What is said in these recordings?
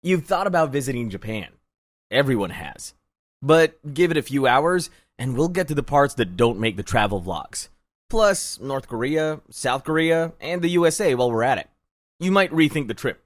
You've thought about visiting Japan. Everyone has. But give it a few hours, and we'll get to the parts that don't make the travel vlogs. Plus, North Korea, South Korea, and the USA while we're at it. You might rethink the trip.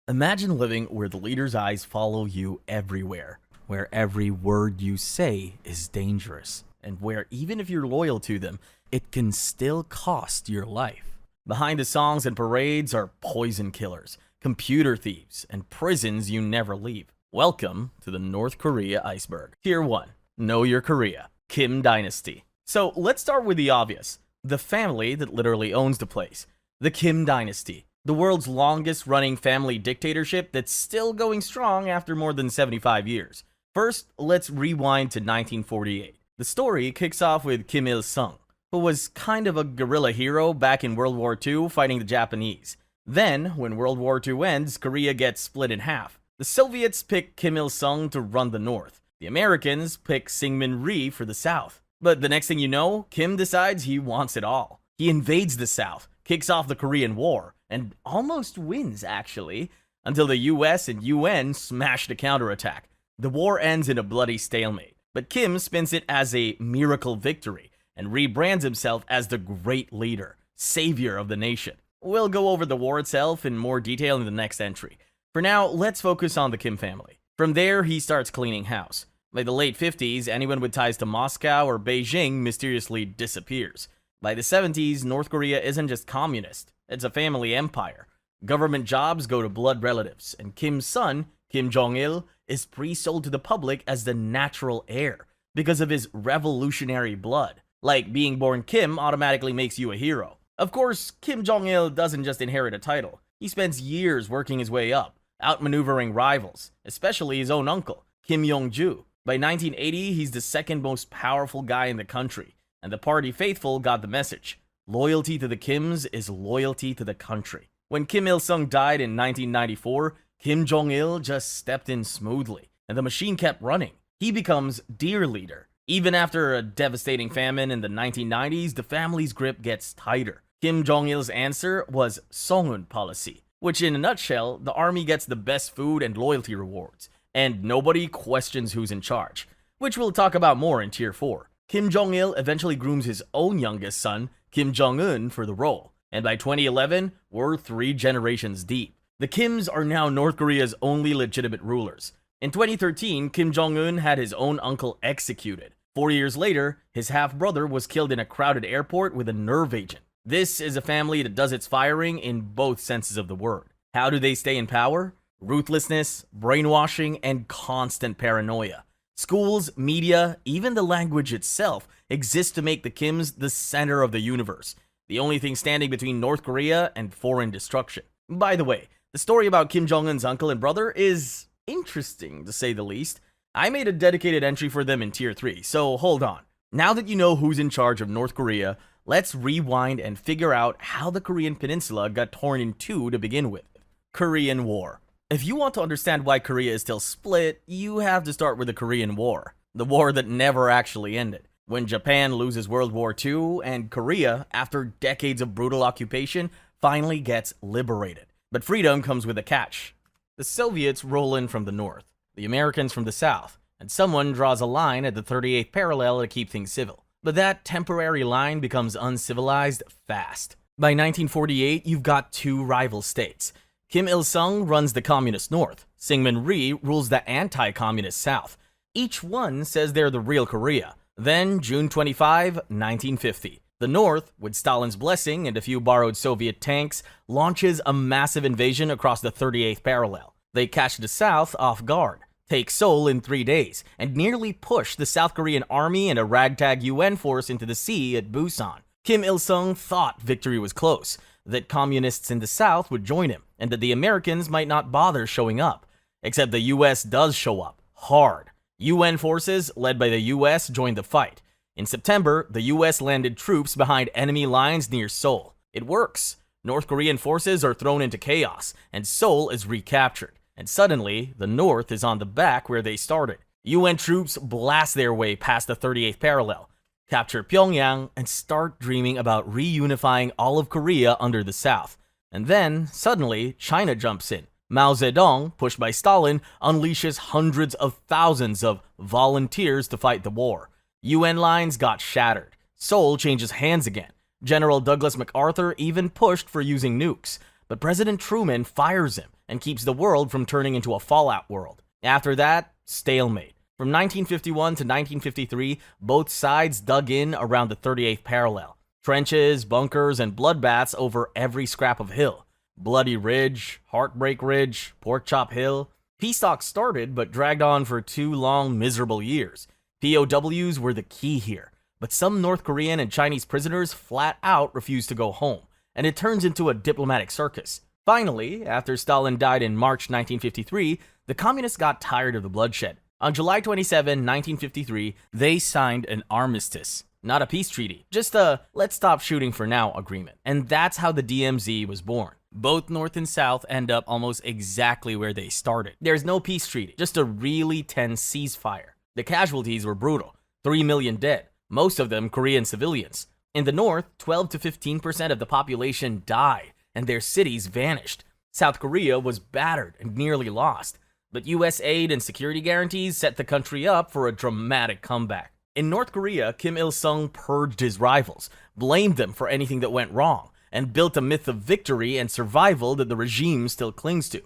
Imagine living where the leader's eyes follow you everywhere, where every word you say is dangerous, and where even if you're loyal to them, it can still cost your life. Behind the songs and parades are poison killers, computer thieves, and prisons you never leave. Welcome to the North Korea Iceberg. Tier 1. Know Your Korea. Kim Dynasty. So let's start with the obvious. The family that literally owns the place. The Kim Dynasty. The world's longest running family dictatorship that's still going strong after more than 75 years. First, let's rewind to 1948. The story kicks off with Kim Il-sung, who was kind of a guerrilla hero back in World War II fighting the Japanese. Then, when World War II ends, Korea gets split in half. The Soviets pick Kim Il-sung to run the North. The Americans pick Syngman Rhee for the South. But the next thing you know, Kim decides he wants it all. He invades the South, kicks off the Korean War, and almost wins, actually, until the US and UN smash the counterattack. The war ends in a bloody stalemate, but Kim spins it as a miracle victory and rebrands himself as the great leader, savior of the nation. We'll go over the war itself in more detail in the next entry. For now, let's focus on the Kim family. From there, he starts cleaning house. By the late 50s, anyone with ties to Moscow or Beijing mysteriously disappears. By the 70s, North Korea isn't just communist, it's a family empire. Government jobs go to blood relatives, and Kim's son, Kim Jong-il, is pre-sold to the public as the natural heir because of his revolutionary blood. Like being born Kim automatically makes you a hero. Of course, Kim Jong-il doesn't just inherit a title. He spends years working his way up, outmaneuvering rivals, especially his own uncle, Kim Yong-ju. By 1980, he's the second most powerful guy in the country, and the party faithful got the message. Loyalty to the Kims is loyalty to the country. When Kim Il-sung died in 1994, Kim Jong-il just stepped in smoothly, and the machine kept running. He becomes dear leader. Even after a devastating famine in the 1990s, the family's grip gets tighter. Kim Jong-il's answer was Songun policy, which in a nutshell, the army gets the best food and loyalty rewards, and nobody questions who's in charge, which we'll talk about more in Tier 4. Kim Jong-il eventually grooms his own youngest son, Kim Jong-un, for the role, and by 2011, we're 3 generations deep. The Kims are now North Korea's only legitimate rulers. In 2013, Kim Jong-un had his own uncle executed. 4 years later, his half-brother was killed in a crowded airport with a nerve agent. This is a family that does its firing in both senses of the word. How do they stay in power? Ruthlessness, brainwashing, and constant paranoia. Schools, media, even the language itself exists to make the Kims the center of the universe, the only thing standing between North Korea and foreign destruction. By the way, the story about Kim Jong-un's uncle and brother is interesting, to say the least. I made a dedicated entry for them in Tier 3, so hold on. Now that you know who's in charge of North Korea, let's rewind and figure out how the Korean peninsula got torn in two to begin with. Korean War. If you want to understand why Korea is still split, you have to start with the Korean War, the war that never actually ended. When Japan loses World War II, and Korea, after decades of brutal occupation, finally gets liberated. But freedom comes with a catch. The Soviets roll in from the north, the Americans from the south, and someone draws a line at the 38th parallel to keep things civil. But that temporary line becomes uncivilized fast. By 1948, you've got 2 rival states. Kim Il-sung runs the communist north. Syngman Rhee rules the anti-communist south. Each one says they're the real Korea. Then, June 25, 1950. The North, with Stalin's blessing and a few borrowed Soviet tanks, launches a massive invasion across the 38th parallel. They catch the South off guard, take Seoul in 3 days, and nearly push the South Korean army and a ragtag UN force into the sea at Busan. Kim Il-sung thought victory was close, that communists in the South would join him, and that the Americans might not bother showing up. Except the US does show up, hard. UN forces, led by the US, joined the fight. In September, the US landed troops behind enemy lines near Seoul. It works. North Korean forces are thrown into chaos, and Seoul is recaptured. And suddenly, the North is on the back where they started. UN troops blast their way past the 38th parallel. capture Pyongyang, and start dreaming about reunifying all of Korea under the South. And then, suddenly, China jumps in. Mao Zedong, pushed by Stalin, unleashes hundreds of thousands of volunteers to fight the war. UN lines got shattered. Seoul changes hands again. General Douglas MacArthur even pushed for using nukes, but President Truman fires him and keeps the world from turning into a fallout world. After that, stalemate. From 1951 to 1953, both sides dug in around the 38th parallel. Trenches, bunkers, and bloodbaths over every scrap of hill. Bloody Ridge, Heartbreak Ridge, Pork Chop Hill. Peace talks started but dragged on for 2 long, miserable years. POWs were the key here, but some North Korean and Chinese prisoners flat out refused to go home, and it turns into a diplomatic circus. Finally, after Stalin died in March 1953, the communists got tired of the bloodshed. On July 27, 1953, they signed an armistice. Not a peace treaty, just a let's stop shooting for now agreement. And that's how the DMZ was born. Both North and South end up almost exactly where they started. There's no peace treaty, just a really tense ceasefire. The casualties were brutal. 3 million dead, most of them Korean civilians. In the North, 12 to 15% of the population died, and their cities vanished. South Korea was battered and nearly lost, but US aid and security guarantees set the country up for a dramatic comeback. In North Korea, Kim Il-sung purged his rivals, blamed them for anything that went wrong, and built a myth of victory and survival that the regime still clings to.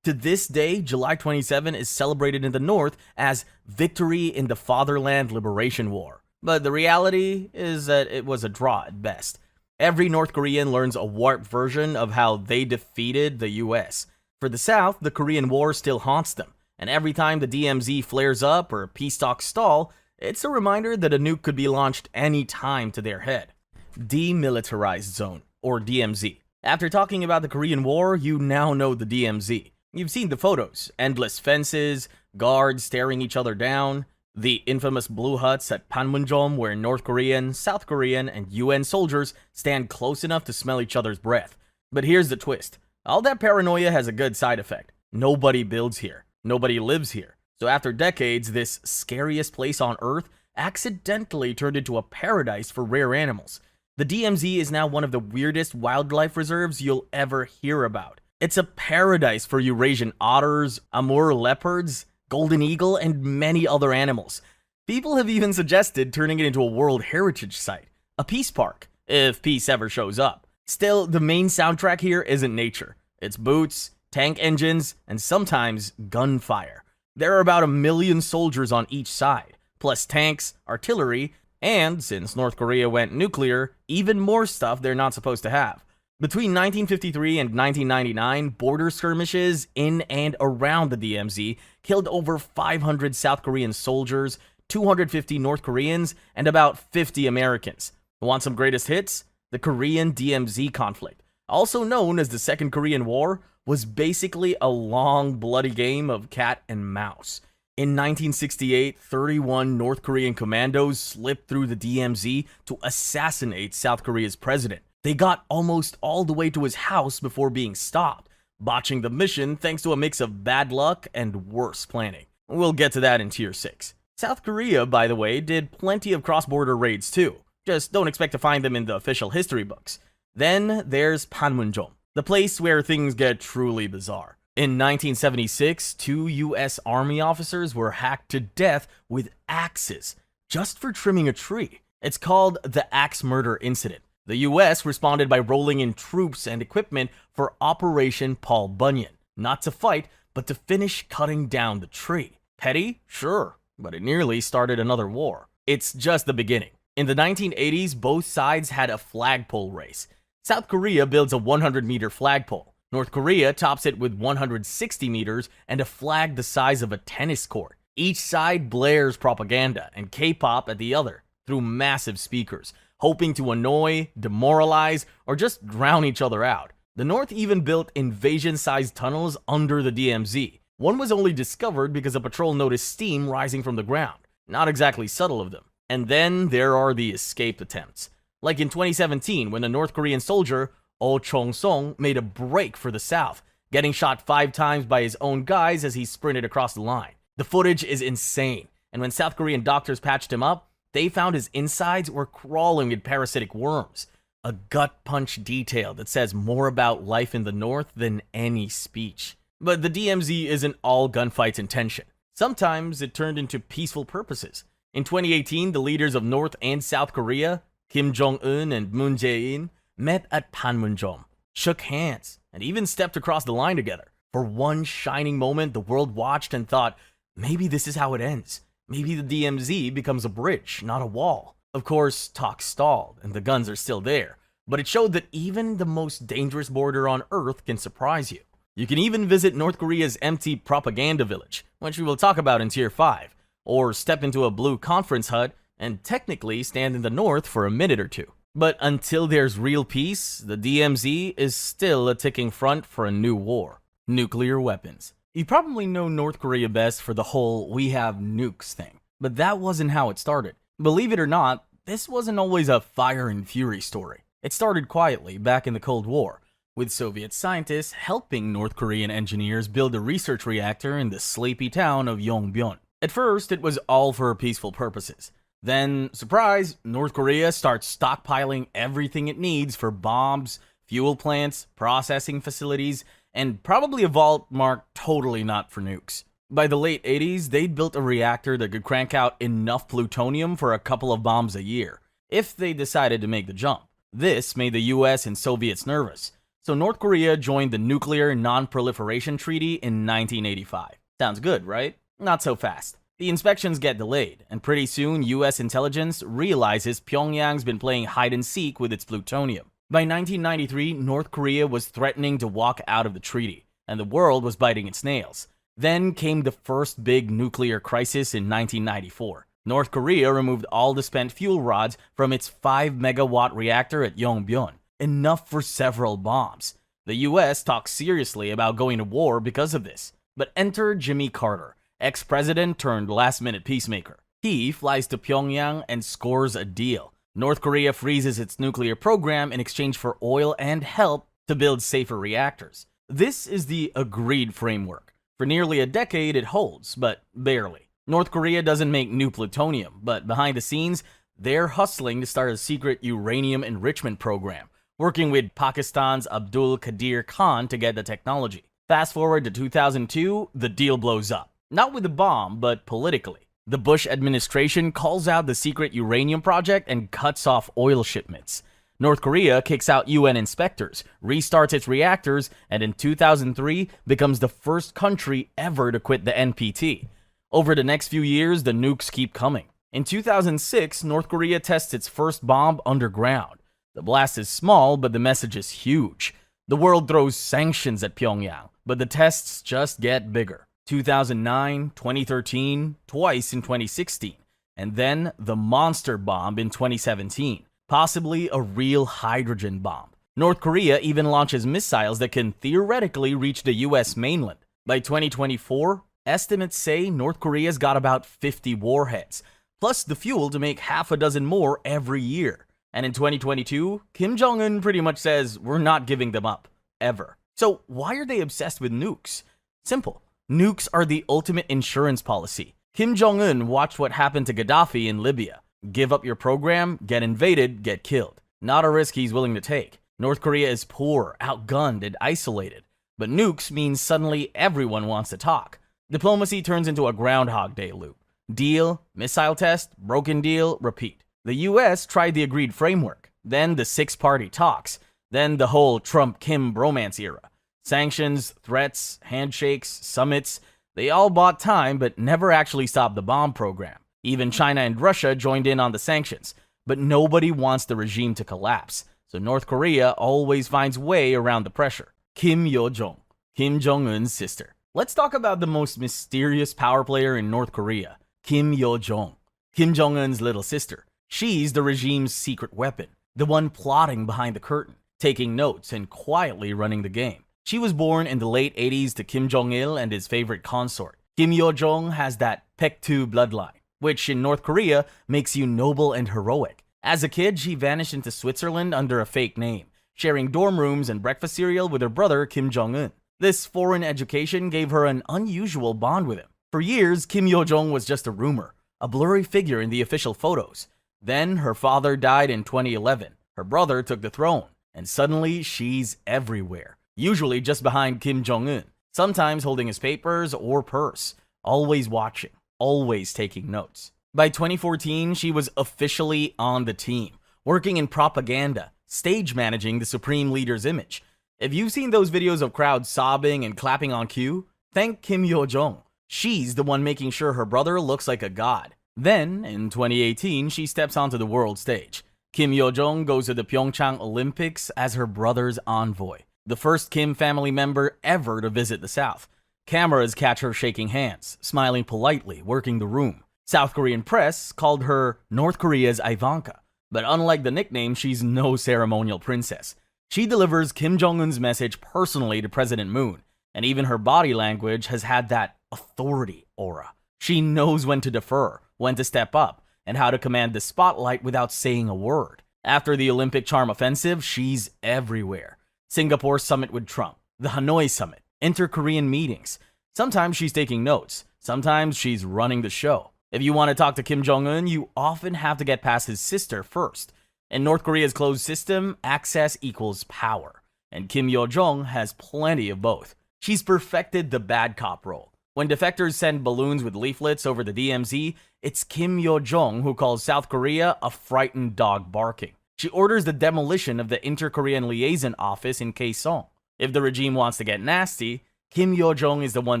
To this day, July 27 is celebrated in the North as Victory in the Fatherland Liberation War. But the reality is that it was a draw at best. Every North Korean learns a warped version of how they defeated the US. For the South, the Korean War still haunts them, and every time the DMZ flares up or peace talks stall, it's a reminder that a nuke could be launched any time to their head. Demilitarized Zone, or DMZ. After talking about the Korean War, you now know the DMZ. You've seen the photos, endless fences, guards staring each other down, the infamous blue huts at Panmunjom where North Korean, South Korean, and UN soldiers stand close enough to smell each other's breath. But here's the twist. All that paranoia has a good side effect. Nobody builds here. Nobody lives here. So after decades, this scariest place on Earth accidentally turned into a paradise for rare animals. The DMZ is now one of the weirdest wildlife reserves you'll ever hear about. It's a paradise for Eurasian otters, Amur leopards, golden eagle, and many other animals. People have even suggested turning it into a World Heritage Site, a peace park, if peace ever shows up. Still, the main soundtrack here isn't nature. It's boots, tank engines, and sometimes gunfire. There are about 1 million soldiers on each side, plus tanks, artillery, and, since North Korea went nuclear, even more stuff they're not supposed to have. Between 1953 and 1999, border skirmishes in and around the DMZ killed over 500 South Korean soldiers, 250 North Koreans, and about 50 Americans. Want some greatest hits? The Korean DMZ conflict, also known as the Second Korean War, was basically a long, bloody game of cat and mouse. In 1968, 31 North Korean commandos slipped through the DMZ to assassinate South Korea's president. They got almost all the way to his house before being stopped, botching the mission thanks to a mix of bad luck and worse planning. We'll get to that in Tier 6. South Korea, by the way, did plenty of cross-border raids too. Just don't expect to find them in the official history books. Then there's Panmunjom, the place where things get truly bizarre. In 1976, 2 US Army officers were hacked to death with axes just for trimming a tree. It's called the Axe Murder Incident. The US responded by rolling in troops and equipment for Operation Paul Bunyan. Not to fight, but to finish cutting down the tree. Petty? Sure, but it nearly started another war. It's just the beginning. In the 1980s, both sides had a flagpole race. South Korea builds a 100-meter flagpole. North Korea tops it with 160 meters and a flag the size of a tennis court. Each side blares propaganda and K-pop at the other through massive speakers, hoping to annoy, demoralize, or just drown each other out. The North even built invasion-sized tunnels under the DMZ. One was only discovered because a patrol noticed steam rising from the ground. Not exactly subtle of them. And then there are the escape attempts. Like in 2017, when a North Korean soldier, Oh Chong-song, made a break for the South, getting shot 5 times by his own guys as he sprinted across the line. The footage is insane, and when South Korean doctors patched him up, they found his insides were crawling with parasitic worms. A gut punch detail that says more about life in the North than any speech. But the DMZ isn't all gunfights and tension. Sometimes it turned into peaceful purposes. In 2018, the leaders of North and South Korea, Kim Jong-un and Moon Jae-in, met at Panmunjom, shook hands, and even stepped across the line together. For one shining moment, the world watched and thought, maybe this is how it ends. Maybe the DMZ becomes a bridge, not a wall. Of course, talk stalled, and the guns are still there, but it showed that even the most dangerous border on Earth can surprise you. You can even visit North Korea's empty propaganda village, which we will talk about in Tier 5, or step into a blue conference hut and technically stand in the North for a minute or two. But until there's real peace, the DMZ is still a ticking front for a new war. Nuclear weapons. You probably know North Korea best for the whole "we have nukes" thing, but that wasn't how it started. Believe it or not, this wasn't always a fire and fury story. It started quietly back in the Cold War, with Soviet scientists helping North Korean engineers build a research reactor in the sleepy town of Yongbyon. At first, it was all for peaceful purposes. Then, surprise, North Korea starts stockpiling everything it needs for bombs, fuel plants, processing facilities, and probably a vault marked totally not for nukes. By the late 80s, they'd built a reactor that could crank out enough plutonium for a couple of bombs a year, if they decided to make the jump. This made the US and Soviets nervous, so North Korea joined the Nuclear Non-Proliferation Treaty in 1985. Sounds good, right? Not so fast. The inspections get delayed, and pretty soon US intelligence realizes Pyongyang's been playing hide-and-seek with its plutonium. By 1993, North Korea was threatening to walk out of the treaty, and the world was biting its nails. Then came the first big nuclear crisis in 1994. North Korea removed all the spent fuel rods from its 5-megawatt reactor at Yongbyon, enough for several bombs. The US talked seriously about going to war because of this. But enter Jimmy Carter, ex-president turned last-minute peacemaker. He flies to Pyongyang and scores a deal. North Korea freezes its nuclear program in exchange for oil and help to build safer reactors. This is the agreed framework. For nearly a decade, it holds, but barely. North Korea doesn't make new plutonium, but behind the scenes, they're hustling to start a secret uranium enrichment program, working with Pakistan's Abdul Qadir Khan to get the technology. Fast forward to 2002, the deal blows up. Not with a bomb, but politically. The Bush administration calls out the secret uranium project and cuts off oil shipments. North Korea kicks out UN inspectors, restarts its reactors, and in 2003 becomes the first country ever to quit the NPT. Over the next few years, the nukes keep coming. In 2006, North Korea tests its first bomb underground. The blast is small, but the message is huge. The world throws sanctions at Pyongyang, but the tests just get bigger. 2009, 2013, twice in 2016, and then the monster bomb in 2017. Possibly a real hydrogen bomb. North Korea even launches missiles that can theoretically reach the US mainland. By 2024, estimates say North Korea's got about 50 warheads, plus the fuel to make half a dozen more every year. And in 2022, Kim Jong-un pretty much says we're not giving them up, ever. So why are they obsessed with nukes? Simple. Nukes are the ultimate insurance policy. Kim Jong-un watched what happened to Gaddafi in Libya. Give up your program, get invaded, get killed. Not a risk he's willing to take. North Korea is poor, outgunned, and isolated. But nukes means suddenly everyone wants to talk. Diplomacy turns into a Groundhog Day loop. Deal, missile test, broken deal, repeat. The US tried the agreed framework, then the six-party talks, then the whole Trump-Kim bromance era. Sanctions, threats, handshakes, summits, they all bought time but never actually stopped the bomb program. Even China and Russia joined in on the sanctions, but nobody wants the regime to collapse, so North Korea always finds way around the pressure. Kim Yo-jong, Kim Jong-un's sister. Let's talk about the most mysterious power player in North Korea, Kim Yo-jong, Kim Jong-un's little sister. She's the regime's secret weapon, the one plotting behind the curtain, taking notes and quietly running the game. She was born in the late 80s to Kim Jong-il and his favorite consort. Kim Yo-jong has that Paek-2 bloodline, which in North Korea makes you noble and heroic. As a kid, she vanished into Switzerland under a fake name, sharing dorm rooms and breakfast cereal with her brother Kim Jong-un. This foreign education gave her an unusual bond with him. For years, Kim Yo-jong was just a rumor, a blurry figure in the official photos. Then her father died in 2011, her brother took the throne, and suddenly she's everywhere, usually just behind Kim Jong-un, sometimes holding his papers or purse, always watching, always taking notes. By 2014, she was officially on the team, working in propaganda, stage managing the supreme leader's image. If you've seen those videos of crowds sobbing and clapping on cue, thank Kim Yo-jong. She's the one making sure her brother looks like a god. Then, in 2018, she steps onto the world stage. Kim Yo-jong goes to the Pyeongchang Olympics as her brother's envoy, the first Kim family member ever to visit the South. Cameras catch her shaking hands, smiling politely, working the room. South Korean press called her North Korea's Ivanka, but unlike the nickname, she's no ceremonial princess. She delivers Kim Jong-un's message personally to President Moon, and even her body language has had that authority aura. She knows when to defer, when to step up, and how to command the spotlight without saying a word. After the Olympic charm offensive, she's everywhere. Singapore summit with Trump, the Hanoi summit, inter-Korean meetings. Sometimes she's taking notes, sometimes she's running the show. If you want to talk to Kim Jong-un, you often have to get past his sister first. In North Korea's closed system, access equals power, and Kim Yo-jong has plenty of both. She's perfected the bad cop role. When defectors send balloons with leaflets over the DMZ, it's Kim Yo-jong who calls South Korea a frightened dog barking. She orders the demolition of the Inter-Korean Liaison Office in Kaesong. If the regime wants to get nasty, Kim Yo-jong is the one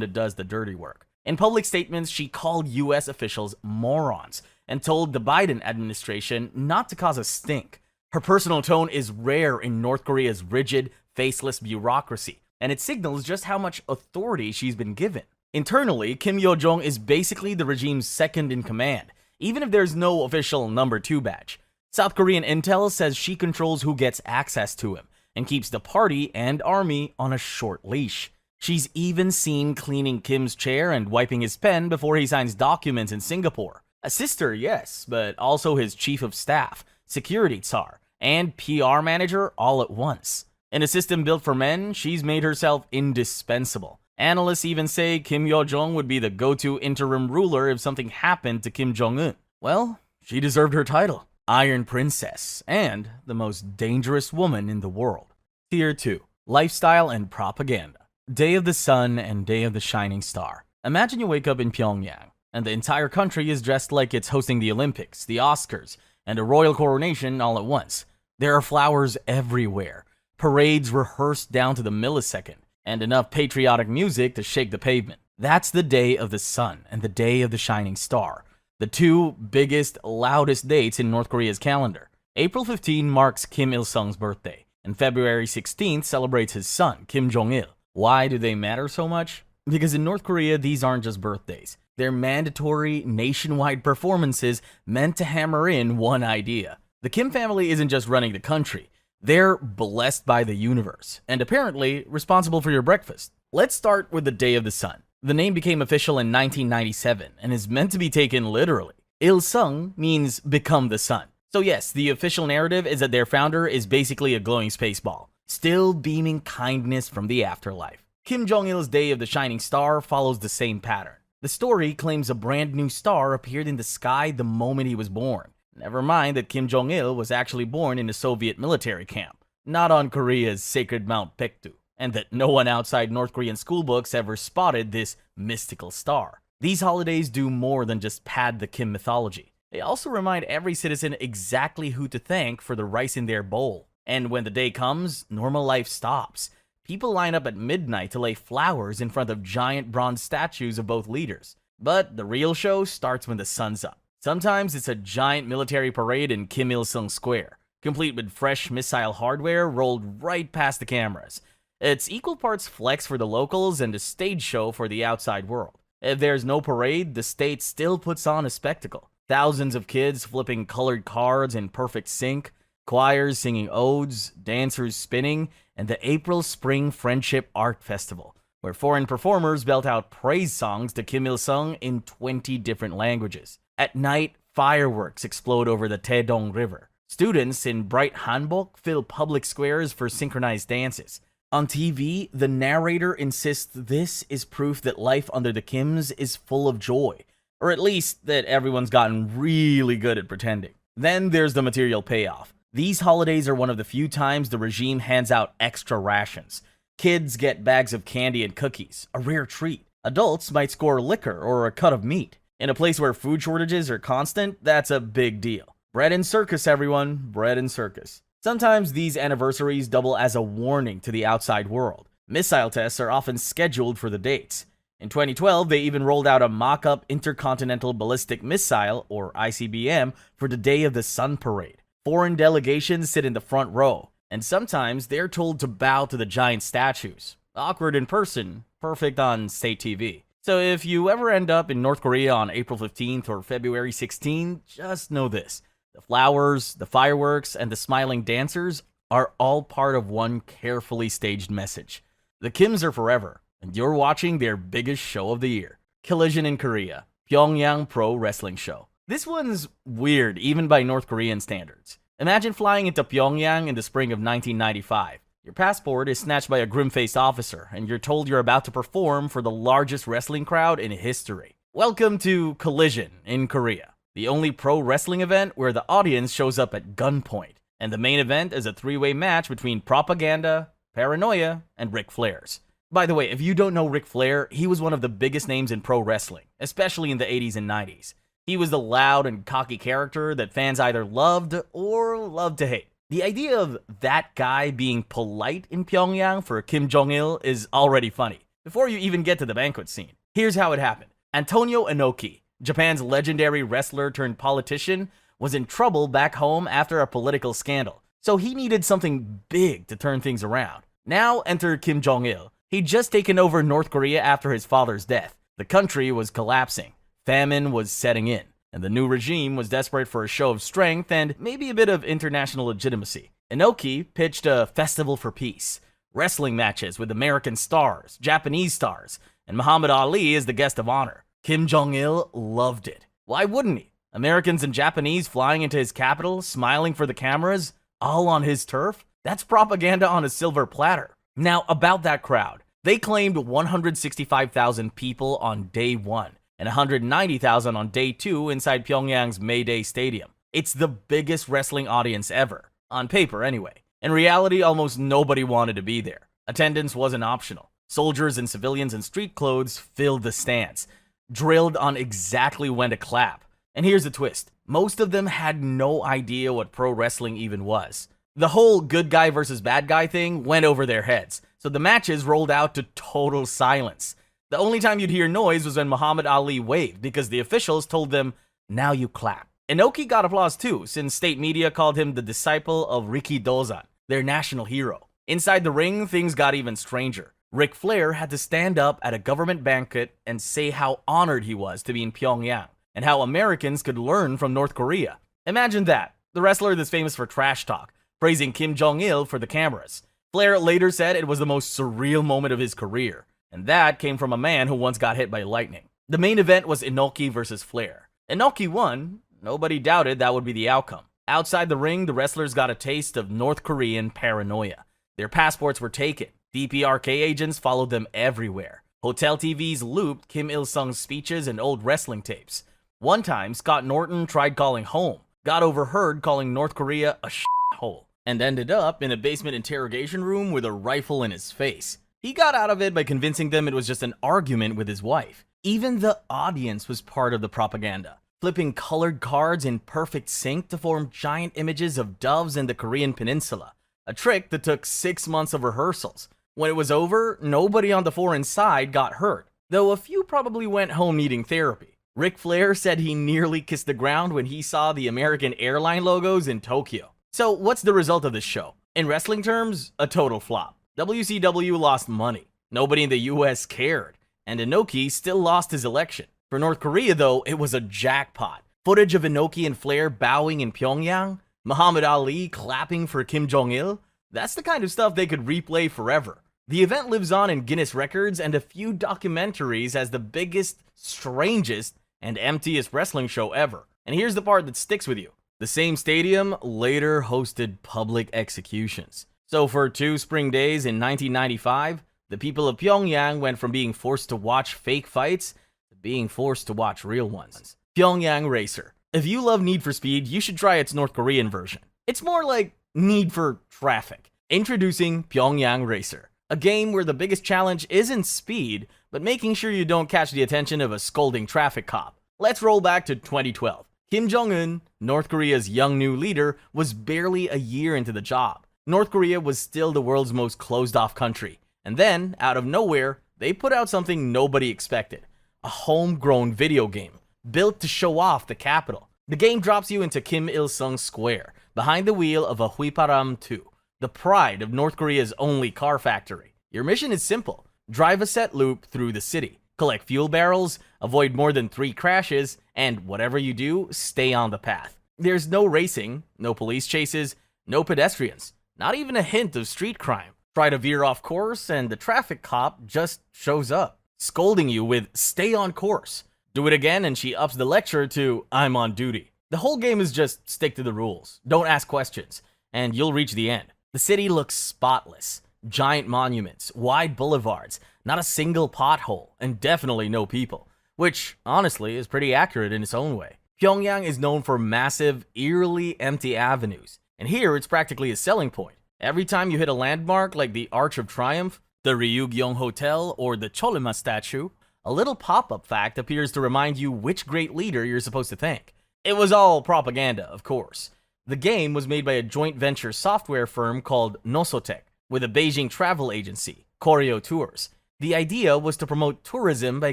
that does the dirty work. In public statements, she called US officials morons and told the Biden administration not to cause a stink. Her personal tone is rare in North Korea's rigid, faceless bureaucracy, and it signals just how much authority she's been given. Internally, Kim Yo-jong is basically the regime's second in command, even if there's no official number 2 badge. South Korean intel says she controls who gets access to him and keeps the party and army on a short leash. She's even seen cleaning Kim's chair and wiping his pen before he signs documents in Singapore. A sister, yes, but also his chief of staff, security czar, and PR manager all at once. In a system built for men, she's made herself indispensable. Analysts even say Kim Yo-jong would be the go-to interim ruler if something happened to Kim Jong-un. Well, she deserved her title, Iron Princess, and the most dangerous woman in the world. Tier 2. Lifestyle and Propaganda. Day of the Sun and Day of the Shining Star. Imagine you wake up in Pyongyang, and the entire country is dressed like it's hosting the Olympics, the Oscars, and a royal coronation all at once. There are flowers everywhere, parades rehearsed down to the millisecond, and enough patriotic music to shake the pavement. That's the Day of the Sun and the Day of the Shining Star, the two biggest, loudest dates in North Korea's calendar. April 15 marks Kim Il-sung's birthday, and February 16th celebrates his son, Kim Jong-il. Why do they matter so much? Because in North Korea, these aren't just birthdays. They're mandatory, nationwide performances meant to hammer in one idea. The Kim family isn't just running the country. They're blessed by the universe, and apparently responsible for your breakfast. Let's start with the Day of the Sun. The name became official in 1997 and is meant to be taken literally. Il-sung means become the sun. So yes, the official narrative is that their founder is basically a glowing space ball, still beaming kindness from the afterlife. Kim Jong-il's Day of the Shining Star follows the same pattern. The story claims a brand new star appeared in the sky the moment he was born. Never mind that Kim Jong-il was actually born in a Soviet military camp, not on Korea's sacred Mount Baekdu, and that no one outside North Korean schoolbooks ever spotted this mystical star. These holidays do more than just pad the Kim mythology. They also remind every citizen exactly who to thank for the rice in their bowl. And when the day comes, normal life stops. People line up at midnight to lay flowers in front of giant bronze statues of both leaders. But the real show starts when the sun's up. Sometimes it's a giant military parade in Kim Il-sung Square, complete with fresh missile hardware rolled right past the cameras. It's equal parts flex for the locals and a stage show for the outside world. If there's no parade, the state still puts on a spectacle. Thousands of kids flipping colored cards in perfect sync, choirs singing odes, dancers spinning, and the April-Spring Friendship Art Festival, where foreign performers belt out praise songs to Kim Il-sung in 20 different languages. At night, fireworks explode over the Taedong River. Students in bright hanbok fill public squares for synchronized dances. On TV, the narrator insists this is proof that life under the Kims is full of joy, Or at least that everyone's gotten really good at pretending. Then there's the material payoff. These holidays are one of the few times the regime hands out extra rations. Kids get bags of candy and cookies, a rare treat. Adults might score liquor or a cut of meat. In a place where food shortages are constant, that's a big deal. Bread and circus, everyone. Bread and circus. Sometimes these anniversaries double as a warning to the outside world. Missile tests are often scheduled for the dates. In 2012, they even rolled out a mock-up intercontinental ballistic missile, or ICBM, for the Day of the Sun parade. Foreign delegations sit in the front row, and sometimes they're told to bow to the giant statues. Awkward in person, perfect on state TV. So if you ever end up in North Korea on April 15th or February 16th, just know this. The flowers, the fireworks, and the smiling dancers are all part of one carefully staged message. The Kims are forever, and you're watching their biggest show of the year. Collision in Korea, Pyongyang Pro Wrestling Show. This one's weird, even by North Korean standards. Imagine flying into Pyongyang in the spring of 1995. Your passport is snatched by a grim-faced officer, and you're told you're about to perform for the largest wrestling crowd in history. Welcome to Collision in Korea, the only pro wrestling event where the audience shows up at gunpoint, and the main event is a three-way match between Propaganda, Paranoia, and Ric Flair's. By the way, if you don't know Ric Flair, he was one of the biggest names in pro wrestling, especially in the 80s and 90s. He was the loud and cocky character that fans either loved or loved to hate. The idea of that guy being polite in Pyongyang for Kim Jong-il is already funny, before you even get to the banquet scene. Here's how it happened. Antonio Inoki, Japan's legendary wrestler turned politician, was in trouble back home after a political scandal, so he needed something big to turn things around. Now enter Kim Jong-il. He'd just taken over North Korea after his father's death. The country was collapsing, famine was setting in, and the new regime was desperate for a show of strength and maybe a bit of international legitimacy. Inoki pitched a festival for peace, wrestling matches with American stars, Japanese stars, and Muhammad Ali as the guest of honor. Kim Jong-il loved it. Why wouldn't he? Americans and Japanese flying into his capital, smiling for the cameras, all on his turf? That's propaganda on a silver platter. Now, about that crowd. They claimed 165,000 people on day one, and 190,000 on day two inside Pyongyang's May Day Stadium. It's the biggest wrestling audience ever, on paper anyway. In reality, almost nobody wanted to be there. Attendance wasn't optional. Soldiers and civilians in street clothes filled the stands, drilled on exactly when to clap. And here's the twist. Most of them had no idea what pro wrestling even was. The whole good guy versus bad guy thing went over their heads, so the matches rolled out to total silence. The only time you'd hear noise was when Muhammad Ali waved, because the officials told them, now you clap. Inoki got applause too, since state media called him the disciple of Riki Dozan, their national hero. Inside the ring, things got even stranger. Ric Flair had to stand up at a government banquet and say how honored he was to be in Pyongyang, and how Americans could learn from North Korea. Imagine that, the wrestler that's famous for trash talk, praising Kim Jong-il for the cameras. Flair later said it was the most surreal moment of his career, and that came from a man who once got hit by lightning. The main event was Inoki versus Flair. Inoki won. Nobody doubted that would be the outcome. Outside the ring, the wrestlers got a taste of North Korean paranoia. Their passports were taken. DPRK agents followed them everywhere. Hotel TVs looped Kim Il-sung's speeches and old wrestling tapes. One time, Scott Norton tried calling home, got overheard calling North Korea a shithole, and ended up in a basement interrogation room with a rifle in his face. He got out of it by convincing them it was just an argument with his wife. Even the audience was part of the propaganda, flipping colored cards in perfect sync to form giant images of doves in the Korean peninsula, a trick that took 6 months of rehearsals. When it was over, nobody on the foreign side got hurt, though a few probably went home needing therapy. Ric Flair said he nearly kissed the ground when he saw the American airline logos in Tokyo. So what's the result of this show? In wrestling terms, a total flop. WCW lost money. Nobody in the US cared. And Inoki still lost his election. For North Korea, though, it was a jackpot. Footage of Inoki and Flair bowing in Pyongyang, Muhammad Ali clapping for Kim Jong-il, that's the kind of stuff they could replay forever. The event lives on in Guinness records and a few documentaries as the biggest, strangest, and emptiest wrestling show ever. And here's the part that sticks with you. The same stadium later hosted public executions. So for 2 spring days in 1995, the people of Pyongyang went from being forced to watch fake fights to being forced to watch real ones. Pyongyang Racer. If you love Need for Speed, you should try its North Korean version. It's more like Need for Traffic. Introducing Pyongyang Racer, a game where the biggest challenge isn't speed, but making sure you don't catch the attention of a scolding traffic cop. Let's roll back to 2012. Kim Jong-un, North Korea's young new leader, was barely a year into the job. North Korea was still the world's most closed-off country. And then, out of nowhere, they put out something nobody expected. A homegrown video game, built to show off the capital. The game drops you into Kim Il-sung Square, behind the wheel of a Huiparam 2, the pride of North Korea's only car factory. Your mission is simple. Drive a set loop through the city, collect fuel barrels, avoid more than 3 crashes, and whatever you do, stay on the path. There's no racing, no police chases, no pedestrians, not even a hint of street crime. Try to veer off course and the traffic cop just shows up, scolding you with "stay on course." Do it again and she ups the lecture to "I'm on duty." The whole game is just stick to the rules, don't ask questions, and you'll reach the end. The city looks spotless. Giant monuments, wide boulevards, not a single pothole, and definitely no people. Which, honestly, is pretty accurate in its own way. Pyongyang is known for massive, eerily empty avenues, and here it's practically a selling point. Every time you hit a landmark like the Arch of Triumph, the Ryugyong Hotel, or the Cholima statue, a little pop-up fact appears to remind you which great leader you're supposed to thank. It was all propaganda, of course. The game was made by a joint venture software firm called Nosotech, with a Beijing travel agency, Koryo Tours. The idea was to promote tourism by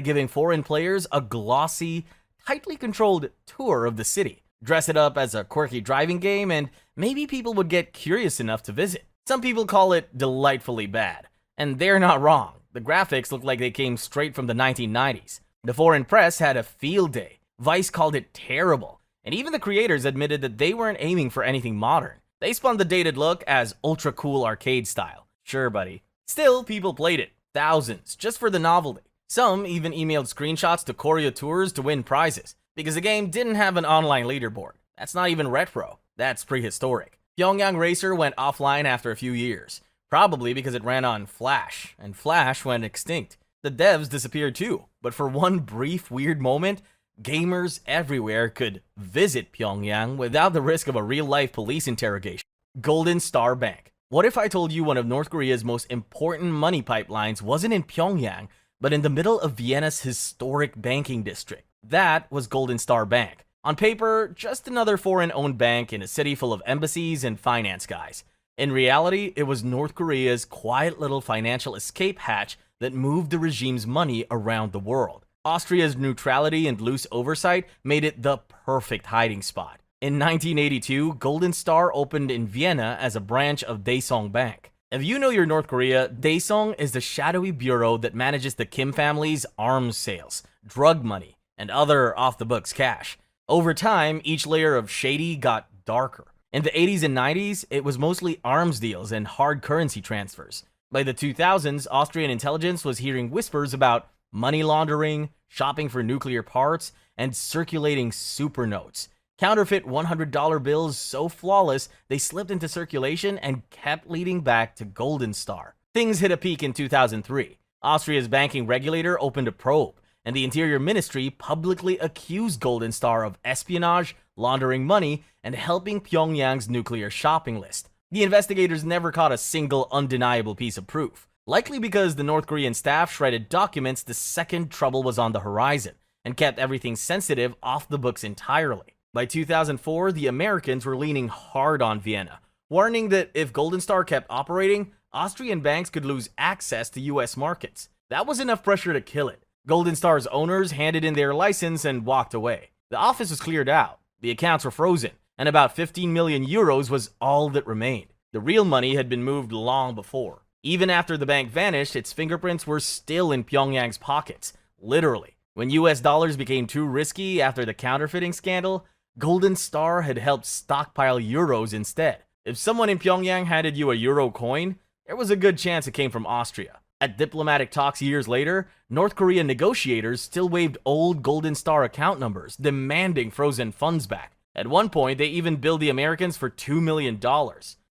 giving foreign players a glossy, tightly controlled tour of the city. Dress it up as a quirky driving game, and maybe people would get curious enough to visit. Some people call it delightfully bad, and they're not wrong. The graphics look like they came straight from the 1990s. The foreign press had a field day. Vice called it terrible, and even the creators admitted that they weren't aiming for anything modern. They spun the dated look as ultra-cool arcade style. Sure, buddy. Still, people played it. Thousands, just for the novelty. Some even emailed screenshots to Koryo Tours to win prizes, because the game didn't have an online leaderboard. That's not even retro. That's prehistoric. Pyongyang Racer went offline after a few years, probably because it ran on Flash, and Flash went extinct. The devs disappeared too, but for one brief weird moment, gamers everywhere could visit Pyongyang without the risk of a real-life police interrogation. Golden Star Bank. What if I told you one of North Korea's most important money pipelines wasn't in Pyongyang, but in the middle of Vienna's historic banking district? That was Golden Star Bank. On paper, just another foreign-owned bank in a city full of embassies and finance guys. In reality, it was North Korea's quiet little financial escape hatch that moved the regime's money around the world. Austria's neutrality and loose oversight made it the perfect hiding spot. In 1982, Golden Star opened in Vienna as a branch of Daesung Bank. If you know your North Korea, Daesung is the shadowy bureau that manages the Kim family's arms sales, drug money, and other off-the-books cash. Over time, each layer of shady got darker. In the 80s and 90s, it was mostly arms deals and hard currency transfers. By the 2000s, Austrian intelligence was hearing whispers about money laundering, shopping for nuclear parts, and circulating super notes. Counterfeit $100 bills so flawless, they slipped into circulation and kept leading back to Golden Star. Things hit a peak in 2003. Austria's banking regulator opened a probe, and the Interior Ministry publicly accused Golden Star of espionage, laundering money, and helping Pyongyang's nuclear shopping list. The investigators never caught a single undeniable piece of proof. Likely because the North Korean staff shredded documents the second trouble was on the horizon, and kept everything sensitive off the books entirely. By 2004, the Americans were leaning hard on Vienna, warning that if Golden Star kept operating, Austrian banks could lose access to US markets. That was enough pressure to kill it. Golden Star's owners handed in their license and walked away. The office was cleared out, the accounts were frozen, and about 15 million euros was all that remained. The real money had been moved long before. Even after the bank vanished, its fingerprints were still in Pyongyang's pockets, literally. When US dollars became too risky after the counterfeiting scandal, Golden Star had helped stockpile euros instead. If someone in Pyongyang handed you a euro coin, there was a good chance it came from Austria. At diplomatic talks years later, North Korean negotiators still waved old Golden Star account numbers, demanding frozen funds back. At one point, they even billed the Americans for $2 million.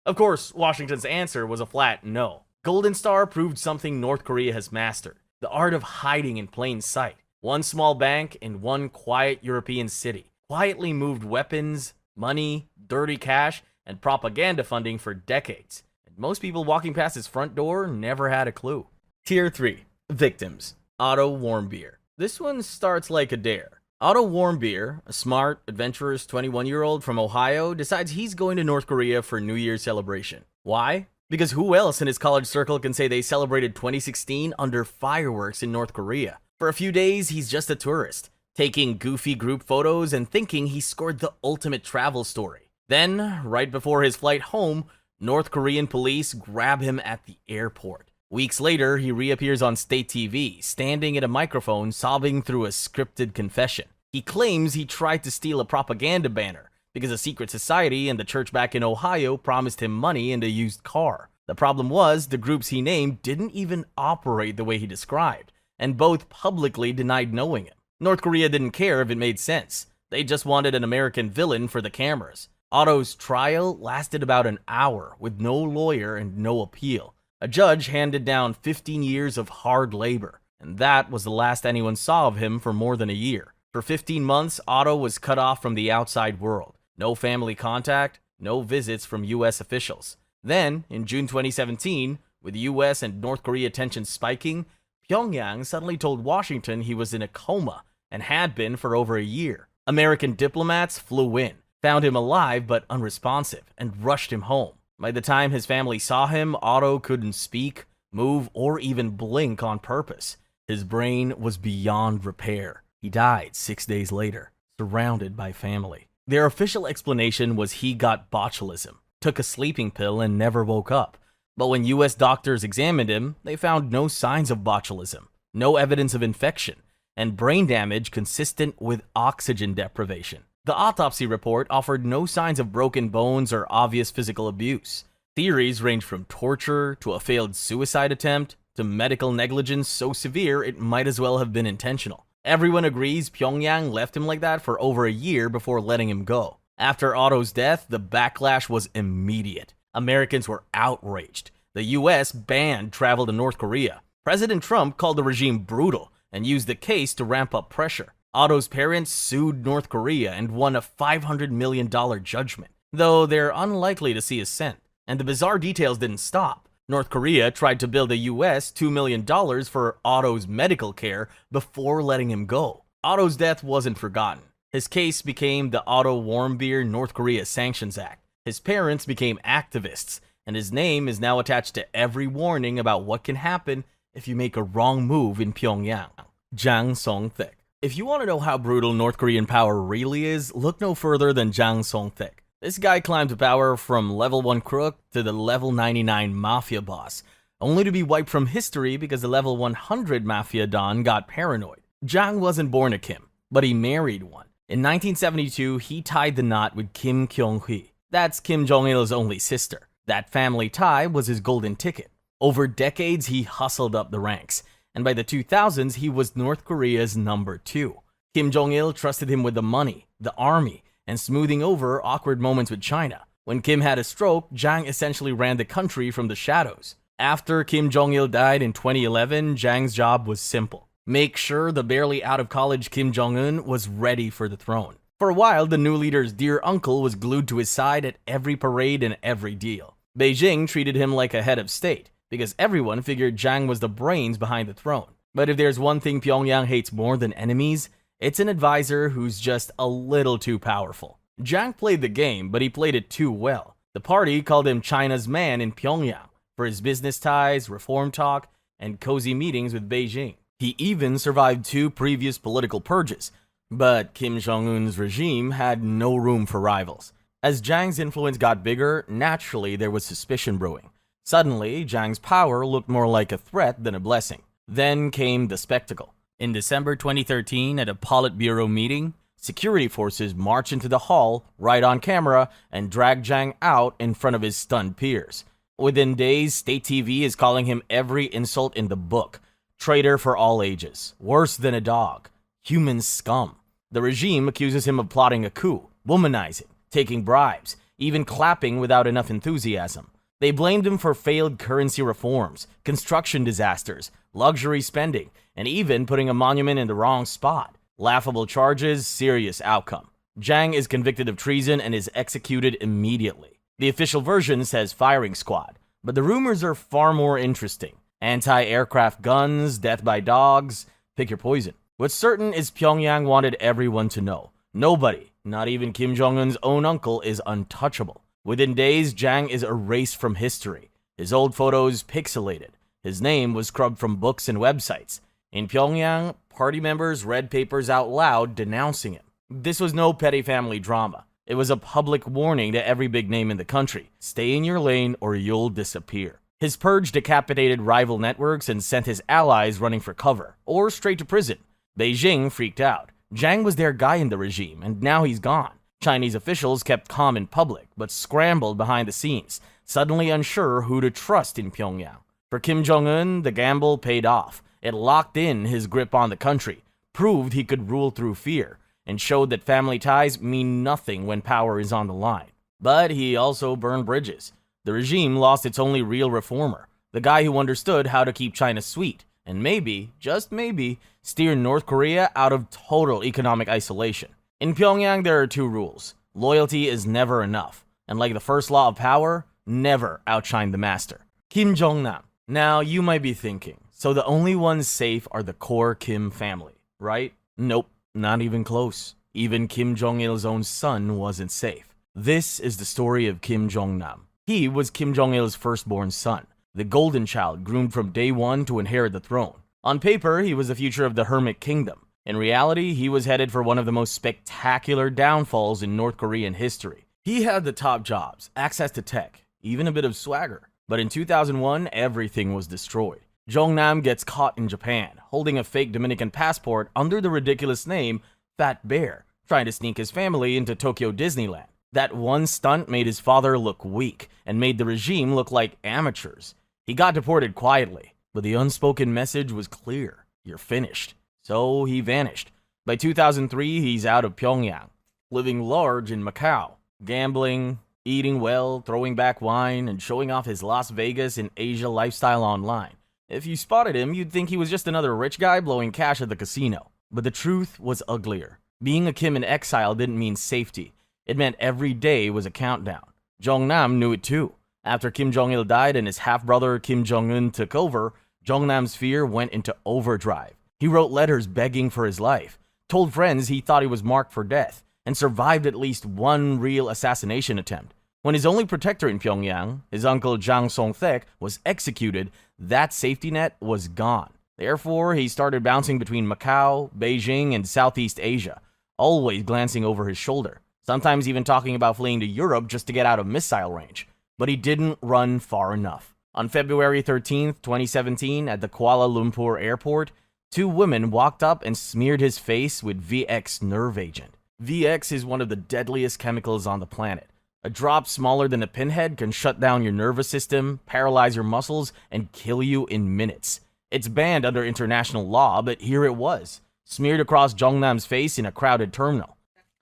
Of course, Washington's answer was a flat no. Golden Star proved something North Korea has mastered: the art of hiding in plain sight. One small bank in one quiet European city quietly moved weapons, money, dirty cash, and propaganda funding for decades. And most people walking past his front door never had a clue. Tier 3. Victims. Otto Warmbier. This one starts like a dare. Otto Warmbier, a smart, adventurous 21-year-old from Ohio, decides he's going to North Korea for New Year's celebration. Why? Because who else in his college circle can say they celebrated 2016 under fireworks in North Korea? For a few days, he's just a tourist, taking goofy group photos and thinking he scored the ultimate travel story. Then, right before his flight home, North Korean police grab him at the airport. Weeks later, he reappears on state TV, standing at a microphone, sobbing through a scripted confession. He claims he tried to steal a propaganda banner because a secret society and the church back in Ohio promised him money and a used car. The problem was, the groups he named didn't even operate the way he described, and both publicly denied knowing him. North Korea didn't care if it made sense. They just wanted an American villain for the cameras. Otto's trial lasted about an hour with no lawyer and no appeal. A judge handed down 15 years of hard labor, and that was the last anyone saw of him for more than a year. For 15 months, Otto was cut off from the outside world. No family contact, no visits from US officials. Then, in June 2017, with US and North Korea tensions spiking, Pyongyang suddenly told Washington he was in a coma and had been for over a year. American diplomats flew in, found him alive but unresponsive, and rushed him home. By the time his family saw him, Otto couldn't speak, move, or even blink on purpose. His brain was beyond repair. He died 6 days later, surrounded by family. Their official explanation was he got botulism, took a sleeping pill, and never woke up. But when US doctors examined him, they found no signs of botulism, no evidence of infection, and brain damage consistent with oxygen deprivation. The autopsy report offered no signs of broken bones or obvious physical abuse. Theories range from torture to a failed suicide attempt to medical negligence so severe it might as well have been intentional. Everyone agrees Pyongyang left him like that for over a year before letting him go. After Otto's death, the backlash was immediate. Americans were outraged. The US banned travel to North Korea. President Trump called the regime brutal and used the case to ramp up pressure. Otto's parents sued North Korea and won a $500 million judgment, though they're unlikely to see a cent. And the bizarre details didn't stop. North Korea tried to bill the US $2 million for Otto's medical care before letting him go. Otto's death wasn't forgotten. His case became the Otto Warmbier North Korea Sanctions Act. His parents became activists, and his name is now attached to every warning about what can happen if you make a wrong move in Pyongyang. Jang Song-thaek. If you want to know how brutal North Korean power really is, look no further than Jang Song-thaek. This guy climbed to power from level 1 crook to the level 99 mafia boss, only to be wiped from history because the level 100 mafia don got paranoid. Jang wasn't born a Kim, but he married one. In 1972, he tied the knot with Kim Kyung-hee. That's Kim Jong-il's only sister. That family tie was his golden ticket. Over decades, he hustled up the ranks, and by the 2000s, he was North Korea's number 2. Kim Jong-il trusted him with the money, the army, and smoothing over awkward moments with China. When Kim had a stroke, Jang essentially ran the country from the shadows. After Kim Jong-il died in 2011, Jang's job was simple. Make sure the barely out-of-college Kim Jong-un was ready for the throne. For a while, the new leader's dear uncle was glued to his side at every parade and every deal. Beijing treated him like a head of state, because everyone figured Jang was the brains behind the throne. But if there's one thing Pyongyang hates more than enemies, it's an advisor who's just a little too powerful. Jang played the game, but he played it too well. The party called him China's man in Pyongyang for his business ties, reform talk, and cozy meetings with Beijing. He even survived 2 previous political purges, but Kim Jong-un's regime had no room for rivals. As Jang's influence got bigger, naturally there was suspicion brewing. Suddenly, Jang's power looked more like a threat than a blessing. Then came the spectacle. In December 2013, at a Politburo meeting, security forces marched into the hall, right on camera, and dragged Jang out in front of his stunned peers. Within days, state TV is calling him every insult in the book. Traitor for all ages, worse than a dog, human scum. The regime accuses him of plotting a coup, womanizing, taking bribes, even clapping without enough enthusiasm. They blamed him for failed currency reforms, construction disasters, luxury spending, and even putting a monument in the wrong spot. Laughable charges, serious outcome. Zhang is convicted of treason and is executed immediately. The official version says firing squad, but the rumors are far more interesting. Anti-aircraft guns, death by dogs, pick your poison. What's certain is Pyongyang wanted everyone to know. Nobody, not even Kim Jong-un's own uncle, is untouchable. Within days, Zhang is erased from history. His old photos pixelated. His name was scrubbed from books and websites. In Pyongyang, party members read papers out loud denouncing him. This was no petty family drama. It was a public warning to every big name in the country. Stay in your lane or you'll disappear. His purge decapitated rival networks and sent his allies running for cover, or straight to prison. Beijing freaked out. Zhang was their guy in the regime, and now he's gone. Chinese officials kept calm in public, but scrambled behind the scenes, suddenly unsure who to trust in Pyongyang. For Kim Jong-un, the gamble paid off. It locked in his grip on the country, proved he could rule through fear, and showed that family ties mean nothing when power is on the line. But he also burned bridges. The regime lost its only real reformer, the guy who understood how to keep China sweet, and maybe, just maybe, steer North Korea out of total economic isolation. In Pyongyang, there are two rules. Loyalty is never enough, and like the first law of power, never outshine the master. Kim Jong-nam. Now, you might be thinking, so the only ones safe are the core Kim family, right? Nope, not even close. Even Kim Jong-il's own son wasn't safe. This is the story of Kim Jong-nam. He was Kim Jong-il's firstborn son, the golden child groomed from day one to inherit the throne. On paper, he was the future of the Hermit Kingdom. In reality, he was headed for one of the most spectacular downfalls in North Korean history. He had the top jobs, access to tech, even a bit of swagger. But in 2001, everything was destroyed. Jong-nam gets caught in Japan, holding a fake Dominican passport under the ridiculous name Fat Bear, trying to sneak his family into Tokyo Disneyland. That one stunt made his father look weak and made the regime look like amateurs. He got deported quietly, but the unspoken message was clear. You're finished. So he vanished. By 2003, he's out of Pyongyang, living large in Macau, gambling, eating well, throwing back wine, and showing off his Las Vegas and Asia lifestyle online. If you spotted him, you'd think he was just another rich guy blowing cash at the casino. But the truth was uglier. Being a Kim in exile didn't mean safety. It meant every day was a countdown. Jong-nam knew it too. After Kim Jong-il died and his half-brother Kim Jong-un took over, Jong-nam's fear went into overdrive. He wrote letters begging for his life, told friends he thought he was marked for death, and survived at least one real assassination attempt. When his only protector in Pyongyang, his uncle Jang Song-thaek, was executed, that safety net was gone. Therefore, he started bouncing between Macau, Beijing, and Southeast Asia, always glancing over his shoulder, sometimes even talking about fleeing to Europe just to get out of missile range. But he didn't run far enough. On February 13, 2017, at the Kuala Lumpur airport, two women walked up and smeared his face with VX nerve agent. VX is one of the deadliest chemicals on the planet. A drop smaller than a pinhead can shut down your nervous system, paralyze your muscles, and kill you in minutes. It's banned under international law, but here it was, smeared across Jong-nam's face in a crowded terminal.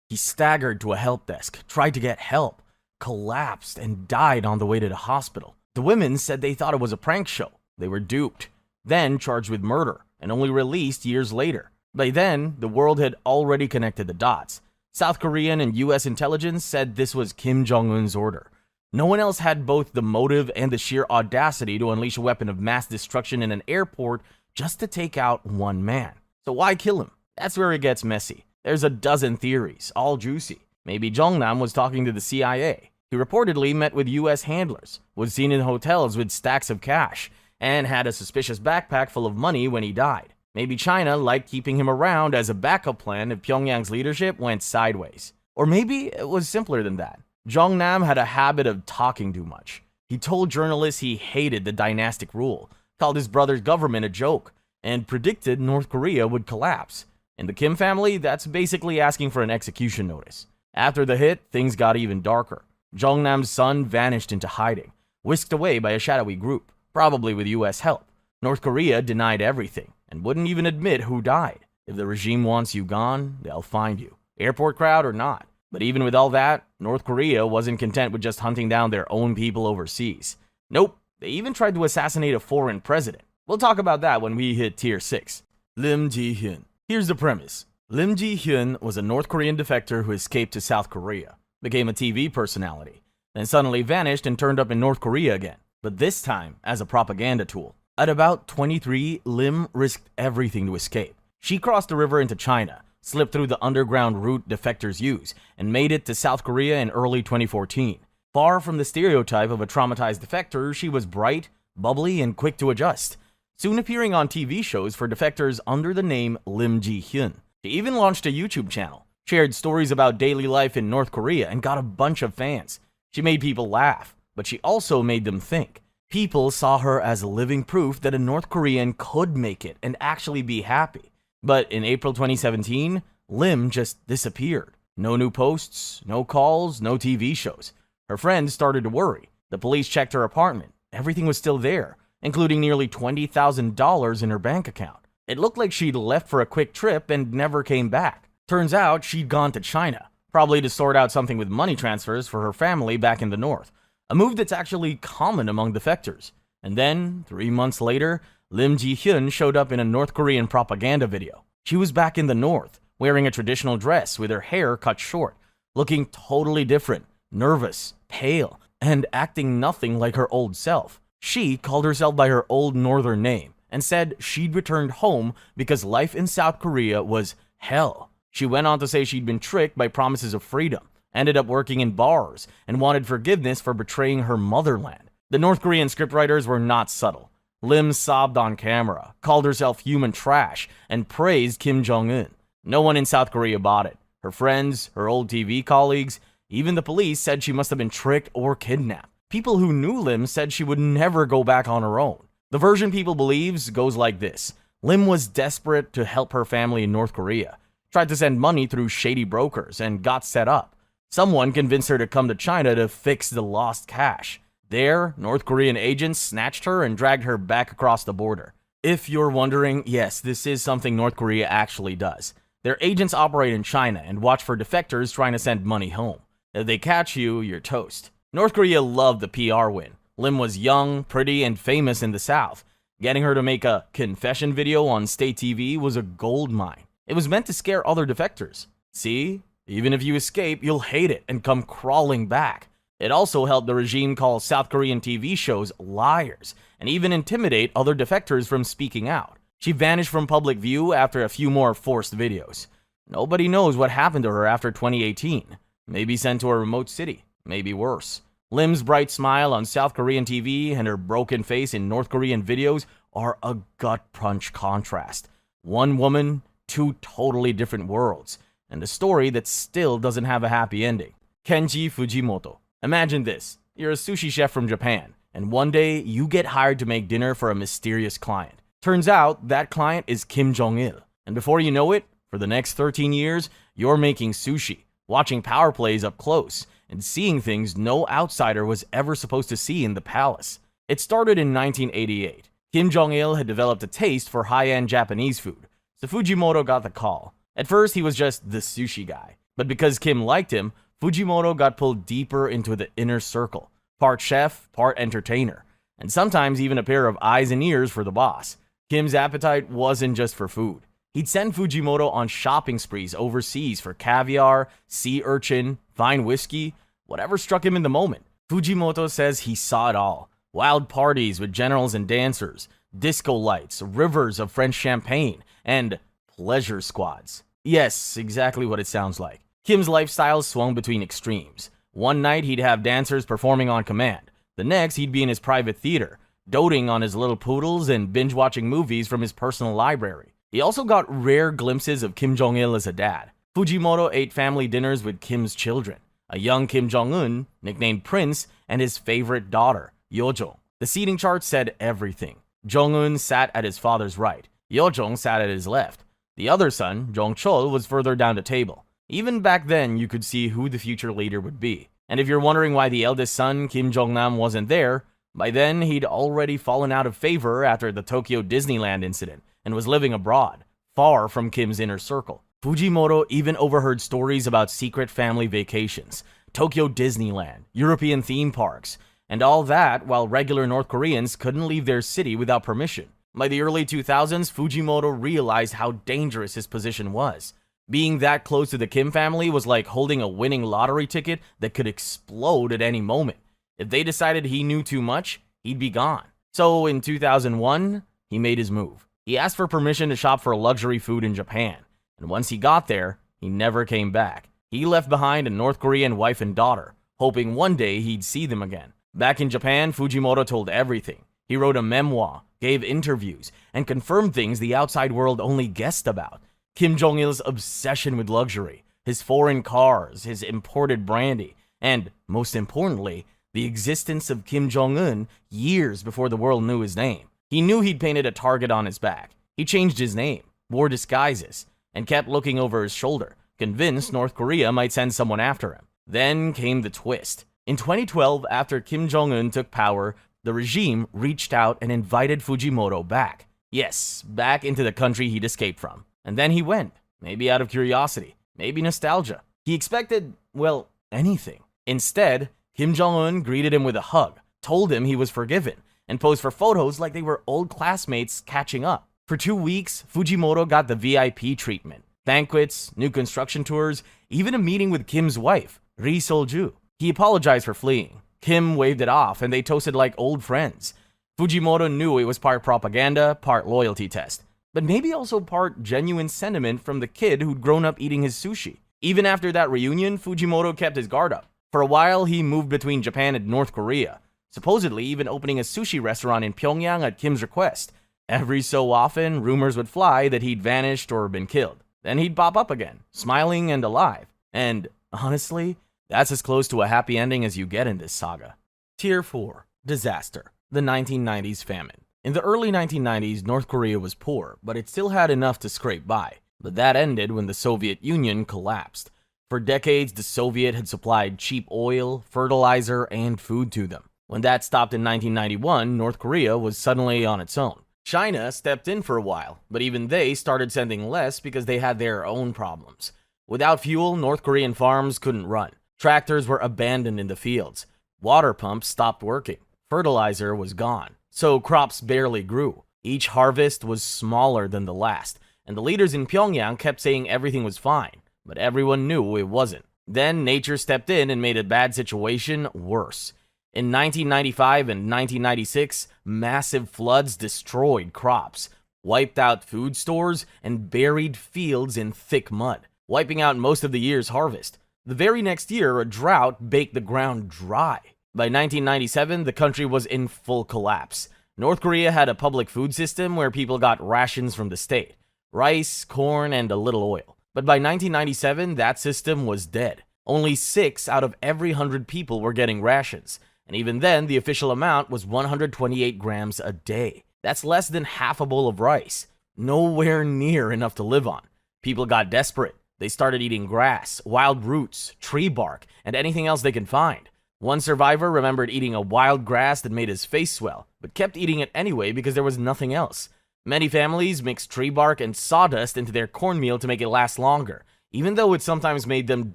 He staggered to a help desk, tried to get help, collapsed, and died on the way to the hospital. The women said they thought it was a prank show. They were duped, then charged with murder, and only released years later. By then, the world had already connected the dots. South Korean and US intelligence said this was Kim Jong-un's order. No one else had both the motive and the sheer audacity to unleash a weapon of mass destruction in an airport just to take out one man. So why kill him? That's where it gets messy. There's a dozen theories, all juicy. Maybe Jong-nam was talking to the CIA. He reportedly met with US handlers, was seen in hotels with stacks of cash, and had a suspicious backpack full of money when he died. Maybe China liked keeping him around as a backup plan if Pyongyang's leadership went sideways. Or maybe it was simpler than that. Jong-nam had a habit of talking too much. He told journalists he hated the dynastic rule, called his brother's government a joke, and predicted North Korea would collapse. In the Kim family, that's basically asking for an execution notice. After the hit, things got even darker. Jong-nam's son vanished into hiding, whisked away by a shadowy group, probably with US help. North Korea denied everything, and wouldn't even admit who died. If the regime wants you gone, they'll find you, airport crowd or not. But even with all that, North Korea wasn't content with just hunting down their own people overseas. Nope, they even tried to assassinate a foreign president. We'll talk about that when we hit tier 6. Lim Ji-hyun. Here's the premise. Lim Ji-hyun was a North Korean defector who escaped to South Korea, became a TV personality, then suddenly vanished and turned up in North Korea again, but this time as a propaganda tool. At about 23, Lim risked everything to escape. She crossed the river into China, slipped through the underground route defectors use, and made it to South Korea in early 2014. Far from the stereotype of a traumatized defector, she was bright, bubbly, and quick to adjust, soon appearing on TV shows for defectors under the name Lim Ji-hyun. She even launched a YouTube channel, shared stories about daily life in North Korea, and got a bunch of fans. She made people laugh, but she also made them think. People saw her as living proof that a North Korean could make it and actually be happy. But in April 2017, Lim just disappeared. No new posts, no calls, no TV shows. Her friends started to worry. The police checked her apartment. Everything was still there, including nearly $20,000 in her bank account. It looked like she'd left for a quick trip and never came back. Turns out she'd gone to China, probably to sort out something with money transfers for her family back in the north. A move that's actually common among defectors. And then, 3 months later, Lim Ji-hyun showed up in a North Korean propaganda video. She was back in the north, wearing a traditional dress with her hair cut short, looking totally different, nervous, pale, and acting nothing like her old self. She called herself by her old northern name and said she'd returned home because life in South Korea was hell. She went on to say she'd been tricked by promises of freedom, ended up working in bars, and wanted forgiveness for betraying her motherland. The North Korean scriptwriters were not subtle. Lim sobbed on camera, called herself human trash, and praised Kim Jong-un. No one in South Korea bought it. Her friends, her old TV colleagues, even the police said she must have been tricked or kidnapped. People who knew Lim said she would never go back on her own. The version people believes goes like this. Lim was desperate to help her family in North Korea, tried to send money through shady brokers, and got set up. Someone convinced her to come to China to fix the lost cash. There, North Korean agents snatched her and dragged her back across the border. If you're wondering, yes, this is something North Korea actually does. Their agents operate in China and watch for defectors trying to send money home. If they catch you, you're toast. North Korea loved the PR win. Lim was young, pretty, and famous in the South. Getting her to make a confession video on state TV was a gold mine. It was meant to scare other defectors. See? Even if you escape, you'll hate it and come crawling back. It also helped the regime call South Korean TV shows liars and even intimidate other defectors from speaking out. She vanished from public view after a few more forced videos. Nobody knows what happened to her after 2018. Maybe sent to a remote city. Maybe worse. Lim's bright smile on South Korean TV and her broken face in North Korean videos are a gut-punch contrast. One woman, two totally different worlds, and a story that still doesn't have a happy ending. Kenji Fujimoto. Imagine this. You're a sushi chef from Japan, and one day you get hired to make dinner for a mysterious client. Turns out that client is Kim Jong-il, and before you know it, for the next 13 years, you're making sushi, watching power plays up close, and seeing things no outsider was ever supposed to see in the palace. It started in 1988. Kim Jong-il had developed a taste for high-end Japanese food, so Fujimoto got the call. At first, he was just the sushi guy, but because Kim liked him, Fujimoto got pulled deeper into the inner circle, part chef, part entertainer, and sometimes even a pair of eyes and ears for the boss. Kim's appetite wasn't just for food. He'd send Fujimoto on shopping sprees overseas for caviar, sea urchin, fine whiskey, whatever struck him in the moment. Fujimoto says he saw it all. Wild parties with generals and dancers, disco lights, rivers of French champagne, and pleasure squads. Yes, exactly what it sounds like. Kim's lifestyle swung between extremes. One night he'd have dancers performing on command. The next he'd be in his private theater, doting on his little poodles and binge-watching movies from his personal library. He also got rare glimpses of Kim Jong-il as a dad. Fujimoto ate family dinners with Kim's children, a young Kim Jong-un, nicknamed Prince, and his favorite daughter, Yeojong. The seating chart said everything. Jong-un sat at his father's right. Yeojong sat at his left. The other son, Jong-chol, was further down the table. Even back then, you could see who the future leader would be. And if you're wondering why the eldest son, Kim Jong-nam, wasn't there, by then he'd already fallen out of favor after the Tokyo Disneyland incident and was living abroad, far from Kim's inner circle. Fujimoto even overheard stories about secret family vacations, Tokyo Disneyland, European theme parks, And all that while regular North Koreans couldn't leave their city without permission. By the early 2000s, Fujimoto realized how dangerous his position was. Being that close to the Kim family was like holding a winning lottery ticket that could explode at any moment. If they decided he knew too much, he'd be gone. So in 2001, he made his move. He asked for permission to shop for luxury food in Japan. And once he got there, he never came back. He left behind a North Korean wife and daughter, hoping one day he'd see them again. Back in Japan, Fujimoto told everything. He wrote a memoir, gave interviews, and confirmed things the outside world only guessed about. Kim Jong-il's obsession with luxury, his foreign cars, his imported brandy, and, most importantly, the existence of Kim Jong-un years before the world knew his name. He knew he'd painted a target on his back. He changed his name, wore disguises, and kept looking over his shoulder, convinced North Korea might send someone after him. Then came the twist. In 2012, after Kim Jong-un took power, the regime reached out and invited Fujimoto back. Yes, back into the country he'd escaped from. And then he went, maybe out of curiosity, maybe nostalgia. He expected, well, anything. Instead, Kim Jong-un greeted him with a hug, told him he was forgiven, and posed for photos like they were old classmates catching up. For 2 weeks, Fujimoto got the VIP treatment. Banquets, new construction tours, even a meeting with Kim's wife, Ri Sol-ju. He apologized for fleeing. Kim waved it off, and they toasted like old friends. Fujimoto knew it was part propaganda, part loyalty test, but maybe also part genuine sentiment from the kid who'd grown up eating his sushi. Even after that reunion, Fujimoto kept his guard up. For a while, he moved between Japan and North Korea, supposedly even opening a sushi restaurant in Pyongyang at Kim's request. Every so often, rumors would fly that he'd vanished or been killed. Then he'd pop up again, smiling and alive. And honestly, that's as close to a happy ending as you get in this saga. Tier 4. Disaster. The 1990s famine. In the early 1990s, North Korea was poor, but it still had enough to scrape by. But that ended when the Soviet Union collapsed. For decades, the Soviet had supplied cheap oil, fertilizer, and food to them. When that stopped in 1991, North Korea was suddenly on its own. China stepped in for a while, but even they started sending less because they had their own problems. Without fuel, North Korean farms couldn't run. Tractors were abandoned in the fields. Water pumps stopped working. Fertilizer was gone. So crops barely grew. Each harvest was smaller than the last, and the leaders in Pyongyang kept saying everything was fine, but everyone knew it wasn't. Then nature stepped in and made a bad situation worse. In 1995 and 1996, massive floods destroyed crops, wiped out food stores, and buried fields in thick mud, wiping out most of the year's harvest. The very next year, a drought baked the ground dry. By 1997, the country was in full collapse. North Korea had a public food system where people got rations from the state, rice, corn, and a little oil. But by 1997, that system was dead. Only 6 out of every 100 people were getting rations. And even then, the official amount was 128 grams a day. That's less than half a bowl of rice. Nowhere near enough to live on. People got desperate. They started eating grass, wild roots, tree bark, and anything else they could find. One survivor remembered eating a wild grass that made his face swell, but kept eating it anyway because there was nothing else. Many families mixed tree bark and sawdust into their cornmeal to make it last longer, even though it sometimes made them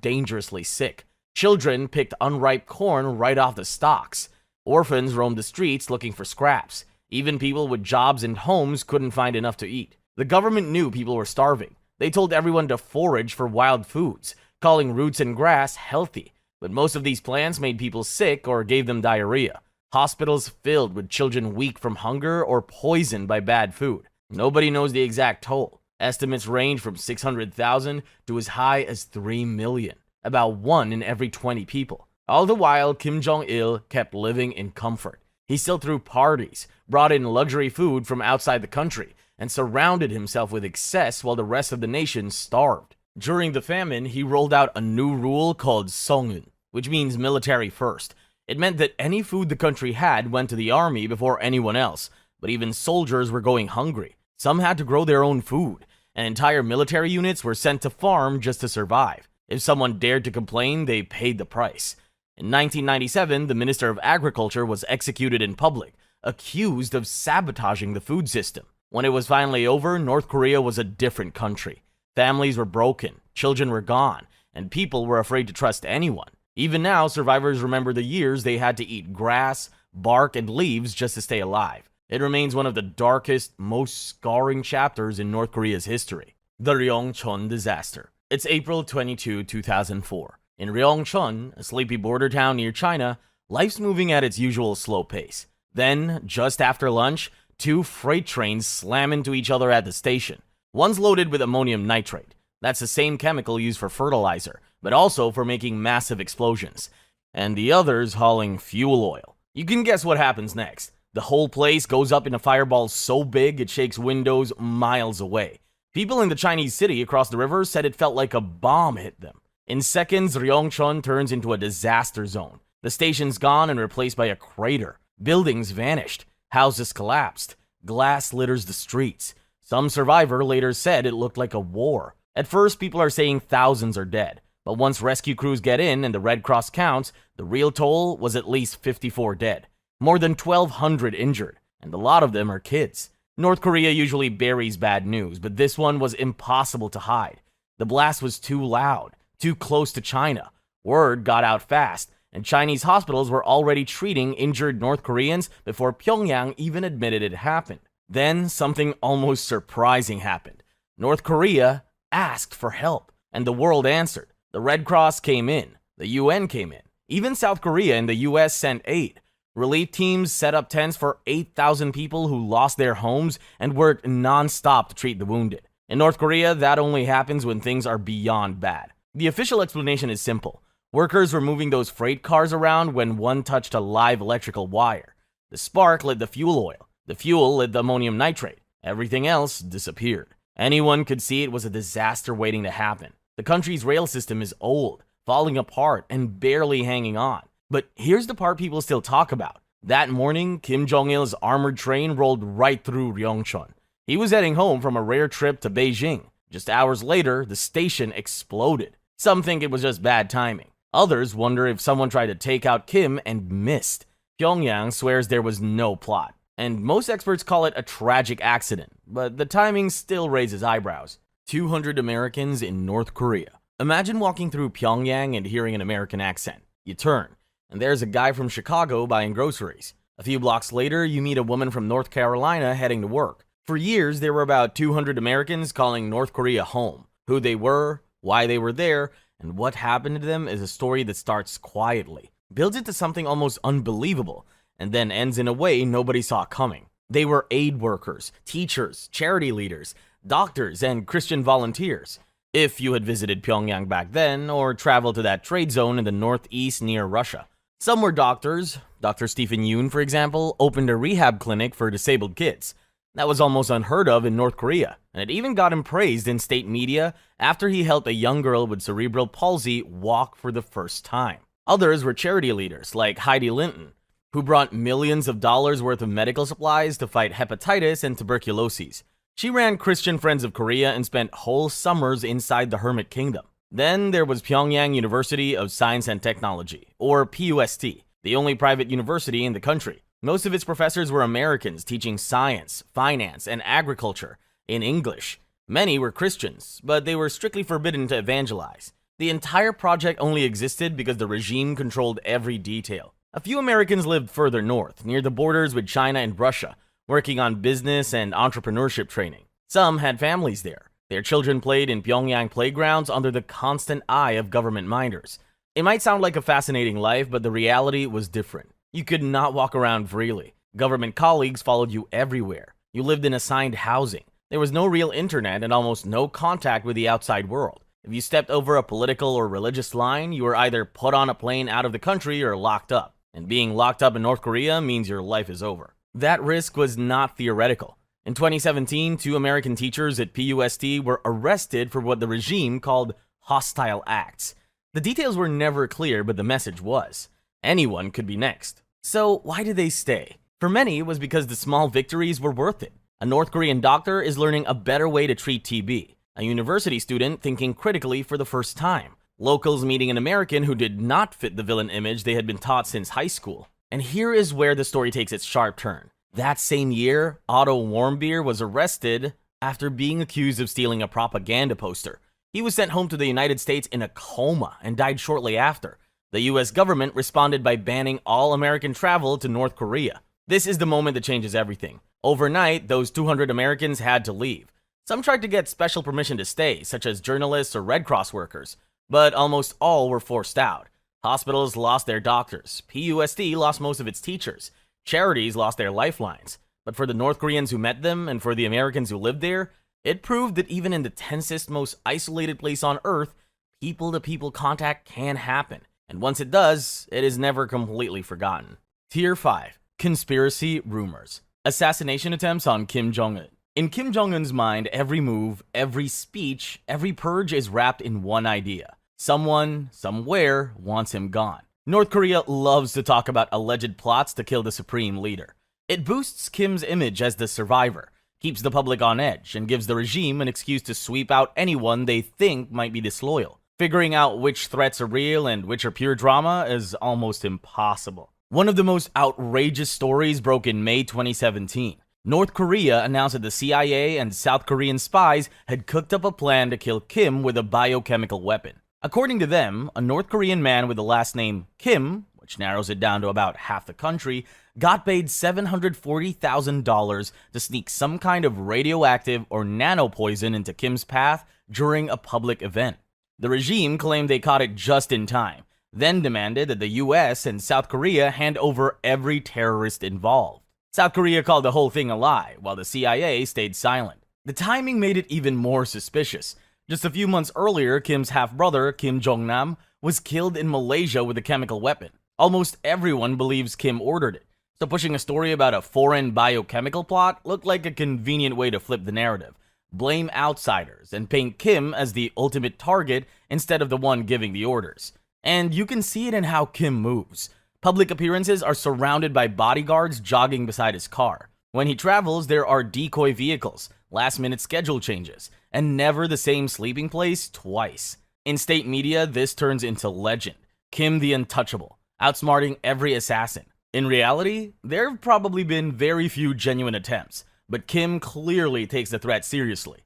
dangerously sick. Children picked unripe corn right off the stalks. Orphans roamed the streets looking for scraps. Even people with jobs and homes couldn't find enough to eat. The government knew people were starving. They told everyone to forage for wild foods, calling roots and grass healthy. But most of these plants made people sick or gave them diarrhea. Hospitals filled with children weak from hunger or poisoned by bad food. Nobody knows the exact toll. Estimates range from 600,000 to as high as 3 million. About 1 in every 20 people. All the while, Kim Jong-il kept living in comfort. He still threw parties, brought in luxury food from outside the country, and surrounded himself with excess while the rest of the nation starved. During the famine, he rolled out a new rule called Songun, which means military first. It meant that any food the country had went to the army before anyone else, but even soldiers were going hungry. Some had to grow their own food, and entire military units were sent to farm just to survive. If someone dared to complain, they paid the price. In 1997, the Minister of Agriculture was executed in public, accused of sabotaging the food system. When it was finally over, North Korea was a different country. Families were broken, children were gone, and people were afraid to trust anyone. Even now, survivors remember the years they had to eat grass, bark, and leaves just to stay alive. It remains one of the darkest, most scarring chapters in North Korea's history. The Ryongchon disaster. It's April 22, 2004. In Ryongchon, a sleepy border town near China, life's moving at its usual slow pace. Then, just after lunch, two freight trains slam into each other at the station. One's loaded with ammonium nitrate. That's the same chemical used for fertilizer, but also for making massive explosions. And the other's hauling fuel oil. You can guess what happens next. The whole place goes up in a fireball so big it shakes windows miles away. People in the Chinese city across the river said it felt like a bomb hit them. In seconds, Ryongchon turns into a disaster zone. The station's gone and replaced by a crater. Buildings vanished. Houses collapsed. Glass litters the streets. Some survivor later said it looked like a war. At first, people are saying thousands are dead. But once rescue crews get in and the Red Cross counts, the real toll was at least 54 dead. More than 1,200 injured, and a lot of them are kids. North Korea usually buries bad news, but this one was impossible to hide. The blast was too loud, too close to China. Word got out fast, and Chinese hospitals were already treating injured North Koreans before Pyongyang even admitted it happened. Then something almost surprising happened. North Korea asked for help, and the world answered. The Red Cross came in, the UN came in, even South Korea and the US sent aid. Relief teams set up tents for 8,000 people who lost their homes and worked non-stop to treat the wounded. In North Korea, that only happens when things are beyond bad. The official explanation is simple. Workers were moving those freight cars around when one touched a live electrical wire. The spark lit the fuel oil. The fuel lit the ammonium nitrate. Everything else disappeared. Anyone could see it was a disaster waiting to happen. The country's rail system is old, falling apart, and barely hanging on. But here's the part people still talk about. That morning, Kim Jong-il's armored train rolled right through Ryongchon. He was heading home from a rare trip to Beijing. Just hours later, the station exploded. Some think it was just bad timing. Others wonder if someone tried to take out Kim and missed. Pyongyang swears there was no plot. And most experts call it a tragic accident, but the timing still raises eyebrows. 200 Americans in North Korea. Imagine walking through Pyongyang and hearing an American accent. You turn, and there's a guy from Chicago buying groceries. A few blocks later, you meet a woman from North Carolina heading to work. For years, there were about 200 Americans calling North Korea home. Who they were, why they were there, and what happened to them is a story that starts quietly, builds into something almost unbelievable, and then ends in a way nobody saw coming. They were aid workers, teachers, charity leaders, doctors, and Christian volunteers. If you had visited Pyongyang back then, or traveled to that trade zone in the northeast near Russia. Some were doctors. Dr. Stephen Yoon, for example, opened a rehab clinic for disabled kids. That was almost unheard of in North Korea, and it even got him praised in state media after he helped a young girl with cerebral palsy walk for the first time. Others were charity leaders, like Heidi Linton, who brought millions of dollars worth of medical supplies to fight hepatitis and tuberculosis. She ran Christian Friends of Korea and spent whole summers inside the Hermit Kingdom. Then there was Pyongyang University of Science and Technology, or PUST, the only private university in the country. Most of its professors were Americans teaching science, finance, and agriculture in English. Many were Christians, but they were strictly forbidden to evangelize. The entire project only existed because the regime controlled every detail. A few Americans lived further north, near the borders with China and Russia, working on business and entrepreneurship training. Some had families there. Their children played in Pyongyang playgrounds under the constant eye of government minders. It might sound like a fascinating life, but the reality was different. You could not walk around freely. Government colleagues followed you everywhere. You lived in assigned housing. There was no real internet and almost no contact with the outside world. If you stepped over a political or religious line, you were either put on a plane out of the country or locked up. And being locked up in North Korea means your life is over. That risk was not theoretical. In 2017, 2 American teachers at PUST were arrested for what the regime called hostile acts. The details were never clear, but the message was. Anyone could be next. So why did they stay? For many, it was because the small victories were worth it. A North Korean doctor is learning a better way to treat TB. A university student thinking critically for the first time. Locals meeting an American who did not fit the villain image they had been taught since high school. And here is where the story takes its sharp turn. That same year, Otto Warmbier was arrested after being accused of stealing a propaganda poster. He was sent home to the United States in a coma and died shortly after. The US government responded by banning all American travel to North Korea. This is the moment that changes everything. Overnight, those 200 Americans had to leave. Some tried to get special permission to stay, such as journalists or Red Cross workers, but almost all were forced out. Hospitals lost their doctors, PUSD lost most of its teachers, charities lost their lifelines. But for the North Koreans who met them and for the Americans who lived there, it proved that even in the tensest, most isolated place on Earth, people-to-people contact can happen. And once it does, it is never completely forgotten. Tier 5. Conspiracy Rumors. Assassination attempts on Kim Jong-un. In Kim Jong-un's mind, every move, every speech, every purge is wrapped in one idea. Someone, somewhere, wants him gone. North Korea loves to talk about alleged plots to kill the supreme leader. It boosts Kim's image as the survivor, keeps the public on edge, and gives the regime an excuse to sweep out anyone they think might be disloyal. Figuring out which threats are real and which are pure drama is almost impossible. One of the most outrageous stories broke in May 2017. North Korea announced that the CIA and South Korean spies had cooked up a plan to kill Kim with a biochemical weapon. According to them, a North Korean man with the last name Kim, which narrows it down to about half the country, got paid $740,000 to sneak some kind of radioactive or nanopoison into Kim's path during a public event. The regime claimed they caught it just in time, then demanded that the US and South Korea hand over every terrorist involved. South Korea called the whole thing a lie, while the CIA stayed silent. The timing made it even more suspicious. Just a few months earlier, Kim's half-brother, Kim Jong-nam, was killed in Malaysia with a chemical weapon. Almost everyone believes Kim ordered it, so pushing a story about a foreign biochemical plot looked like a convenient way to flip the narrative, blame outsiders, and paint Kim as the ultimate target instead of the one giving the orders. And you can see it in how Kim moves. Public appearances are surrounded by bodyguards jogging beside his car. When he travels, there are decoy vehicles, last-minute schedule changes, and never the same sleeping place twice. In state media, this turns into legend. Kim the Untouchable, outsmarting every assassin. In reality, there have probably been very few genuine attempts, but Kim clearly takes the threat seriously.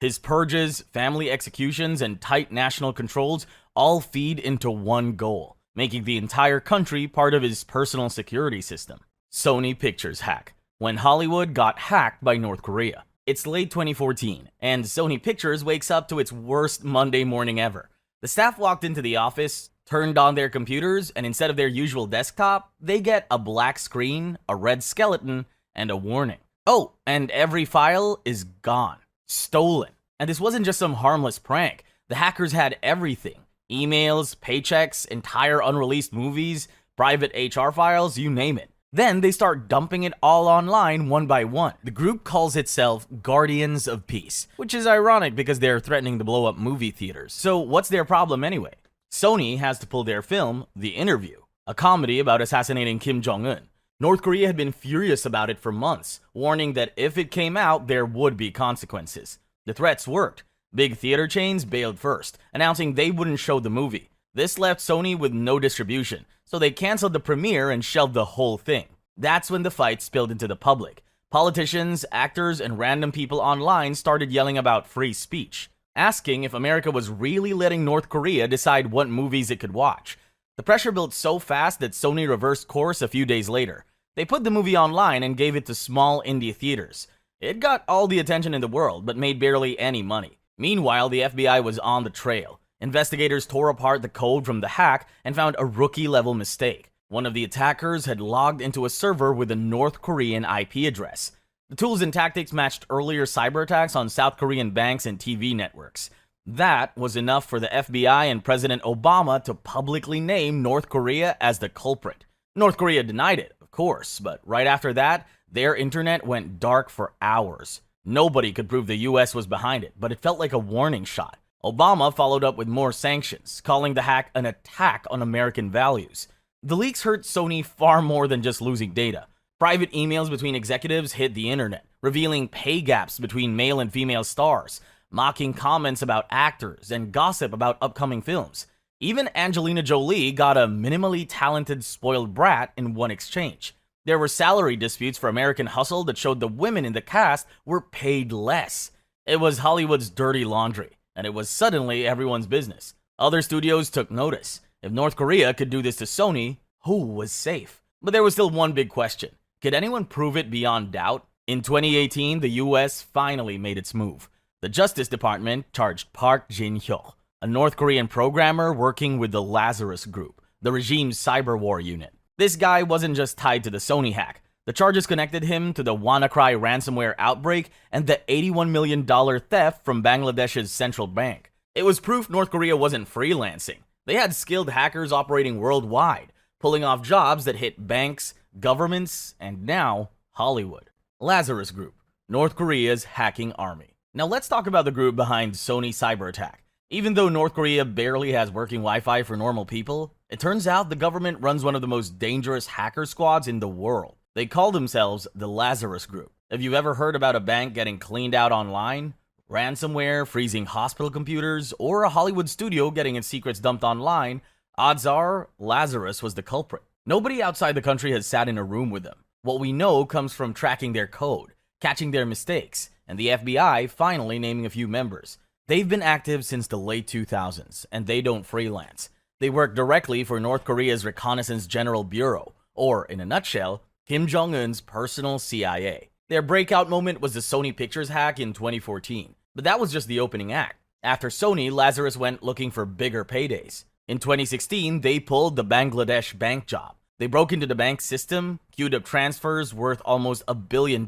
His purges, family executions, and tight national controls all feed into one goal: making the entire country part of his personal security system. Sony Pictures hack. When Hollywood got hacked by North Korea. It's late 2014, and Sony Pictures wakes up to its worst Monday morning ever. The staff walked into the office, turned on their computers, and instead of their usual desktop, they get a black screen, a red skeleton, and a warning. Oh, and every file is gone. Stolen. And this wasn't just some harmless prank. The hackers had everything. Emails, paychecks, entire unreleased movies, private HR files, you name it. Then they start dumping it all online one by one. The group calls itself Guardians of Peace, which is ironic because they're threatening to blow up movie theaters. So what's their problem anyway? Sony has to pull their film, The Interview, a comedy about assassinating Kim Jong-un. North Korea had been furious about it for months, warning that if it came out, there would be consequences. The threats worked. Big theater chains bailed first, announcing they wouldn't show the movie. This left Sony with no distribution, so they canceled the premiere and shelved the whole thing. That's when the fight spilled into the public. Politicians, actors, and random people online started yelling about free speech, asking if America was really letting North Korea decide what movies it could watch. The pressure built so fast that Sony reversed course a few days later. They put the movie online and gave it to small indie theaters. It got all the attention in the world, but made barely any money. Meanwhile, the FBI was on the trail. Investigators tore apart the code from the hack and found a rookie-level mistake. One of the attackers had logged into a server with a North Korean IP address. The tools and tactics matched earlier cyber attacks on South Korean banks and TV networks. That was enough for the FBI and President Obama to publicly name North Korea as the culprit. North Korea denied it, of course, but right after that, their internet went dark for hours. Nobody could prove the US was behind it, but it felt like a warning shot. Obama followed up with more sanctions, calling the hack an attack on American values. The leaks hurt Sony far more than just losing data. Private emails between executives hit the internet, revealing pay gaps between male and female stars, mocking comments about actors, and gossip about upcoming films. Even Angelina Jolie got a minimally talented spoiled brat in one exchange. There were salary disputes for American Hustle that showed the women in the cast were paid less. It was Hollywood's dirty laundry, and it was suddenly everyone's business. Other studios took notice. If North Korea could do this to Sony, who was safe? But there was still one big question. Could anyone prove it beyond doubt? In 2018, the US finally made its move. The Justice Department charged Park Jin-hyuk, a North Korean programmer working with the Lazarus Group, the regime's cyber war unit. This guy wasn't just tied to the Sony hack. The charges connected him to the WannaCry ransomware outbreak and the $81 million theft from Bangladesh's central bank. It was proof North Korea wasn't freelancing. They had skilled hackers operating worldwide, pulling off jobs that hit banks, governments, and now Hollywood. Lazarus Group, North Korea's hacking army. Now let's talk about the group behind Sony cyber attack. Even though North Korea barely has working Wi-Fi for normal people, it turns out the government runs one of the most dangerous hacker squads in the world. They call themselves the Lazarus Group. If you've ever heard about a bank getting cleaned out online, ransomware freezing hospital computers, or a Hollywood studio getting its secrets dumped online, odds are Lazarus was the culprit. Nobody outside the country has sat in a room with them. What we know comes from tracking their code, catching their mistakes, and the FBI finally naming a few members. They've been active since the late 2000s, and they don't freelance. They work directly for North Korea's Reconnaissance General Bureau, or in a nutshell, Kim Jong-un's personal CIA. Their breakout moment was the Sony Pictures hack in 2014, but that was just the opening act. After Sony, Lazarus went looking for bigger paydays. In 2016, they pulled the Bangladesh bank job. They broke into the bank system, queued up transfers worth almost $1 billion,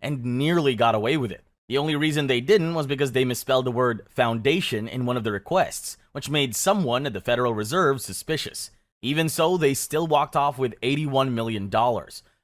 and nearly got away with it. The only reason they didn't was because they misspelled the word foundation in one of the requests, which made someone at the Federal Reserve suspicious. Even so, they still walked off with $81 million,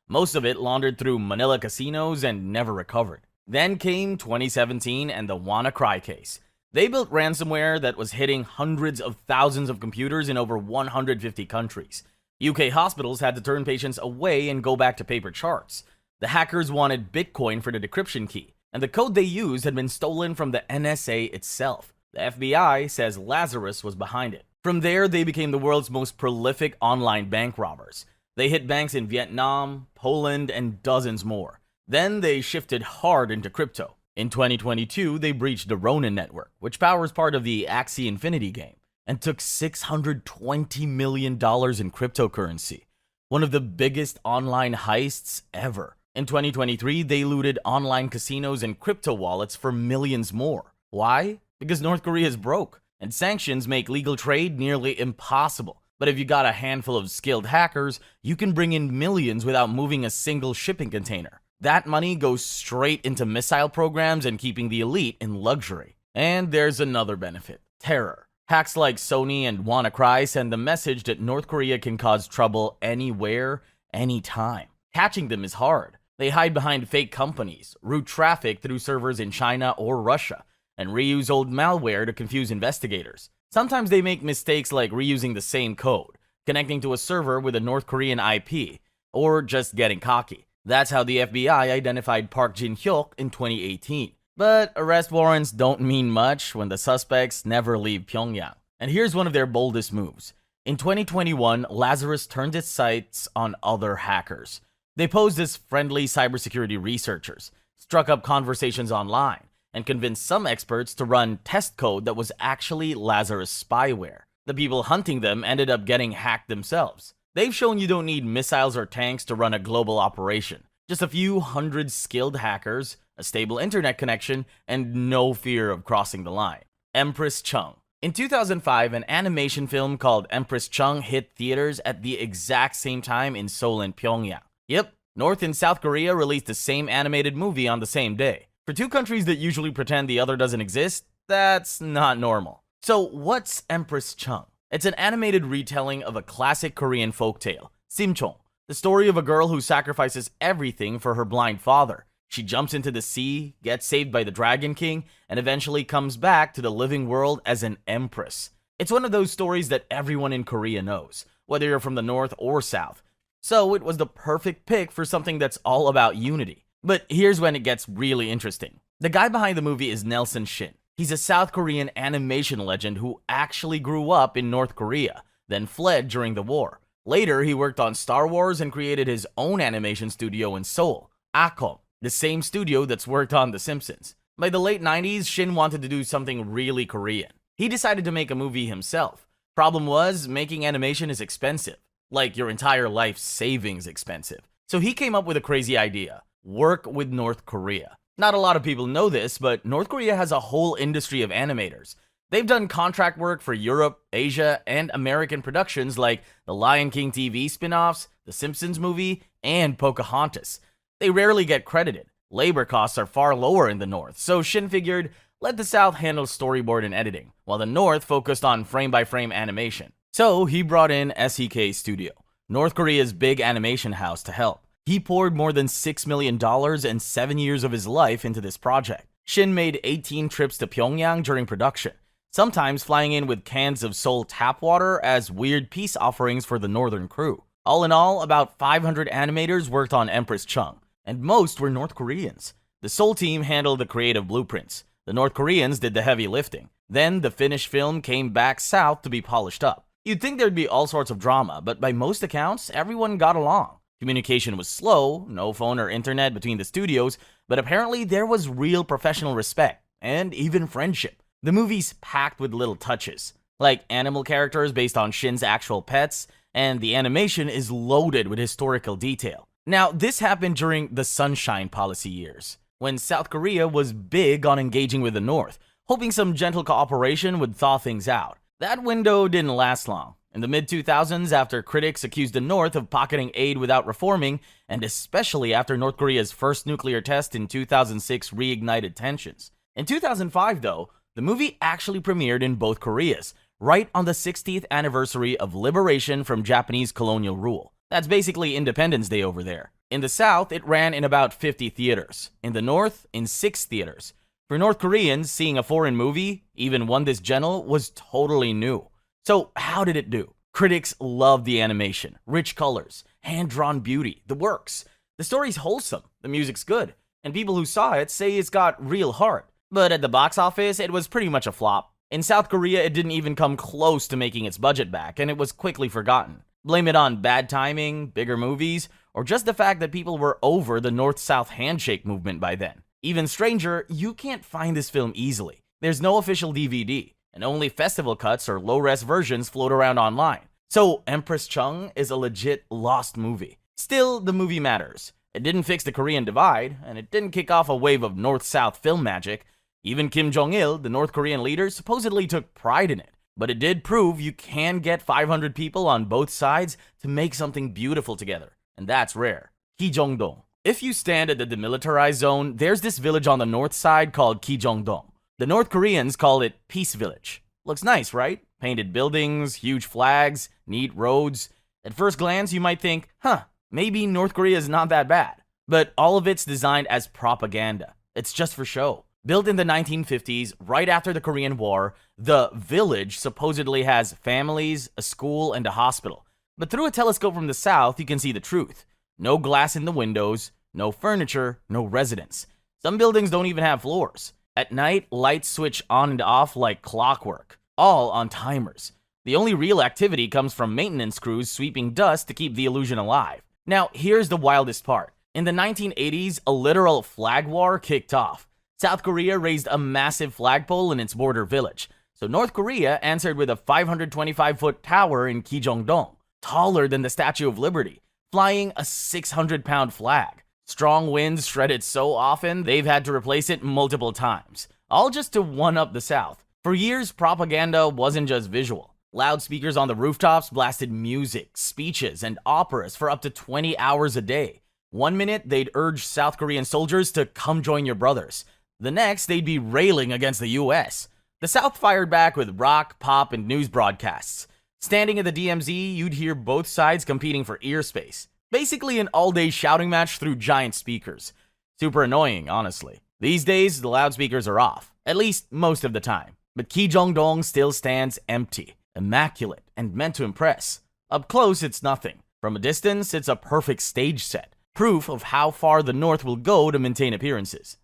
most of it laundered through Manila casinos and never recovered. Then came 2017 and the WannaCry case. They built ransomware that was hitting hundreds of thousands of computers in over 150 countries. UK hospitals had to turn patients away and go back to paper charts. The hackers wanted Bitcoin for the decryption key, and the code they used had been stolen from the NSA itself. The FBI says Lazarus was behind it. From there, they became the world's most prolific online bank robbers. They hit banks in Vietnam, Poland, and dozens more. Then they shifted hard into crypto. In 2022, they breached the Ronin network, which powers part of the Axie Infinity game, and took $620 million in cryptocurrency, one of the biggest online heists ever. In 2023, they looted online casinos and crypto wallets for millions more. Why? Because North Korea is broke, and sanctions make legal trade nearly impossible. But if you got a handful of skilled hackers, you can bring in millions without moving a single shipping container. That money goes straight into missile programs and keeping the elite in luxury. And there's another benefit: terror. Hacks like Sony and WannaCry send the message that North Korea can cause trouble anywhere, anytime. Catching them is hard. They hide behind fake companies, route traffic through servers in China or Russia, and reuse old malware to confuse investigators. Sometimes they make mistakes like reusing the same code, connecting to a server with a North Korean IP, or just getting cocky. That's how the FBI identified Park Jin-hyuk in 2018. But arrest warrants don't mean much when the suspects never leave Pyongyang. And here's one of their boldest moves. In 2021, Lazarus turned its sights on other hackers. They posed as friendly cybersecurity researchers, struck up conversations online, and convinced some experts to run test code that was actually Lazarus spyware. The people hunting them ended up getting hacked themselves. They've shown you don't need missiles or tanks to run a global operation. Just a few hundred skilled hackers, a stable internet connection, and no fear of crossing the line. Empress Chung. In 2005, an animation film called Empress Chung hit theaters at the exact same time in Seoul and Pyongyang. Yep, North and South Korea released the same animated movie on the same day. For two countries that usually pretend the other doesn't exist, that's not normal. So what's Empress Chung? It's an animated retelling of a classic Korean folktale, Simchong, the story of a girl who sacrifices everything for her blind father. She jumps into the sea, gets saved by the Dragon King, and eventually comes back to the living world as an empress. It's one of those stories that everyone in Korea knows, whether you're from the north or south. So it was the perfect pick for something that's all about unity. But here's when it gets really interesting. The guy behind the movie is Nelson Shin. He's a South Korean animation legend who actually grew up in North Korea, then fled during the war. Later, he worked on Star Wars and created his own animation studio in Seoul, Akom, the same studio that's worked on The Simpsons. By the late 90s, Shin wanted to do something really Korean. He decided to make a movie himself, Problem was, making animation is expensive. Like your entire life savings expensive. So he came up with a crazy idea. Work with North Korea. Not a lot of people know this, but North Korea has a whole industry of animators. They've done contract work for Europe, Asia, and American productions like the Lion King TV spin-offs, The Simpsons movie, and Pocahontas. They rarely get credited. Labor costs are far lower in the North, so Shin figured, let the South handle storyboard and editing, while the North focused on frame-by-frame animation. So he brought in SEK Studio, North Korea's big animation house, to help. He poured more than $6 million and 7 years of his life into this project. Shin made 18 trips to Pyongyang during production, sometimes flying in with cans of Seoul tap water as weird peace offerings for the northern crew. All in all, about 500 animators worked on Empress Chung, and most were North Koreans. The Seoul team handled the creative blueprints. The North Koreans did the heavy lifting. Then the finished film came back south to be polished up. You'd think there'd be all sorts of drama, but by most accounts, everyone got along. Communication was slow, no phone or internet between the studios, but apparently there was real professional respect, and even friendship. The movie's packed with little touches, like animal characters based on Shin's actual pets, and the animation is loaded with historical detail. Now, this happened during the Sunshine Policy years, when South Korea was big on engaging with the North, hoping some gentle cooperation would thaw things out. That window didn't last long. In the mid-2000s, after critics accused the North of pocketing aid without reforming, and especially after North Korea's first nuclear test in 2006 reignited tensions. In 2005, though, the movie actually premiered in both Koreas, right on the 60th anniversary of liberation from Japanese colonial rule. That's basically Independence Day over there. In the South, it ran in about 50 theaters. In the North, in 6 theaters. For North Koreans, seeing a foreign movie, even one this gentle, was totally new. So how did it do? Critics loved the animation, rich colors, hand-drawn beauty, the works. The story's wholesome, the music's good, and people who saw it say it's got real heart. But at the box office, it was pretty much a flop. In South Korea, it didn't even come close to making its budget back, and it was quickly forgotten. Blame it on bad timing, bigger movies, or just the fact that people were over the North-South handshake movement by then. Even stranger, you can't find this film easily. There's no official DVD, and only festival cuts or low-res versions float around online. So Empress Chung is a legit lost movie. Still, the movie matters. It didn't fix the Korean divide, and it didn't kick off a wave of North-South film magic. Even Kim Jong-il, the North Korean leader, supposedly took pride in it. But it did prove you can get 500 people on both sides to make something beautiful together. And that's rare. Kijongdong. If you stand at the demilitarized zone, there's this village on the north side called Kijongdong. The North Koreans call it Peace Village. Looks nice, right? Painted buildings, huge flags, neat roads. At first glance, you might think, maybe North Korea is not that bad. But all of it's designed as propaganda. It's just for show. Built in the 1950s, right after the Korean War, the village supposedly has families, a school, and a hospital. But through a telescope from the south, you can see the truth. No glass in the windows, no furniture, no residents. Some buildings don't even have floors. At night, lights switch on and off like clockwork, all on timers. The only real activity comes from maintenance crews sweeping dust to keep the illusion alive. Now, here's the wildest part. In the 1980s, a literal flag war kicked off. South Korea raised a massive flagpole in its border village, so North Korea answered with a 525-foot tower in Kijongdong, taller than the Statue of Liberty, flying a 600-pound flag. Strong winds shredded so often, they've had to replace it multiple times, all just to one-up the South. For years, propaganda wasn't just visual. Loudspeakers on the rooftops blasted music, speeches, and operas for up to 20 hours a day. One minute, they'd urge South Korean soldiers to come join your brothers. The next, they'd be railing against the US. The South fired back with rock, pop, and news broadcasts. Standing at the DMZ, you'd hear both sides competing for ear space. Basically an all-day shouting match through giant speakers. Super annoying, honestly. These days, the loudspeakers are off, at least most of the time. But Kijongdong still stands empty, immaculate, and meant to impress. Up close, it's nothing. From a distance, it's a perfect stage set. Proof of how far the North will go to maintain appearances.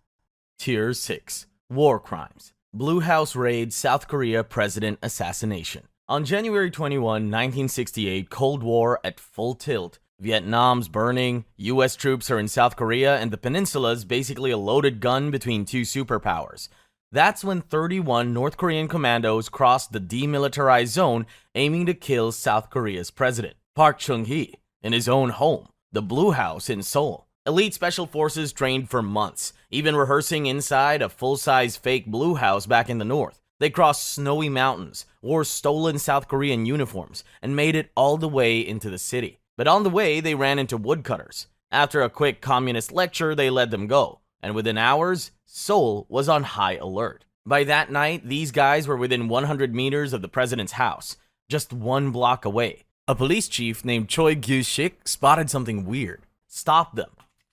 Tier 6. War Crimes. Blue House Raid, South Korea President Assassination. On January 21, 1968, Cold War at full tilt. Vietnam's burning, US troops are in South Korea, and the peninsula's basically a loaded gun between two superpowers. That's when 31 North Korean commandos crossed the demilitarized zone aiming to kill South Korea's president, Park Chung-hee, in his own home, the Blue House in Seoul. Elite special forces trained for months, even rehearsing inside a full-size fake Blue House back in the north. They crossed snowy mountains, wore stolen South Korean uniforms, and made it all the way into the city. But on the way, they ran into woodcutters. After a quick communist lecture, they let them go. And within hours, Seoul was on high alert. By that night, these guys were within 100 meters of the president's house, just 1 block away. A police chief named Choi Gyu-shik spotted something weird, stopped them,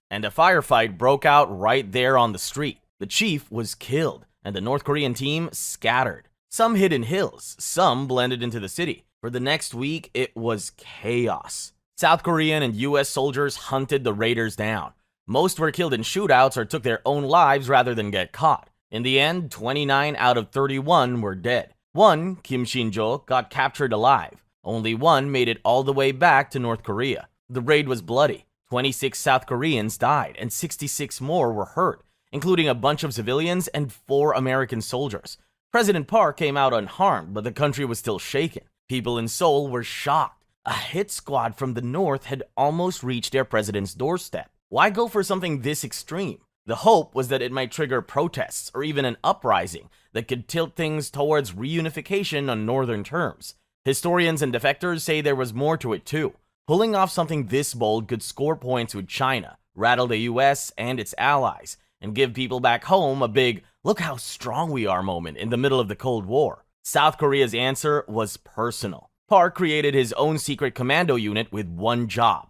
and a firefight broke out right there on the street. The chief was killed, and the North Korean team scattered. Some hid in hills, some blended into the city. For the next week, it was chaos. South Korean and US soldiers hunted the raiders down. Most were killed in shootouts or took their own lives rather than get caught. In the end, 29 out of 31 were dead. One, Kim Shin-jo, got captured alive. Only one made it all the way back to North Korea. The raid was bloody. 26 South Koreans died and 66 more were hurt, including a bunch of civilians and 4 American soldiers. President Park came out unharmed, but the country was still shaken. People in Seoul were shocked. A hit squad from the north had almost reached their president's doorstep. Why go for something this extreme? The hope was that it might trigger protests or even an uprising that could tilt things towards reunification on northern terms. Historians and defectors say there was more to it too. Pulling off something this bold could score points with China, rattle the US and its allies, and give people back home a big, look how strong we are moment in the middle of the Cold War. South Korea's answer was personal. Park created his own secret commando unit with one job: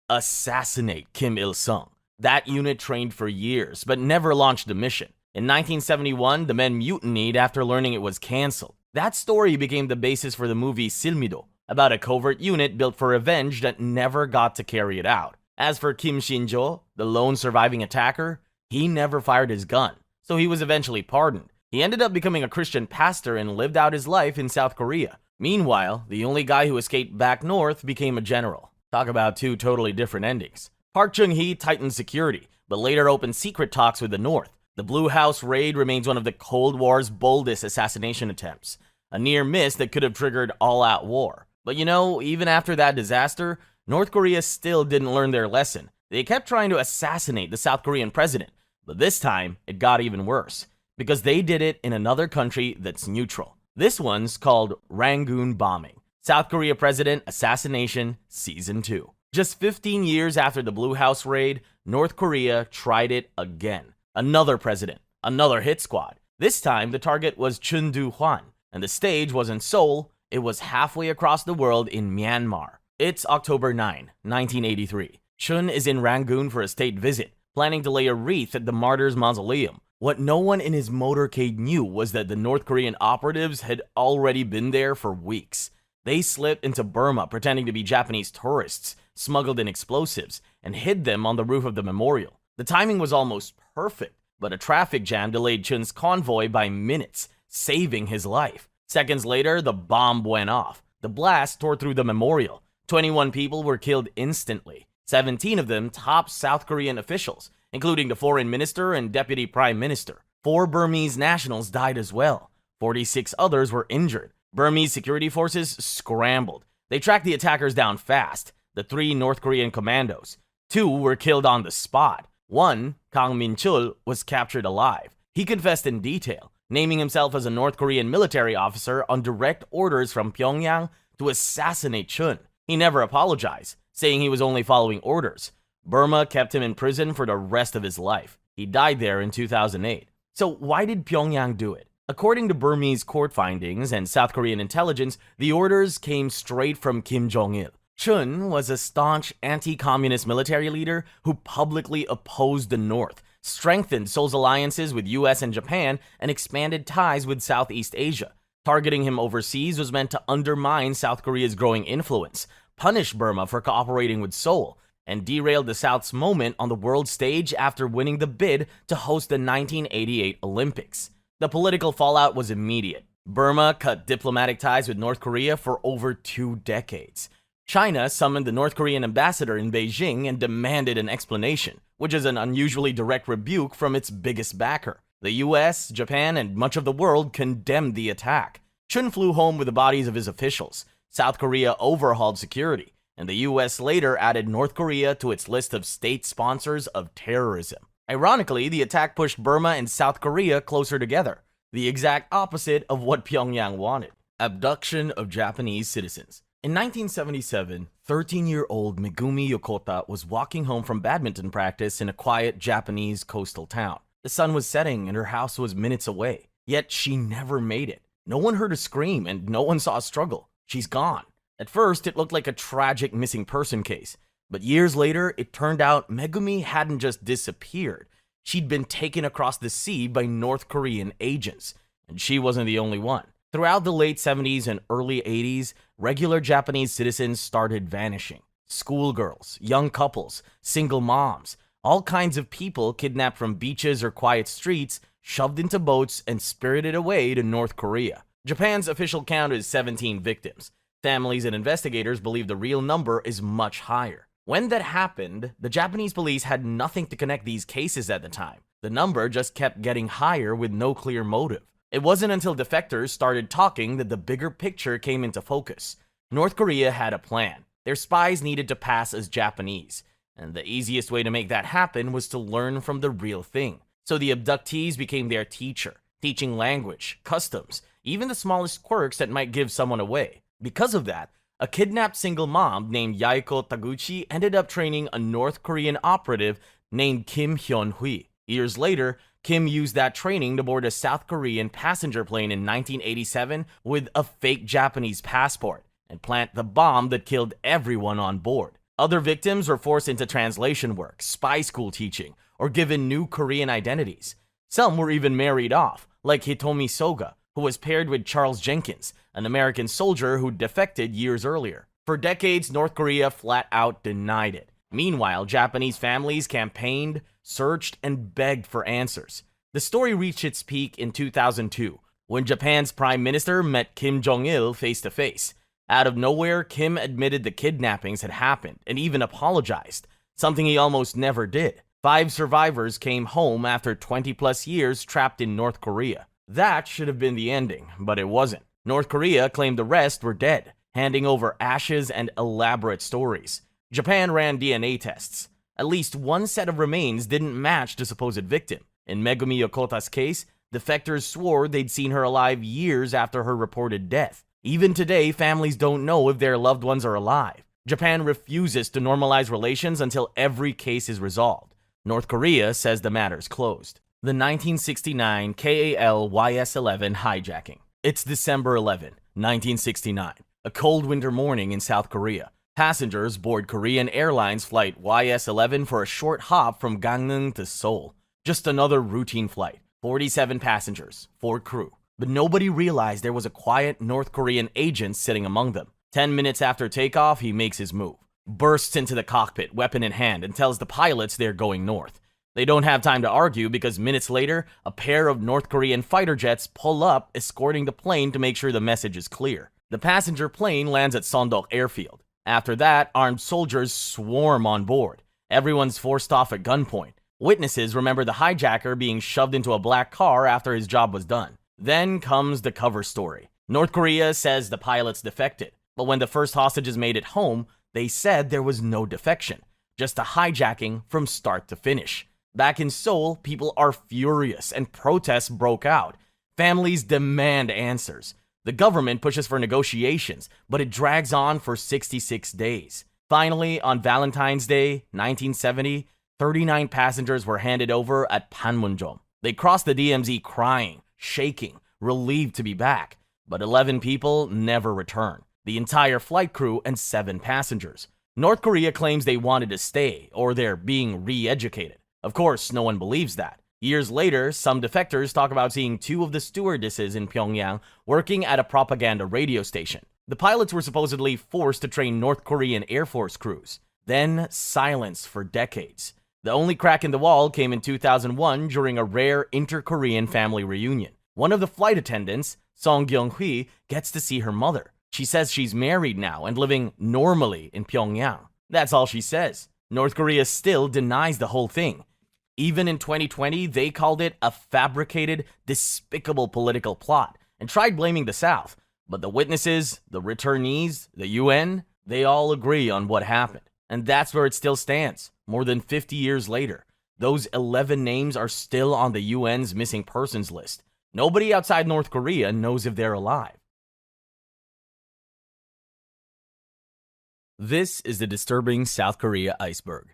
assassinate Kim Il-sung. That unit trained for years, but never launched a mission. In 1971, the men mutinied after learning it was cancelled. That story became the basis for the movie Silmido, about a covert unit built for revenge that never got to carry it out. As for Kim Shin-jo, the lone surviving attacker, he never fired his gun, so he was eventually pardoned. He ended up becoming a Christian pastor and lived out his life in South Korea. Meanwhile, the only guy who escaped back north became a general. Talk about 2 totally different endings. Park Chung-hee tightened security, but later opened secret talks with the North. The Blue House raid remains one of the Cold War's boldest assassination attempts, a near miss that could have triggered all-out war. But even after that disaster, North Korea still didn't learn their lesson. They kept trying to assassinate the South Korean president, but this time it got even worse, because they did it in another country that's neutral. This one's called Rangoon Bombing. South Korea President Assassination Season 2. Just 15 years after the Blue House raid, North Korea tried it again. Another president, another hit squad. This time, the target was Chun Do-hwan, and the stage wasn't Seoul, it was halfway across the world in Myanmar. It's October 9, 1983. Chun is in Rangoon for a state visit, planning to lay a wreath at the Martyrs' Mausoleum. What no one in his motorcade knew was that the North Korean operatives had already been there for weeks. They slipped into Burma pretending to be Japanese tourists, smuggled in explosives, and hid them on the roof of the memorial. The timing was almost perfect, but a traffic jam delayed Chun's convoy by minutes, saving his life. Seconds later, the bomb went off. The blast tore through the memorial. 21 people were killed instantly, 17 of them top South Korean officials, including the foreign minister and deputy prime minister. 4 Burmese nationals died as well. 46 others were injured. Burmese security forces scrambled. They tracked the attackers down fast, the 3 North Korean commandos. 2 were killed on the spot. One, Kang Min-chul, was captured alive. He confessed in detail, naming himself as a North Korean military officer on direct orders from Pyongyang to assassinate Chun. He never apologized, saying he was only following orders. Burma kept him in prison for the rest of his life. He died there in 2008. So why did Pyongyang do it? According to Burmese court findings and South Korean intelligence, the orders came straight from Kim Jong-il. Chun was a staunch anti-communist military leader who publicly opposed the North, strengthened Seoul's alliances with US and Japan, and expanded ties with Southeast Asia. Targeting him overseas was meant to undermine South Korea's growing influence, punish Burma for cooperating with Seoul, and derailed the South's moment on the world stage after winning the bid to host the 1988 Olympics. The political fallout was immediate. Burma cut diplomatic ties with North Korea for over 2 decades. China summoned the North Korean ambassador in Beijing and demanded an explanation, which is an unusually direct rebuke from its biggest backer. The US, Japan, and much of the world condemned the attack. Chun flew home with the bodies of his officials. South Korea overhauled security, and the US later added North Korea to its list of state sponsors of terrorism. Ironically, the attack pushed Burma and South Korea closer together, the exact opposite of what Pyongyang wanted. Abduction of Japanese citizens. In 1977, 13-year-old Megumi Yokota was walking home from badminton practice in a quiet Japanese coastal town. The sun was setting and her house was minutes away, yet she never made it. No one heard a scream and no one saw a struggle. She's gone. At first, it looked like a tragic missing person case, but years later, it turned out Megumi hadn't just disappeared. She'd been taken across the sea by North Korean agents, and she wasn't the only one. Throughout the late 70s and early 80s, regular Japanese citizens started vanishing. Schoolgirls, young couples, single moms, all kinds of people kidnapped from beaches or quiet streets, shoved into boats, and spirited away to North Korea. Japan's official count is 17 victims. Families and investigators believe the real number is much higher. When that happened, the Japanese police had nothing to connect these cases at the time. The number just kept getting higher with no clear motive. It wasn't until defectors started talking that the bigger picture came into focus. North Korea had a plan. Their spies needed to pass as Japanese, and the easiest way to make that happen was to learn from the real thing. So the abductees became their teacher, teaching language, customs, even the smallest quirks that might give someone away. Because of that, a kidnapped single mom named Yaeko Taguchi ended up training a North Korean operative named Kim Hyun-hui. Years later, Kim used that training to board a South Korean passenger plane in 1987 with a fake Japanese passport and plant the bomb that killed everyone on board. Other victims were forced into translation work, spy school teaching, or given new Korean identities. Some were even married off, like Hitomi Soga, who was paired with Charles Jenkins, an American soldier who defected years earlier. For decades, North Korea flat out denied it. Meanwhile, Japanese families campaigned, searched, and begged for answers. The story reached its peak in 2002, when Japan's Prime Minister met Kim Jong-il face-to-face. Out of nowhere, Kim admitted the kidnappings had happened and even apologized, something he almost never did. 5 survivors came home after 20-plus years trapped in North Korea. That should have been the ending, but it wasn't. North Korea claimed the rest were dead, handing over ashes and elaborate stories. Japan ran DNA tests. At least one set of remains didn't match the supposed victim. In Megumi Yokota's case, defectors swore they'd seen her alive years after her reported death. Even today, families don't know if their loved ones are alive. Japan refuses to normalize relations until every case is resolved. North Korea says the matter's closed. The 1969 KAL-YS-11 hijacking. It's December 11, 1969, a cold winter morning in South Korea. Passengers board Korean Airlines flight YS-11 for a short hop from Gangneung to Seoul. Just another routine flight. 47 passengers, 4 crew. But nobody realized there was a quiet North Korean agent sitting among them. 10 minutes after takeoff, he makes his move. Bursts into the cockpit, weapon in hand, and tells the pilots they're going north. They don't have time to argue because minutes later, a pair of North Korean fighter jets pull up, escorting the plane to make sure the message is clear. The passenger plane lands at Sondok Airfield. After that, armed soldiers swarm on board. Everyone's forced off at gunpoint. Witnesses remember the hijacker being shoved into a black car after his job was done. Then comes the cover story. North Korea says the pilots defected, but when the first hostages made it home, they said there was no defection, just a hijacking from start to finish. Back in Seoul, people are furious and protests broke out. Families demand answers. The government pushes for negotiations, but it drags on for 66 days. Finally, on Valentine's Day, 1970, 39 passengers were handed over at Panmunjom. They crossed the DMZ crying, shaking, relieved to be back, but 11 people never returned. The entire flight crew and 7 passengers. North Korea claims they wanted to stay, or they're being re-educated. Of course, no one believes that. Years later, some defectors talk about seeing 2 of the stewardesses in Pyongyang working at a propaganda radio station. The pilots were supposedly forced to train North Korean Air Force crews. Then, silence for decades. The only crack in the wall came in 2001 during a rare inter-Korean family reunion. One of the flight attendants, Song Kyung-hui, gets to see her mother. She says she's married now and living normally in Pyongyang. That's all she says. North Korea still denies the whole thing. Even in 2020, they called it a fabricated, despicable political plot and tried blaming the South. But the witnesses, the returnees, the UN, they all agree on what happened. And that's where it still stands, more than 50 years later. Those 11 names are still on the UN's missing persons list. Nobody outside North Korea knows if they're alive. This is the disturbing South Korea iceberg.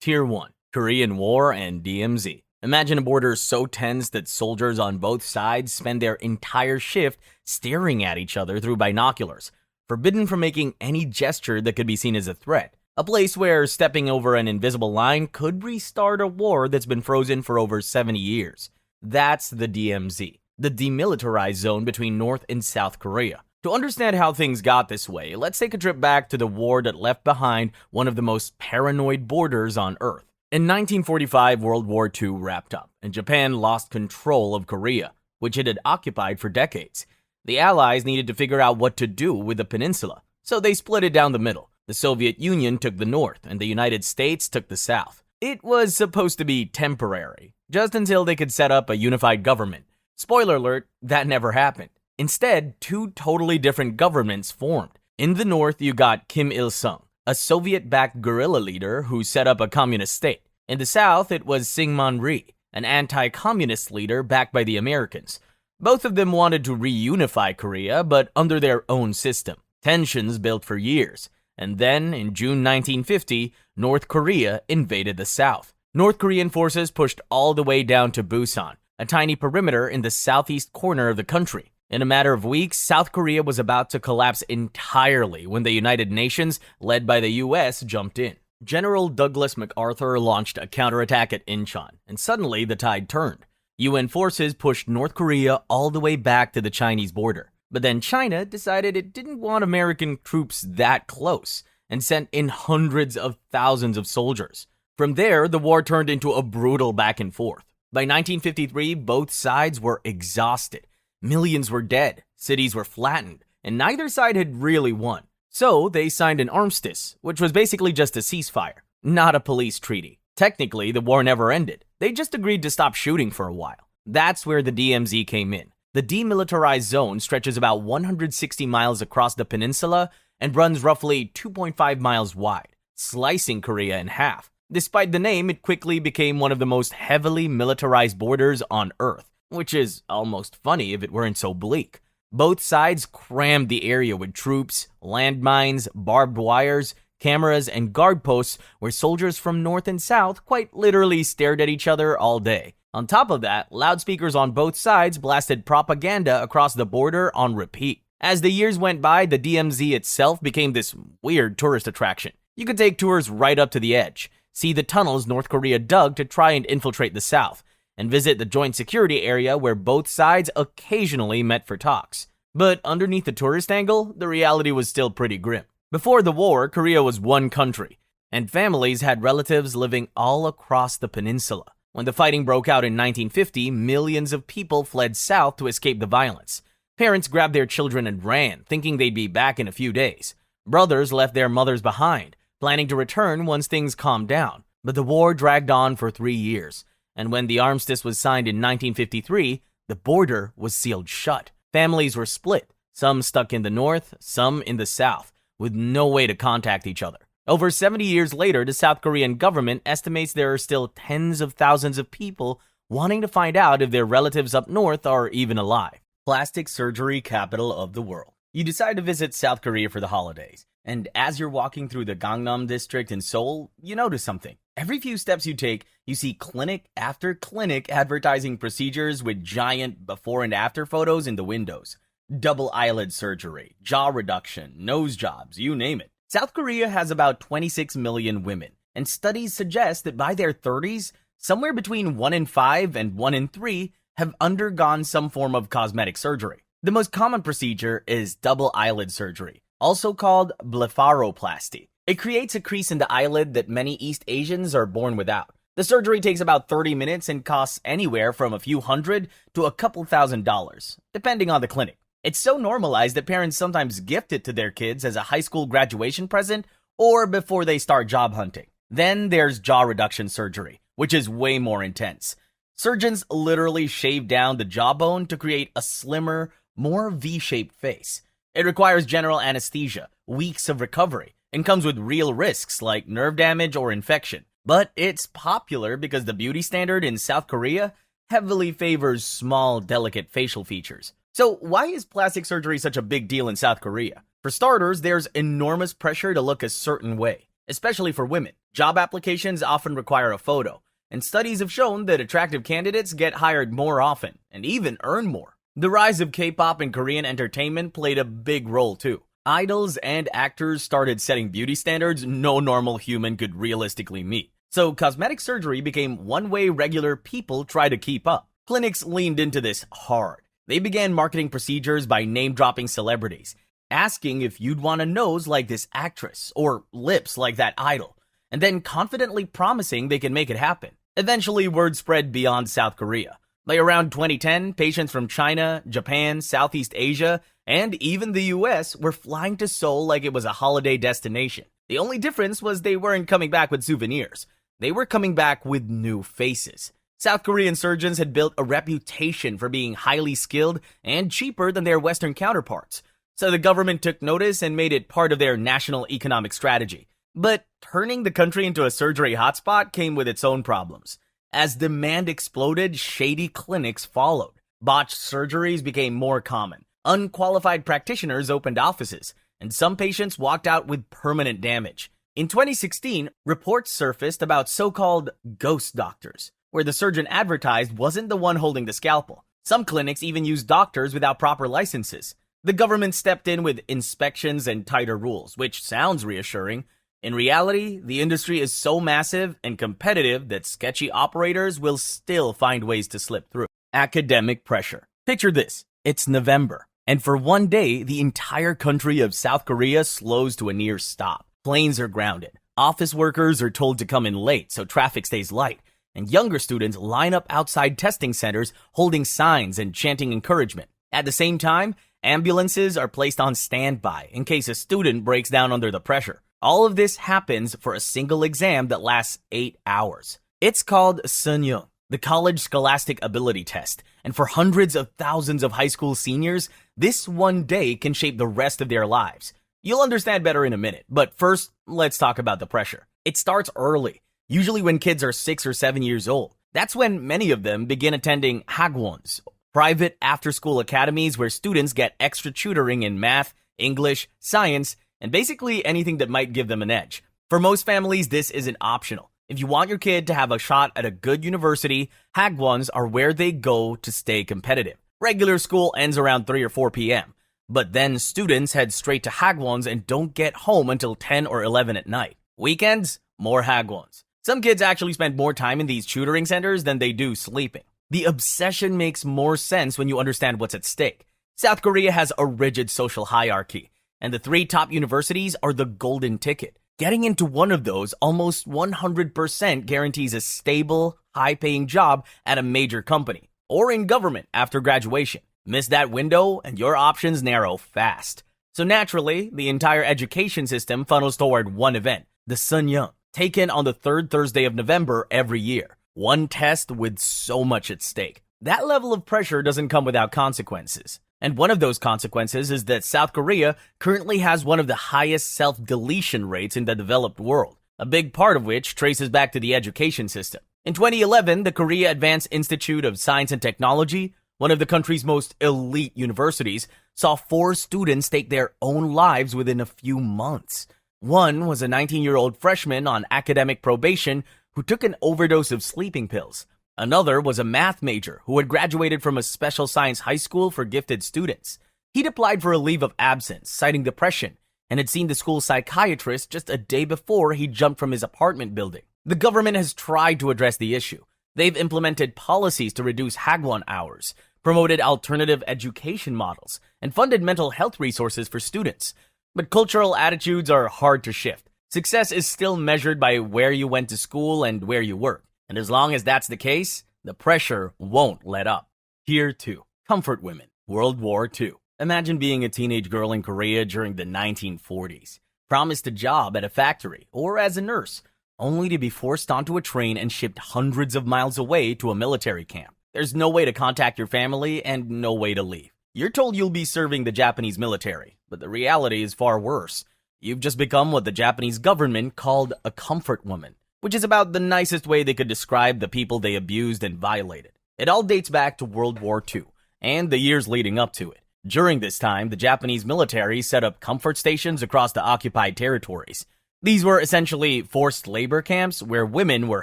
Tier 1. Korean War and DMZ. Imagine a border so tense that soldiers on both sides spend their entire shift staring at each other through binoculars, forbidden from making any gesture that could be seen as a threat. A place where stepping over an invisible line could restart a war that's been frozen for over 70 years. That's the DMZ, the demilitarized zone between North and South Korea. To understand how things got this way, let's take a trip back to the war that left behind one of the most paranoid borders on Earth. In 1945, World War II wrapped up, and Japan lost control of Korea, which it had occupied for decades. The Allies needed to figure out what to do with the peninsula, so they split it down the middle. The Soviet Union took the north, and the United States took the south. It was supposed to be temporary, just until they could set up a unified government. Spoiler alert, that never happened. Instead, two totally different governments formed. In the north, you got Kim Il-sung, a Soviet-backed guerrilla leader who set up a communist state. In the south, it was Syngman Rhee, an anti-communist leader backed by the Americans. Both of them wanted to reunify Korea, but under their own system. Tensions built for years. And then, in June 1950, North Korea invaded the south. North Korean forces pushed all the way down to Busan, a tiny perimeter in the southeast corner of the country. In a matter of weeks, South Korea was about to collapse entirely when the United Nations, led by the US, jumped in. General Douglas MacArthur launched a counterattack at Incheon, and suddenly the tide turned. UN forces pushed North Korea all the way back to the Chinese border. But then China decided it didn't want American troops that close, and sent in hundreds of thousands of soldiers. From there, the war turned into a brutal back and forth. By 1953, both sides were exhausted. Millions were dead, cities were flattened, and neither side had really won. So they signed an armistice, which was basically just a ceasefire, not a peace treaty. Technically, the war never ended. They just agreed to stop shooting for a while. That's where the DMZ came in. The demilitarized zone stretches about 160 miles across the peninsula and runs roughly 2.5 miles wide, slicing Korea in half. Despite the name, it quickly became one of the most heavily militarized borders on Earth. Which is almost funny if it weren't so bleak. Both sides crammed the area with troops, landmines, barbed wires, cameras, and guard posts where soldiers from north and south quite literally stared at each other all day. On top of that, loudspeakers on both sides blasted propaganda across the border on repeat. As the years went by, the DMZ itself became this weird tourist attraction. You could take tours right up to the edge, see the tunnels North Korea dug to try and infiltrate the south, and visit the joint security area where both sides occasionally met for talks. But underneath the tourist angle, the reality was still pretty grim. Before the war, Korea was one country, and families had relatives living all across the peninsula. When the fighting broke out in 1950, millions of people fled south to escape the violence. Parents grabbed their children and ran, thinking they'd be back in a few days. Brothers left their mothers behind, planning to return once things calmed down. But the war dragged on for 3 years. And when the armistice was signed in 1953, the border was sealed shut. Families were split, some stuck in the north, some in the south, with no way to contact each other. Over 70 years later, the South Korean government estimates there are still tens of thousands of people wanting to find out if their relatives up north are even alive. Plastic surgery capital of the world. You decide to visit South Korea for the holidays, and as you're walking through the Gangnam district in Seoul, you notice something. Every few steps you take, you see clinic after clinic advertising procedures with giant before and after photos in the windows. Double eyelid surgery, jaw reduction, nose jobs, you name it. South Korea has about 26 million women, and studies suggest that by their 30s, somewhere between 1 in 5 and 1 in 3 have undergone some form of cosmetic surgery. The most common procedure is double eyelid surgery, also called blepharoplasty. It creates a crease in the eyelid that many East Asians are born without. The surgery takes about 30 minutes and costs anywhere from a few hundred to a couple $1,000s, depending on the clinic. It's so normalized that parents sometimes gift it to their kids as a high school graduation present or before they start job hunting. Then there's jaw reduction surgery, which is way more intense. Surgeons literally shave down the jawbone to create a slimmer, more V-shaped face. It requires general anesthesia, weeks of recovery, and comes with real risks like nerve damage or infection. But it's popular because the beauty standard in South Korea heavily favors small, delicate facial features. So why is plastic surgery such a big deal in South Korea? For starters, there's enormous pressure to look a certain way, especially for women. Job applications often require a photo, and studies have shown that attractive candidates get hired more often and even earn more. The rise of K-pop and Korean entertainment played a big role too. Idols and actors started setting beauty standards no normal human could realistically meet. So cosmetic surgery became one way regular people try to keep up. Clinics leaned into this hard. They began marketing procedures by name-dropping celebrities, asking if you'd want a nose like this actress or lips like that idol, and then confidently promising they can make it happen. Eventually, word spread beyond South Korea. By around 2010, patients from China, Japan, Southeast Asia, and even the US were flying to Seoul like it was a holiday destination. The only difference was they weren't coming back with souvenirs. They were coming back with new faces. South Korean surgeons had built a reputation for being highly skilled and cheaper than their Western counterparts. So the government took notice and made it part of their national economic strategy. But turning the country into a surgery hotspot came with its own problems. As demand exploded, shady clinics followed. Botched surgeries became more common. Unqualified practitioners opened offices, and some patients walked out with permanent damage. In 2016, reports surfaced about so-called ghost doctors, where the surgeon advertised wasn't the one holding the scalpel. Some clinics even used doctors without proper licenses. The government stepped in with inspections and tighter rules, which sounds reassuring. In reality, the industry is so massive and competitive that sketchy operators will still find ways to slip through. Academic pressure. Picture this. It's November, and for one day, the entire country of South Korea slows to a near stop. Planes are grounded. Office workers are told to come in late so traffic stays light, and younger students line up outside testing centers holding signs and chanting encouragement. At the same time, ambulances are placed on standby in case a student breaks down under the pressure. All of this happens for a single exam that lasts 8 hours. It's called Sunyung, the College Scholastic Ability Test, and for hundreds of thousands of high school seniors, this one day can shape the rest of their lives. You'll understand better in a minute, but first, let's talk about the pressure. It starts early, usually when kids are 6 or 7 years old. That's when many of them begin attending hagwons, private after-school academies where students get extra tutoring in math, English, science, and basically anything that might give them an edge. For most families, this isn't optional. If you want your kid to have a shot at a good university, hagwons are where they go to stay competitive. Regular school ends around 3 or 4 p.m., but then students head straight to hagwons and don't get home until 10 or 11 at night. Weekends, more hagwons. Some kids actually spend more time in these tutoring centers than they do sleeping. The obsession makes more sense when you understand what's at stake. South Korea has a rigid social hierarchy, and the 3 top universities are the golden ticket. Getting into one of those almost 100% guarantees a stable, high-paying job at a major company or in government after graduation. Miss that window and your options narrow fast. So naturally, the entire education system funnels toward one event, the Sunyung, taken on the 3rd Thursday of November every year. One test with so much at stake. That level of pressure doesn't come without consequences. And one of those consequences is that South Korea currently has one of the highest self-deletion rates in the developed world, a big part of which traces back to the education system. In 2011, the Korea Advanced Institute of Science and Technology, one of the country's most elite universities, saw 4 students take their own lives within a few months. One was a 19-year-old freshman on academic probation who took an overdose of sleeping pills. Another was a math major who had graduated from a special science high school for gifted students. He'd applied for a leave of absence, citing depression, and had seen the school psychiatrist just a day before he jumped from his apartment building. The government has tried to address the issue. They've implemented policies to reduce hagwon hours, promoted alternative education models, and funded mental health resources for students. But cultural attitudes are hard to shift. Success is still measured by where you went to school and where you work. And as long as that's the case, the pressure won't let up. Here too, comfort women, World War II. Imagine being a teenage girl in Korea during the 1940s, promised a job at a factory or as a nurse, only to be forced onto a train and shipped hundreds of miles away to a military camp. There's no way to contact your family and no way to leave. You're told you'll be serving the Japanese military, but the reality is far worse. You've just become what the Japanese government called a comfort woman, which is about the nicest way they could describe the people they abused and violated. It all dates back to World War II and the years leading up to it. During this time, the Japanese military set up comfort stations across the occupied territories. These were essentially forced labor camps where women were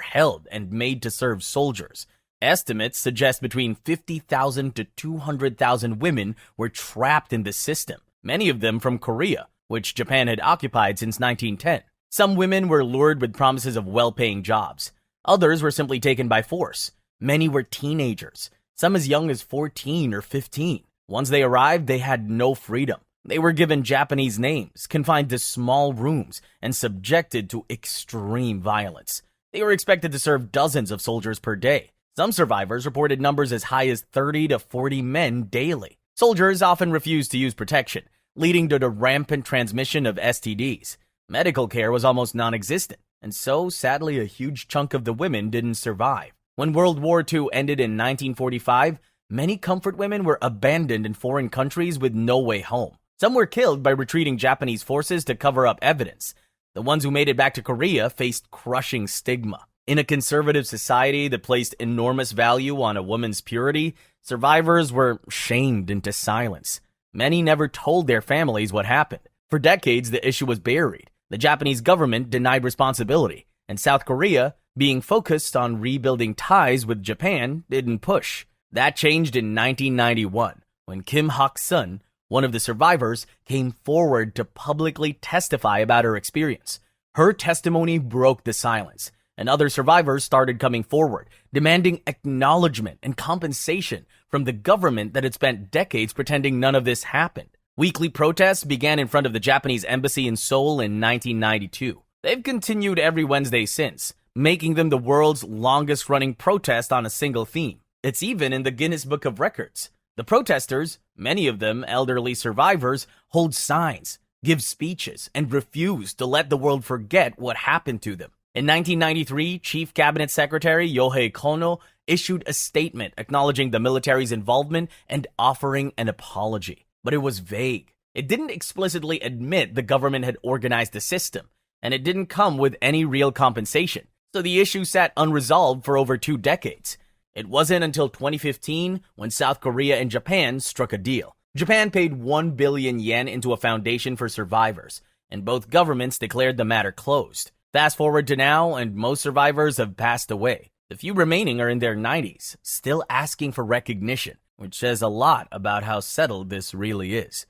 held and made to serve soldiers. Estimates suggest between 50,000 to 200,000 women were trapped in the system, many of them from Korea, which Japan had occupied since 1910. Some women were lured with promises of well-paying jobs. Others were simply taken by force. Many were teenagers, some as young as 14 or 15. Once they arrived, they had no freedom. They were given Japanese names, confined to small rooms, and subjected to extreme violence. They were expected to serve dozens of soldiers per day. Some survivors reported numbers as high as 30 to 40 men daily. Soldiers often refused to use protection, leading to the rampant transmission of STDs. Medical care was almost non-existent, and so, sadly, a huge chunk of the women didn't survive. When World War II ended in 1945, many comfort women were abandoned in foreign countries with no way home. Some were killed by retreating Japanese forces to cover up evidence. The ones who made it back to Korea faced crushing stigma. In a conservative society that placed enormous value on a woman's purity, survivors were shamed into silence. Many never told their families what happened. For decades, the issue was buried. The Japanese government denied responsibility, and South Korea, being focused on rebuilding ties with Japan, didn't push. That changed in 1991, when Kim Hak-sun, one of the survivors, came forward to publicly testify about her experience. Her testimony broke the silence, and other survivors started coming forward, demanding acknowledgement and compensation from the government that had spent decades pretending none of this happened. Weekly protests began in front of the Japanese embassy in Seoul in 1992. They've continued every Wednesday since, making them the world's longest-running protest on a single theme. It's even in the Guinness Book of Records. The protesters, many of them elderly survivors, hold signs, give speeches, and refuse to let the world forget what happened to them. In 1993, Chief Cabinet Secretary Yohei Kono issued a statement acknowledging the military's involvement and offering an apology. But it was vague. It didn't explicitly admit the government had organized the system, and it didn't come with any real compensation. So the issue sat unresolved for over 2 decades. It wasn't until 2015 when South Korea and Japan struck a deal. Japan paid 1 billion yen into a foundation for survivors, and both governments declared the matter closed. Fast forward to now, and most survivors have passed away. The few remaining are in their 90s, still asking for recognition, which says a lot about how settled this really is.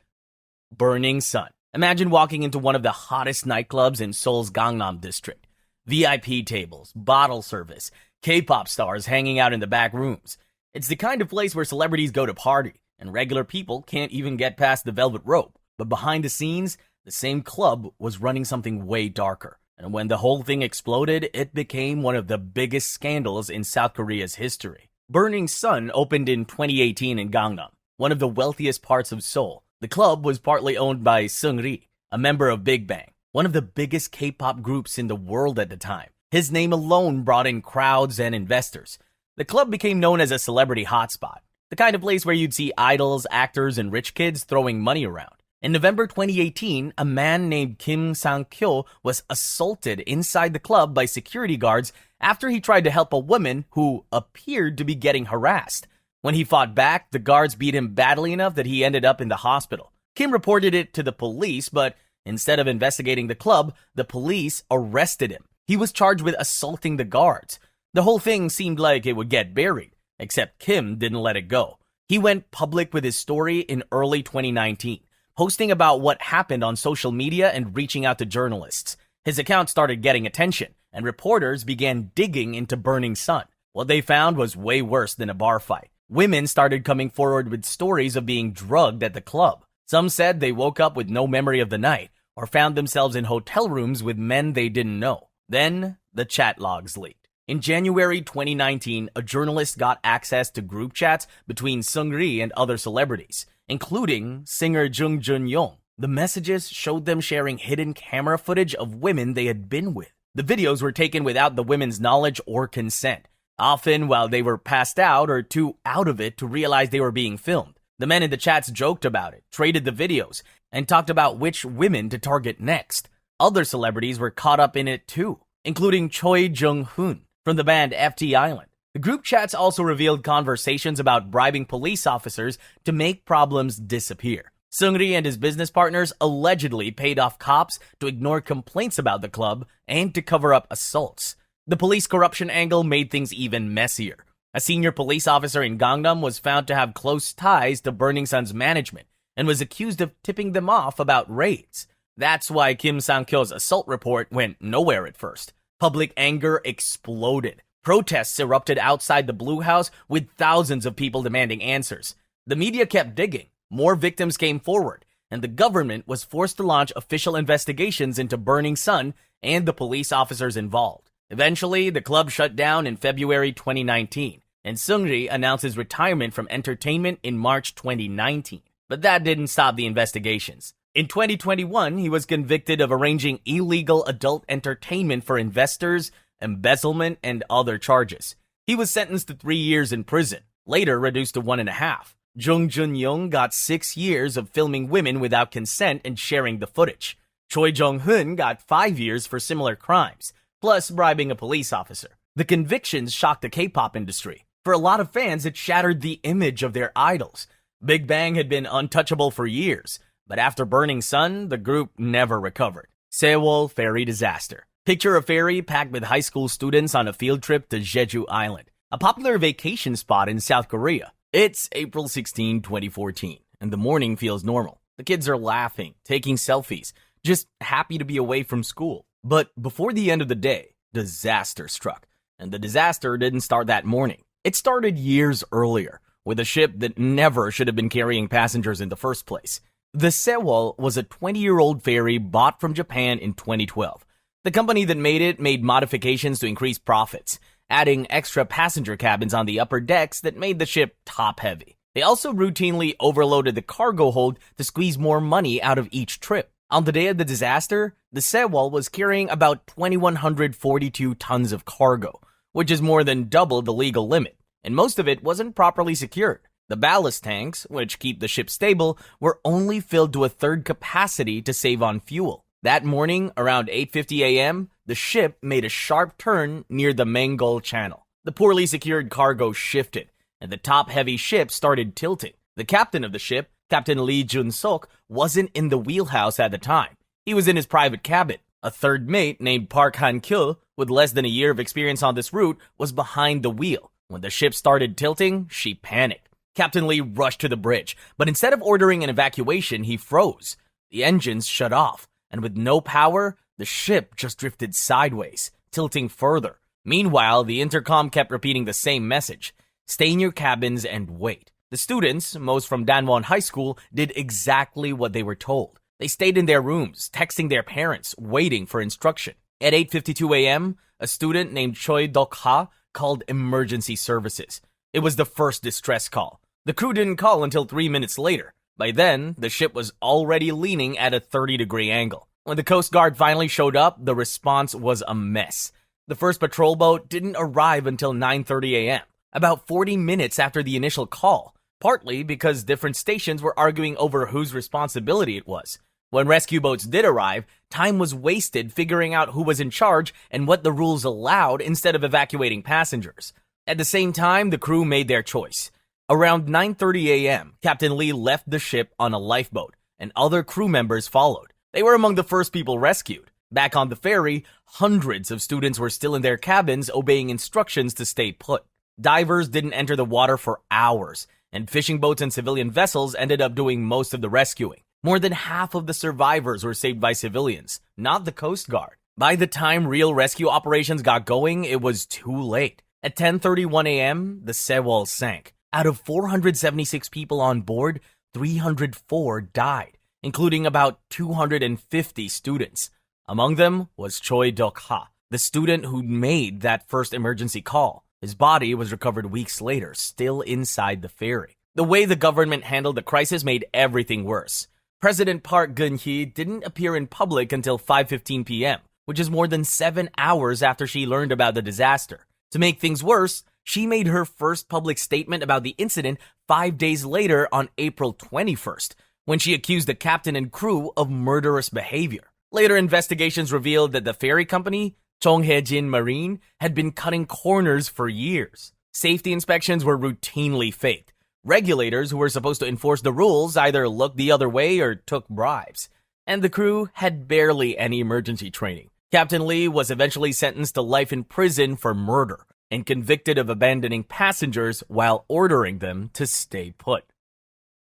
Burning Sun. Imagine walking into one of the hottest nightclubs in Seoul's Gangnam district. VIP tables, bottle service, K-pop stars hanging out in the back rooms. It's the kind of place where celebrities go to party, and regular people can't even get past the velvet rope. But behind the scenes, the same club was running something way darker. And when the whole thing exploded, it became one of the biggest scandals in South Korea's history. Burning Sun opened in 2018 in Gangnam, one of the wealthiest parts of Seoul. The club was partly owned by Seungri, a member of Big Bang, one of the biggest K-pop groups in the world at the time. His name alone brought in crowds and investors. The club became known as a celebrity hotspot, the kind of place where you'd see idols, actors, and rich kids throwing money around. In November 2018, a man named Kim Sang-kyo was assaulted inside the club by security guards after he tried to help a woman who appeared to be getting harassed. When he fought back, the guards beat him badly enough that he ended up in the hospital. Kim reported it to the police, but instead of investigating the club, the police arrested him. He was charged with assaulting the guards. The whole thing seemed like it would get buried, except Kim didn't let it go. He went public with his story in early 2019, posting about what happened on social media and reaching out to journalists. His account started getting attention, and reporters began digging into Burning Sun. What they found was way worse than a bar fight. Women started coming forward with stories of being drugged at the club. Some said they woke up with no memory of the night, or found themselves in hotel rooms with men they didn't know. Then, the chat logs leaked. In January 2019, a journalist got access to group chats between Seungri and other celebrities, including singer Jung Jun-young. The messages showed them sharing hidden camera footage of women they had been with. The videos were taken without the women's knowledge or consent, often while they were passed out or too out of it to realize they were being filmed. The men in the chats joked about it, traded the videos, and talked about which women to target next. Other celebrities were caught up in it too, including Choi Jung-hoon from the band FT Island. The group chats also revealed conversations about bribing police officers to make problems disappear. Seungri and his business partners allegedly paid off cops to ignore complaints about the club and to cover up assaults. The police corruption angle made things even messier. A senior police officer in Gangnam was found to have close ties to Burning Sun's management and was accused of tipping them off about raids. That's why Kim Sang-kyo's assault report went nowhere at first. Public anger exploded. Protests erupted outside the Blue House with thousands of people demanding answers. The media kept digging. More victims came forward, and the government was forced to launch official investigations into Burning Sun and the police officers involved. Eventually, the club shut down in February 2019, and Seungri announced his retirement from entertainment in March 2019. But that didn't stop the investigations. In 2021, he was convicted of arranging illegal adult entertainment for investors, embezzlement, and other charges. He was sentenced to 3 years in prison, later reduced to 1.5. Jung Jun-young got 6 years of filming women without consent and sharing the footage. Choi Jung-hoon got 5 years for similar crimes, plus bribing a police officer. The convictions shocked the K-pop industry. For a lot of fans, it shattered the image of their idols. Big Bang had been untouchable for years, but after Burning Sun, the group never recovered. Sewol ferry disaster. Picture a ferry packed with high school students on a field trip to Jeju Island, a popular vacation spot in South Korea. It's April 16, 2014, and the morning feels normal. The kids are laughing, taking selfies, just happy to be away from school. But before the end of the day, disaster struck. And the disaster didn't start that morning. It started years earlier, with a ship that never should have been carrying passengers in the first place. The Sewol was a 20-year-old ferry bought from Japan in 2012. The company that made it made modifications to increase profits, adding extra passenger cabins on the upper decks that made the ship top-heavy. They also routinely overloaded the cargo hold to squeeze more money out of each trip. On the day of the disaster, the Sewol was carrying about 2,142 tons of cargo, which is more than double the legal limit, and most of it wasn't properly secured. The ballast tanks, which keep the ship stable, were only filled to a third capacity to save on fuel. That morning, around 8:50 a.m., the ship made a sharp turn near the Mengol Channel. The poorly secured cargo shifted, and the top-heavy ship started tilting. The captain of the ship, Captain Lee Jun-sok, wasn't in the wheelhouse at the time. He was in his private cabin. A third mate named Park Han-kyo, with less than a year of experience on this route, was behind the wheel. When the ship started tilting, she panicked. Captain Lee rushed to the bridge, but instead of ordering an evacuation, he froze. The engines shut off, and with no power, the ship just drifted sideways, tilting further. Meanwhile, the intercom kept repeating the same message: stay in your cabins and wait. The students, most from Danwon High School, did exactly what they were told. They stayed in their rooms, texting their parents, waiting for instruction. At 8:52 a.m., a student named Choi Dok-ha called emergency services. It was the first distress call. The crew didn't call until 3 minutes later. By then, the ship was already leaning at a 30-degree angle. When the Coast Guard finally showed up, the response was a mess. The first patrol boat didn't arrive until 9:30 a.m., about 40 minutes after the initial call, partly because different stations were arguing over whose responsibility it was. When rescue boats did arrive, time was wasted figuring out who was in charge and what the rules allowed instead of evacuating passengers. At the same time, the crew made their choice. Around 9:30 a.m., Captain Lee left the ship on a lifeboat, and other crew members followed. They were among the first people rescued. Back on the ferry, hundreds of students were still in their cabins obeying instructions to stay put. Divers didn't enter the water for hours, and fishing boats and civilian vessels ended up doing most of the rescuing. More than half of the survivors were saved by civilians, not the Coast Guard. By the time real rescue operations got going, it was too late. At 10:31 a.m., the Sewol sank. Out of 476 people on board, 304 died, including about 250 students. Among them was Choi Dok-ha, the student who made that first emergency call. His body was recovered weeks later, still inside the ferry. The way the government handled the crisis made everything worse. President Park Geun-hye didn't appear in public until 5:15 p.m., which is more than 7 hours after she learned about the disaster. To make things worse, she made her first public statement about the incident 5 days later on April 21st, when she accused the captain and crew of murderous behavior. Later investigations revealed that the ferry company, Chonghejin Marine, had been cutting corners for years. Safety inspections were routinely faked. Regulators who were supposed to enforce the rules either looked the other way or took bribes. And the crew had barely any emergency training. Captain Lee was eventually sentenced to life in prison for murder and convicted of abandoning passengers while ordering them to stay put.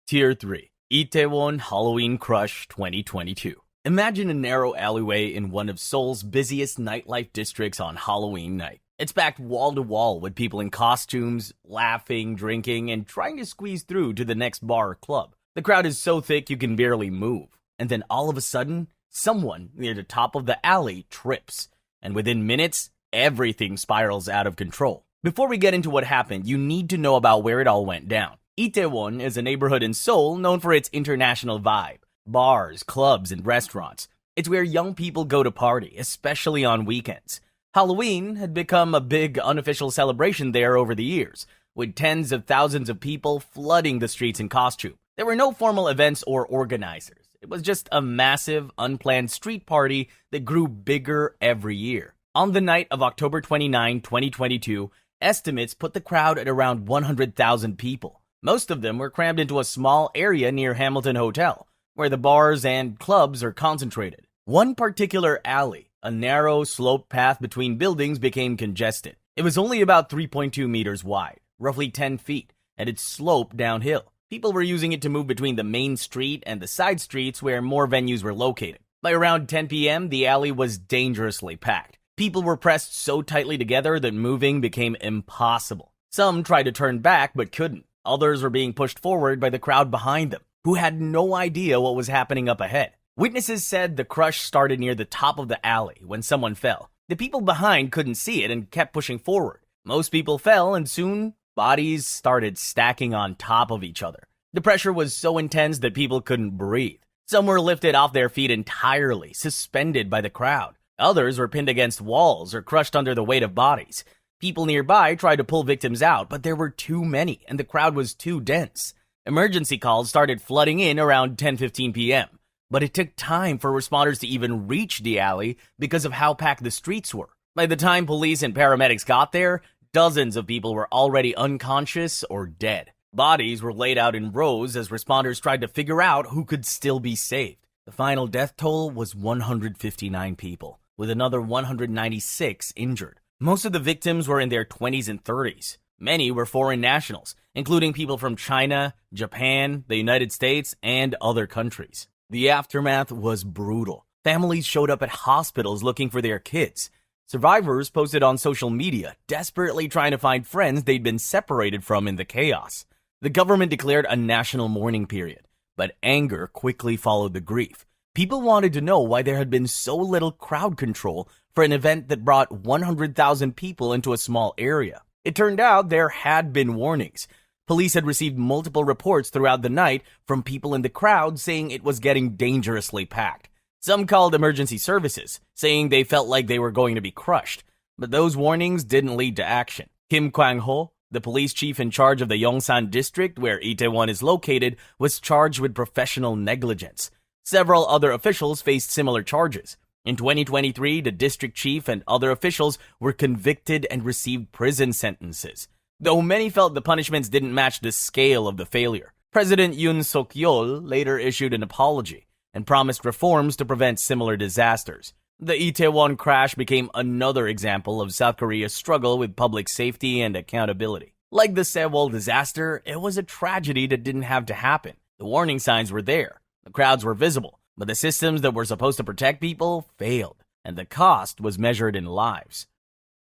Tier 3. Itaewon Halloween Crush 2022. Imagine a narrow alleyway in one of Seoul's busiest nightlife districts on Halloween night. It's packed wall to wall with people in costumes, laughing, drinking, and trying to squeeze through to the next bar or club. The crowd is so thick you can barely move. And then all of a sudden, someone near the top of the alley trips. And within minutes, everything spirals out of control. Before we get into what happened, you need to know about where it all went down. Itaewon is a neighborhood in Seoul known for its international vibe. Bars, clubs, and restaurants. It's where young people go to party, especially on weekends. Halloween had become a big unofficial celebration there over the years, with tens of thousands of people flooding the streets in costume. There were no formal events or organizers. It was just a massive, unplanned street party that grew bigger every year. On the night of October 29, 2022, estimates put the crowd at around 100,000 people. Most of them were crammed into a small area near Hamilton Hotel, where the bars and clubs are concentrated. One particular alley, a narrow, sloped path between buildings, became congested. It was only about 3.2 meters wide, roughly 10 feet, and it sloped downhill. People were using it to move between the main street and the side streets where more venues were located. By around 10 p.m., the alley was dangerously packed. People were pressed so tightly together that moving became impossible. Some tried to turn back but couldn't. Others were being pushed forward by the crowd behind them, who had no idea what was happening up ahead. Witnesses said the crush started near the top of the alley when someone fell. The people behind couldn't see it and kept pushing forward. Most people fell, and soon bodies started stacking on top of each other. The pressure was so intense that people couldn't breathe. Some were lifted off their feet entirely, suspended by the crowd. Others were pinned against walls or crushed under the weight of bodies. People nearby tried to pull victims out, but there were too many, and the crowd was too dense. Emergency calls started flooding in around 10:15 p.m., but it took time for responders to even reach the alley because of how packed the streets were. By the time police and paramedics got there, dozens of people were already unconscious or dead. Bodies were laid out in rows as responders tried to figure out who could still be saved. The final death toll was 159 people, with another 196 injured. Most of the victims were in their 20s and 30s. Many were foreign nationals, including people from China, Japan, the United States, and other countries. The aftermath was brutal. Families showed up at hospitals looking for their kids. Survivors posted on social media, desperately trying to find friends they'd been separated from in the chaos. The government declared a national mourning period, but anger quickly followed the grief. People wanted to know why there had been so little crowd control for an event that brought 100,000 people into a small area. It turned out there had been warnings. Police had received multiple reports throughout the night from people in the crowd saying it was getting dangerously packed. Some called emergency services, saying they felt like they were going to be crushed. But those warnings didn't lead to action. Kim Kwang-ho, the police chief in charge of the Yongsan district where Itaewon is located, was charged with professional negligence. Several other officials faced similar charges. In 2023, the district chief and other officials were convicted and received prison sentences, though many felt the punishments didn't match the scale of the failure. President Yoon Suk-yeol later issued an apology and promised reforms to prevent similar disasters. The Itaewon crash became another example of South Korea's struggle with public safety and accountability. Like the Sewol disaster, it was a tragedy that didn't have to happen. The warning signs were there, the crowds were visible, but the systems that were supposed to protect people failed, and the cost was measured in lives.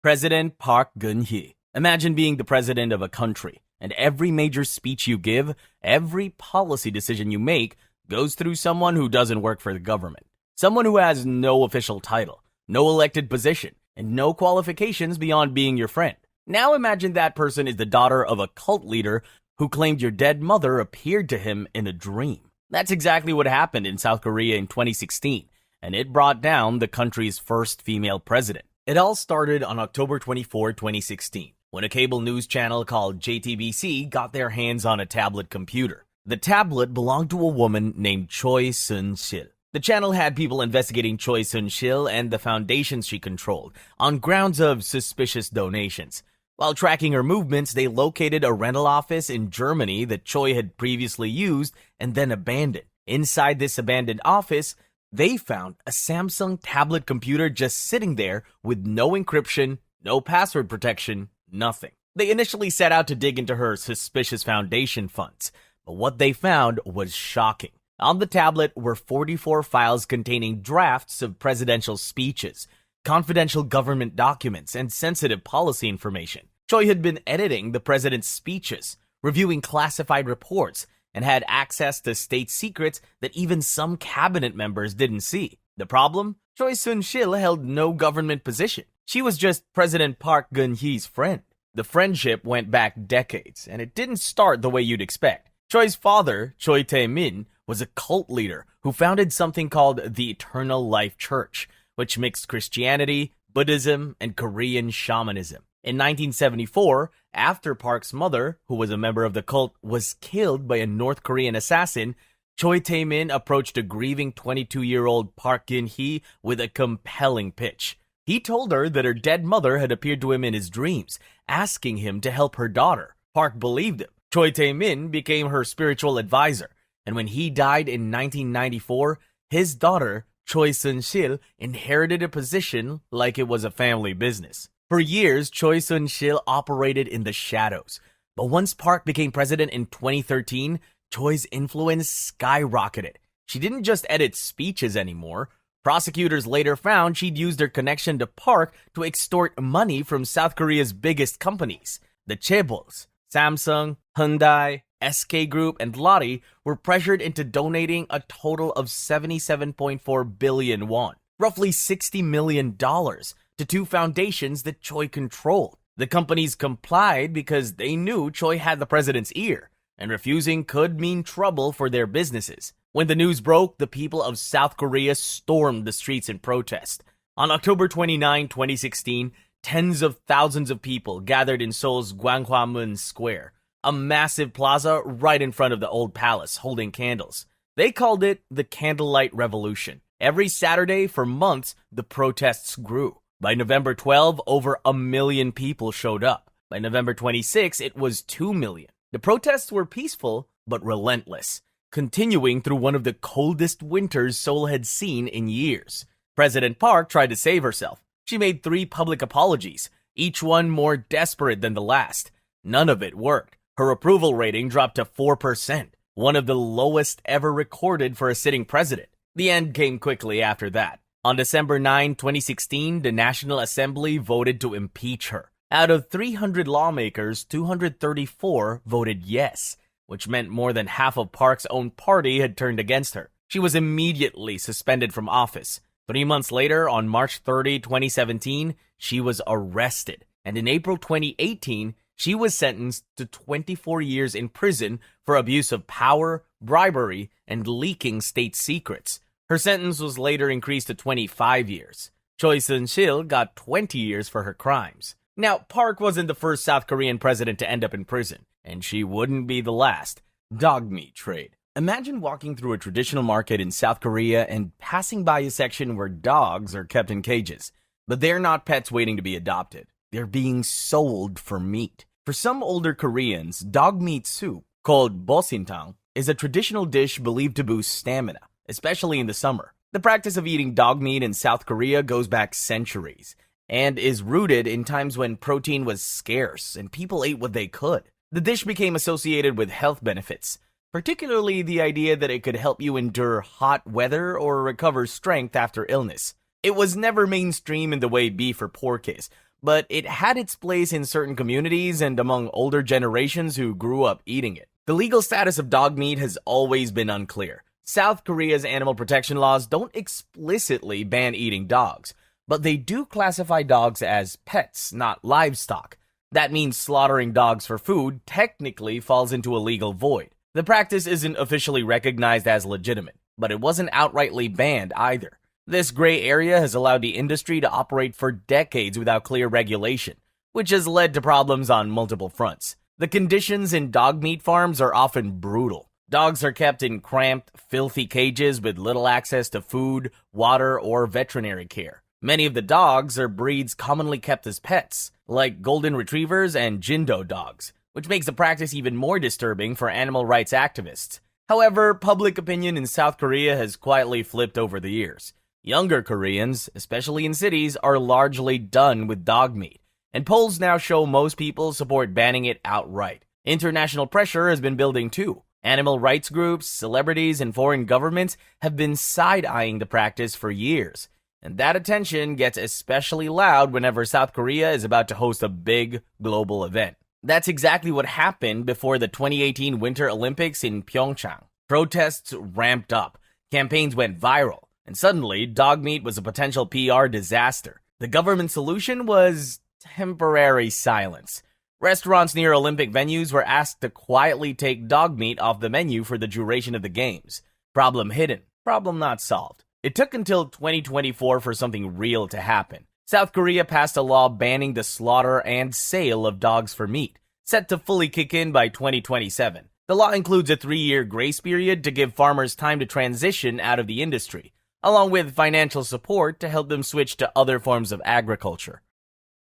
President Park Geun-hye. Imagine being the president of a country, and every major speech you give, every policy decision you make, goes through someone who doesn't work for the government. Someone who has no official title, no elected position, and no qualifications beyond being your friend. Now imagine that person is the daughter of a cult leader who claimed your dead mother appeared to him in a dream. That's exactly what happened in South Korea in 2016, and it brought down the country's first female president. It all started on October 24, 2016, when a cable news channel called JTBC got their hands on a tablet computer. The tablet belonged to a woman named Choi Soon-sil. The channel had people investigating Choi Soon-sil and the foundations she controlled on grounds of suspicious donations. While tracking her movements, they located a rental office in Germany that Choi had previously used and then abandoned. Inside this abandoned office, they found a Samsung tablet computer just sitting there with no encryption, no password protection, nothing. They initially set out to dig into her suspicious foundation funds, but what they found was shocking. On the tablet were 44 files containing drafts of presidential speeches, confidential government documents, and sensitive policy information. Choi had been editing the president's speeches, reviewing classified reports, and had access to state secrets that even some cabinet members didn't see. The problem? Choi Soon-sil held no government position. She was just President Park Geun-hye's friend. The friendship went back decades, and it didn't start the way you'd expect. Choi's father, Choi Tae-min, was a cult leader who founded something called the Eternal Life Church, which mixed Christianity, Buddhism, and Korean shamanism. In 1974, after Park's mother, who was a member of the cult, was killed by a North Korean assassin, Choi Tae-min approached a grieving 22-year-old Park Geun-hye with a compelling pitch. He told her that her dead mother had appeared to him in his dreams, asking him to help her daughter. Park believed him. Choi Tae-min became her spiritual advisor, and when he died in 1994, his daughter, Choi Soon-sil, inherited a position like it was a family business. For years, Choi Soon-sil operated in the shadows, but once Park became president in 2013, Choi's influence skyrocketed. She didn't just edit speeches anymore. Prosecutors later found she'd used her connection to Park to extort money from South Korea's biggest companies. The chaebols, Samsung, Hyundai, SK Group, and Lotte were pressured into donating a total of 77.4 billion won, roughly $60 million, to two foundations that Choi controlled. The companies complied because they knew Choi had the president's ear, and refusing could mean trouble for their businesses. When the news broke, the people of South Korea stormed the streets in protest. On October 29, 2016, tens of thousands of people gathered in Seoul's Gwanghwamun Square, a massive plaza right in front of the old palace, holding candles. They called it the Candlelight Revolution. Every Saturday for months, the protests grew. By November 12, over 1 million people showed up. By November 26, it was 2 million. The protests were peaceful, but relentless, continuing through one of the coldest winters Seoul had seen in years. President Park tried to save herself. She made 3 public apologies, each one more desperate than the last. None of it worked. Her approval rating dropped to 4%, one of the lowest ever recorded for a sitting president. The end came quickly after that. On December 9, 2016, the National Assembly voted to impeach her. Out of 300 lawmakers, 234 voted yes, which meant more than half of Park's own party had turned against her. She was immediately suspended from office. 3 months later, on March 30, 2017, she was arrested. And in April 2018, she was sentenced to 24 years in prison for abuse of power, bribery, and leaking state secrets. Her sentence was later increased to 25 years. Choi Soon-sil got 20 years for her crimes. Now, Park wasn't the first South Korean president to end up in prison, and she wouldn't be the last. Dog meat trade. Imagine walking through a traditional market in South Korea and passing by a section where dogs are kept in cages. But they're not pets waiting to be adopted. They're being sold for meat. For some older Koreans, dog meat soup, called bosintang, is a traditional dish believed to boost stamina, especially in the summer. The practice of eating dog meat in South Korea goes back centuries and is rooted in times when protein was scarce and people ate what they could. The dish became associated with health benefits, particularly the idea that it could help you endure hot weather or recover strength after illness. It was never mainstream in the way beef or pork is, but it had its place in certain communities and among older generations who grew up eating it. The legal status of dog meat has always been unclear. South Korea's animal protection laws don't explicitly ban eating dogs, but they do classify dogs as pets, not livestock. That means slaughtering dogs for food technically falls into a legal void. The practice isn't officially recognized as legitimate, but it wasn't outrightly banned either. This gray area has allowed the industry to operate for decades without clear regulation, which has led to problems on multiple fronts. The conditions in dog meat farms are often brutal. Dogs are kept in cramped, filthy cages with little access to food, water, or veterinary care. Many of the dogs are breeds commonly kept as pets, like golden retrievers and Jindo dogs, which makes the practice even more disturbing for animal rights activists. However, public opinion in South Korea has quietly flipped over the years. Younger Koreans, especially in cities, are largely done with dog meat, and polls now show most people support banning it outright. International pressure has been building too. Animal rights groups, celebrities, and foreign governments have been side-eyeing the practice for years. And that attention gets especially loud whenever South Korea is about to host a big global event. That's exactly what happened before the 2018 Winter Olympics in Pyeongchang. Protests ramped up, campaigns went viral, and suddenly dog meat was a potential PR disaster. The government solution was temporary silence. Restaurants near Olympic venues were asked to quietly take dog meat off the menu for the duration of the games. Problem hidden, problem not solved. It took until 2024 for something real to happen. South Korea passed a law banning the slaughter and sale of dogs for meat, set to fully kick in by 2027. The law includes a 3-year grace period to give farmers time to transition out of the industry, along with financial support to help them switch to other forms of agriculture.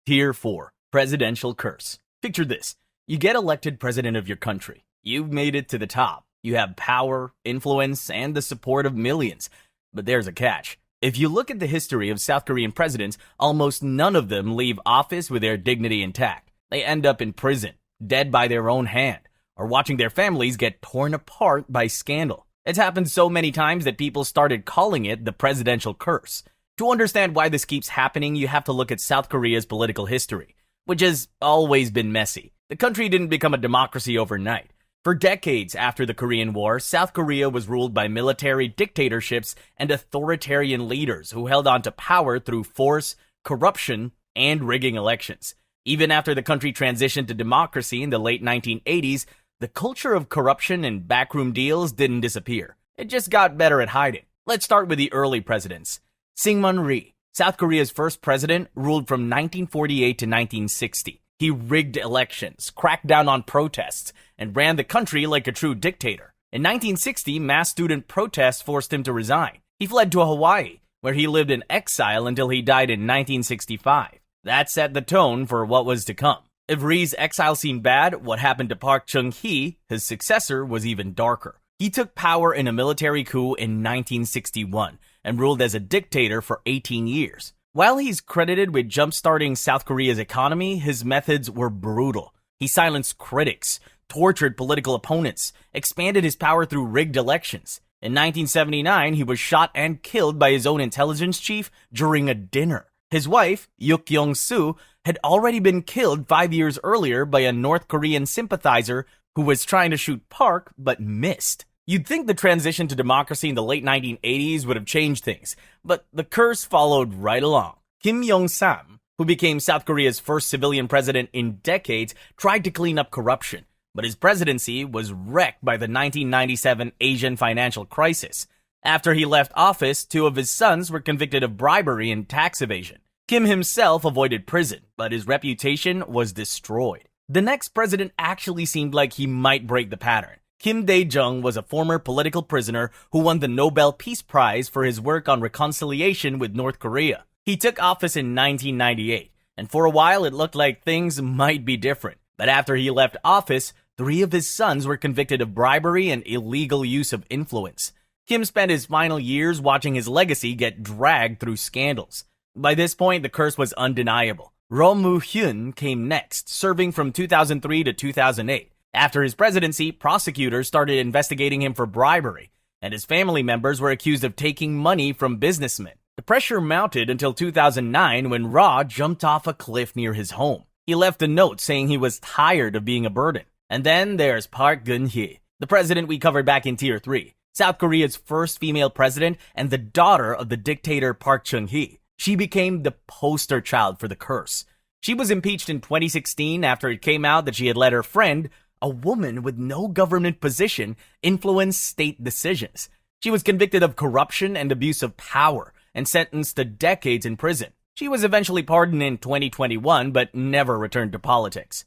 Tier 4. Presidential Curse. Picture this. You get elected president of your country. You've made it to the top. You have power, influence, and the support of millions. But there's a catch. If you look at the history of South Korean presidents, almost none of them leave office with their dignity intact. They end up in prison, dead by their own hand, or watching their families get torn apart by scandal. It's happened so many times that people started calling it the presidential curse. To understand why this keeps happening, you have to look at South Korea's political history, which has always been messy. The country didn't become a democracy overnight. For decades after the Korean War, South Korea was ruled by military dictatorships and authoritarian leaders who held on to power through force, corruption, and rigging elections. Even after the country transitioned to democracy in the late 1980s, the culture of corruption and backroom deals didn't disappear. It just got better at hiding. Let's start with the early presidents. Syngman Rhee, South Korea's first president, ruled from 1948 to 1960. He rigged elections, cracked down on protests, and ran the country like a true dictator. In 1960, mass student protests forced him to resign. He fled to Hawaii, where he lived in exile until he died in 1965. That set the tone for what was to come. If Rhee's exile seemed bad, what happened to Park Chung-hee, his successor, was even darker. He took power in a military coup in 1961 and ruled as a dictator for 18 years. While he's credited with jump-starting South Korea's economy, his methods were brutal. He silenced critics, tortured political opponents, expanded his power through rigged elections. In 1979, he was shot and killed by his own intelligence chief during a dinner. His wife, Yuk Yong-soo, had already been killed 5 years earlier by a North Korean sympathizer who was trying to shoot Park but missed. You'd think the transition to democracy in the late 1980s would have changed things, but the curse followed right along. Kim Yong-sam, who became South Korea's first civilian president in decades, tried to clean up corruption, but his presidency was wrecked by the 1997 Asian financial crisis. After he left office, 2 of his sons were convicted of bribery and tax evasion. Kim himself avoided prison, but his reputation was destroyed. The next president actually seemed like he might break the pattern. Kim Dae-jung was a former political prisoner who won the Nobel Peace Prize for his work on reconciliation with North Korea. He took office in 1998, and for a while it looked like things might be different. But after he left office, 3 of his sons were convicted of bribery and illegal use of influence. Kim spent his final years watching his legacy get dragged through scandals. By this point, the curse was undeniable. Roh Moo-hyun came next, serving from 2003 to 2008. After his presidency, prosecutors started investigating him for bribery, and his family members were accused of taking money from businessmen. The pressure mounted until 2009 when Roh jumped off a cliff near his home. He left a note saying he was tired of being a burden. And then there's Park Geun-hye, the president we covered back in Tier 3, South Korea's first female president and the daughter of the dictator Park Chung-hee. She became the poster child for the curse. She was impeached in 2016 after it came out that she had let her friend, a woman with no government position, influence state decisions. She was convicted of corruption and abuse of power, and sentenced to decades in prison. She was eventually pardoned in 2021, but never returned to politics.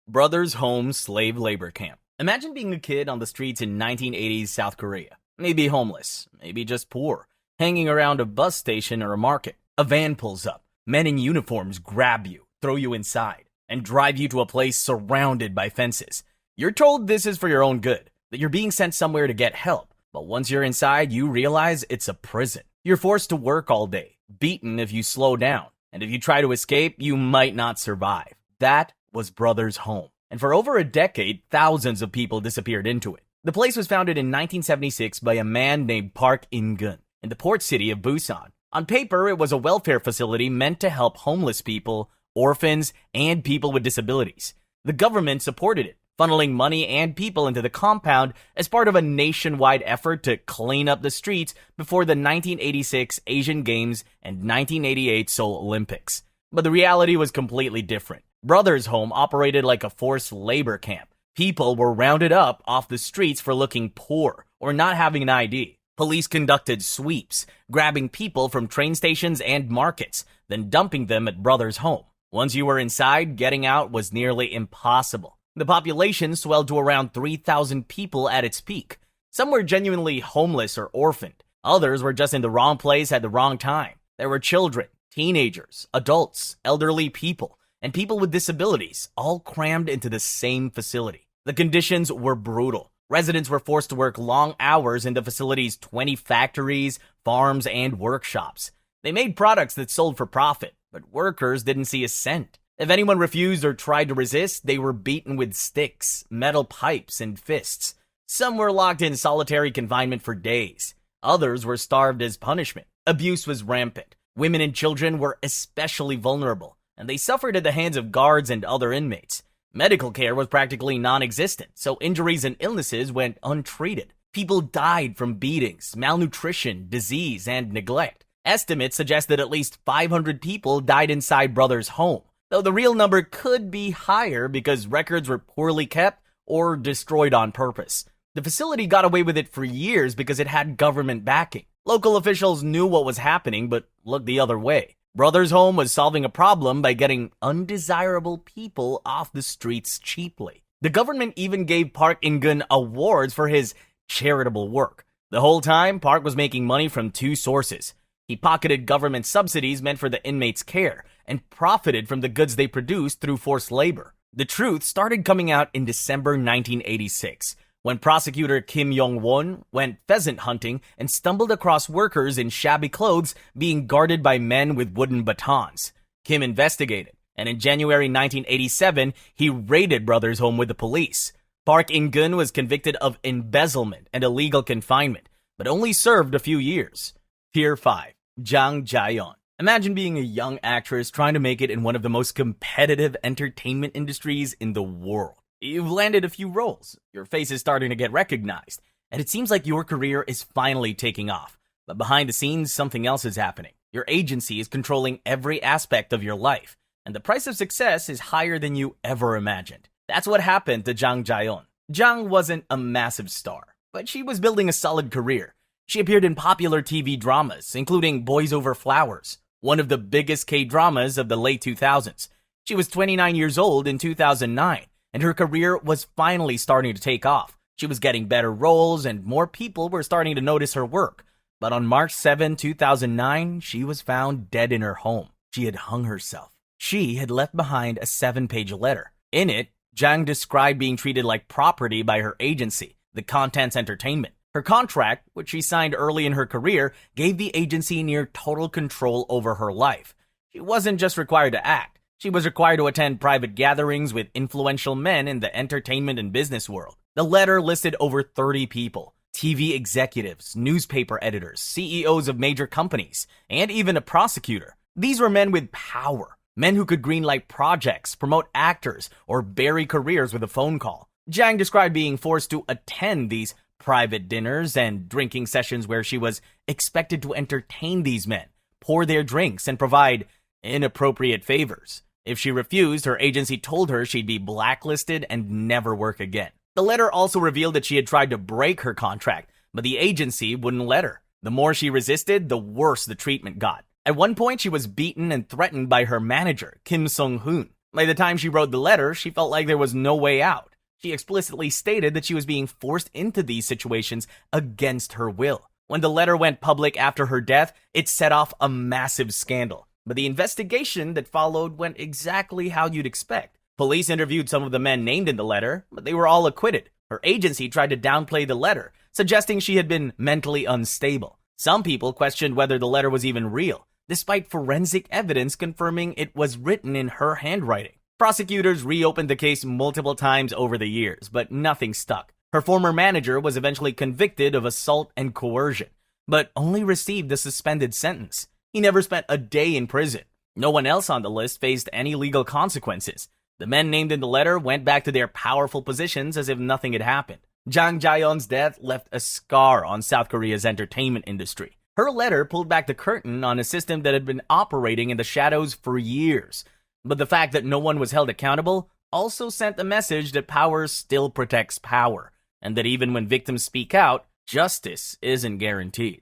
Brothers Home Slave Labor Camp. Imagine being a kid on the streets in 1980s South Korea. Maybe homeless, maybe just poor, hanging around a bus station or a market. A van pulls up. Men in uniforms grab you, throw you inside, and drive you to a place surrounded by fences. You're told this is for your own good, that you're being sent somewhere to get help. But once you're inside, you realize it's a prison. You're forced to work all day, beaten if you slow down, and if you try to escape, you might not survive. That was Brothers Home. And for over a decade, thousands of people disappeared into it. The place was founded in 1976 by a man named Park In-gun in the port city of Busan. On paper, it was a welfare facility meant to help homeless people, orphans, and people with disabilities. The government supported it, funneling money and people into the compound as part of a nationwide effort to clean up the streets before the 1986 Asian Games and 1988 Seoul Olympics. But the reality was completely different. Brothers Home operated like a forced labor camp. People were rounded up off the streets for looking poor or not having an ID. Police conducted sweeps, grabbing people from train stations and markets, then dumping them at Brothers Home. Once you were inside, getting out was nearly impossible. The population swelled to around 3,000 people at its peak. Some were genuinely homeless or orphaned. Others were just in the wrong place at the wrong time. There were children, teenagers, adults, elderly people, and people with disabilities, all crammed into the same facility. The conditions were brutal. Residents were forced to work long hours in the facility's 20 factories, farms, and workshops. They made products that sold for profit, but workers didn't see a cent. If anyone refused or tried to resist, they were beaten with sticks, metal pipes, and fists. Some were locked in solitary confinement for days. Others were starved as punishment. Abuse was rampant. Women and children were especially vulnerable, and they suffered at the hands of guards and other inmates. Medical care was practically non-existent, so injuries and illnesses went untreated. People died from beatings, malnutrition, disease, and neglect. Estimates suggest that at least 500 people died inside Brothers Home, though the real number could be higher because records were poorly kept or destroyed on purpose. The facility got away with it for years because it had government backing. Local officials knew what was happening but looked the other way. Brothers Home was solving a problem by getting undesirable people off the streets cheaply. The government even gave Park In-gun awards for his charitable work. The whole time, Park was making money from two sources. He pocketed government subsidies meant for the inmates' care and profited from the goods they produced through forced labor. The truth started coming out in December 1986, when prosecutor Kim Yong-won went pheasant hunting and stumbled across workers in shabby clothes being guarded by men with wooden batons. Kim investigated, and in January 1987, he raided Brothers Home with the police. Park In-gun was convicted of embezzlement and illegal confinement, but only served a few years. Tier 5. Jang Jae-yeon. Imagine being a young actress trying to make it in one of the most competitive entertainment industries in the world. You've landed a few roles, your face is starting to get recognized, and it seems like your career is finally taking off. But behind the scenes, something else is happening. Your agency is controlling every aspect of your life, and the price of success is higher than you ever imagined. That's what happened to Jang Jae-yeon. Jang wasn't a massive star, but she was building a solid career. She appeared in popular TV dramas, including Boys Over Flowers, one of the biggest K-dramas of the late 2000s. She was 29 years old in 2009. And her career was finally starting to take off. She was getting better roles and more people were starting to notice her work. But on March 7, 2009, she was found dead in her home. She had hung herself. She had left behind a 7-page letter. In it, Jang described being treated like property by her agency, The Contents Entertainment. Her contract, which she signed early in her career, gave the agency near total control over her life. She wasn't just required to act. She was required to attend private gatherings with influential men in the entertainment and business world. The letter listed over 30 people, TV executives, newspaper editors, CEOs of major companies, and even a prosecutor. These were men with power, men who could greenlight projects, promote actors, or bury careers with a phone call. Jang described being forced to attend these private dinners and drinking sessions where she was expected to entertain these men, pour their drinks, and provide inappropriate favors. If she refused, her agency told her she'd be blacklisted and never work again. The letter also revealed that she had tried to break her contract, but the agency wouldn't let her. The more she resisted, the worse the treatment got. At one point, she was beaten and threatened by her manager, Kim Sung-hoon. By the time she wrote the letter, she felt like there was no way out. She explicitly stated that she was being forced into these situations against her will. When the letter went public after her death, it set off a massive scandal. But the investigation that followed went exactly how you'd expect. Police interviewed some of the men named in the letter, but they were all acquitted. Her agency tried to downplay the letter, suggesting she had been mentally unstable. Some people questioned whether the letter was even real, despite forensic evidence confirming it was written in her handwriting. Prosecutors reopened the case multiple times over the years, but nothing stuck. Her former manager was eventually convicted of assault and coercion, but only received a suspended sentence. He never spent a day in prison. No one else on the list faced any legal consequences. The men named in the letter went back to their powerful positions as if nothing had happened. Jang Jae-yeon's death left a scar on South Korea's entertainment industry. Her letter pulled back the curtain on a system that had been operating in the shadows for years. But the fact that no one was held accountable also sent the message that power still protects power, and that even when victims speak out, justice isn't guaranteed.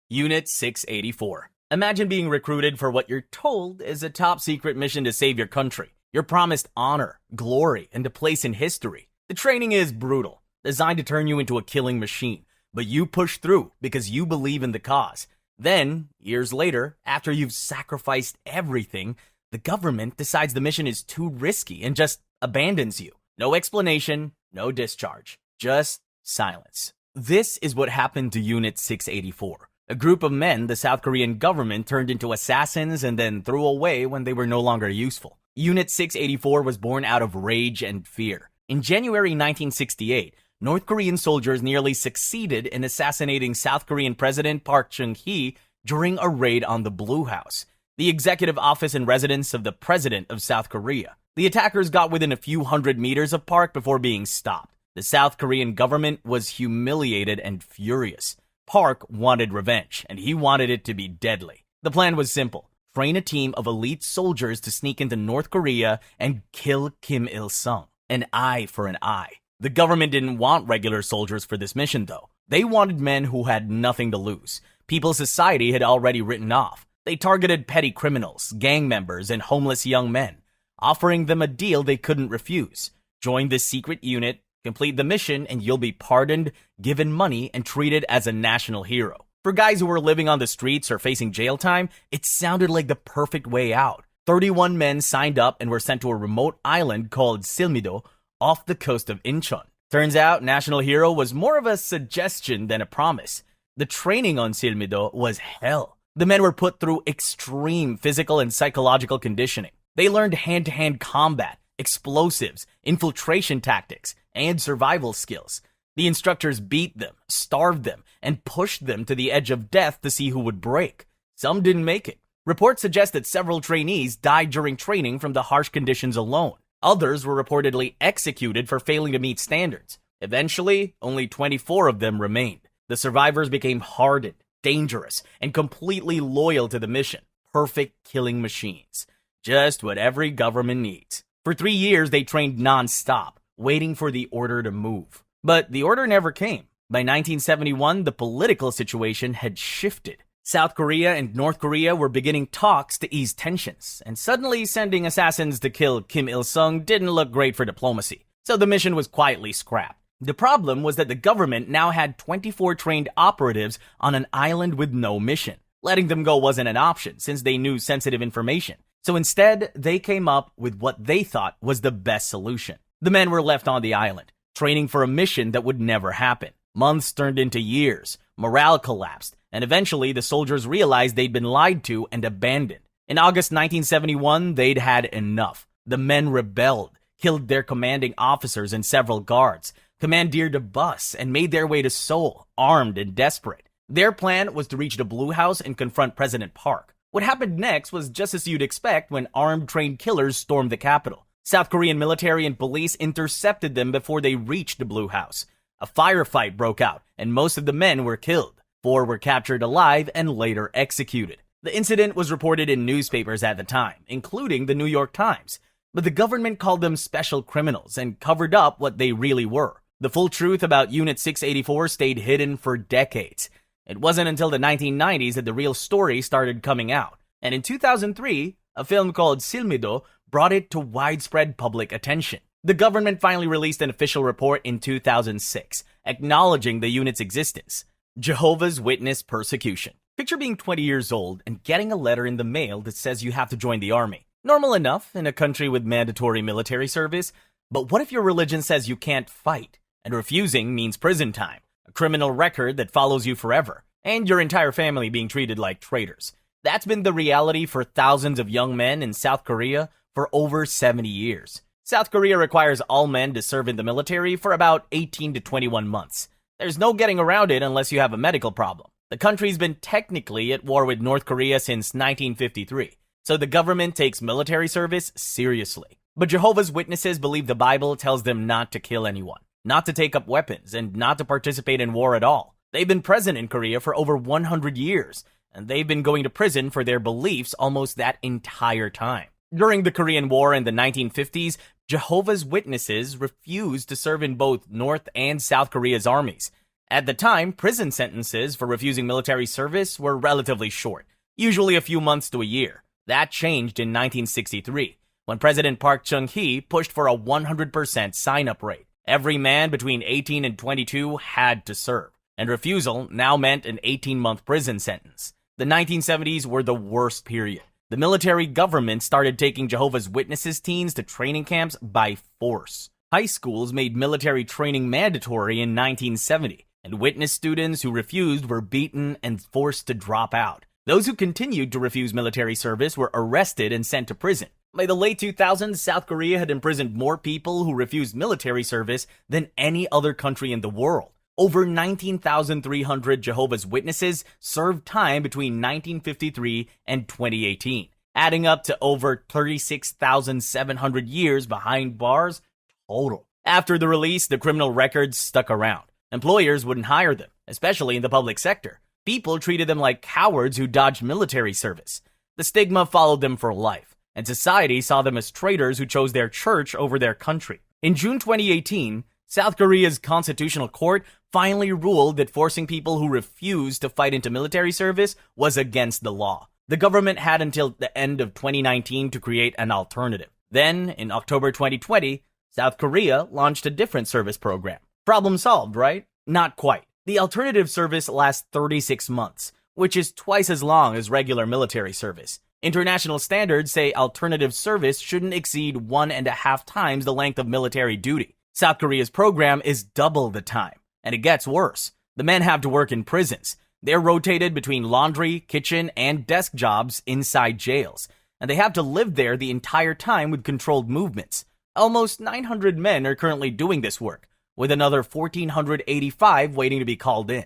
Unit 684. Imagine being recruited for what you're told is a top-secret mission to save your country. You're promised honor, glory, and a place in history. The training is brutal, designed to turn you into a killing machine, but you push through because you believe in the cause. Then, years later, after you've sacrificed everything, the government decides the mission is too risky and just abandons you. No explanation, no discharge, just silence. This is what happened to Unit 684. A group of men the South Korean government turned into assassins and then threw away when they were no longer useful. Unit 684 was born out of rage and fear. In January 1968, North Korean soldiers nearly succeeded in assassinating South Korean President Park Chung-hee during a raid on the Blue House, the executive office and residence of the President of South Korea. The attackers got within a few hundred meters of Park before being stopped. The South Korean government was humiliated and furious. Park wanted revenge, and he wanted it to be deadly. The plan was simple. Train a team of elite soldiers to sneak into North Korea and kill Kim Il-sung. An eye for an eye. The government didn't want regular soldiers for this mission, though. They wanted men who had nothing to lose. People society had already written off. They targeted petty criminals, gang members, and homeless young men, offering them a deal they couldn't refuse. Join this secret unit, complete the mission, and you'll be pardoned, given money, and treated as a national hero. For guys who were living on the streets or facing jail time, it sounded like the perfect way out. 31 men signed up and were sent to a remote island called Silmido off the coast of Incheon. Turns out, national hero was more of a suggestion than a promise. The training on Silmido was hell. The men were put through extreme physical and psychological conditioning. They learned hand-to-hand combat, explosives, infiltration tactics, and survival skills. The instructors beat them, starved them, and pushed them to the edge of death to see who would break. Some didn't make it. Reports suggest that several trainees died during training from the harsh conditions alone. Others were reportedly executed for failing to meet standards. Eventually, only 24 of them remained. The survivors became hardened, dangerous, and completely loyal to the mission. Perfect killing machines. Just what every government needs. For 3 years, they trained non-stop, waiting for the order to move. But the order never came. By 1971, the political situation had shifted. South Korea and North Korea were beginning talks to ease tensions, and suddenly sending assassins to kill Kim Il-sung didn't look great for diplomacy, so the mission was quietly scrapped. The problem was that the government now had 24 trained operatives on an island with no mission. Letting them go wasn't an option, since they knew sensitive information. So instead, they came up with what they thought was the best solution. The men were left on the island, training for a mission that would never happen. Months turned into years, morale collapsed, and eventually the soldiers realized they'd been lied to and abandoned. In August 1971, they'd had enough. The men rebelled, killed their commanding officers and several guards, commandeered a bus, and made their way to Seoul, armed and desperate. Their plan was to reach the Blue House and confront President Park. What happened next was just as you'd expect when armed trained killers stormed the capital. South Korean military and police intercepted them before they reached the Blue House. A firefight broke out, and most of the men were killed. 4 were captured alive and later executed. The incident was reported in newspapers at the time, including the New York Times. But the government called them special criminals and covered up what they really were. The full truth about Unit 684 stayed hidden for decades. It wasn't until the 1990s that the real story started coming out. And in 2003, a film called Silmido brought it to widespread public attention. The government finally released an official report in 2006, acknowledging the unit's existence. Jehovah's Witness persecution. Picture being 20 years old and getting a letter in the mail that says you have to join the army. Normal enough in a country with mandatory military service, but what if your religion says you can't fight, and refusing means prison time, a criminal record that follows you forever, and your entire family being treated like traitors? That's been the reality for thousands of young men in South Korea for over 70 years. South Korea requires all men to serve in the military for about 18 to 21 months. There's no getting around it unless you have a medical problem. The country's been technically at war with North Korea since 1953, so the government takes military service seriously. But Jehovah's Witnesses believe the Bible tells them not to kill anyone, not to take up weapons, and not to participate in war at all. They've been present in Korea for over 100 years, and they've been going to prison for their beliefs almost that entire time. During the Korean War in the 1950s, Jehovah's Witnesses refused to serve in both North and South Korea's armies. At the time, prison sentences for refusing military service were relatively short, usually a few months to a year. That changed in 1963, when President Park Chung-hee pushed for a 100% sign-up rate. Every man between 18 and 22 had to serve, and refusal now meant an 18-month prison sentence. The 1970s were the worst period. The military government started taking Jehovah's Witnesses teens to training camps by force. High schools made military training mandatory in 1970, and witness students who refused were beaten and forced to drop out. Those who continued to refuse military service were arrested and sent to prison. By the late 2000s, South Korea had imprisoned more people who refused military service than any other country in the world. Over 19,300 Jehovah's Witnesses served time between 1953 and 2018, adding up to over 36,700 years behind bars total. After the release, the criminal records stuck around. Employers wouldn't hire them, especially in the public sector. People treated them like cowards who dodged military service. The stigma followed them for life, and society saw them as traitors who chose their church over their country. In June 2018, South Korea's Constitutional Court finally ruled that forcing people who refused to fight into military service was against the law. The government had until the end of 2019 to create an alternative. Then, in October 2020, South Korea launched a different service program. Problem solved, right? Not quite. The alternative service lasts 36 months, which is twice as long as regular military service. International standards say alternative service shouldn't exceed 1.5 times the length of military duty. South Korea's program is double the time, and it gets worse. The men have to work in prisons. They're rotated between laundry, kitchen, and desk jobs inside jails, and they have to live there the entire time with controlled movements. Almost 900 men are currently doing this work, with another 1,485 waiting to be called in.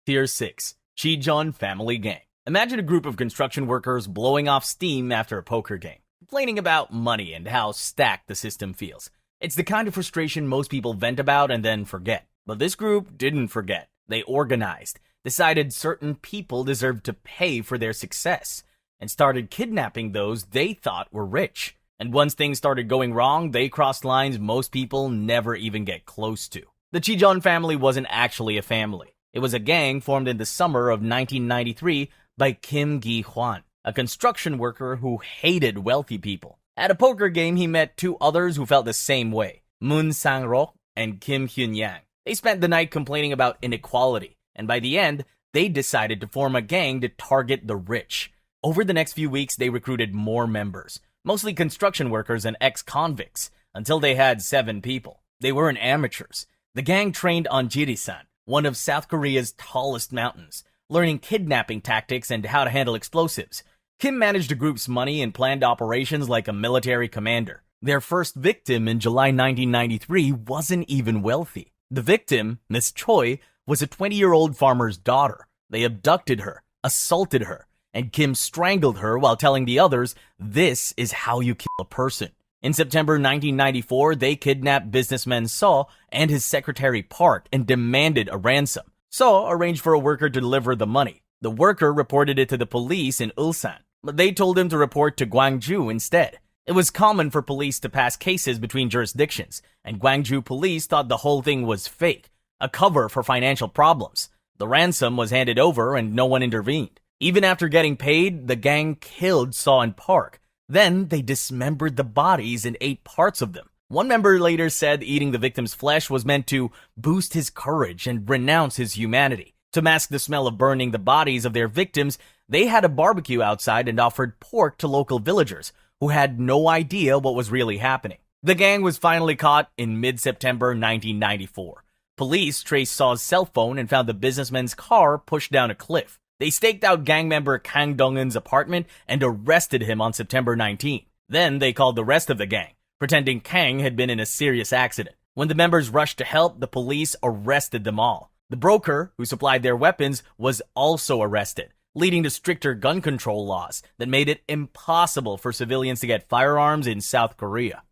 Tier 6. Chijeon Family Gang. Imagine a group of construction workers blowing off steam after a poker game, complaining about money and how stacked the system feels. It's the kind of frustration most people vent about and then forget. But this group didn't forget. They organized, decided certain people deserved to pay for their success, and started kidnapping those they thought were rich. And once things started going wrong, they crossed lines most people never even get close to. The Chijeon family wasn't actually a family. It was a gang formed in the summer of 1993 by Kim Gi-hwan, a construction worker who hated wealthy people. At a poker game, he met two others who felt the same way, Moon Sang-rok and Kim Hyun-yang. They spent the night complaining about inequality, and by the end, they decided to form a gang to target the rich. Over the next few weeks, they recruited more members, mostly construction workers and ex-convicts, until they had 7 people. They weren't amateurs. The gang trained on Jirisan, one of South Korea's tallest mountains, learning kidnapping tactics and how to handle explosives. Kim managed the group's money and planned operations like a military commander. Their first victim in July 1993 wasn't even wealthy. The victim, Miss Choi, was a 20-year-old farmer's daughter. They abducted her, assaulted her, and Kim strangled her while telling the others, "This is how you kill a person." In September 1994, they kidnapped businessman Seo and his secretary Park and demanded a ransom. Seo arranged for a worker to deliver the money. The worker reported it to the police in Ulsan, but they told him to report to Gwangju instead. It was common for police to pass cases between jurisdictions, and Gwangju police thought the whole thing was fake, a cover for financial problems. The ransom was handed over and no one intervened. Even after getting paid, the gang killed Saw and Park. Then they dismembered the bodies and ate parts of them. One member later said eating the victim's flesh was meant to boost his courage and renounce his humanity. To mask the smell of burning the bodies of their victims, they had a barbecue outside and offered pork to local villagers, who had no idea what was really happening. The gang was finally caught in mid-September 1994. Police traced Saw's cell phone and found the businessman's car pushed down a cliff. They staked out gang member Kang Dong-eun's apartment and arrested him on September 19. Then they called the rest of the gang, pretending Kang had been in a serious accident. When the members rushed to help, the police arrested them all. The broker, who supplied their weapons, was also arrested, leading to stricter gun control laws that made it impossible for civilians to get firearms in South Korea.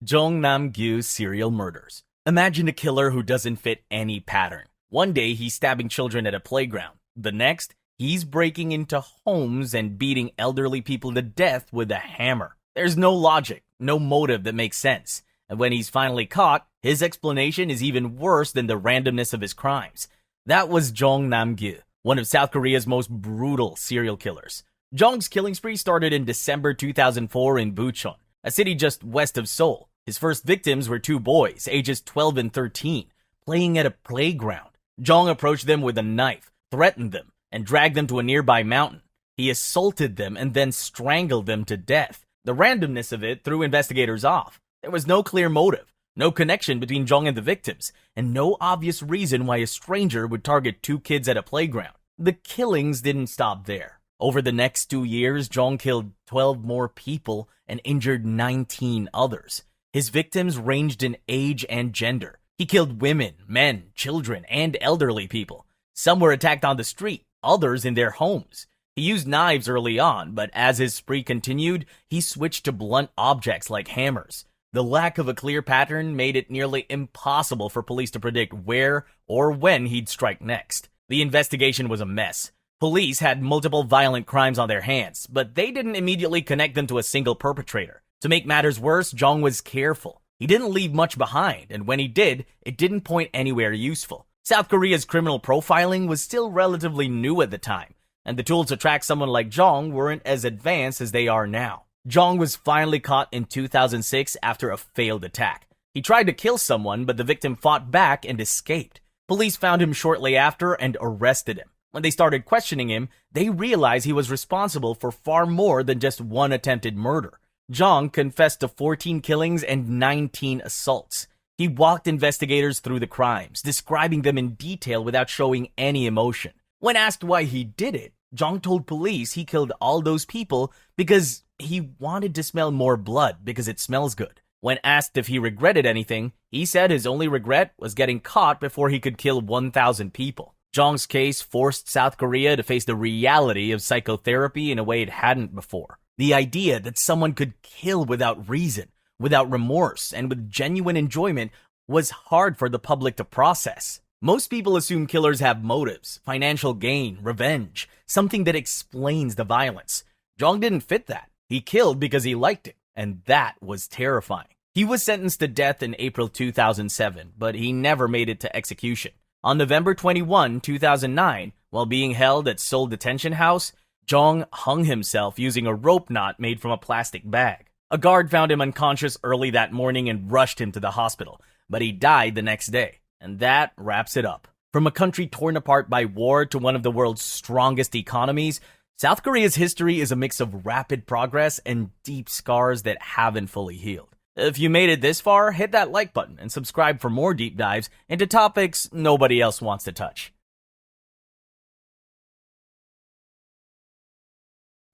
Jong Nam-gyu serial murders. Imagine a killer who doesn't fit any pattern. One day, he's stabbing children at a playground. The next, he's breaking into homes and beating elderly people to death with a hammer. There's no logic, no motive that makes sense. And when he's finally caught, his explanation is even worse than the randomness of his crimes. That was Jong Nam-gyu, one of South Korea's most brutal serial killers. Jong's killing spree started in December 2004 in Bucheon, a city just west of Seoul. His first victims were two boys, ages 12 and 13, playing at a playground. Jong approached them with a knife, threatened them, and dragged them to a nearby mountain. He assaulted them and then strangled them to death. The randomness of it threw investigators off. There was no clear motive, no connection between Jong and the victims, and no obvious reason why a stranger would target two kids at a playground. The killings didn't stop there. Over the next 2 years, Jong killed 12 more people and injured 19 others. His victims ranged in age and gender. He killed women, men, children, and elderly people. Some were attacked on the street, others in their homes. He used knives early on, but as his spree continued, he switched to blunt objects like hammers. The lack of a clear pattern made it nearly impossible for police to predict where or when he'd strike next. The investigation was a mess. Police had multiple violent crimes on their hands, but they didn't immediately connect them to a single perpetrator. To make matters worse, Jong was careful. He didn't leave much behind, and when he did, it didn't point anywhere useful. South Korea's criminal profiling was still relatively new at the time, and the tools to track someone like Jong weren't as advanced as they are now. Jong was finally caught in 2006 after a failed attack. He tried to kill someone, but the victim fought back and escaped. Police found him shortly after and arrested him. When they started questioning him, they realized he was responsible for far more than just one attempted murder. Jong confessed to 14 killings and 19 assaults. He walked investigators through the crimes, describing them in detail without showing any emotion. When asked why he did it, Jong told police he killed all those people because he wanted to smell more blood because it smells good. When asked if he regretted anything, he said his only regret was getting caught before he could kill 1,000 people. Jong's case forced South Korea to face the reality of psychotherapy in a way it hadn't before. The idea that someone could kill without reason, without remorse, and with genuine enjoyment was hard for the public to process. Most people assume killers have motives, financial gain, revenge, something that explains the violence. Jong didn't fit that. He killed because he liked it, and that was terrifying. He was sentenced to death in April 2007, but he never made it to execution. On November 21, 2009, while being held at Seoul Detention House, Jong hung himself using a rope knot made from a plastic bag. A guard found him unconscious early that morning and rushed him to the hospital, but he died the next day. And that wraps it up. From a country torn apart by war to one of the world's strongest economies, South Korea's history is a mix of rapid progress and deep scars that haven't fully healed. If you made it this far, hit that like button and subscribe for more deep dives into topics nobody else wants to touch.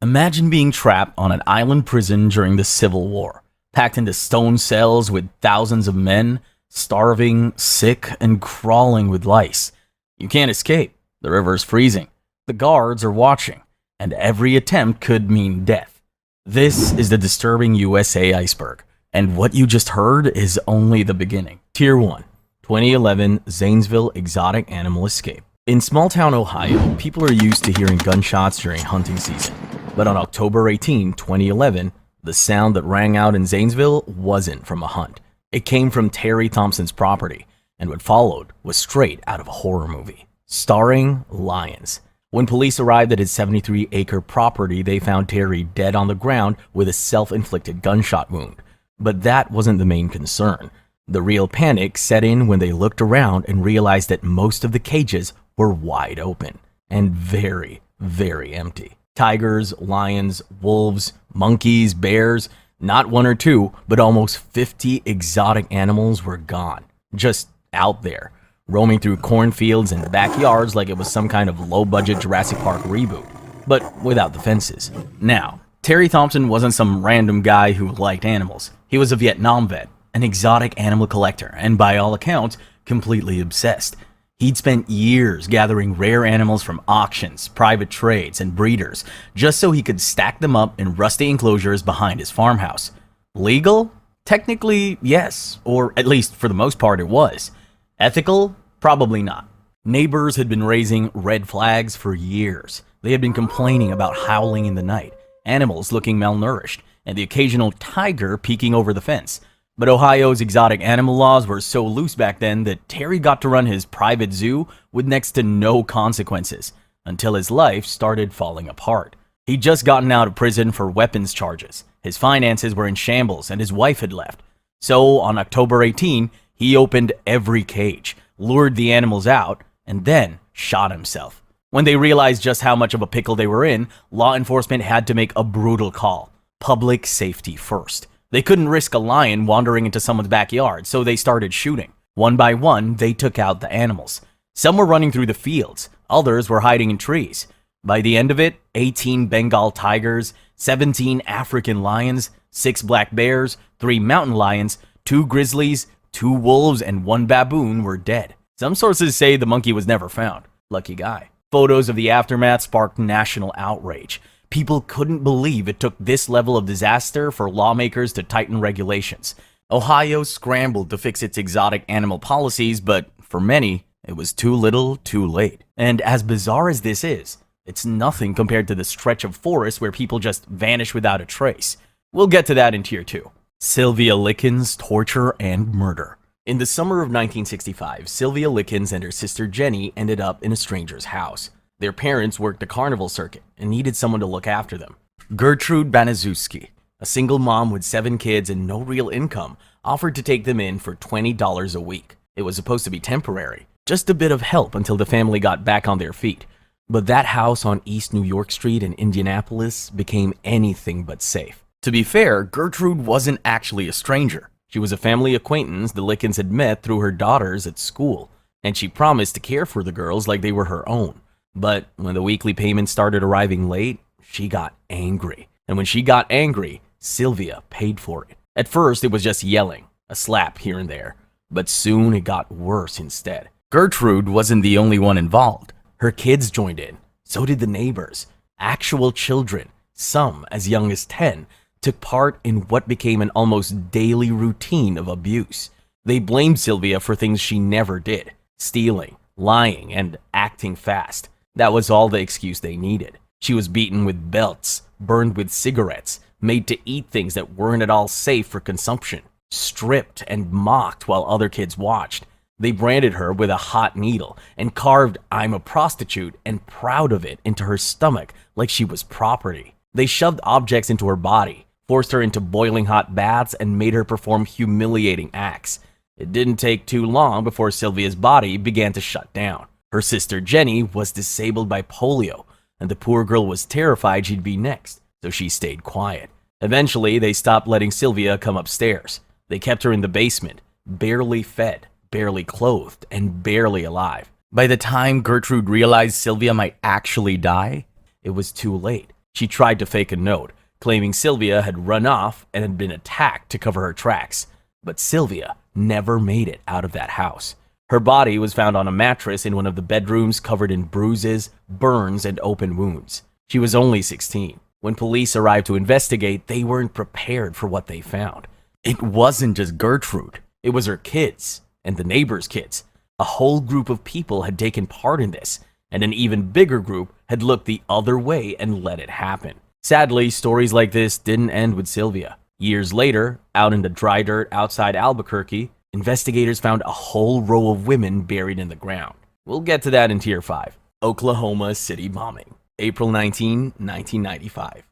Imagine being trapped on an island prison during the Civil War, packed into stone cells with thousands of men, starving, sick, and crawling with lice. You can't escape. The river is freezing. The guards are watching, and every attempt could mean death. This is the disturbing USA Iceberg, and what you just heard is only the beginning. Tier 1, 2011 Zanesville Exotic Animal Escape. In small-town Ohio, people are used to hearing gunshots during hunting season. But on October 18, 2011, the sound that rang out in Zanesville wasn't from a hunt. It came from Terry Thompson's property, and what followed was straight out of a horror movie. starring lions. When police arrived at his 73-acre property, they found Terry dead on the ground with a self-inflicted gunshot wound. But that wasn't the main concern. The real panic set in when they looked around and realized that most of the cages were wide open and very, very empty. Tigers, lions, wolves, monkeys, bears, not one or two, but almost 50 exotic animals were gone, just out there, roaming through cornfields and backyards like it was some kind of low-budget Jurassic Park reboot, but without the fences. Now, Terry Thompson wasn't some random guy who liked animals. He was a Vietnam vet, an exotic animal collector, and by all accounts, completely obsessed. He'd spent years gathering rare animals from auctions, private trades, and breeders, just so he could stack them up in rusty enclosures behind his farmhouse. Legal? Technically, yes, or at least for the most part it was. Ethical? Probably not. Neighbors had been raising red flags for years. They had been complaining about howling in the night, animals looking malnourished, and the occasional tiger peeking over the fence. But Ohio's exotic animal laws were so loose back then that Terry got to run his private zoo with next to no consequences, until his life started falling apart. He'd just gotten out of prison for weapons charges. His finances were in shambles and his wife had left. So on October 18, he opened every cage, lured the animals out, and then shot himself. When they realized just how much of a pickle they were in, law enforcement had to make a brutal call. Public safety first. They couldn't risk a lion wandering into someone's backyard, so they started shooting. One by one, they took out the animals. Some were running through the fields, others were hiding in trees. By the end of it, 18 Bengal tigers, 17 African lions, 6 black bears, 3 mountain lions, 2 grizzlies, 2 wolves, and 1 baboon were dead. Some sources say the monkey was never found. Lucky guy. Photos of the aftermath sparked national outrage. People couldn't believe it took this level of disaster for lawmakers to tighten regulations. Ohio scrambled to fix its exotic animal policies, but for many, it was too little, too late. And as bizarre as this is, it's nothing compared to the stretch of forest where people just vanish without a trace. We'll get to that in Tier 2. Sylvia Likens' torture and murder. In the summer of 1965, Sylvia Likens and her sister Jenny ended up in a stranger's house. Their parents worked the carnival circuit and needed someone to look after them. Gertrude Baniszewski, a single mom with 7 kids and no real income, offered to take them in for $20 a week. It was supposed to be temporary, just a bit of help until the family got back on their feet. But that house on East New York Street in Indianapolis became anything but safe. To be fair, Gertrude wasn't actually a stranger. She was a family acquaintance the Likens had met through her daughters at school, and she promised to care for the girls like they were her own. But when the weekly payments started arriving late, she got angry. And when she got angry, Sylvia paid for it. At first, it was just yelling, a slap here and there. But soon it got worse instead. Gertrude wasn't the only one involved. Her kids joined in. So did the neighbors. Actual children, some as young as 10, took part in what became an almost daily routine of abuse. They blamed Sylvia for things she never did. Stealing, lying, and acting fast. That was all the excuse they needed. She was beaten with belts, burned with cigarettes, made to eat things that weren't at all safe for consumption, stripped and mocked while other kids watched. They branded her with a hot needle and carved "I'm a prostitute" and proud of it into her stomach like she was property. They shoved objects into her body, forced her into boiling hot baths, and made her perform humiliating acts. It didn't take too long before Sylvia's body began to shut down. Her sister Jenny was disabled by polio, and the poor girl was terrified she'd be next, so she stayed quiet. Eventually, they stopped letting Sylvia come upstairs. They kept her in the basement, barely fed, barely clothed, and barely alive. By the time Gertrude realized Sylvia might actually die, it was too late. She tried to fake a note, claiming Sylvia had run off and had been attacked to cover her tracks. But Sylvia never made it out of that house. Her body was found on a mattress in one of the bedrooms covered in bruises, burns, and open wounds. She was only 16. When police arrived to investigate, they weren't prepared for what they found. It wasn't just Gertrude. It was her kids and the neighbors' kids. A whole group of people had taken part in this, and an even bigger group had looked the other way and let it happen. Sadly, stories like this didn't end with Sylvia. Years later, out in the dry dirt outside Albuquerque, investigators found a whole row of women buried in the ground. We'll get to that in Tier 5. Oklahoma City bombing, April 19, 1995.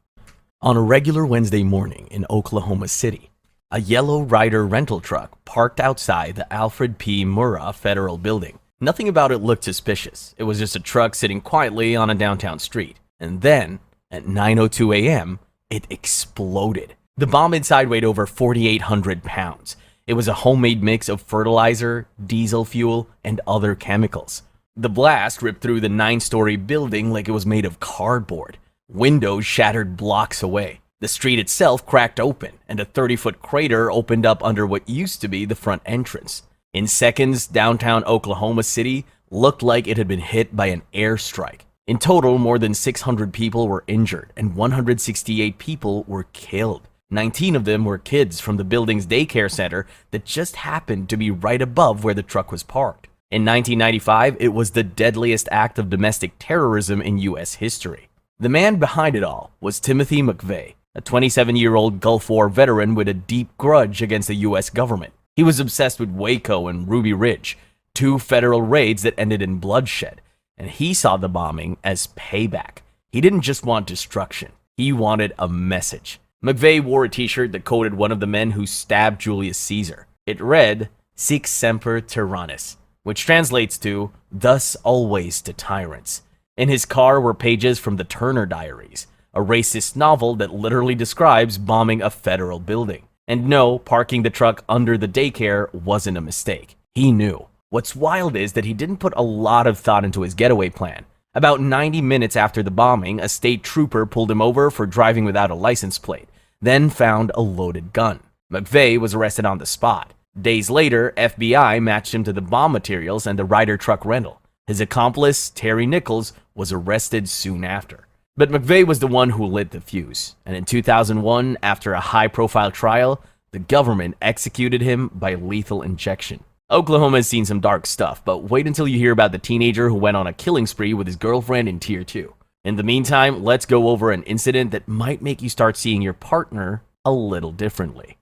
On a regular Wednesday morning in Oklahoma City, a yellow Ryder rental truck parked outside the Alfred P. Murrah Federal Building. Nothing about it looked suspicious. It was just a truck sitting quietly on a downtown street. And then, at 9:02 a.m., it exploded. The bomb inside weighed over 4,800 pounds. It was a homemade mix of fertilizer, diesel fuel, and other chemicals. The blast ripped through the 9-story building like it was made of cardboard. Windows shattered blocks away. The street itself cracked open, and a 30-foot crater opened up under what used to be the front entrance. In seconds, downtown Oklahoma City looked like it had been hit by an airstrike. In total, more than 600 people were injured, and 168 people were killed. 19 of them were kids from the building's daycare center that just happened to be right above where the truck was parked. In 1995, it was the deadliest act of domestic terrorism in U.S. history. The man behind it all was Timothy McVeigh, a 27-year-old Gulf War veteran with a deep grudge against the U.S. government. He was obsessed with Waco and Ruby Ridge, two federal raids that ended in bloodshed, and he saw the bombing as payback. He didn't just want destruction, he wanted a message. McVeigh wore a t-shirt that quoted one of the men who stabbed Julius Caesar. It read, "Sic semper tyrannis," which translates to, "Thus always to tyrants." In his car were pages from the Turner Diaries, a racist novel that literally describes bombing a federal building. And no, parking the truck under the daycare wasn't a mistake. He knew. What's wild is that he didn't put a lot of thought into his getaway plan. About 90 minutes after the bombing, a state trooper pulled him over for driving without a license plate, then found a loaded gun. McVeigh was arrested on the spot. Days later, FBI matched him to the bomb materials and the Ryder truck rental. His accomplice, Terry Nichols, was arrested soon after. But McVeigh was the one who lit the fuse, and in 2001, after a high-profile trial, the government executed him by lethal injection. Oklahoma has seen some dark stuff, but wait until you hear about the teenager who went on a killing spree with his girlfriend in Tier 2. In the meantime, let's go over an incident that might make you start seeing your partner a little differently.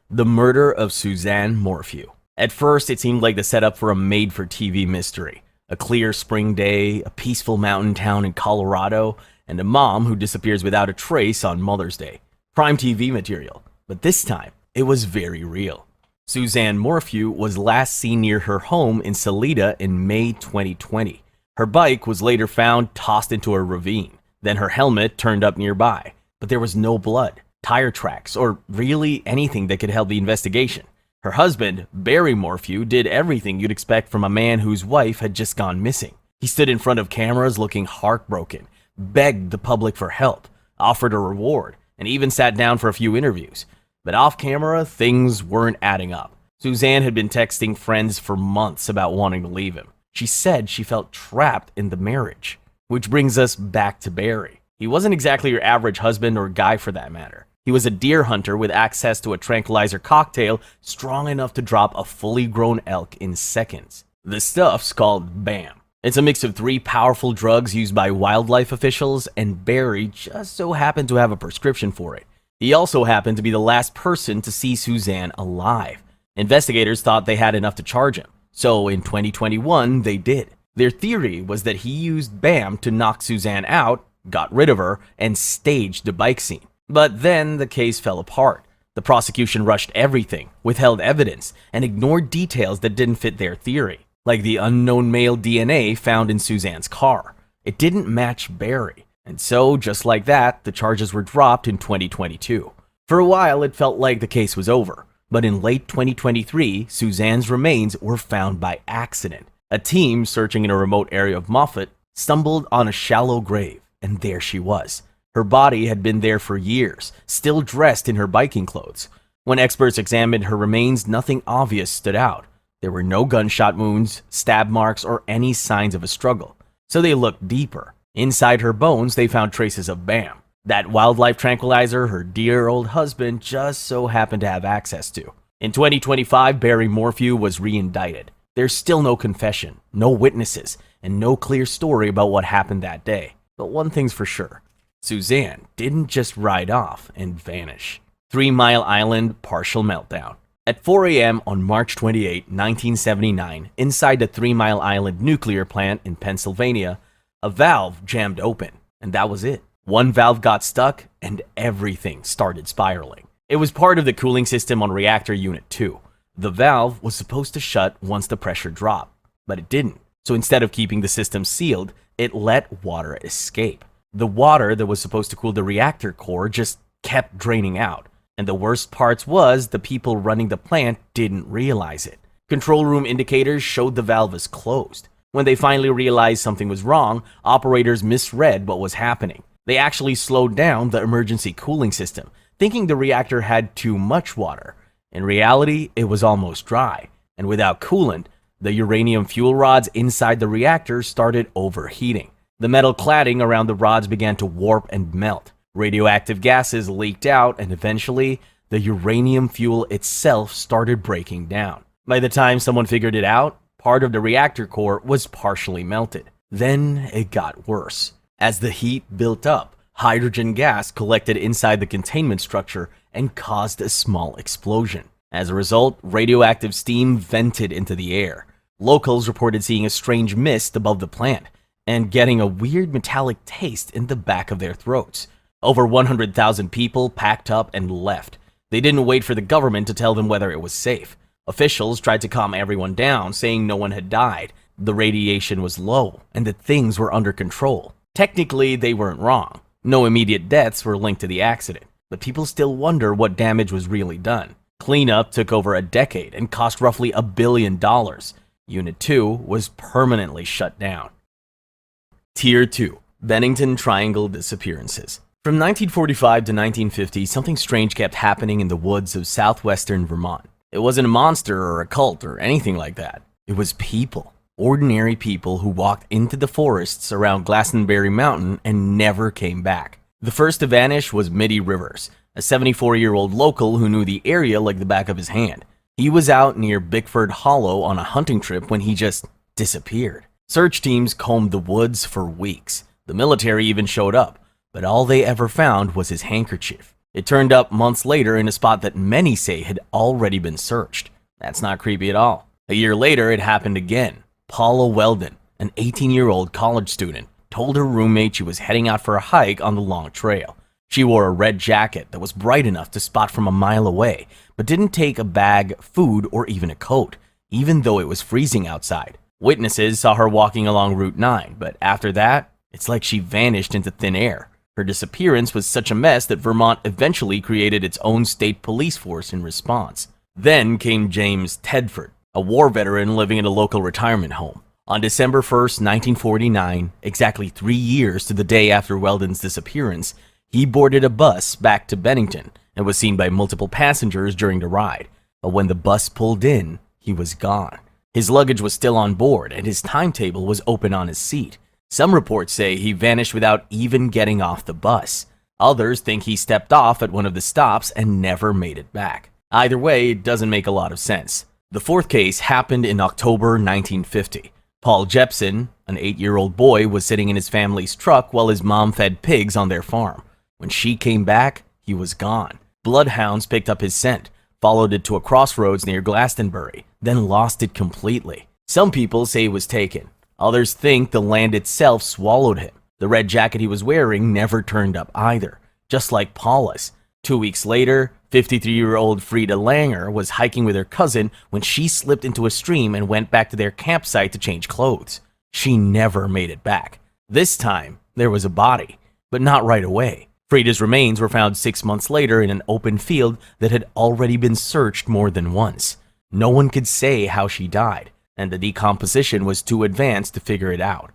The murder of Suzanne Morphew. At first, it seemed like the setup for a made-for-TV mystery. A clear spring day, a peaceful mountain town in Colorado, and a mom who disappears without a trace on Mother's Day. Prime TV material. But this time, it was very real. Suzanne Morphew was last seen near her home in Salida in May 2020. Her bike was later found tossed into a ravine. Then her helmet turned up nearby. But there was no blood, tire tracks, or really anything that could help the investigation. Her husband, Barry Morphew, did everything you'd expect from a man whose wife had just gone missing. He stood in front of cameras looking heartbroken, begged the public for help, offered a reward, and even sat down for a few interviews. But off camera, things weren't adding up. Suzanne had been texting friends for months about wanting to leave him. She said she felt trapped in the marriage. Which brings us back to Barry. He wasn't exactly your average husband or guy for that matter. He was a deer hunter with access to a tranquilizer cocktail strong enough to drop a fully grown elk in seconds. The stuff's called BAM. It's a mix of 3 powerful drugs used by wildlife officials, and Barry just so happened to have a prescription for it. He also happened to be the last person to see Suzanne alive. Investigators thought they had enough to charge him, so in 2021 they did. Their theory was that he used BAM to knock Suzanne out, got rid of her, and staged the bike scene. But then the case fell apart. The prosecution rushed everything, withheld evidence, and ignored details that didn't fit their theory, like the unknown male DNA found in Suzanne's car. It didn't match Barry. And so, just like that, the charges were dropped in 2022. For a while, it felt like the case was over. But in late 2023, Suzanne's remains were found by accident. A team searching in a remote area of Moffett stumbled on a shallow grave, and there she was. Her body had been there for years, still dressed in her biking clothes. When experts examined her remains, nothing obvious stood out. There were no gunshot wounds, stab marks, or any signs of a struggle. So they looked deeper. Inside her bones, they found traces of BAM, that wildlife tranquilizer her dear old husband just so happened to have access to. In 2025, Barry Morphew was re-indicted. There's still no confession, no witnesses, and no clear story about what happened that day. But one thing's for sure, Suzanne didn't just ride off and vanish. 3 Mile Island partial meltdown. At 4 a.m. on March 28, 1979, inside the 3 Mile Island nuclear plant in Pennsylvania, a valve jammed open, and that was it. One valve got stuck, and everything started spiraling. It was part of the cooling system on reactor unit 2. The valve was supposed to shut once the pressure dropped, but it didn't. So instead of keeping the system sealed, it let water escape. The water that was supposed to cool the reactor core just kept draining out. And the worst part was the people running the plant didn't realize it. Control room indicators showed the valve was closed. When they finally realized something was wrong, operators misread what was happening. They actually slowed down the emergency cooling system, thinking the reactor had too much water. In reality, it was almost dry, and without coolant, the uranium fuel rods inside the reactor started overheating. The metal cladding around the rods began to warp and melt. Radioactive gases leaked out, and eventually, the uranium fuel itself started breaking down. By the time someone figured it out, part of the reactor core was partially melted. Then it got worse. As the heat built up, hydrogen gas collected inside the containment structure and caused a small explosion. As a result, radioactive steam vented into the air. Locals reported seeing a strange mist above the plant and getting a weird metallic taste in the back of their throats. Over 100,000 people packed up and left. They didn't wait for the government to tell them whether it was safe. Officials tried to calm everyone down, saying no one had died, the radiation was low, and that things were under control. Technically, they weren't wrong. No immediate deaths were linked to the accident, but people still wonder what damage was really done. Cleanup took over a decade and cost roughly $1 billion. Unit 2 was permanently shut down. Tier 2. Bennington Triangle Disappearances. From 1945 to 1950, something strange kept happening in the woods of southwestern Vermont. It wasn't a monster or a cult or anything like that. It was people. Ordinary people who walked into the forests around Glastonbury Mountain and never came back. The first to vanish was Mitty Rivers, a 74-year-old local who knew the area like the back of his hand. He was out near Bickford Hollow on a hunting trip when he just disappeared. Search teams combed the woods for weeks. The military even showed up, but all they ever found was his handkerchief. It turned up months later in a spot that many say had already been searched. That's not creepy at all. A year later, it happened again. Paula Weldon, an 18-year-old college student, told her roommate she was heading out for a hike on the long trail. She wore a red jacket that was bright enough to spot from a mile away, but didn't take a bag, food, or even a coat, even though it was freezing outside. Witnesses saw her walking along Route 9, but after that, it's like she vanished into thin air. Her disappearance was such a mess that Vermont eventually created its own state police force in response. Then came James Tedford, a war veteran living in a local retirement home. On December 1st, 1949, exactly 3 years to the day after Weldon's disappearance, he boarded a bus back to Bennington and was seen by multiple passengers during the ride. But when the bus pulled in, he was gone. His luggage was still on board and his timetable was open on his seat. Some reports say he vanished without even getting off the bus. Others think he stepped off at one of the stops and never made it back. Either way, it doesn't make a lot of sense. The fourth case happened in October 1950. Paul Jepson, an 8-year-old boy, was sitting in his family's truck while his mom fed pigs on their farm. When she came back, he was gone. Bloodhounds picked up his scent, followed it to a crossroads near Glastonbury, then lost it completely. Some people say he was taken. Others think the land itself swallowed him. The red jacket he was wearing never turned up either, just like Paula's. 2 weeks later, 53-year-old Frida Langer was hiking with her cousin when she slipped into a stream and went back to their campsite to change clothes. She never made it back. This time, there was a body, but not right away. Frida's remains were found 6 months later in an open field that had already been searched more than once. No one could say how she died, and the decomposition was too advanced to figure it out.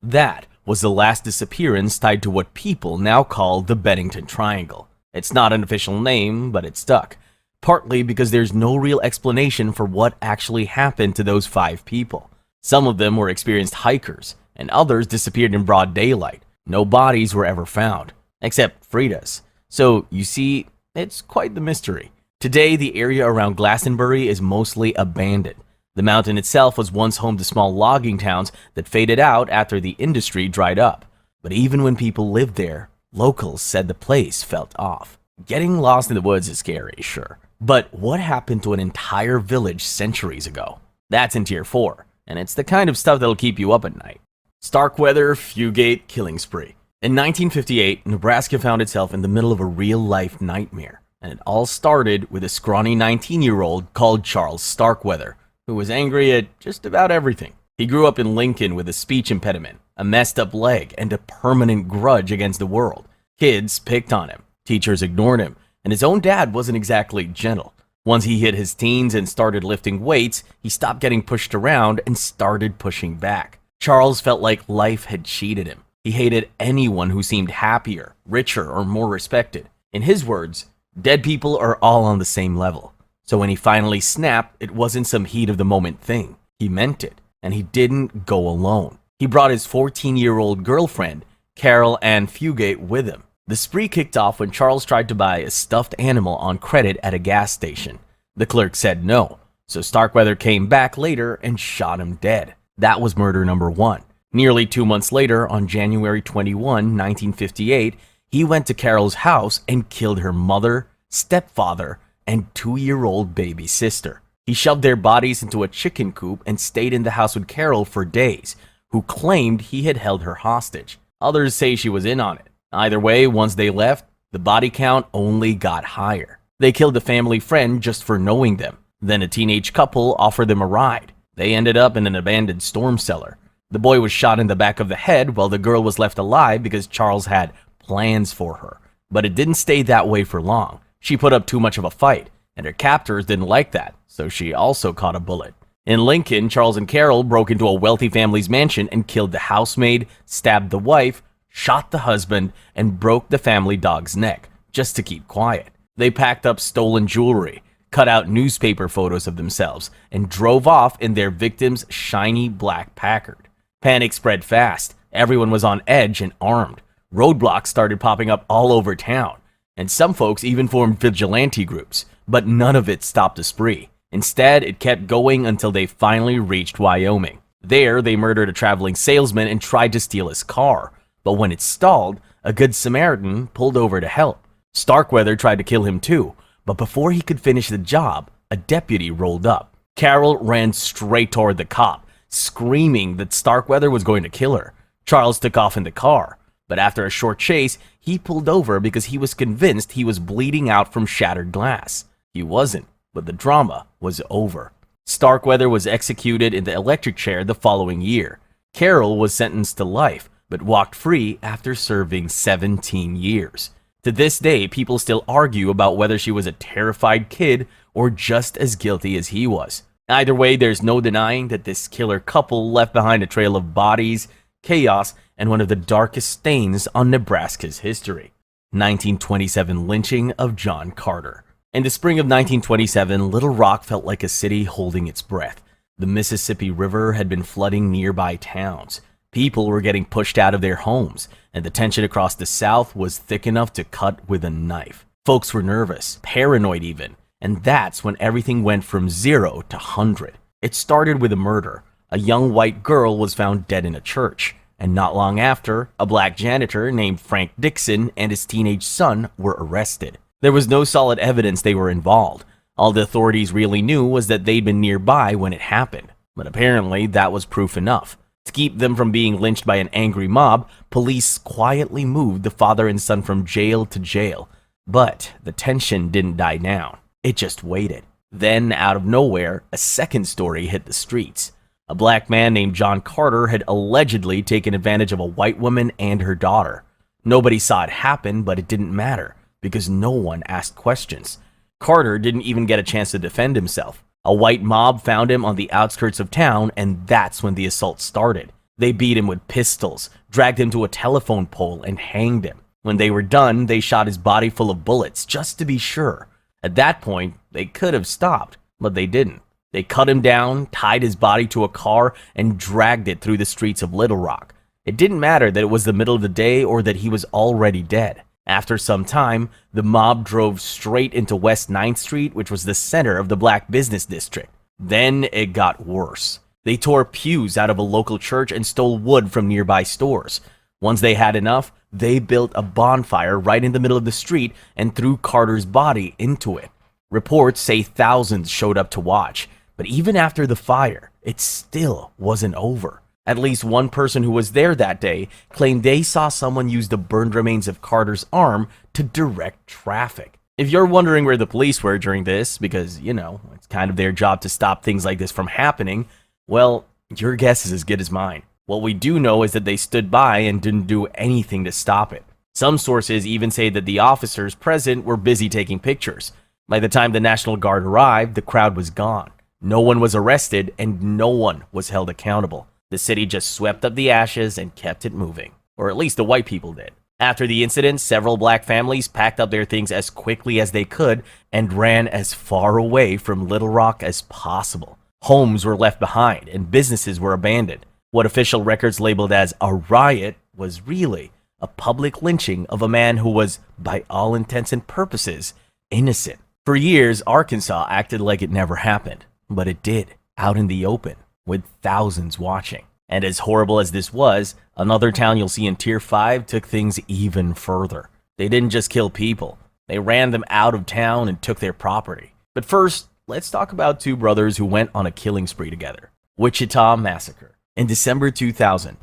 That was the last disappearance tied to what people now call the Bennington Triangle. It's not an official name, but it stuck, partly because there's no real explanation for what actually happened to those 5 people. Some of them were experienced hikers, and others disappeared in broad daylight. No bodies were ever found, except Frida's. So, you see, it's quite the mystery. Today, the area around Glastonbury is mostly abandoned. The mountain itself was once home to small logging towns that faded out after the industry dried up. But even when people lived there, locals said the place felt off. Getting lost in the woods is scary, sure, But what happened to an entire village centuries ago? That's in Tier 4, and it's the kind of stuff that'll keep you up at night. Starkweather Fugate Killing Spree. In 1958, Nebraska found itself in the middle of a real-life nightmare, and it all started with a scrawny 19-year-old called Charles Starkweather, who was angry at just about everything. He grew up in Lincoln with a speech impediment, a messed-up leg, and a permanent grudge against the world. Kids picked on him, teachers ignored him, and his own dad wasn't exactly gentle. Once he hit his teens and started lifting weights, he stopped getting pushed around and started pushing back. Charles felt like life had cheated him. He hated anyone who seemed happier, richer, or more respected. In his words, dead people are all on the same level. So when he finally snapped, it wasn't some heat-of-the-moment thing. He meant it, and he didn't go alone. He brought his 14-year-old girlfriend, Carol Ann Fugate, with him. The spree kicked off when Charles tried to buy a stuffed animal on credit at a gas station. The clerk said no, so Starkweather came back later and shot him dead. That was murder number 1. Nearly 2 months later, on January 21, 1958, he went to Carol's house and killed her mother, stepfather, and 2-year-old baby sister. He shoved their bodies into a chicken coop and stayed in the house with Carol for days, who claimed he had held her hostage. Others say she was in on it. Either way, once they left, the body count only got higher. They killed a family friend just for knowing them. Then a teenage couple offered them a ride. They ended up in an abandoned storm cellar. The boy was shot in the back of the head while the girl was left alive because Charles had plans for her. But it didn't stay that way for long. She put up too much of a fight, and her captors didn't like that, so she also caught a bullet. In Lincoln, Charles and Carol broke into a wealthy family's mansion and killed the housemaid, stabbed the wife, shot the husband, and broke the family dog's neck, just to keep quiet. They packed up stolen jewelry, cut out newspaper photos of themselves, and drove off in their victim's shiny black Packard. Panic spread fast. Everyone was on edge and armed. Roadblocks started popping up all over town, and some folks even formed vigilante groups, but none of it stopped the spree. Instead, it kept going until they finally reached Wyoming. There, they murdered a traveling salesman and tried to steal his car. But when it stalled, a good Samaritan pulled over to help. Starkweather tried to kill him too, but before he could finish the job, a deputy rolled up. Carol ran straight toward the cop, screaming that Starkweather was going to kill her. Charles took off in the car, but after a short chase, he pulled over because he was convinced he was bleeding out from shattered glass. He wasn't, but the drama was over. Starkweather was executed in the electric chair the following year. Carol was sentenced to life, but walked free after serving 17 years. To this day, people still argue about whether she was a terrified kid or just as guilty as he was. Either way, there's no denying that this killer couple left behind a trail of bodies, chaos, and one of the darkest stains on Nebraska's history. 1927 lynching of John Carter. In the spring of 1927, Little Rock felt like a city holding its breath. The Mississippi River had been flooding nearby towns. People were getting pushed out of their homes, and the tension across the South was thick enough to cut with a knife. Folks were nervous, paranoid even, and that's when everything went from 0 to 100. It started with a murder. A young white girl was found dead in a church, and not long after, a black janitor named Frank Dixon and his teenage son were arrested. There was no solid evidence they were involved. All the authorities really knew was that they'd been nearby when it happened, but apparently that was proof enough. To keep them from being lynched by an angry mob, police quietly moved the father and son from jail to jail. But the tension didn't die down. It just waited. Then, out of nowhere, a second story hit the streets. A black man named John Carter had allegedly taken advantage of a white woman and her daughter. Nobody saw it happen, but it didn't matter, because no one asked questions. Carter didn't even get a chance to defend himself. A white mob found him on the outskirts of town, and that's when the assault started. They beat him with pistols, dragged him to a telephone pole, and hanged him. When they were done, they shot his body full of bullets, just to be sure. At that point, they could have stopped, but they didn't. They cut him down, tied his body to a car, and dragged it through the streets of Little Rock. It didn't matter that it was the middle of the day or that he was already dead. After some time, the mob drove straight into West 9th Street, which was the center of the black business district. Then it got worse. They tore pews out of a local church and stole wood from nearby stores. Once they had enough, they built a bonfire right in the middle of the street and threw Carter's body into it. Reports say thousands showed up to watch, but even after the fire, it still wasn't over. At least one person who was there that day claimed they saw someone use the burned remains of Carter's arm to direct traffic. If you're wondering where the police were during this, because, it's kind of their job to stop things like this from happening, well, your guess is as good as mine. What we do know is that they stood by and didn't do anything to stop it. Some sources even say that the officers present were busy taking pictures. By the time the National Guard arrived, the crowd was gone. No one was arrested and no one was held accountable. The city just swept up the ashes and kept it moving. Or at least the white people did. After the incident, several black families packed up their things as quickly as they could and ran as far away from Little Rock as possible. Homes were left behind and businesses were abandoned. What official records labeled as a riot was really a public lynching of a man who was, by all intents and purposes, innocent. For years, Arkansas acted like it never happened, but it did, out in the open, with thousands watching. And as horrible as this was, another town you'll see in Tier 5 took things even further. They didn't just kill people, they ran them out of town and took their property. But first, let's talk about two brothers who went on a killing spree together. Wichita Massacre. In December 2000,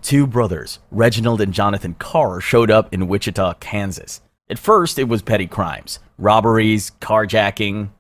two brothers, Reginald and Jonathan Carr, showed up in Wichita, Kansas. At first, it was petty crimes, robberies, carjacking.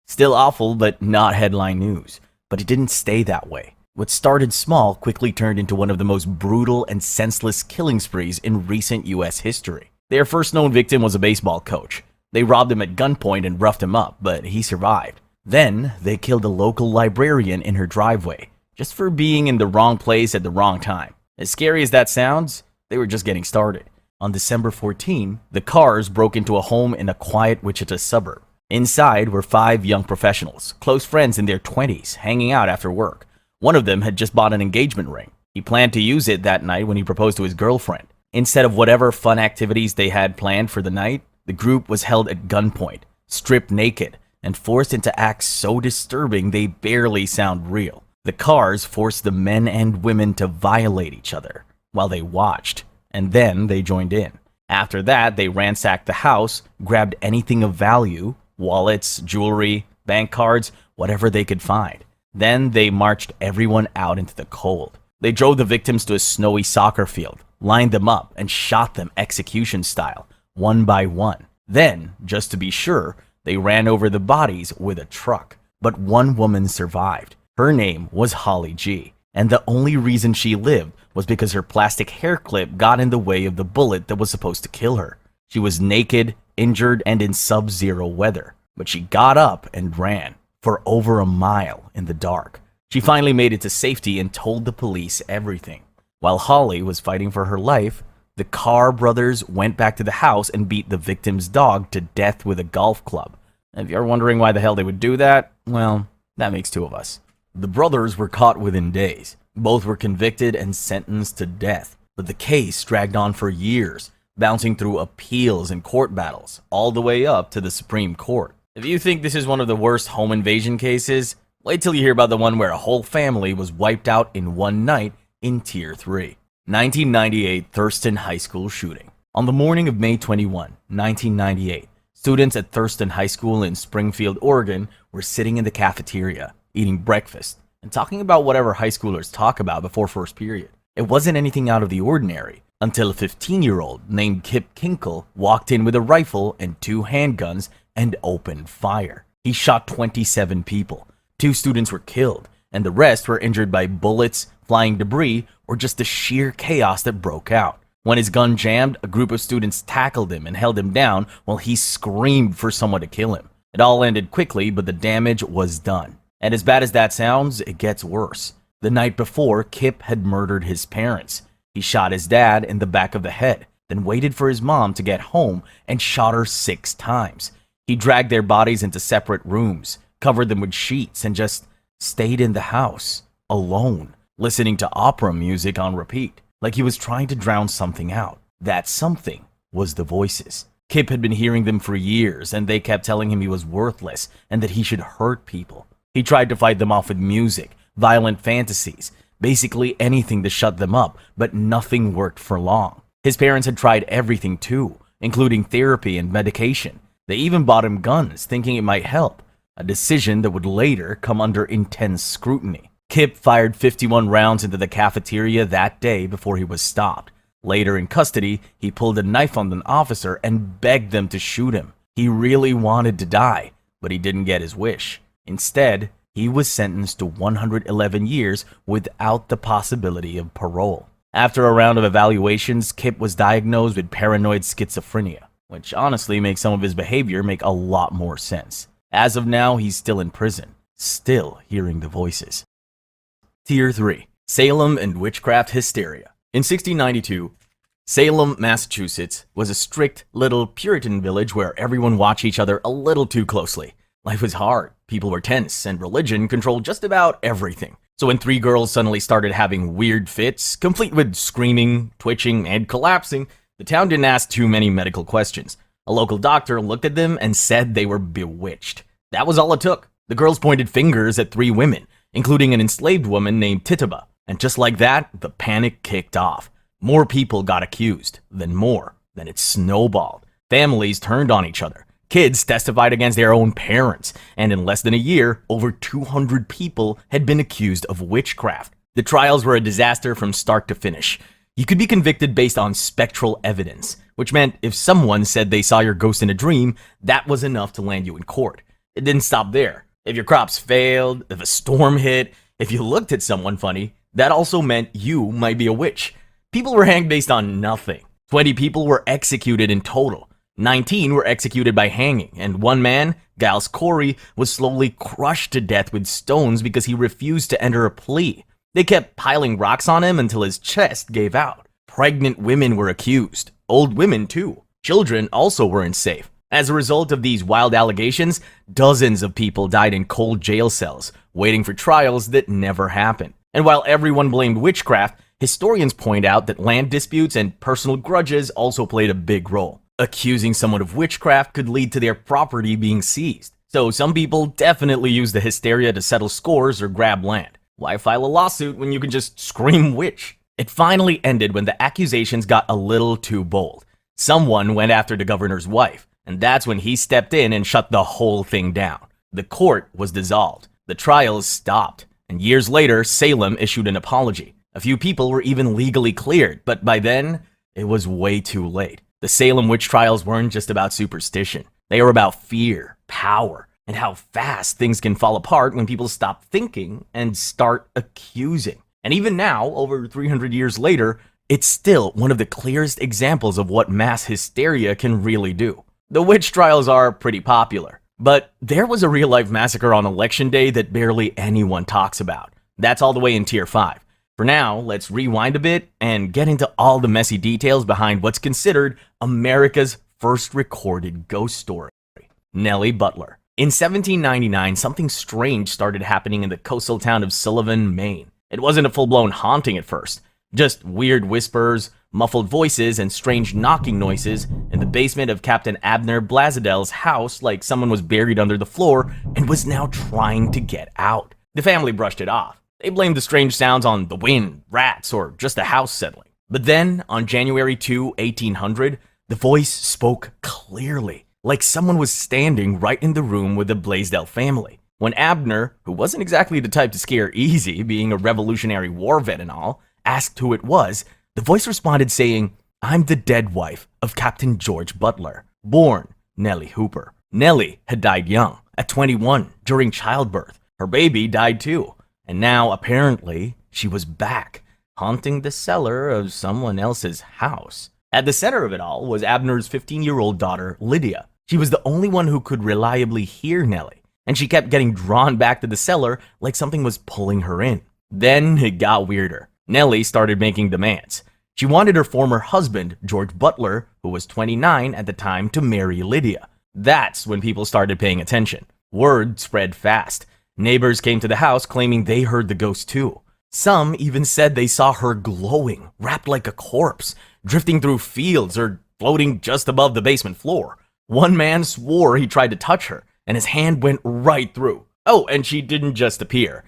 Still awful, but not headline news. But it didn't stay that way. What started small quickly turned into one of the most brutal and senseless killing sprees in recent U.S. history. Their first known victim was a baseball coach. They robbed him at gunpoint and roughed him up, but he survived. Then, they killed a local librarian in her driveway, just for being in the wrong place at the wrong time. As scary as that sounds, they were just getting started. On December 14, the Carrs broke into a home in a quiet Wichita suburb. Inside were 5 young professionals, close friends in their 20s, hanging out after work. One of them had just bought an engagement ring. He planned to use it that night when he proposed to his girlfriend. Instead of whatever fun activities they had planned for the night, the group was held at gunpoint, stripped naked, and forced into acts so disturbing they barely sound real. The Carrs forced the men and women to violate each other while they watched, and then they joined in. After that, they ransacked the house, grabbed anything of value, wallets, jewelry, bank cards, whatever they could find. Then they marched everyone out into the cold. They drove the victims to a snowy soccer field, lined them up, and shot them execution style, one by one. Then, just to be sure, they ran over the bodies with a truck. But one woman survived. Her name was Holly G, and the only reason she lived was because her plastic hair clip got in the way of the bullet that was supposed to kill her. She was naked, injured, and in sub-zero weather, but she got up and ran for over a mile in the dark. She finally made it to safety and told the police everything. While Holly was fighting for her life, the Carr brothers went back to the house and beat the victim's dog to death with a golf club. And if you're wondering why the hell they would do that, well, that makes 2 of us. The brothers were caught within days. Both were convicted and sentenced to death. But the case dragged on for years, bouncing through appeals and court battles, all the way up to the Supreme Court. If you think this is one of the worst home invasion cases, wait till you hear about the one where a whole family was wiped out in one night in Tier 3. 1998 Thurston High School shooting. On the morning of May 21, 1998, students at Thurston High School in Springfield, Oregon were sitting in the cafeteria, eating breakfast, and talking about whatever high schoolers talk about before first period. It wasn't anything out of the ordinary until a 15-year-old named Kip Kinkle walked in with a rifle and 2 handguns and opened fire. He shot 27 people. 2 students were killed, and the rest were injured by bullets, flying debris, or just the sheer chaos that broke out. When his gun jammed, a group of students tackled him and held him down while he screamed for someone to kill him. It all ended quickly, but the damage was done. And as bad as that sounds, it gets worse. The night before, Kip had murdered his parents. He shot his dad in the back of the head, then waited for his mom to get home and shot her 6 times. He dragged their bodies into separate rooms, covered them with sheets, and just stayed in the house, alone, listening to opera music on repeat, like he was trying to drown something out. That something was the voices. Kip had been hearing them for years, and they kept telling him he was worthless and that he should hurt people. He tried to fight them off with music, violent fantasies, basically anything to shut them up, but nothing worked for long. His parents had tried everything too, including therapy and medication. They even bought him guns, thinking it might help, a decision that would later come under intense scrutiny. Kip fired 51 rounds into the cafeteria that day before he was stopped. Later in custody, he pulled a knife on an officer and begged them to shoot him. He really wanted to die, but he didn't get his wish. Instead, he was sentenced to 111 years without the possibility of parole. After a round of evaluations, Kip was diagnosed with paranoid schizophrenia, which honestly makes some of his behavior make a lot more sense. As of now, he's still in prison, still hearing the voices. Tier 3. Salem and Witchcraft Hysteria. In 1692, Salem, Massachusetts was a strict little Puritan village where everyone watched each other a little too closely. Life was hard, people were tense, and religion controlled just about everything. So when 3 girls suddenly started having weird fits, complete with screaming, twitching, and collapsing, the town didn't ask too many medical questions. A local doctor looked at them and said they were bewitched. That was all it took. The girls pointed fingers at 3 women, including an enslaved woman named Tituba. And just like that, the panic kicked off. More people got accused, then more. Then it snowballed. Families turned on each other. Kids testified against their own parents, and in less than a year, over 200 people had been accused of witchcraft. The trials were a disaster from start to finish. You could be convicted based on spectral evidence, which meant if someone said they saw your ghost in a dream, that was enough to land you in court. It didn't stop there. If your crops failed, if a storm hit, if you looked at someone funny, that also meant you might be a witch. People were hanged based on nothing. 20 people were executed in total. 19 were executed by hanging, and one man, Giles Corey, was slowly crushed to death with stones because he refused to enter a plea. They kept piling rocks on him until his chest gave out. Pregnant women were accused. Old women, too. Children also weren't safe. As a result of these wild allegations, dozens of people died in cold jail cells, waiting for trials that never happened. And while everyone blamed witchcraft, historians point out that land disputes and personal grudges also played a big role. Accusing someone of witchcraft could lead to their property being seized. So some people definitely use the hysteria to settle scores or grab land. Why file a lawsuit when you can just scream witch? It finally ended when the accusations got a little too bold. Someone went after the governor's wife, and that's when he stepped in and shut the whole thing down. The court was dissolved, the trials stopped, and years later, Salem issued an apology. A few people were even legally cleared, but by then, it was way too late. The Salem witch trials weren't just about superstition. They were about fear, power, and how fast things can fall apart when people stop thinking and start accusing. And even now, over 300 years later, it's still one of the clearest examples of what mass hysteria can really do. The witch trials are pretty popular, but there was a real-life massacre on election day that barely anyone talks about. That's all the way in Tier 5. For now, let's rewind a bit and get into all the messy details behind what's considered America's first recorded ghost story, Nellie Butler. In 1799, something strange started happening in the coastal town of Sullivan, Maine. It wasn't a full-blown haunting at first, just weird whispers, muffled voices, and strange knocking noises in the basement of Captain Abner Blazedel's house, like someone was buried under the floor and was now trying to get out. The family brushed it off. They blamed the strange sounds on the wind, rats, or just the house settling. But then, on January 2, 1800, the voice spoke clearly, like someone was standing right in the room with the Blaisdell family. When Abner, who wasn't exactly the type to scare easy, being a Revolutionary War vet and all, asked who it was, the voice responded saying, "I'm the dead wife of Captain George Butler, born Nellie Hooper." Nellie had died young, at 21, during childbirth. Her baby died too. And now, apparently, she was back, haunting the cellar of someone else's house. At the center of it all was Abner's 15-year-old daughter, Lydia. She was the only one who could reliably hear Nellie, and she kept getting drawn back to the cellar like something was pulling her in. Then it got weirder. Nellie started making demands. She wanted her former husband, George Butler, who was 29 at the time, to marry Lydia. That's when people started paying attention. Word spread fast. Neighbors came to the house claiming they heard the ghost too. Some even said they saw her glowing, wrapped like a corpse, drifting through fields or floating just above the basement floor. One man swore he tried to touch her, and his hand went right through. Oh, and she didn't just appear.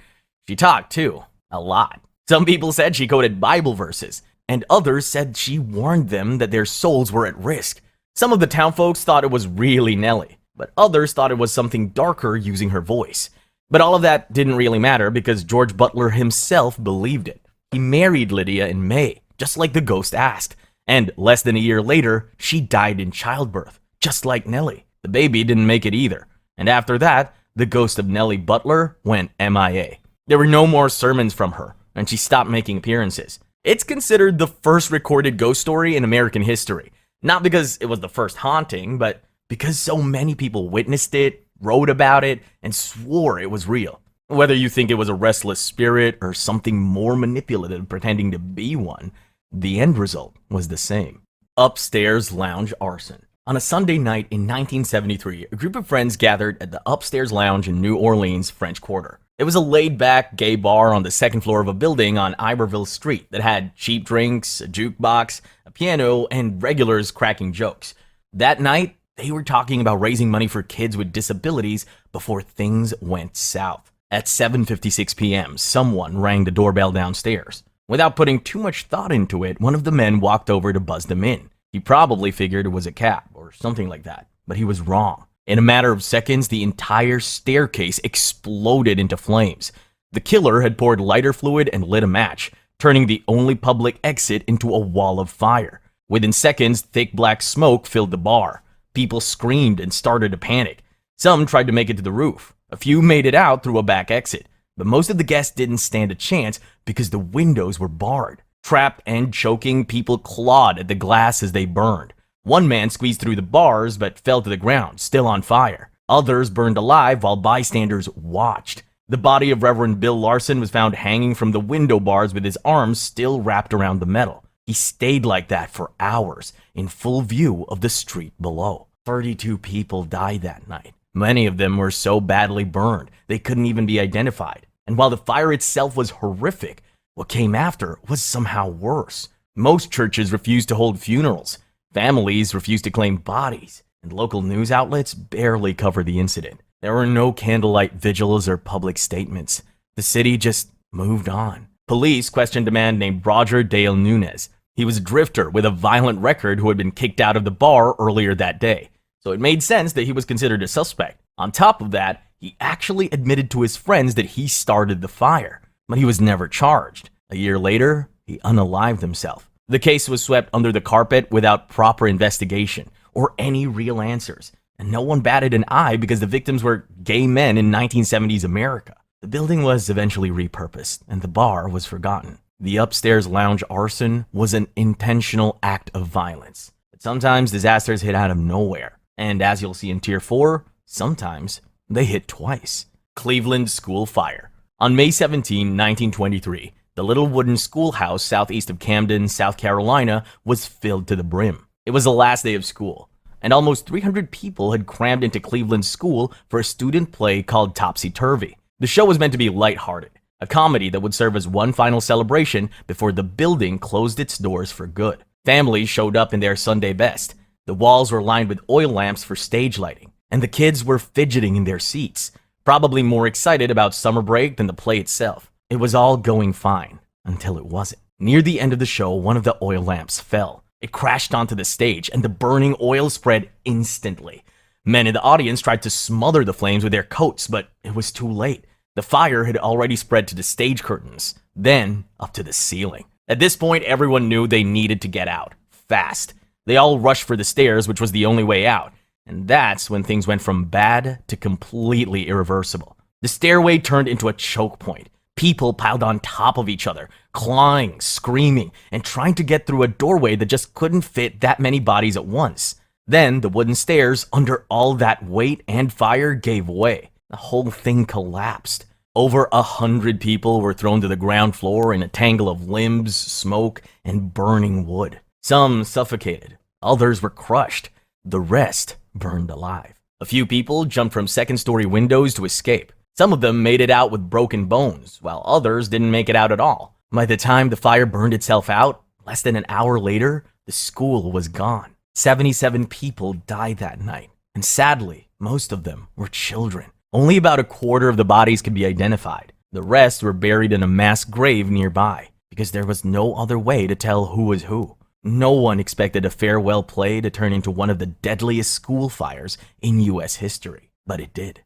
She talked too, a lot. Some people said she quoted Bible verses, and others said she warned them that their souls were at risk. Some of the townfolks thought it was really Nellie, but others thought it was something darker using her voice. But all of that didn't really matter because George Butler himself believed it. He married Lydia in May, just like the ghost asked, and less than a year later, she died in childbirth, just like Nellie. The baby didn't make it either, and after that, the ghost of Nellie Butler went MIA. There were no more sermons from her, and she stopped making appearances. It's considered the first recorded ghost story in American history, not because it was the first haunting, but because so many people witnessed it, wrote about it, and swore it was real. Whether you think it was a restless spirit or something more manipulative pretending to be one, the end result was the same. Upstairs lounge arson. On a Sunday night in 1973, a group of friends gathered at the Upstairs Lounge in New Orleans, French Quarter. It was a laid-back gay bar on the second floor of a building on Iberville Street that had cheap drinks, a jukebox, a piano, and regulars cracking jokes. That night, they were talking about raising money for kids with disabilities before things went south. At 7:56 p.m., someone rang the doorbell downstairs. Without putting too much thought into it, one of the men walked over to buzz them in. He probably figured it was a cab or something like that, but he was wrong. In a matter of seconds, the entire staircase exploded into flames. The killer had poured lighter fluid and lit a match, turning the only public exit into a wall of fire. Within seconds, thick black smoke filled the bar. People screamed and started to panic. Some tried to make it to the roof. A few made it out through a back exit, but most of the guests didn't stand a chance because the windows were barred. Trapped and choking, people clawed at the glass as they burned. One man squeezed through the bars but fell to the ground, still on fire. Others burned alive while bystanders watched. The body of Reverend Bill Larson was found hanging from the window bars with his arms still wrapped around the metal. He stayed like that for hours, in full view of the street below. 32 people died that night. Many of them were so badly burned, they couldn't even be identified. And while the fire itself was horrific, what came after was somehow worse. Most churches refused to hold funerals. Families refused to claim bodies, and local news outlets barely covered the incident. There were no candlelight vigils or public statements. The city just moved on. Police questioned a man named Roger Dale Nunez. He was a drifter with a violent record who had been kicked out of the bar earlier that day, so it made sense that he was considered a suspect. On top of that, he actually admitted to his friends that he started the fire, but he was never charged. A year later, he unalived himself. The case was swept under the carpet without proper investigation or any real answers, and no one batted an eye because the victims were gay men in 1970s America. The building was eventually repurposed, and the bar was forgotten. The Upstairs Lounge arson was an intentional act of violence, but sometimes disasters hit out of nowhere, and as you'll see in Tier 4, sometimes they hit twice. Cleveland School Fire. On May 17, 1923, the little wooden schoolhouse southeast of Camden, South Carolina, was filled to the brim. It was the last day of school, and almost 300 people had crammed into Cleveland School for a student play called Topsy Turvy. The show was meant to be lighthearted, a comedy that would serve as one final celebration before the building closed its doors for good. Families showed up in their Sunday best. The walls were lined with oil lamps for stage lighting, and the kids were fidgeting in their seats, probably more excited about summer break than the play itself. It was all going fine, until it wasn't. Near the end of the show, one of the oil lamps fell. It crashed onto the stage, and the burning oil spread instantly. Men in the audience tried to smother the flames with their coats, but it was too late. The fire had already spread to the stage curtains, then up to the ceiling. At this point, everyone knew they needed to get out, fast. They all rushed for the stairs, which was the only way out. And that's when things went from bad to completely irreversible. The stairway turned into a choke point. People piled on top of each other, clawing, screaming, and trying to get through a doorway that just couldn't fit that many bodies at once. Then the wooden stairs, under all that weight and fire, gave way. The whole thing collapsed. Over 100 people were thrown to the ground floor in a tangle of limbs, smoke, and burning wood. Some suffocated. Others were crushed. The rest burned alive. A few people jumped from second-story windows to escape. Some of them made it out with broken bones, while others didn't make it out at all. By the time the fire burned itself out, less than an hour later, the school was gone. 77 people died that night, and sadly, most of them were children. Only about a quarter of the bodies could be identified. The rest were buried in a mass grave nearby, because there was no other way to tell who was who. No one expected a farewell play to turn into one of the deadliest school fires in US history, but it did.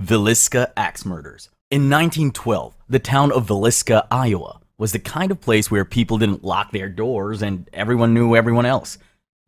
Villisca Axe Murders. In 1912, the town of Villisca, Iowa, was the kind of place where people didn't lock their doors and everyone knew everyone else.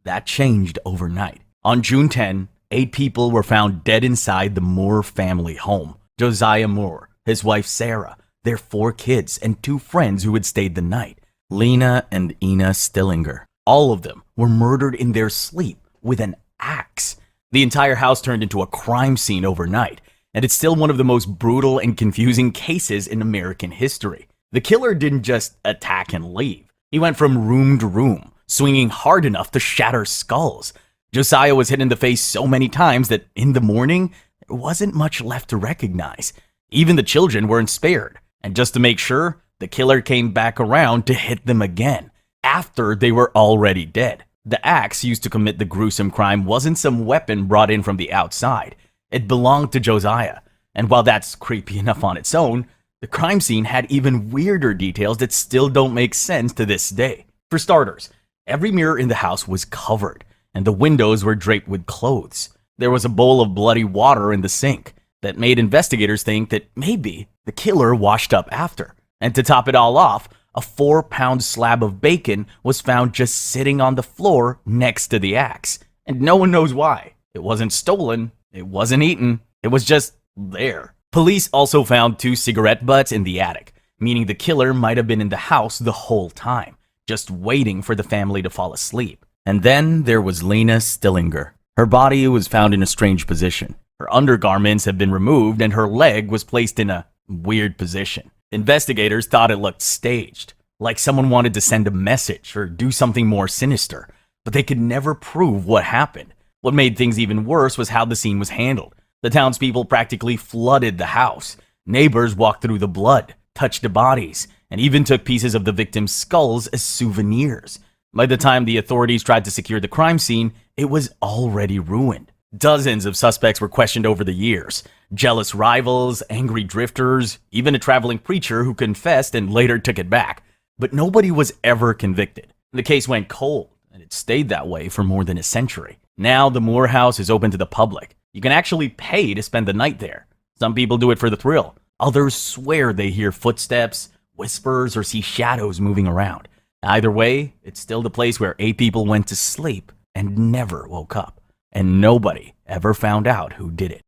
That changed overnight. On June 10, 8 people were found dead inside the Moore family home. Josiah Moore, his wife Sarah, their 4 kids, and 2 friends who had stayed the night, Lena and Ina Stillinger. All of them were murdered in their sleep with an axe. The entire house turned into a crime scene overnight, and it's still one of the most brutal and confusing cases in American history. The killer didn't just attack and leave. He went from room to room, swinging hard enough to shatter skulls. Josiah was hit in the face so many times that in the morning, there wasn't much left to recognize. Even the children weren't spared. And just to make sure, the killer came back around to hit them again, after they were already dead. The axe used to commit the gruesome crime wasn't some weapon brought in from the outside. It belonged to Josiah. And while that's creepy enough on its own, the crime scene had even weirder details that still don't make sense to this day. For starters, every mirror in the house was covered, and the windows were draped with clothes. There was a bowl of bloody water in the sink that made investigators think that maybe the killer washed up after. And to top it all off, a 4-pound slab of bacon was found just sitting on the floor next to the axe. And no one knows why. It wasn't stolen, it wasn't eaten, it was just there. Police also found 2 cigarette butts in the attic, meaning the killer might have been in the house the whole time, just waiting for the family to fall asleep. And then there was Lena Stillinger. Her body was found in a strange position. Her undergarments had been removed and her leg was placed in a weird position. Investigators thought it looked staged, like someone wanted to send a message or do something more sinister, but they could never prove what happened. What made things even worse was how the scene was handled. The townspeople practically flooded the house. Neighbors walked through the blood, touched the bodies, and even took pieces of the victims' skulls as souvenirs. By the time the authorities tried to secure the crime scene, it was already ruined. Dozens of suspects were questioned over the years. Jealous rivals, angry drifters, even a traveling preacher who confessed and later took it back. But nobody was ever convicted. The case went cold, and it stayed that way for more than a century. Now the Moore house is open to the public. You can actually pay to spend the night there. Some people do it for the thrill. Others swear they hear footsteps, whispers, or see shadows moving around. Either way, it's still the place where 8 people went to sleep and never woke up. And nobody ever found out who did it.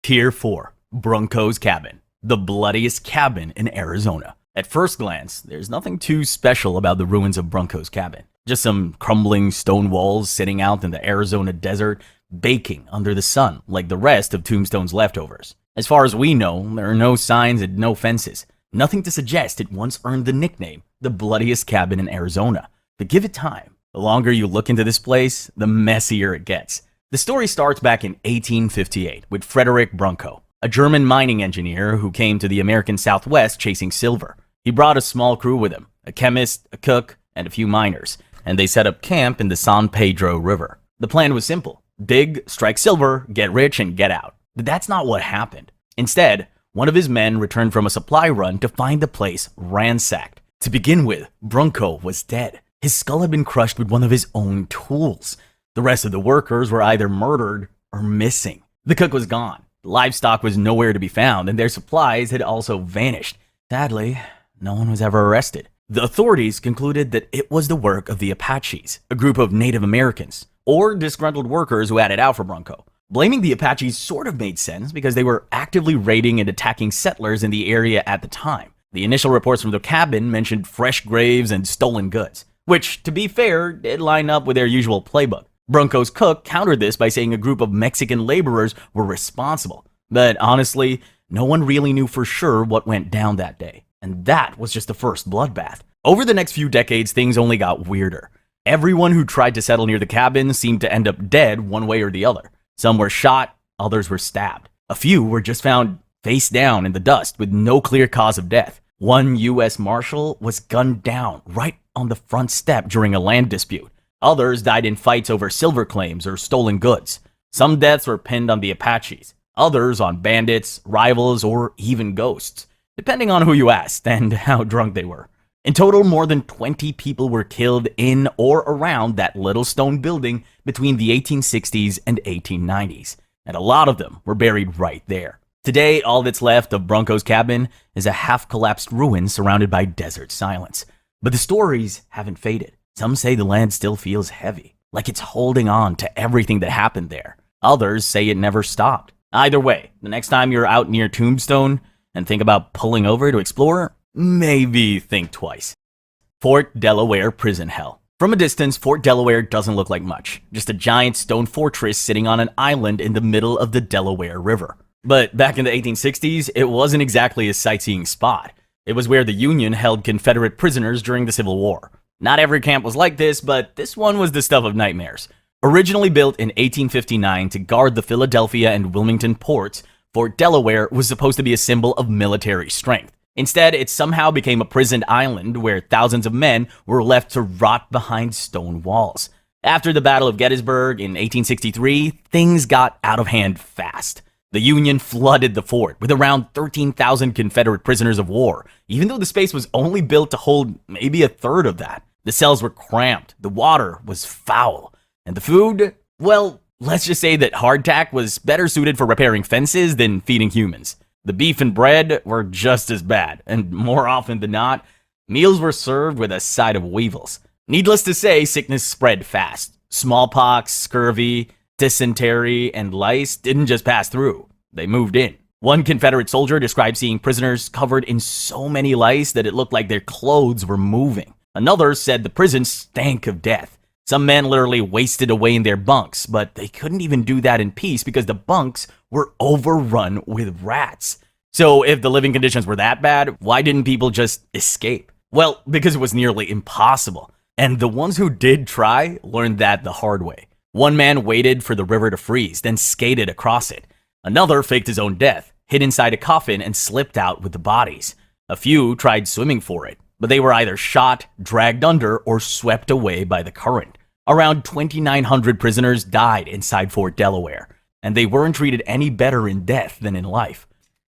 Tier 4. Brunco's Cabin. The bloodiest cabin in Arizona. At first glance, there's nothing too special about the ruins of Brunco's Cabin. Just some crumbling stone walls sitting out in the Arizona desert, baking under the sun like the rest of Tombstone's leftovers. As far as we know, there are no signs and no fences. Nothing to suggest it once earned the nickname, the bloodiest cabin in Arizona. But give it time. The longer you look into this place, the messier it gets. The story starts back in 1858 with Frederick Brunco, a German mining engineer who came to the American Southwest chasing silver. He brought a small crew with him, a chemist, a cook, and a few miners, and they set up camp in the San Pedro River. The plan was simple: dig, strike silver, get rich, and get out. But that's not what happened. Instead, one of his men returned from a supply run to find the place ransacked. To begin with, Brunco was dead. His skull had been crushed with one of his own tools. The rest of the workers were either murdered or missing. The cook was gone. The livestock was nowhere to be found, and their supplies had also vanished. Sadly, no one was ever arrested. The authorities concluded that it was the work of the Apaches, a group of Native Americans, or disgruntled workers who had it out for Brunco. Blaming the Apaches sort of made sense because they were actively raiding and attacking settlers in the area at the time. The initial reports from the cabin mentioned fresh graves and stolen goods, which, to be fair, did line up with their usual playbook. Brunco's cook countered this by saying a group of Mexican laborers were responsible. But honestly, no one really knew for sure what went down that day. And that was just the first bloodbath. Over the next few decades, things only got weirder. Everyone who tried to settle near the cabin seemed to end up dead one way or the other. Some were shot, others were stabbed. A few were just found face down in the dust with no clear cause of death. One U.S. Marshal was gunned down right on the front step during a land dispute. Others died in fights over silver claims or stolen goods. Some deaths were pinned on the Apaches, others on bandits, rivals, or even ghosts, depending on who you asked and how drunk they were. In total, more than 20 people were killed in or around that little stone building between the 1860s and 1890s, and a lot of them were buried right there. Today, all that's left of Bronco's cabin is a half-collapsed ruin surrounded by desert silence. But the stories haven't faded. Some say the land still feels heavy, like it's holding on to everything that happened there. Others say it never stopped. Either way, the next time you're out near Tombstone and think about pulling over to explore, maybe think twice. Fort Delaware Prison Hell. From a distance, Fort Delaware doesn't look like much, just a giant stone fortress sitting on an island in the middle of the Delaware River. But back in the 1860s, it wasn't exactly a sightseeing spot. It was where the Union held Confederate prisoners during the Civil War. Not every camp was like this, but this one was the stuff of nightmares. Originally built in 1859 to guard the Philadelphia and Wilmington ports, Fort Delaware was supposed to be a symbol of military strength. Instead, it somehow became a prisoned island where thousands of men were left to rot behind stone walls. After the Battle of Gettysburg in 1863, things got out of hand fast. The Union flooded the fort with around 13,000 Confederate prisoners of war, even though the space was only built to hold maybe a third of that. The cells were cramped, the water was foul, and the food, well, let's just say that hardtack was better suited for repairing fences than feeding humans. The beef and bread were just as bad, and more often than not, meals were served with a side of weevils. Needless to say, sickness spread fast. Smallpox, scurvy, dysentery, and lice didn't just pass through, they moved in. One Confederate soldier described seeing prisoners covered in so many lice that it looked like their clothes were moving. Another said the prison stank of death. Some men literally wasted away in their bunks, but they couldn't even do that in peace because the bunks were overrun with rats. So if the living conditions were that bad, why didn't people just escape? Well, because it was nearly impossible. And the ones who did try learned that the hard way. One man waited for the river to freeze, then skated across it. Another faked his own death, hid inside a coffin, and slipped out with the bodies. A few tried swimming for it, but they were either shot, dragged under, or swept away by the current. Around 2,900 prisoners died inside Fort Delaware, and they weren't treated any better in death than in life.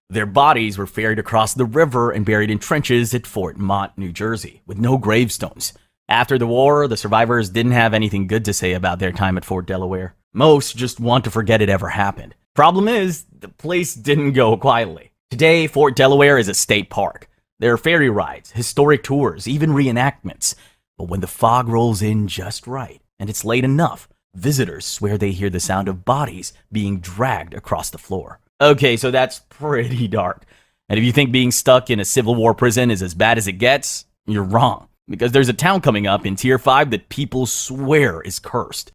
Their bodies were ferried across the river and buried in trenches at Fort Mott, New Jersey, with no gravestones. After the war, the survivors didn't have anything good to say about their time at Fort Delaware. Most just want to forget it ever happened. Problem is, the place didn't go quietly. Today, Fort Delaware is a state park. There are ferry rides, historic tours, even reenactments. But when the fog rolls in just right, and it's late enough, visitors swear they hear the sound of bodies being dragged across the floor. Okay, so that's pretty dark. And if you think being stuck in a Civil War prison is as bad as it gets, you're wrong. Because there's a town coming up in Tier 5 that people swear is cursed.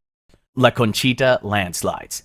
La Conchita landslides.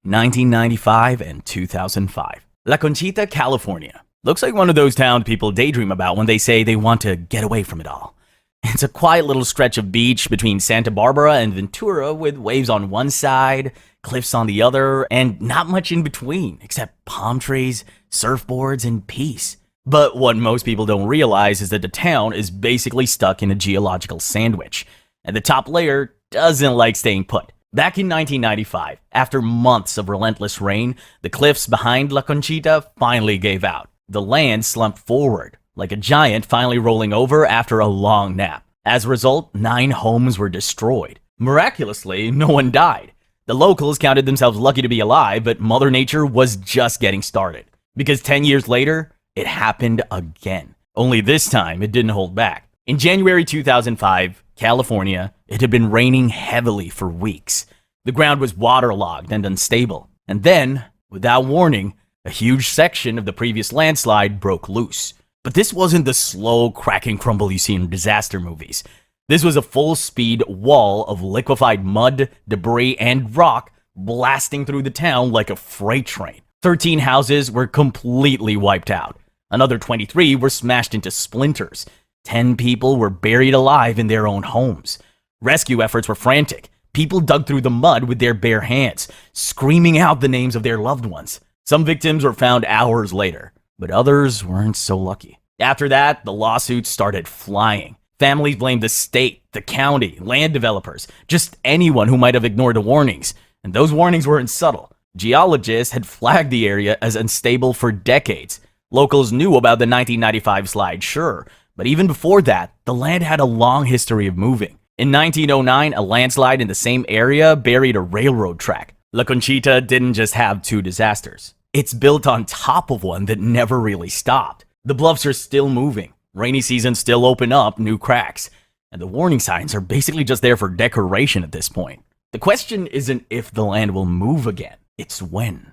1995 and 2005. La Conchita, California. Looks like one of those towns people daydream about when they say they want to get away from it all. It's a quiet little stretch of beach between Santa Barbara and Ventura with waves on one side, cliffs on the other, and not much in between except palm trees, surfboards, and peace. But what most people don't realize is that the town is basically stuck in a geological sandwich, and the top layer doesn't like staying put. Back in 1995, after months of relentless rain, the cliffs behind La Conchita finally gave out. The land slumped forward, like a giant finally rolling over after a long nap. As a result, 9 homes were destroyed. Miraculously, no one died. The locals counted themselves lucky to be alive, but Mother Nature was just getting started. Because 10 years later, it happened again. Only this time, it didn't hold back. In January 2005, California, it had been raining heavily for weeks. The ground was waterlogged and unstable. And then, without warning, a huge section of the previous landslide broke loose. But this wasn't the slow crack and crumble you see in disaster movies. This was a full-speed wall of liquefied mud, debris, and rock blasting through the town like a freight train. 13 houses were completely wiped out. Another 23 were smashed into splinters. 10 people were buried alive in their own homes. Rescue efforts were frantic. People dug through the mud with their bare hands, screaming out the names of their loved ones. Some victims were found hours later, but others weren't so lucky. After that, the lawsuits started flying. Families blamed the state, the county, land developers, just anyone who might have ignored the warnings. And those warnings weren't subtle. Geologists had flagged the area as unstable for decades. Locals knew about the 1995 slide, sure, But even before that, the land had a long history of moving. In 1909, a landslide in the same area buried a railroad track. La Conchita didn't just have two disasters. It's built on top of one that never really stopped. The bluffs are still moving. Rainy seasons still open up new cracks. And the warning signs are basically just there for decoration at this point. The question isn't if the land will move again, it's when.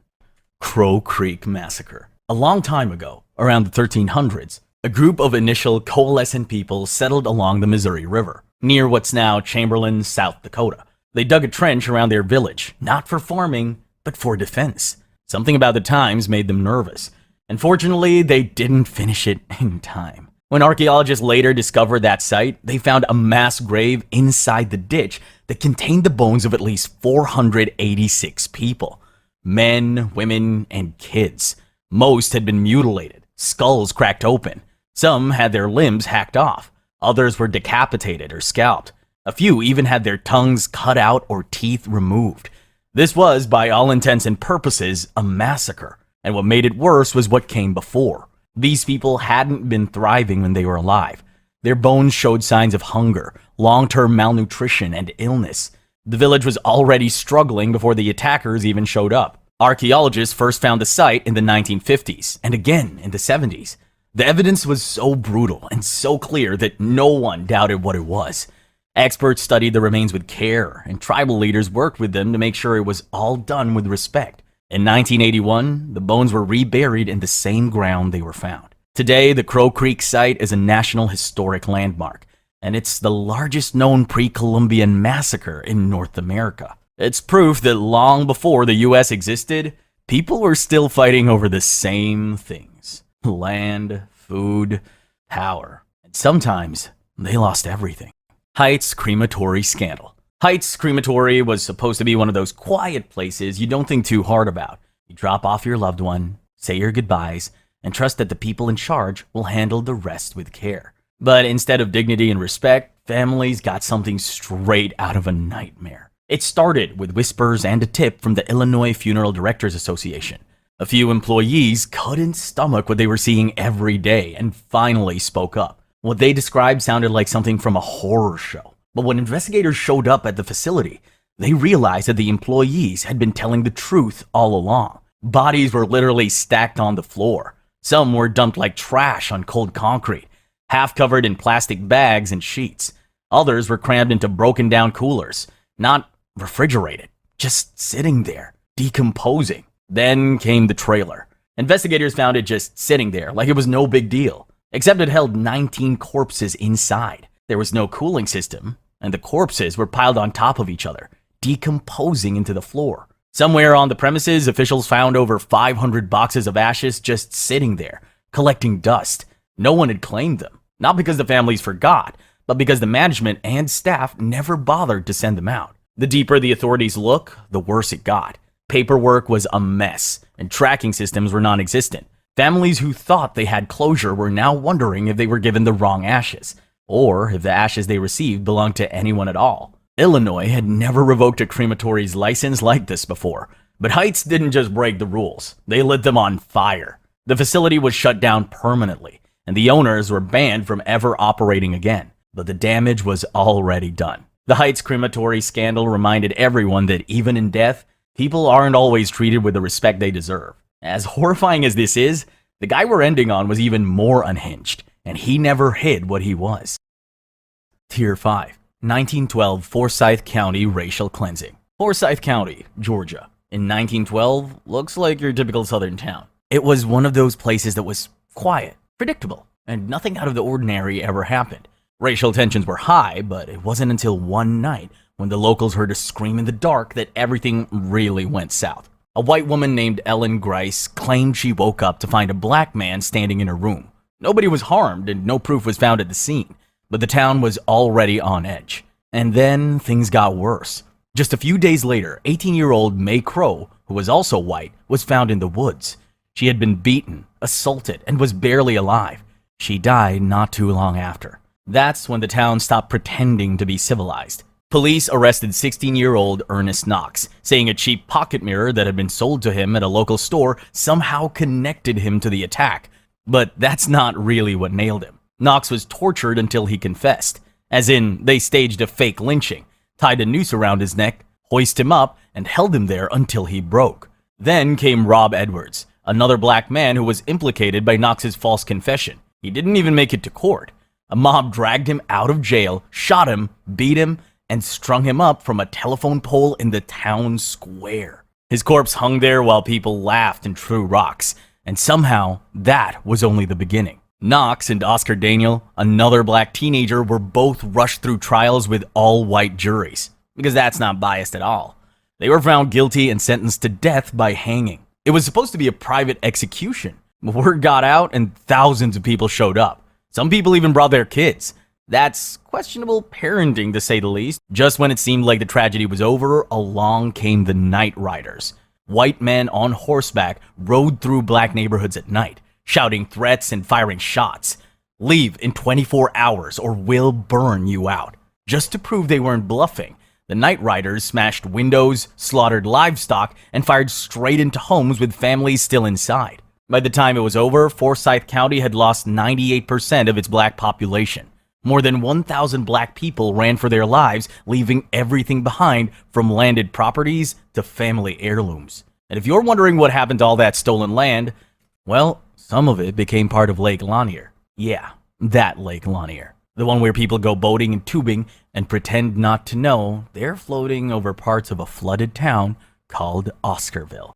Crow Creek Massacre. A long time ago, around the 1300s, a group of initial coalescent people settled along the Missouri River, near what's now Chamberlain, South Dakota. They dug a trench around their village, not for farming, but for defense. Something about the times made them nervous. Unfortunately, they didn't finish it in time. When archaeologists later discovered that site, they found a mass grave inside the ditch that contained the bones of at least 486 people. Men, women, and kids. Most had been mutilated, skulls cracked open. Some had their limbs hacked off. Others were decapitated or scalped. A few even had their tongues cut out or teeth removed. This was, by all intents and purposes, a massacre. And what made it worse was what came before. These people hadn't been thriving when they were alive. Their bones showed signs of hunger, long-term malnutrition, and illness. The village was already struggling before the attackers even showed up. Archaeologists first found the site in the 1950s, and again in the 70s. The evidence was so brutal and so clear that no one doubted what it was. Experts studied the remains with care, and tribal leaders worked with them to make sure it was all done with respect. In 1981, the bones were reburied in the same ground they were found. Today, the Crow Creek site is a National Historic Landmark, and it's the largest known pre-Columbian massacre in North America. It's proof that long before the U.S. existed, people were still fighting over the same things: land, food, power, and sometimes they lost everything. Heights Crematory Scandal. Heights Crematory was supposed to be one of those quiet places you don't think too hard about. You drop off your loved one, say your goodbyes, and trust that the people in charge will handle the rest with care. But instead of dignity and respect, families got something straight out of a nightmare. It started with whispers and a tip from the Illinois Funeral Directors Association. A few employees couldn't stomach what they were seeing every day and finally spoke up. What they described sounded like something from a horror show. But when investigators showed up at the facility, they realized that the employees had been telling the truth all along. Bodies were literally stacked on the floor. Some were dumped like trash on cold concrete, half covered in plastic bags and sheets. Others were crammed into broken down coolers, not refrigerated, just sitting there, decomposing. Then came the trailer. Investigators found it just sitting there like it was no big deal, except it held 19 corpses inside. There was no cooling system, and the corpses were piled on top of each other, decomposing into the floor. Somewhere on the premises, officials found over 500 boxes of ashes just sitting there, collecting dust. No one had claimed them, not because the families forgot, but because the management and staff never bothered to send them out. The deeper the authorities look, the worse it got. Paperwork was a mess, and tracking systems were non-existent. Families who thought they had closure were now wondering if they were given the wrong ashes, or if the ashes they received belonged to anyone at all. Illinois had never revoked a crematory's license like this before, but Heights didn't just break the rules, they lit them on fire. The facility was shut down permanently, and the owners were banned from ever operating again, but the damage was already done. The Heights crematory scandal reminded everyone that even in death, people aren't always treated with the respect they deserve. As horrifying as this is, the guy we're ending on was even more unhinged, and he never hid what he was. Tier 5. 1912 Forsyth County Racial Cleansing. Forsyth County, Georgia. In 1912, looks like your typical southern town. It was one of those places that was quiet, predictable, and nothing out of the ordinary ever happened. Racial tensions were high, but it wasn't until one night when the locals heard a scream in the dark that everything really went south. A white woman named Ellen Grice claimed she woke up to find a black man standing in her room. Nobody was harmed and no proof was found at the scene, but the town was already on edge. And then things got worse. Just a few days later, 18-year-old May Crow, who was also white, was found in the woods. She had been beaten, assaulted, and was barely alive. She died not too long after. That's when the town stopped pretending to be civilized. Police arrested 16-year-old Ernest Knox, saying a cheap pocket mirror that had been sold to him at a local store somehow connected him to the attack. But that's not really what nailed him. Knox was tortured until he confessed, as in they staged a fake lynching, tied a noose around his neck, hoisted him up, and held him there until he broke. Then came Rob Edwards, another black man who was implicated by Knox's false confession. He didn't even make it to court. A mob dragged him out of jail, shot him, beat him, and strung him up from a telephone pole in the town square. His corpse hung there while people laughed and threw rocks, and somehow that was only the beginning. Knox and Oscar Daniel, another black teenager, were both rushed through trials with all-white juries, because that's not biased at all. They were found guilty and sentenced to death by hanging. It was supposed to be a private execution, but word got out and thousands of people showed up. Some people even brought their kids. That's questionable parenting, to say the least. Just when it seemed like the tragedy was over, along came the Night Riders. White men on horseback rode through black neighborhoods at night, shouting threats and firing shots. Leave in 24 hours or we'll burn you out. Just to prove they weren't bluffing, the Night Riders smashed windows, slaughtered livestock, and fired straight into homes with families still inside. By the time it was over, Forsyth County had lost 98% of its black population. More than 1,000 black people ran for their lives, leaving everything behind, from landed properties to family heirlooms. And if you're wondering what happened to all that stolen land, well, some of it became part of Lake Lanier. Yeah, that Lake Lanier. The one where people go boating and tubing and pretend not to know they're floating over parts of a flooded town called Oscarville.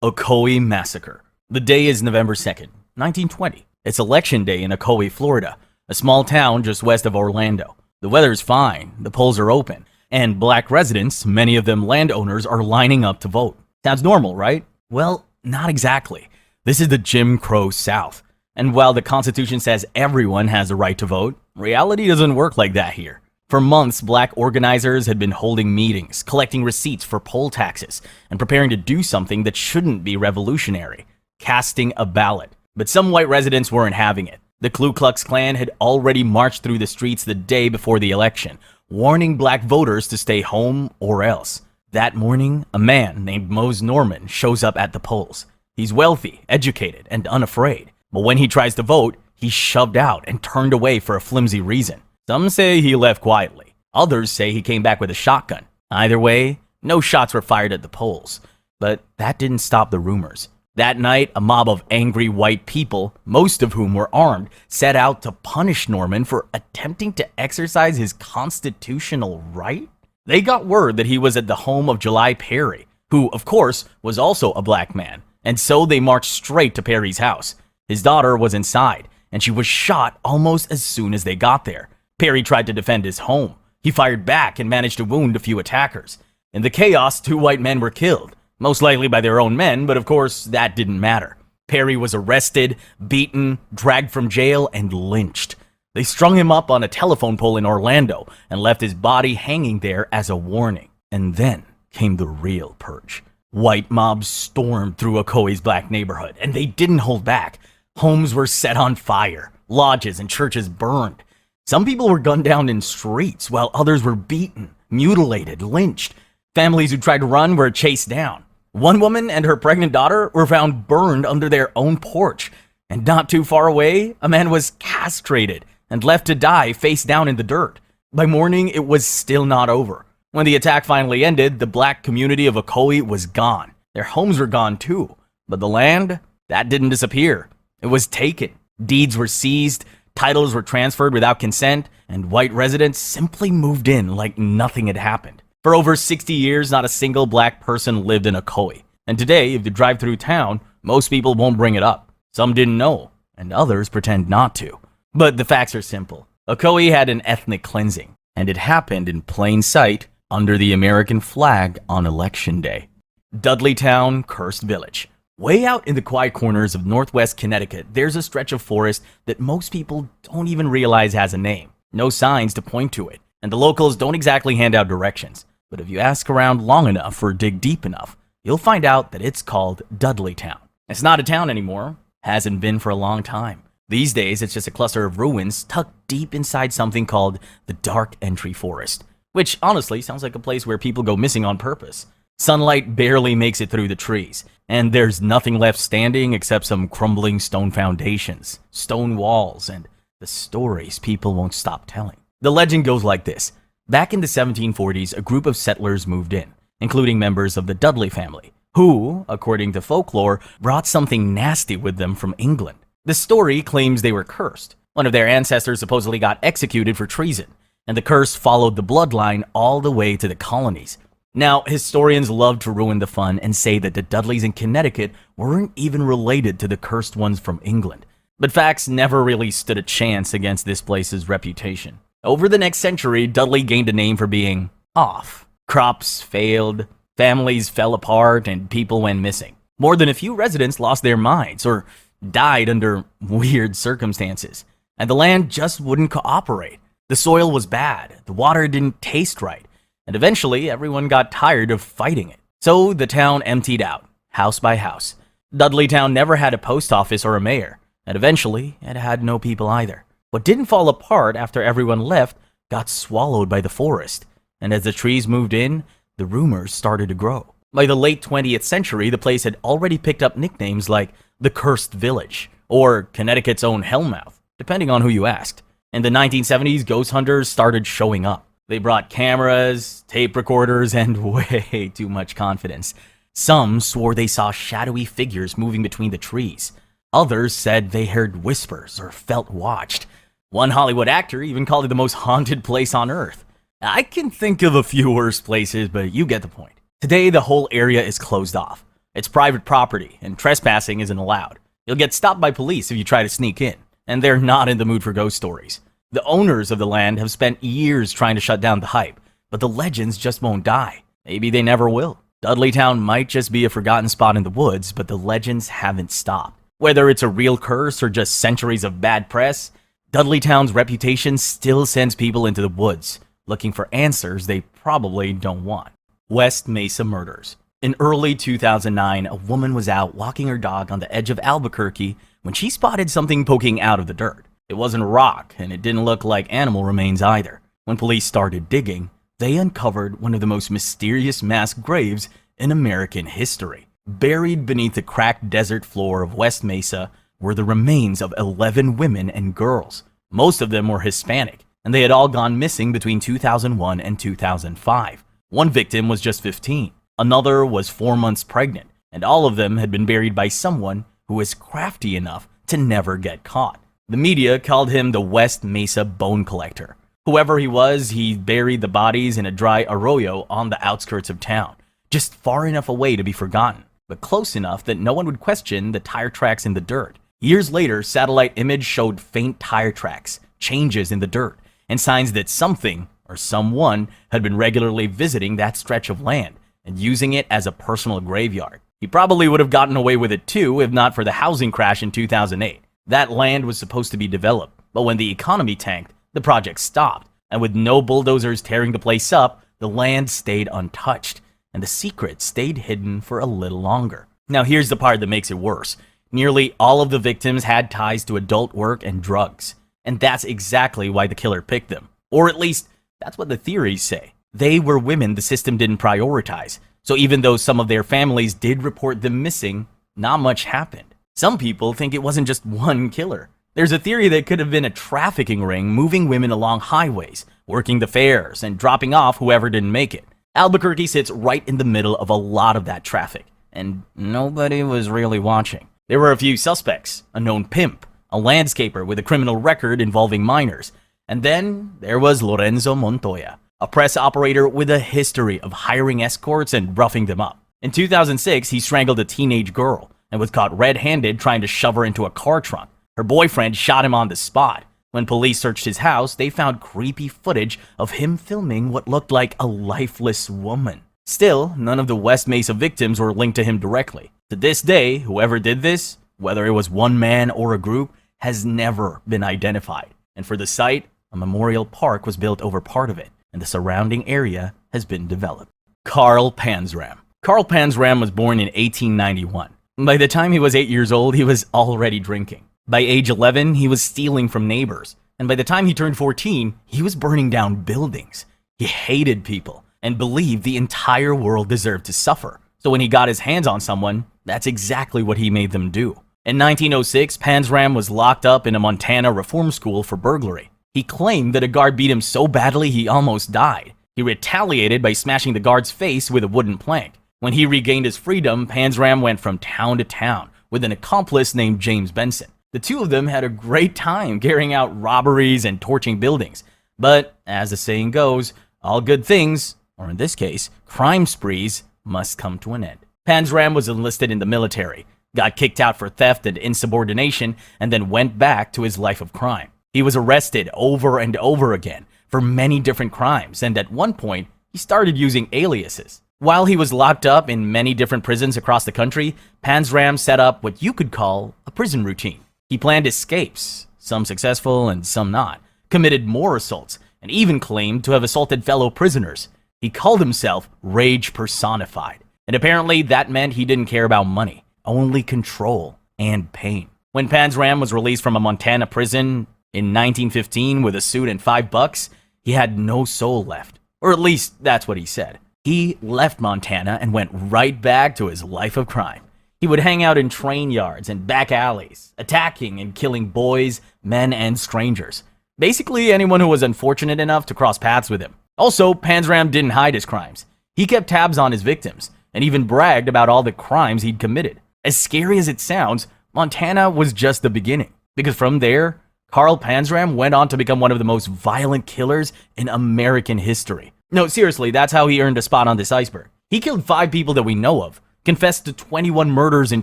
Ocoee Massacre. The day is November 2nd, 1920. It's election day in Ocoee, Florida, a small town just west of Orlando. The weather's fine, the polls are open, and black residents, many of them landowners, are lining up to vote. Sounds normal, right? Well, not exactly. This is the Jim Crow South. And while the Constitution says everyone has a right to vote, reality doesn't work like that here. For months, black organizers had been holding meetings, collecting receipts for poll taxes, and preparing to do something that shouldn't be revolutionary: casting a ballot. But some white residents weren't having it. The Ku Klux Klan had already marched through the streets the day before the election, warning black voters to stay home or else. That morning, a man named Mose Norman shows up at the polls. He's wealthy, educated, and unafraid. But when he tries to vote, he's shoved out and turned away for a flimsy reason. Some say he left quietly. Others say he came back with a shotgun. Either way, no shots were fired at the polls. But that didn't stop the rumors. That night, a mob of angry white people, most of whom were armed, set out to punish Norman for attempting to exercise his constitutional right. They got word that he was at the home of July Perry, who, of course, was also a black man, and so they marched straight to Perry's house. His daughter was inside, and she was shot almost as soon as they got there. Perry tried to defend his home. He fired back and managed to wound a few attackers. In the chaos, 2 white men were killed, most likely by their own men, but of course, that didn't matter. Perry was arrested, beaten, dragged from jail, and lynched. They strung him up on a telephone pole in Orlando and left his body hanging there as a warning. And then came the real purge. White mobs stormed through Ocoee's black neighborhood, and they didn't hold back. Homes were set on fire, lodges and churches burned. Some people were gunned down in streets, while others were beaten, mutilated, lynched. Families who tried to run were chased down. One woman and her pregnant daughter were found burned under their own porch. And not too far away, a man was castrated and left to die face down in the dirt. By morning, it was still not over. When the attack finally ended, the black community of Ocoee was gone. Their homes were gone too. But the land, that didn't disappear. It was taken. Deeds were seized, titles were transferred without consent, and white residents simply moved in like nothing had happened. For over 60 years, not a single black person lived in Ocoee. And today, if you drive through town, most people won't bring it up. Some didn't know, and others pretend not to. But the facts are simple. Ocoee had an ethnic cleansing, and it happened in plain sight under the American flag on Election Day. Dudleytown, Cursed Village. Way out in the quiet corners of northwest Connecticut, there's a stretch of forest that most people don't even realize has a name. No signs to point to it, and the locals don't exactly hand out directions. But if you ask around long enough or dig deep enough, you'll find out that it's called Dudleytown. It's not a town anymore, hasn't been for a long time. These days, it's just a cluster of ruins tucked deep inside something called the Dark Entry Forest, which honestly sounds like a place where people go missing on purpose. Sunlight barely makes it through the trees, and there's nothing left standing except some crumbling stone foundations, stone walls, and the stories people won't stop telling. The legend goes like this. Back in the 1740s, a group of settlers moved in, including members of the Dudley family, who, according to folklore, brought something nasty with them from England. The story claims they were cursed. One of their ancestors supposedly got executed for treason, and the curse followed the bloodline all the way to the colonies. Now, historians love to ruin the fun and say that the Dudleys in Connecticut weren't even related to the cursed ones from England. But facts never really stood a chance against this place's reputation. Over the next century, Dudley gained a name for being off. Crops failed, families fell apart, and people went missing. More than a few residents lost their minds or died under weird circumstances. And the land just wouldn't cooperate. The soil was bad, the water didn't taste right, and eventually everyone got tired of fighting it. So the town emptied out, house by house. Dudleytown never had a post office or a mayor, and eventually it had no people either. What didn't fall apart after everyone left got swallowed by the forest, and as the trees moved in, the rumors started to grow. By the late 20th century, the place had already picked up nicknames like the Cursed Village or Connecticut's own Hellmouth, depending on who you asked. In the 1970s, ghost hunters started showing up. They brought cameras, tape recorders, and way too much confidence. Some swore they saw shadowy figures moving between the trees. Others said they heard whispers or felt watched. One Hollywood actor even called it the most haunted place on earth. I can think of a few worse places, but you get the point. Today, the whole area is closed off. It's private property, and trespassing isn't allowed. You'll get stopped by police if you try to sneak in, and they're not in the mood for ghost stories. The owners of the land have spent years trying to shut down the hype, but the legends just won't die. Maybe they never will. Dudleytown might just be a forgotten spot in the woods, but the legends haven't stopped. Whether it's a real curse or just centuries of bad press, Dudleytown's reputation still sends people into the woods, looking for answers they probably don't want. West Mesa Murders. In early 2009, a woman was out walking her dog on the edge of Albuquerque when she spotted something poking out of the dirt. It wasn't a rock, and it didn't look like animal remains either. When police started digging, they uncovered one of the most mysterious mass graves in American history. Buried beneath the cracked desert floor of West Mesa were the remains of 11 women and girls. Most of them were Hispanic, and they had all gone missing between 2001 and 2005. One victim was just 15. Another was 4 months pregnant, and all of them had been buried by someone who was crafty enough to never get caught. The media called him the West Mesa Bone Collector. Whoever he was, he buried the bodies in a dry arroyo on the outskirts of town, just far enough away to be forgotten, but close enough that no one would question the tire tracks in the dirt. Years later, satellite image showed faint tire tracks, changes in the dirt, and signs that something or someone had been regularly visiting that stretch of land and using it as a personal graveyard. He probably would have gotten away with it too if not for the housing crash in 2008. That land was supposed to be developed, but when the economy tanked, the project stopped, and with no bulldozers tearing the place up, the land stayed untouched, and the secret stayed hidden for a little longer. Now here's the part that makes it worse. Nearly all of the victims had ties to adult work and drugs, and that's exactly why the killer picked them. Or at least, that's what the theories say. They were women the system didn't prioritize, so even though some of their families did report them missing, not much happened. Some people think it wasn't just one killer. There's a theory that it could have been a trafficking ring moving women along highways, working the fares, and dropping off whoever didn't make it. Albuquerque sits right in the middle of a lot of that traffic, and nobody was really watching. There were a few suspects, a known pimp, a landscaper with a criminal record involving minors, and then there was Lorenzo Montoya, a press operator with a history of hiring escorts and roughing them up. In 2006, he strangled a teenage girl and was caught red-handed trying to shove her into a car trunk. Her boyfriend shot him on the spot. When police searched his house, they found creepy footage of him filming what looked like a lifeless woman. Still, none of the West Mesa victims were linked to him directly. To this day, whoever did this, whether it was one man or a group, has never been identified. And for the site, a memorial park was built over part of it, and the surrounding area has been developed. Carl Panzram. Carl Panzram was born in 1891. By the time he was 8 years old, he was already drinking. By age 11, he was stealing from neighbors. And by the time he turned 14, he was burning down buildings. He hated people and believed the entire world deserved to suffer. So when he got his hands on someone, that's exactly what he made them do. In 1906, Panzram was locked up in a Montana reform school for burglary. He claimed that a guard beat him so badly he almost died. He retaliated by smashing the guard's face with a wooden plank. When he regained his freedom, Panzram went from town to town with an accomplice named James Benson. The two of them had a great time carrying out robberies and torching buildings. But, as the saying goes, all good things, or in this case, crime sprees, must come to an end. Panzram was enlisted in the military, got kicked out for theft and insubordination, and then went back to his life of crime. He was arrested over and over again for many different crimes, and at one point, he started using aliases. While he was locked up in many different prisons across the country, Panzram set up what you could call a prison routine. He planned escapes, some successful and some not, committed more assaults, and even claimed to have assaulted fellow prisoners. He called himself Rage Personified, and apparently that meant he didn't care about money, only control and pain. When Panzram was released from a Montana prison in 1915 with a suit and $5, he had no soul left, or at least that's what he said. He left Montana and went right back to his life of crime. He would hang out in train yards and back alleys, attacking and killing boys, men, and strangers. Basically, anyone who was unfortunate enough to cross paths with him. Also, Panzram didn't hide his crimes. He kept tabs on his victims, and even bragged about all the crimes he'd committed. As scary as it sounds, Montana was just the beginning, because from there, Carl Panzram went on to become one of the most violent killers in American history. No, seriously, that's how he earned a spot on this iceberg. He killed 5 people that we know of, confessed to 21 murders in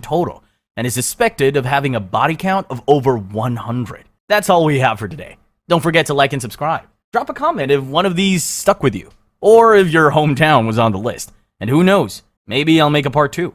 total, and is suspected of having a body count of over 100. That's all we have for today. Don't forget to like and subscribe. Drop a comment if one of these stuck with you, or if your hometown was on the list. And who knows, maybe I'll make a part 2.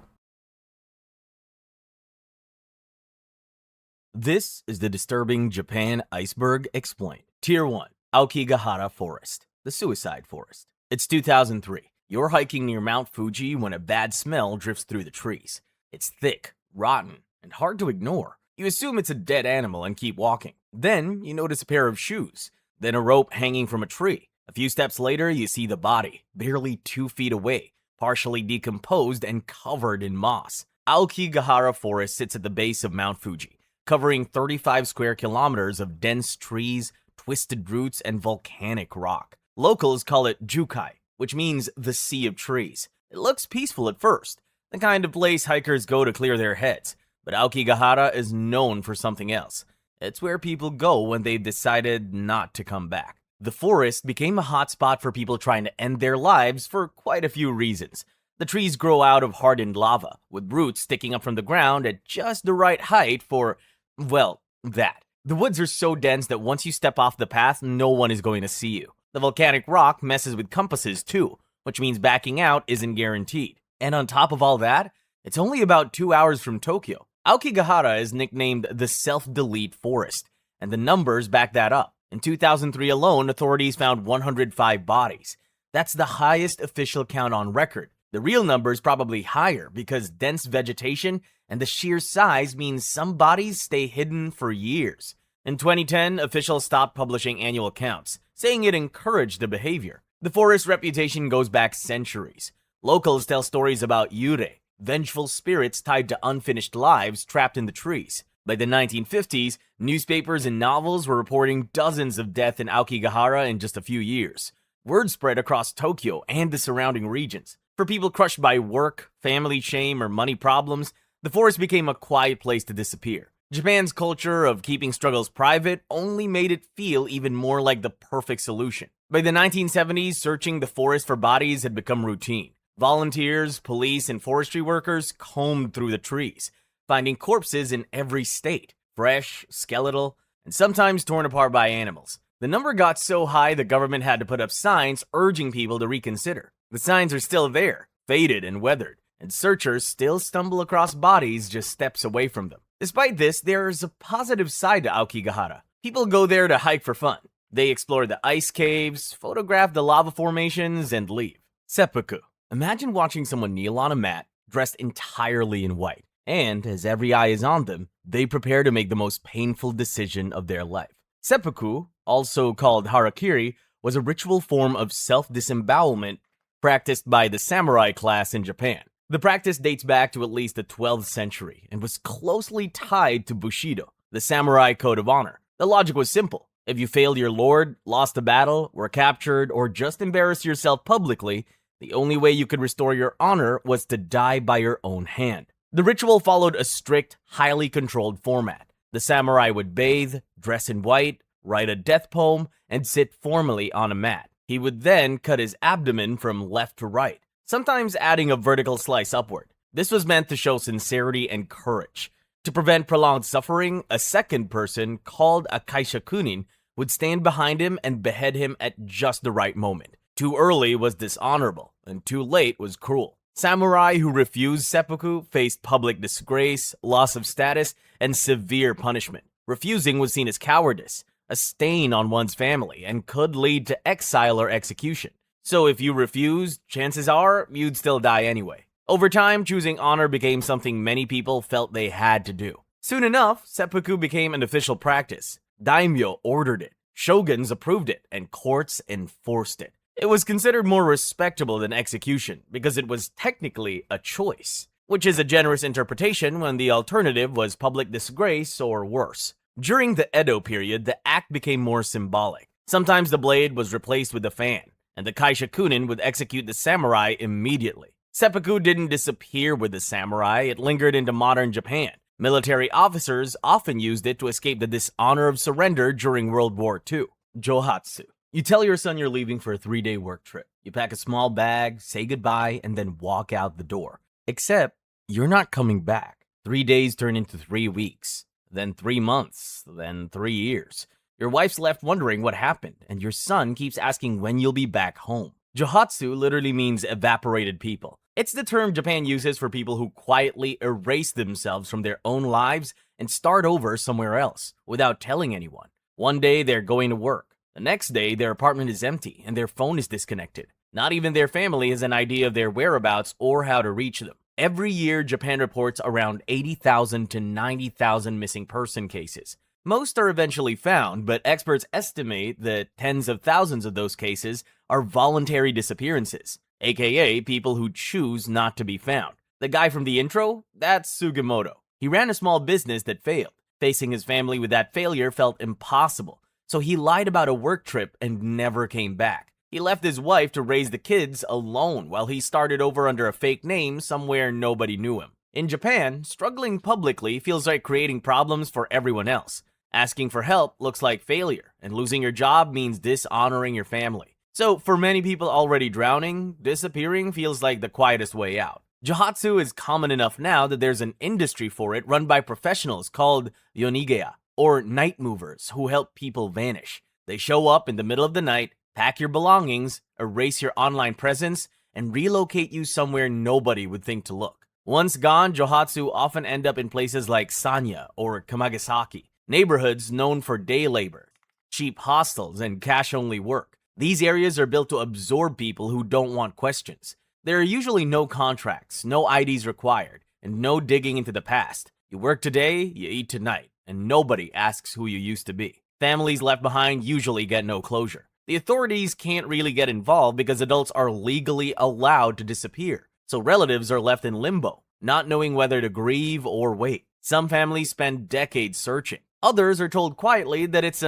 This is the disturbing Japan Iceberg Explained. Tier 1, Aokigahara Forest, the suicide forest. It's 2003. You're hiking near Mount Fuji when a bad smell drifts through the trees. It's thick, rotten, and hard to ignore. You assume it's a dead animal and keep walking. Then you notice a pair of shoes, then a rope hanging from a tree. A few steps later, you see the body, barely 2 feet away, partially decomposed and covered in moss. Aokigahara Forest sits at the base of Mount Fuji, covering 35 square kilometers of dense trees, twisted roots, and volcanic rock. Locals call it Jukai, which means the sea of trees. It looks peaceful at first, the kind of place hikers go to clear their heads, but Aokigahara is known for something else. It's where people go when they've decided not to come back. The forest became a hotspot for people trying to end their lives for quite a few reasons. The trees grow out of hardened lava, with roots sticking up from the ground at just the right height for, well, that. The woods are so dense that once you step off the path, no one is going to see you. The volcanic rock messes with compasses too, which means backing out isn't guaranteed. And on top of all that, it's only about 2 hours from Tokyo. Aokigahara is nicknamed the Self-Delete Forest, and the numbers back that up. In 2003 alone, authorities found 105 bodies. That's the highest official count on record. The real number is probably higher because dense vegetation and the sheer size means some bodies stay hidden for years. In 2010, officials stopped publishing annual counts, saying it encouraged the behavior. The forest's reputation goes back centuries. Locals tell stories about yurei, vengeful spirits tied to unfinished lives trapped in the trees. By the 1950s, newspapers and novels were reporting dozens of deaths in Aokigahara in just a few years. Word spread across Tokyo and the surrounding regions. For people crushed by work, family shame, or money problems, the forest became a quiet place to disappear. Japan's culture of keeping struggles private only made it feel even more like the perfect solution. By the 1970s, searching the forest for bodies had become routine. Volunteers, police, and forestry workers combed through the trees, finding corpses in every state, fresh, skeletal, and sometimes torn apart by animals. The number got so high the government had to put up signs urging people to reconsider. The signs are still there, faded and weathered, and searchers still stumble across bodies just steps away from them. Despite this, there is a positive side to Aokigahara. People go there to hike for fun. They explore the ice caves, photograph the lava formations, and leave. Seppuku. Imagine watching someone kneel on a mat, dressed entirely in white, and as every eye is on them, they prepare to make the most painful decision of their life. Seppuku, also called harakiri, was a ritual form of self-disembowelment practiced by the samurai class in Japan. The practice dates back to at least the 12th century and was closely tied to Bushido, the samurai code of honor. The logic was simple. If you failed your lord, lost a battle, were captured, or just embarrassed yourself publicly, the only way you could restore your honor was to die by your own hand. The ritual followed a strict, highly controlled format. The samurai would bathe, dress in white, write a death poem, and sit formally on a mat. He would then cut his abdomen from left to right, sometimes adding a vertical slice upward. This was meant to show sincerity and courage. To prevent prolonged suffering, a second person, called a kaishakunin, would stand behind him and behead him at just the right moment. Too early was dishonorable, and too late was cruel. Samurai who refused seppuku faced public disgrace, loss of status, and severe punishment. Refusing was seen as cowardice, a stain on one's family, and could lead to exile or execution. So if you refused, chances are you'd still die anyway. Over time, choosing honor became something many people felt they had to do. Soon enough, seppuku became an official practice. Daimyo ordered it, shoguns approved it, and courts enforced it. It was considered more respectable than execution because it was technically a choice, which is a generous interpretation when the alternative was public disgrace or worse. During the Edo period, the act became more symbolic. Sometimes the blade was replaced with a fan, and the kaishakunin would execute the samurai immediately. Seppuku didn't disappear with the samurai, it lingered into modern Japan. Military officers often used it to escape the dishonor of surrender during World War II. Johatsu. You tell your son you're leaving for a 3-day work trip. You pack a small bag, say goodbye, and then walk out the door. Except, you're not coming back. 3 days turn into 3 weeks, then 3 months, then 3 years. Your wife's left wondering what happened, and your son keeps asking when you'll be back home. Johatsu literally means evaporated people. It's the term Japan uses for people who quietly erase themselves from their own lives and start over somewhere else without telling anyone. One day they're going to work. The next day their apartment is empty and their phone is disconnected. Not even their family has an idea of their whereabouts or how to reach them. Every year, Japan reports around 80,000 to 90,000 missing person cases. Most are eventually found, but experts estimate that tens of thousands of those cases are voluntary disappearances, aka people who choose not to be found. The guy from the intro? That's Sugimoto. He ran a small business that failed. Facing his family with that failure felt impossible, so he lied about a work trip and never came back. He left his wife to raise the kids alone while he started over under a fake name somewhere nobody knew him. In Japan, struggling publicly feels like creating problems for everyone else. Asking for help looks like failure, and losing your job means dishonoring your family. So for many people already drowning, disappearing feels like the quietest way out. Johatsu is common enough now that there's an industry for it run by professionals called yonigeya, or night movers, who help people vanish. They show up in the middle of the night, pack your belongings, erase your online presence, and relocate you somewhere nobody would think to look. Once gone, Johatsu often end up in places like Sanya or Kamagasaki, neighborhoods known for day labor, cheap hostels, and cash-only work. These areas are built to absorb people who don't want questions. There are usually no contracts, no IDs required, and no digging into the past. You work today, you eat tonight, and nobody asks who you used to be. Families left behind usually get no closure. The authorities can't really get involved because adults are legally allowed to disappear, so relatives are left in limbo, not knowing whether to grieve or wait. Some families spend decades searching. Others are told quietly that it's,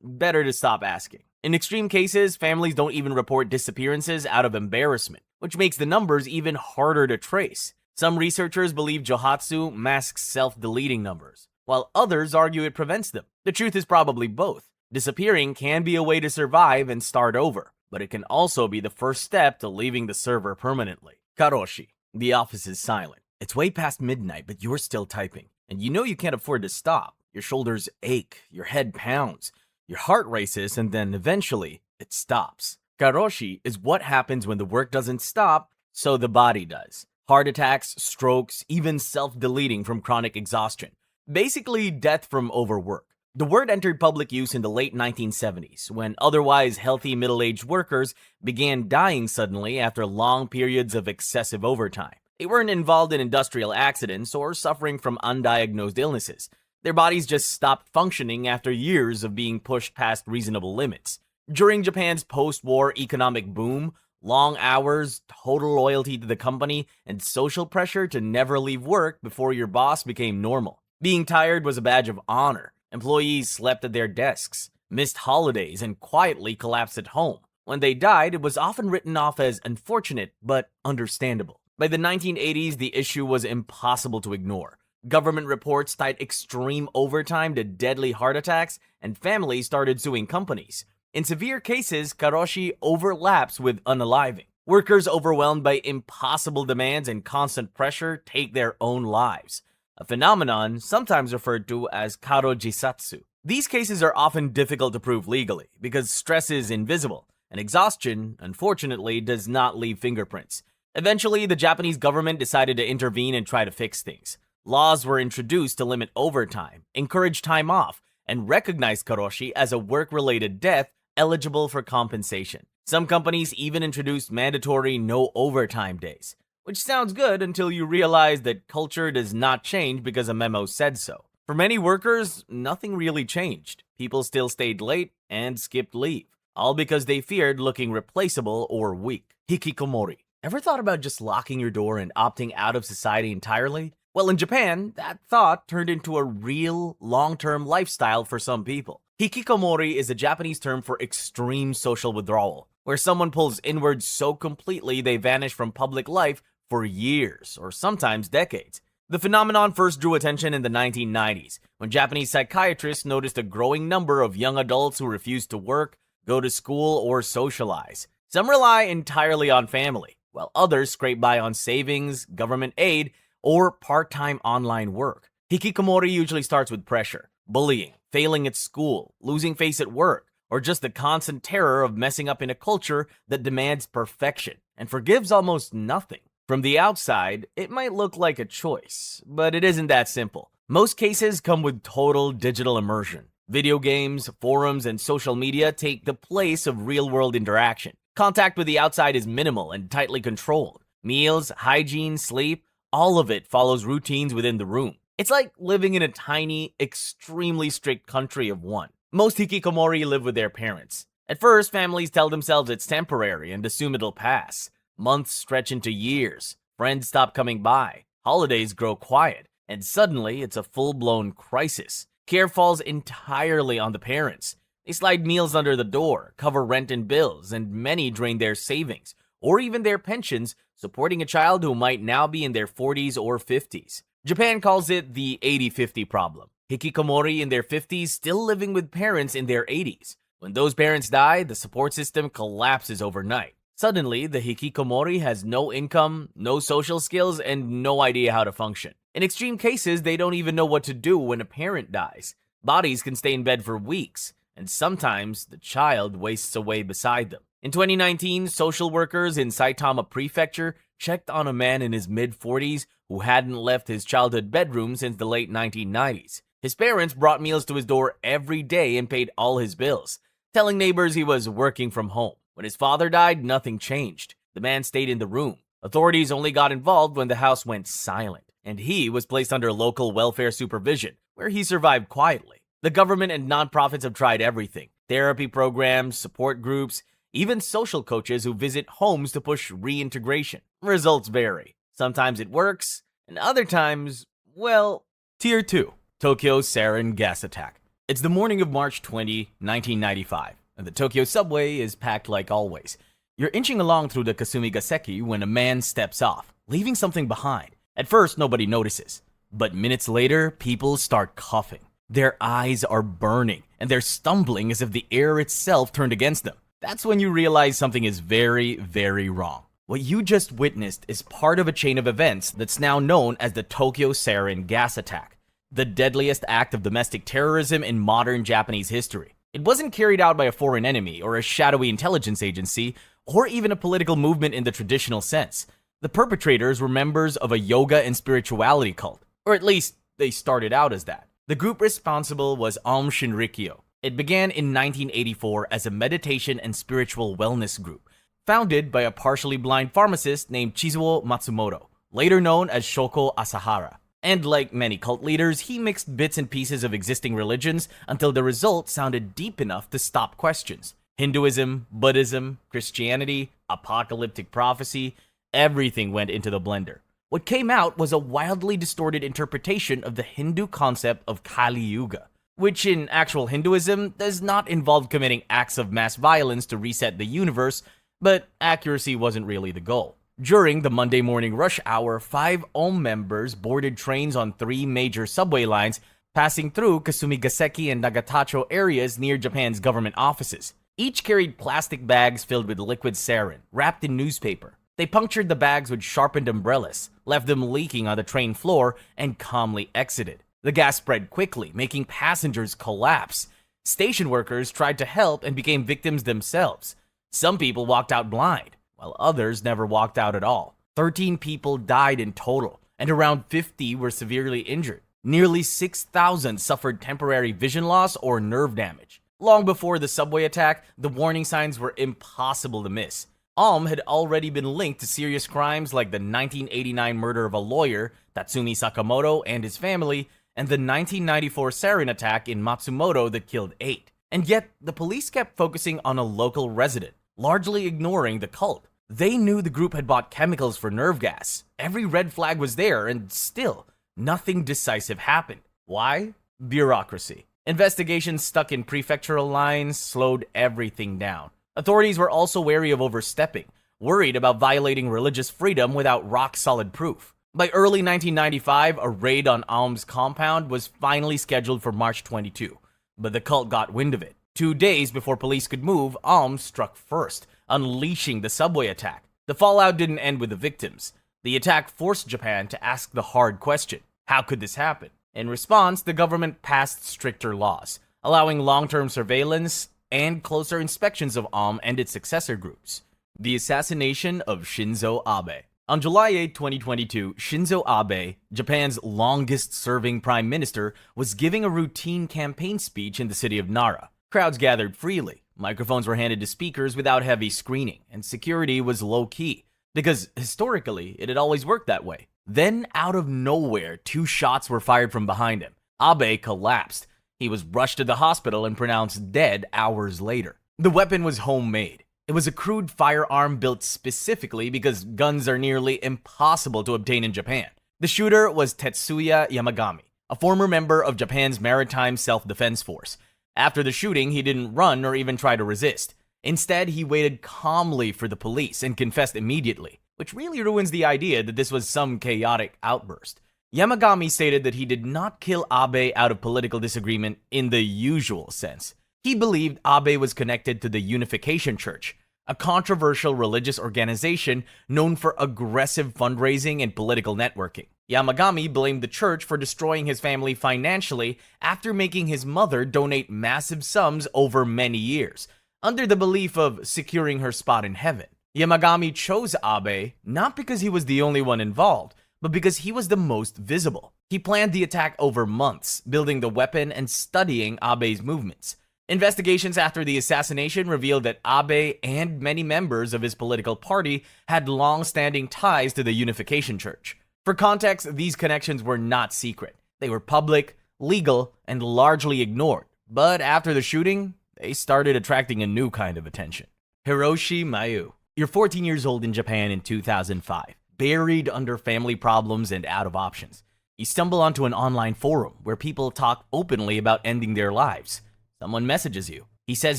better to stop asking. In extreme cases, families don't even report disappearances out of embarrassment, which makes the numbers even harder to trace. Some researchers believe Johatsu masks self-deleting numbers, while others argue it prevents them. The truth is probably both. Disappearing can be a way to survive and start over, but it can also be the first step to leaving the server permanently. Karoshi. The office is silent. It's way past midnight, but you're still typing. And you know you can't afford to stop. Your shoulders ache, your head pounds, your heart races, and then eventually, it stops. Karoshi is what happens when the work doesn't stop, so the body does. Heart attacks, strokes, even self-deleting from chronic exhaustion. Basically, death from overwork. The word entered public use in the late 1970s, when otherwise healthy middle-aged workers began dying suddenly after long periods of excessive overtime. They weren't involved in industrial accidents or suffering from undiagnosed illnesses. Their bodies just stopped functioning after years of being pushed past reasonable limits. During Japan's post-war economic boom, Long hours, total loyalty to the company, and social pressure to never leave work before your boss became normal. Being tired was a badge of honor. Employees slept at their desks, missed holidays, and quietly collapsed at home. When they died, it was often written off as unfortunate but understandable. By the 1980s, the issue was impossible to ignore. Government reports tied extreme overtime to deadly heart attacks, and families started suing companies. In severe cases, karoshi overlaps with unaliving. Workers overwhelmed by impossible demands and constant pressure take their own lives, a phenomenon sometimes referred to as karojisatsu. These cases are often difficult to prove legally because stress is invisible, and exhaustion, unfortunately, does not leave fingerprints. Eventually, the Japanese government decided to intervene and try to fix things. Laws were introduced to limit overtime, encourage time off, and recognize karoshi as a work-related death eligible for compensation. Some companies even introduced mandatory no overtime days, which sounds good until you realize that culture does not change because a memo said so. For many workers, nothing really changed. People still stayed late and skipped leave, all because they feared looking replaceable or weak. Hikikomori. Ever thought about just locking your door and opting out of society entirely? Well, in Japan, that thought turned into a real, long-term lifestyle for some people. Hikikomori is a Japanese term for extreme social withdrawal, where someone pulls inward so completely they vanish from public life for years, or sometimes decades. The phenomenon first drew attention in the 1990s, when Japanese psychiatrists noticed a growing number of young adults who refused to work, go to school, or socialize. Some rely entirely on family, while others scrape by on savings, government aid, or part-time online work. Hikikomori usually starts with pressure, bullying, failing at school, losing face at work, or just the constant terror of messing up in a culture that demands perfection and forgives almost nothing. From the outside, it might look like a choice, but it isn't that simple. Most cases come with total digital immersion. Video games, forums, and social media take the place of real-world interaction. Contact with the outside is minimal and tightly controlled. Meals, hygiene, sleep, all of it follows routines within the room. It's like living in a tiny, extremely strict country of one. Most hikikomori live with their parents. At first, families tell themselves it's temporary and assume it'll pass. Months stretch into years. Friends stop coming by. Holidays grow quiet. And suddenly, it's a full-blown crisis. Care falls entirely on the parents. They slide meals under the door, cover rent and bills, and many drain their savings, or even their pensions, supporting a child who might now be in their 40s or 50s. Japan calls it the 80-50 problem. Hikikomori in their 50s still living with parents in their 80s. When those parents die, the support system collapses overnight. Suddenly, the hikikomori has no income, no social skills, and no idea how to function. In extreme cases, they don't even know what to do when a parent dies. Bodies can stay in bed for weeks, and sometimes the child wastes away beside them. In 2019, social workers in Saitama Prefecture checked on a man in his mid-40s who hadn't left his childhood bedroom since the late 1990s. His parents brought meals to his door every day and paid all his bills, telling neighbors he was working from home. When his father died, nothing changed. The man stayed in the room. Authorities only got involved when the house went silent, and he was placed under local welfare supervision, where he survived quietly. The government and nonprofits have tried everything: therapy programs, support groups, even social coaches who visit homes to push reintegration. Results vary. Sometimes it works, and other times, well... Tier 2. Tokyo Sarin Gas Attack. It's the morning of March 20, 1995, and the Tokyo subway is packed like always. You're inching along through the Kasumigaseki when a man steps off, leaving something behind. At first, nobody notices, but minutes later, people start coughing. Their eyes are burning, and they're stumbling as if the air itself turned against them. That's when you realize something is very, very wrong. What you just witnessed is part of a chain of events that's now known as the Tokyo Sarin Gas Attack, the deadliest act of domestic terrorism in modern Japanese history. It wasn't carried out by a foreign enemy or a shadowy intelligence agency or even a political movement in the traditional sense. The perpetrators were members of a yoga and spirituality cult, or at least they started out as that. The group responsible was Aum Shinrikyo. It began in 1984 as a meditation and spiritual wellness group, founded by a partially blind pharmacist named Chizuo Matsumoto, later known as Shoko Asahara. And like many cult leaders, he mixed bits and pieces of existing religions until the result sounded deep enough to stop questions. Hinduism, Buddhism, Christianity, apocalyptic prophecy, everything went into the blender. What came out was a wildly distorted interpretation of the Hindu concept of Kali Yuga, which in actual Hinduism does not involve committing acts of mass violence to reset the universe, but accuracy wasn't really the goal. During the Monday morning rush hour, 5 Om members boarded trains on 3 major subway lines, passing through Kasumigaseki and Nagatacho areas near Japan's government offices. Each carried plastic bags filled with liquid sarin, wrapped in newspaper. They punctured the bags with sharpened umbrellas, left them leaking on the train floor, and calmly exited. The gas spread quickly, making passengers collapse. Station workers tried to help and became victims themselves. Some people walked out blind, while others never walked out at all. 13 people died in total, and around 50 were severely injured. Nearly 6,000 suffered temporary vision loss or nerve damage. Long before the subway attack, the warning signs were impossible to miss. Aum had already been linked to serious crimes like the 1989 murder of a lawyer, Tatsumi Sakamoto, and his family, and the 1994 sarin attack in Matsumoto that killed 8. And yet, the police kept focusing on a local resident, largely ignoring the cult. They knew the group had bought chemicals for nerve gas. Every red flag was there, and still, nothing decisive happened. Why? Bureaucracy. Investigations stuck in prefectural lines slowed everything down. Authorities were also wary of overstepping, worried about violating religious freedom without rock-solid proof. By early 1995, a raid on Aum's compound was finally scheduled for March 22, but the cult got wind of it. 2 days before police could move, Aum struck first, unleashing the subway attack. The fallout didn't end with the victims. The attack forced Japan to ask the hard question: how could this happen? In response, the government passed stricter laws, allowing long-term surveillance and closer inspections of Aum and its successor groups. The assassination of Shinzo Abe. On July 8, 2022, Shinzo Abe, Japan's longest-serving prime minister, was giving a routine campaign speech in the city of Nara. Crowds gathered freely, microphones were handed to speakers without heavy screening, and security was low-key, because historically, it had always worked that way. Then, out of nowhere, 2 shots were fired from behind him. Abe collapsed. He was rushed to the hospital and pronounced dead hours later. The weapon was homemade. It was a crude firearm built specifically because guns are nearly impossible to obtain in Japan. The shooter was Tetsuya Yamagami, a former member of Japan's Maritime Self-Defense Force. After the shooting, he didn't run or even try to resist. Instead, he waited calmly for the police and confessed immediately, which really ruins the idea that this was some chaotic outburst. Yamagami stated that he did not kill Abe out of political disagreement in the usual sense. He believed Abe was connected to the Unification Church, a controversial religious organization known for aggressive fundraising and political networking. Yamagami blamed the church for destroying his family financially after making his mother donate massive sums over many years, under the belief of securing her spot in heaven. Yamagami chose Abe not because he was the only one involved, but because he was the most visible. He planned the attack over months, building the weapon and studying Abe's movements. Investigations after the assassination revealed that Abe and many members of his political party had long-standing ties to the Unification Church. For context, these connections were not secret. They were public, legal, and largely ignored. But after the shooting, they started attracting a new kind of attention. Hiroshi Mayu. You're 14 years old in Japan in 2005, buried under family problems and out of options. You stumble onto an online forum where people talk openly about ending their lives. Someone messages you. He says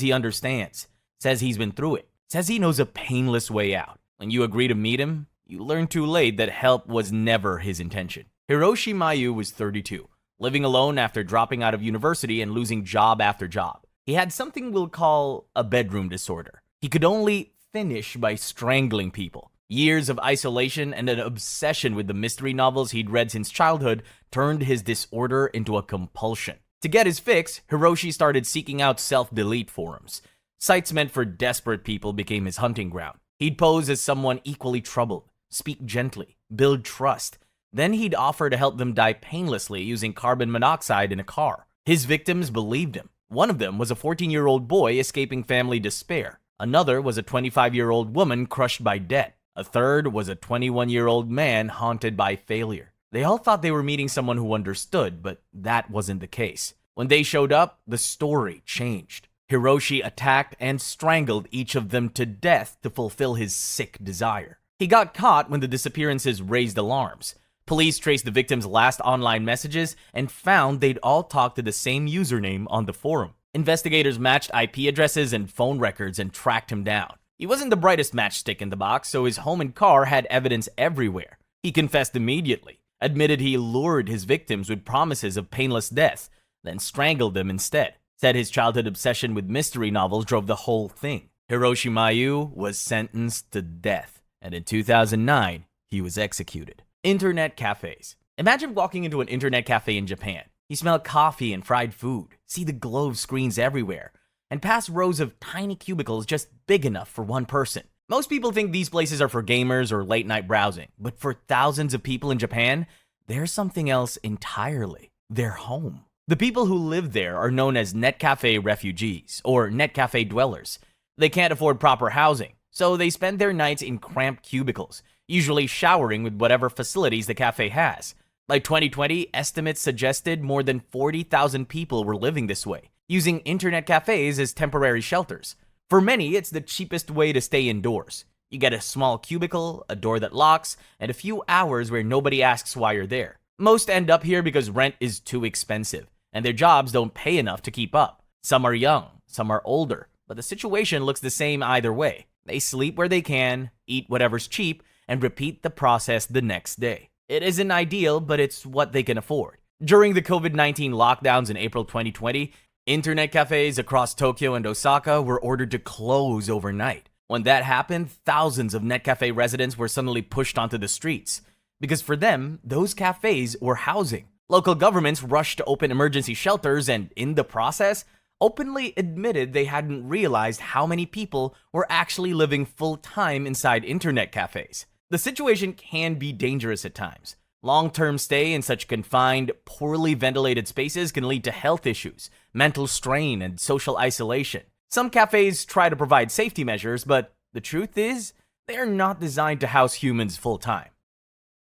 he understands, says he's been through it, says he knows a painless way out. When you agree to meet him, you learn too late that help was never his intention. Hiroshi Mayu was 32, living alone after dropping out of university and losing job after job. He had something we'll call a bedroom disorder. He could only finish by strangling people. Years of isolation and an obsession with the mystery novels he'd read since childhood turned his disorder into a compulsion. To get his fix, Hiroshi started seeking out self-delete forums. Sites meant for desperate people became his hunting ground. He'd pose as someone equally troubled, speak gently, build trust. Then he'd offer to help them die painlessly using carbon monoxide in a car. His victims believed him. One of them was a 14-year-old boy escaping family despair. Another was a 25-year-old woman crushed by debt. A third was a 21-year-old man haunted by failure. They all thought they were meeting someone who understood, but that wasn't the case. When they showed up, the story changed. Hiroshi attacked and strangled each of them to death to fulfill his sick desire. He got caught when the disappearances raised alarms. Police traced the victims' last online messages and found they'd all talked to the same username on the forum. Investigators matched IP addresses and phone records and tracked him down. He wasn't the brightest matchstick in the box, so his home and car had evidence everywhere. He confessed immediately, admitted he lured his victims with promises of painless death, then strangled them instead. Said his childhood obsession with mystery novels drove the whole thing. Hiroshi Mayu was sentenced to death, and in 2009, he was executed. Internet cafes. Imagine walking into an internet cafe in Japan. You smell coffee and fried food, see the glow of screens everywhere, and pass rows of tiny cubicles just big enough for one person. Most people think these places are for gamers or late-night browsing, but for thousands of people in Japan, there's something else entirely. Their home. The people who live there are known as net cafe refugees, or net cafe dwellers. They can't afford proper housing, so they spend their nights in cramped cubicles, usually showering with whatever facilities the cafe has. By 2020, estimates suggested more than 40,000 people were living this way, using internet cafes as temporary shelters. For many, it's the cheapest way to stay indoors. You get a small cubicle, a door that locks, and a few hours where nobody asks why you're there. Most end up here because rent is too expensive, and their jobs don't pay enough to keep up. Some are young, some are older, but the situation looks the same either way. They sleep where they can, eat whatever's cheap, and repeat the process the next day. It isn't ideal, but it's what they can afford. During the COVID-19 lockdowns in April 2020, internet cafes across Tokyo and Osaka were ordered to close overnight. When that happened, thousands of net cafe residents were suddenly pushed onto the streets. Because for them, those cafes were housing. Local governments rushed to open emergency shelters and, in the process, openly admitted they hadn't realized how many people were actually living full-time inside internet cafes. The situation can be dangerous at times. Long-term stay in such confined, poorly ventilated spaces can lead to health issues, mental strain, and social isolation. Some cafes try to provide safety measures, but the truth is, they are not designed to house humans full-time.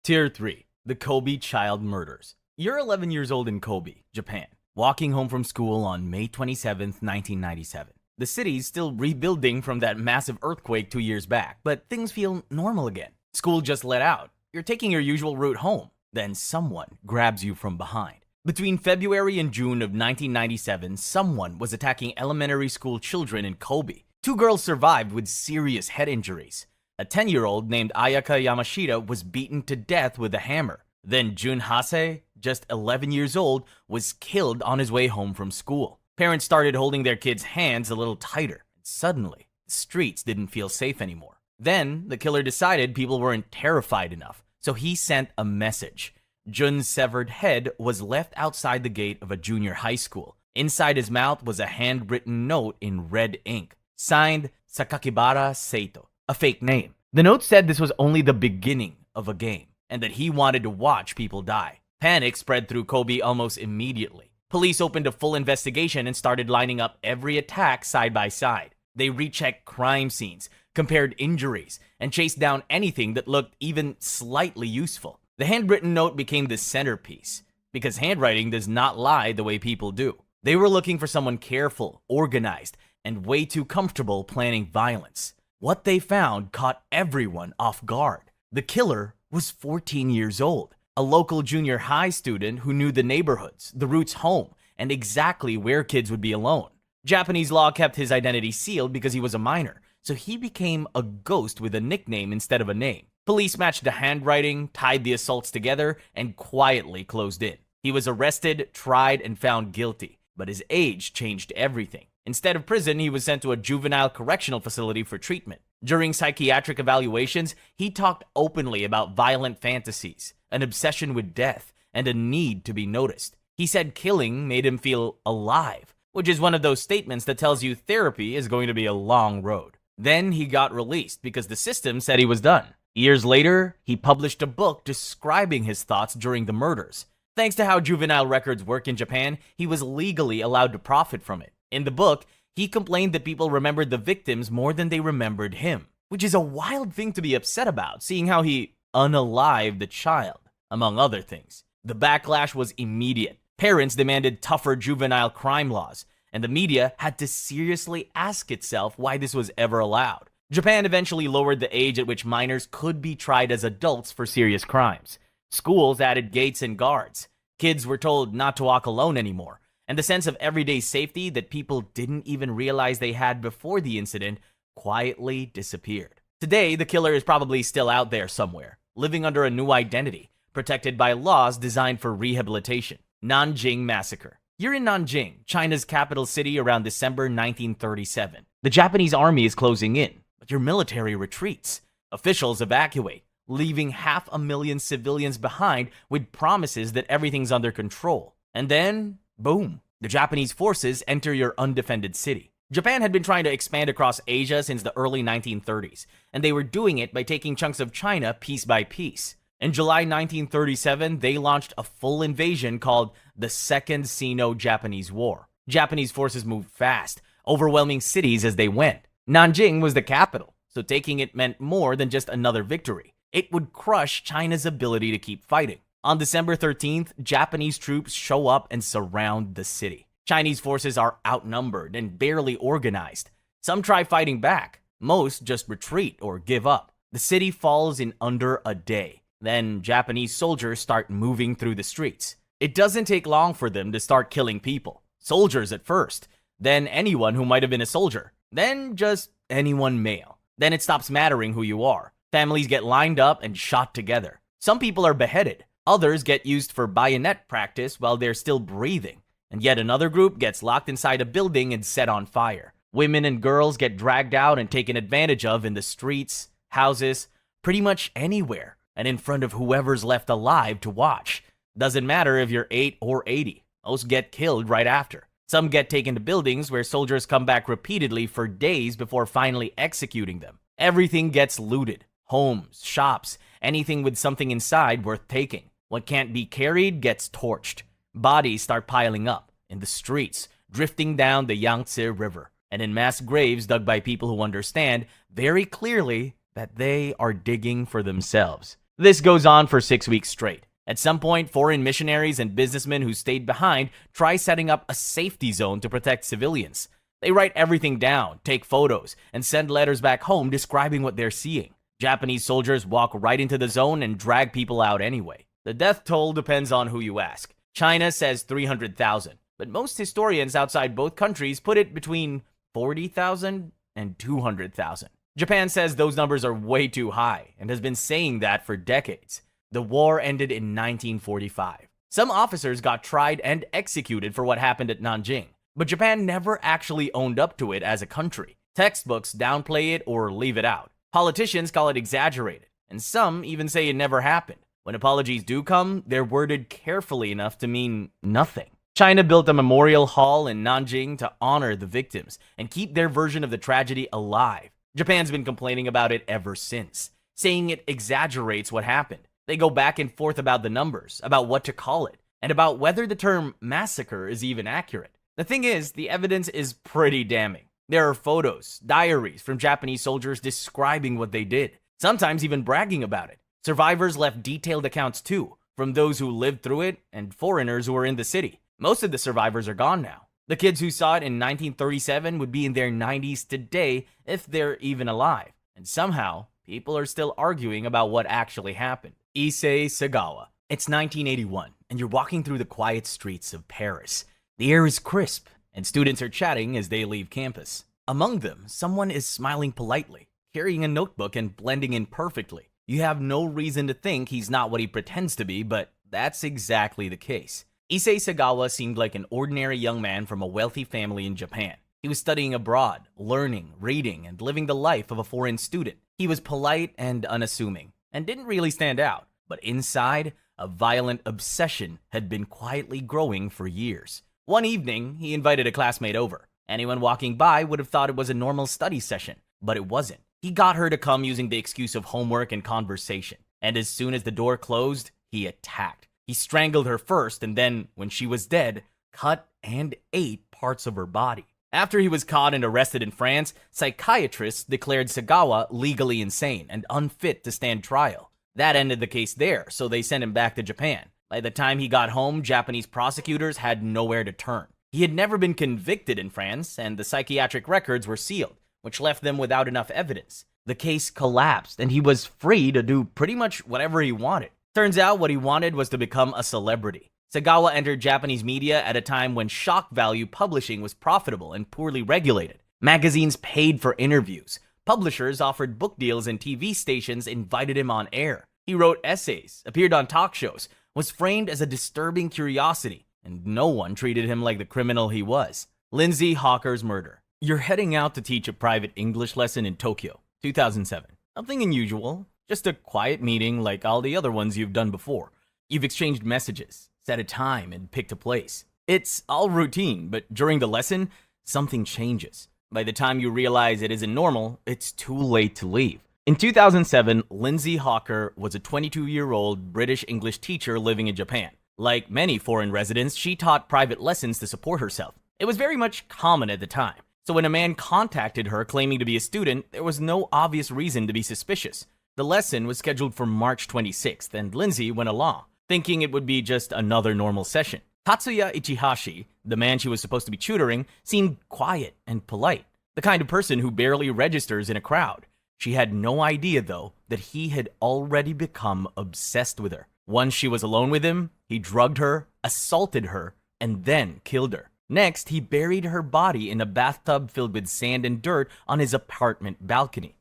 Tier 3. The Kobe Child Murders. You're 11 years old in Kobe, Japan, walking home from school on May 27, 1997. The city's still rebuilding from that massive earthquake 2 years back, but things feel normal again. School just let out. You're taking your usual route home. Then someone grabs you from behind. Between February and June of 1997, someone was attacking elementary school children in Kobe. 2 girls survived with serious head injuries. A 10-year-old named Ayaka Yamashita was beaten to death with a hammer. Then Jun Hase, just 11 years old, was killed on his way home from school. Parents started holding their kids' hands a little tighter. Suddenly, the streets didn't feel safe anymore. Then, the killer decided people weren't terrified enough, so he sent a message. Jun's severed head was left outside the gate of a junior high school. Inside his mouth was a handwritten note in red ink, signed Sakakibara Seito, a fake name. The note said this was only the beginning of a game, and that he wanted to watch people die. Panic spread through Kobe almost immediately. Police opened a full investigation and started lining up every attack side by side. They rechecked crime scenes, compared injuries, and chased down anything that looked even slightly useful. The handwritten note became the centerpiece, because handwriting does not lie the way people do. They were looking for someone careful, organized, and way too comfortable planning violence. What they found caught everyone off guard. The killer was 14 years old, a local junior high student who knew the neighborhoods, the routes home, and exactly where kids would be alone. Japanese law kept his identity sealed because he was a minor, so he became a ghost with a nickname instead of a name. Police matched the handwriting, tied the assaults together, and quietly closed in. He was arrested, tried, and found guilty, but his age changed everything. Instead of prison, he was sent to a juvenile correctional facility for treatment. During psychiatric evaluations, he talked openly about violent fantasies, an obsession with death, and a need to be noticed. He said killing made him feel alive, which is one of those statements that tells you therapy is going to be a long road. Then he got released because the system said he was done. Years later, he published a book describing his thoughts during the murders. Thanks to how juvenile records work in Japan, he was legally allowed to profit from it. In the book, he complained that people remembered the victims more than they remembered him, which is a wild thing to be upset about, seeing how he unalived the child, among other things. The backlash was immediate. Parents demanded tougher juvenile crime laws. and the media had to seriously ask itself why this was ever allowed. Japan eventually lowered the age at which minors could be tried as adults for serious crimes. Schools added gates and guards. Kids were told not to walk alone anymore, and the sense of everyday safety that people didn't even realize they had before the incident quietly disappeared. Today, the killer is probably still out there somewhere, living under a new identity, protected by laws designed for rehabilitation. Nanjing Massacre. You're in Nanjing, China's capital city, around December 1937. The Japanese army is closing in, but your military retreats. Officials evacuate, leaving 500,000 civilians behind with promises that everything's under control. And then, boom, the Japanese forces enter your undefended city. Japan had been trying to expand across Asia since the early 1930s, and they were doing it by taking chunks of China piece by piece. In July 1937, they launched a full invasion called the Second Sino-Japanese War. Japanese forces moved fast, overwhelming cities as they went. Nanjing was the capital, so taking it meant more than just another victory. It would crush China's ability to keep fighting. On December 13th, Japanese troops show up and surround the city. Chinese forces are outnumbered and barely organized. Some try fighting back. Most just retreat or give up. The city falls in under a day. Then Japanese soldiers start moving through the streets. It doesn't take long for them to start killing people. Soldiers at first, then anyone who might have been a soldier, then just anyone male. Then it stops mattering who you are. Families get lined up and shot together. Some people are beheaded. Others get used for bayonet practice while they're still breathing. And yet another group gets locked inside a building and set on fire. Women and girls get dragged out and taken advantage of in the streets, houses, pretty much anywhere, and in front of whoever's left alive to watch. Doesn't matter if you're 8 or 80. Most get killed right after. Some get taken to buildings where soldiers come back repeatedly for days before finally executing them. Everything gets looted. Homes, shops, anything with something inside worth taking. What can't be carried gets torched. Bodies start piling up in the streets, drifting down the Yangtze River, and in mass graves dug by people who understand very clearly that they are digging for themselves. This goes on for 6 weeks straight. At some point, foreign missionaries and businessmen who stayed behind try setting up a safety zone to protect civilians. They write everything down, take photos, and send letters back home describing what they're seeing. Japanese soldiers walk right into the zone and drag people out anyway. The death toll depends on who you ask. China says 300,000, but most historians outside both countries put it between 40,000 and 200,000. Japan says those numbers are way too high and has been saying that for decades. The war ended in 1945. Some officers got tried and executed for what happened at Nanjing, but Japan never actually owned up to it as a country. Textbooks downplay it or leave it out. Politicians call it exaggerated, and some even say it never happened. When apologies do come, they're worded carefully enough to mean nothing. China built a memorial hall in Nanjing to honor the victims and keep their version of the tragedy alive. Japan's been complaining about it ever since, saying it exaggerates what happened. They go back and forth about the numbers, about what to call it, and about whether the term massacre is even accurate. The thing is, the evidence is pretty damning. There are photos, diaries from Japanese soldiers describing what they did, sometimes even bragging about it. Survivors left detailed accounts too, from those who lived through it and foreigners who were in the city. Most of the survivors are gone now. The kids who saw it in 1937 would be in their 90s today if they're even alive. And somehow, people are still arguing about what actually happened. Issei Sagawa. It's 1981, and you're walking through the quiet streets of Paris. The air is crisp, and students are chatting as they leave campus. Among them, someone is smiling politely, carrying a notebook and blending in perfectly. You have no reason to think he's not what he pretends to be, but that's exactly the case. Issei Sagawa seemed like an ordinary young man from a wealthy family in Japan. He was studying abroad, learning, reading, and living the life of a foreign student. He was polite and unassuming, and didn't really stand out. But inside, a violent obsession had been quietly growing for years. One evening, he invited a classmate over. Anyone walking by would have thought it was a normal study session, but it wasn't. He got her to come using the excuse of homework and conversation. And as soon as the door closed, he attacked. He strangled her first, and then, when she was dead, cut and ate parts of her body. After he was caught and arrested in France, psychiatrists declared Sagawa legally insane and unfit to stand trial. That ended the case there, so they sent him back to Japan. By the time he got home, Japanese prosecutors had nowhere to turn. He had never been convicted in France, and the psychiatric records were sealed, which left them without enough evidence. The case collapsed, and he was free to do pretty much whatever he wanted. Turns out what he wanted was to become a celebrity. Sagawa entered Japanese media at a time when shock value publishing was profitable and poorly regulated. Magazines paid for interviews. Publishers offered book deals, and TV stations invited him on air. He wrote essays, appeared on talk shows, was framed as a disturbing curiosity, and no one treated him like the criminal he was. Lindsay Hawker's murder. You're heading out to teach a private English lesson in Tokyo, 2007. Nothing unusual, just a quiet meeting like all the other ones you've done before. You've exchanged messages, set a time, and picked a place. It's all routine, but during the lesson, something changes. By the time you realize it isn't normal, it's too late to leave. In 2007, Lindsay Hawker was a 22-year-old British English teacher living in Japan. Like many foreign residents, she taught private lessons to support herself. It was very much common at the time. So when a man contacted her claiming to be a student, there was no obvious reason to be suspicious. The lesson was scheduled for March 26th, and Lindsay went along, thinking it would be just another normal session. Tatsuya Ichihashi, the man she was supposed to be tutoring, seemed quiet and polite, the kind of person who barely registers in a crowd. She had no idea, though, that he had already become obsessed with her. Once she was alone with him, he drugged her, assaulted her, and then killed her. Next, he buried her body in a bathtub filled with sand and dirt on his apartment balcony,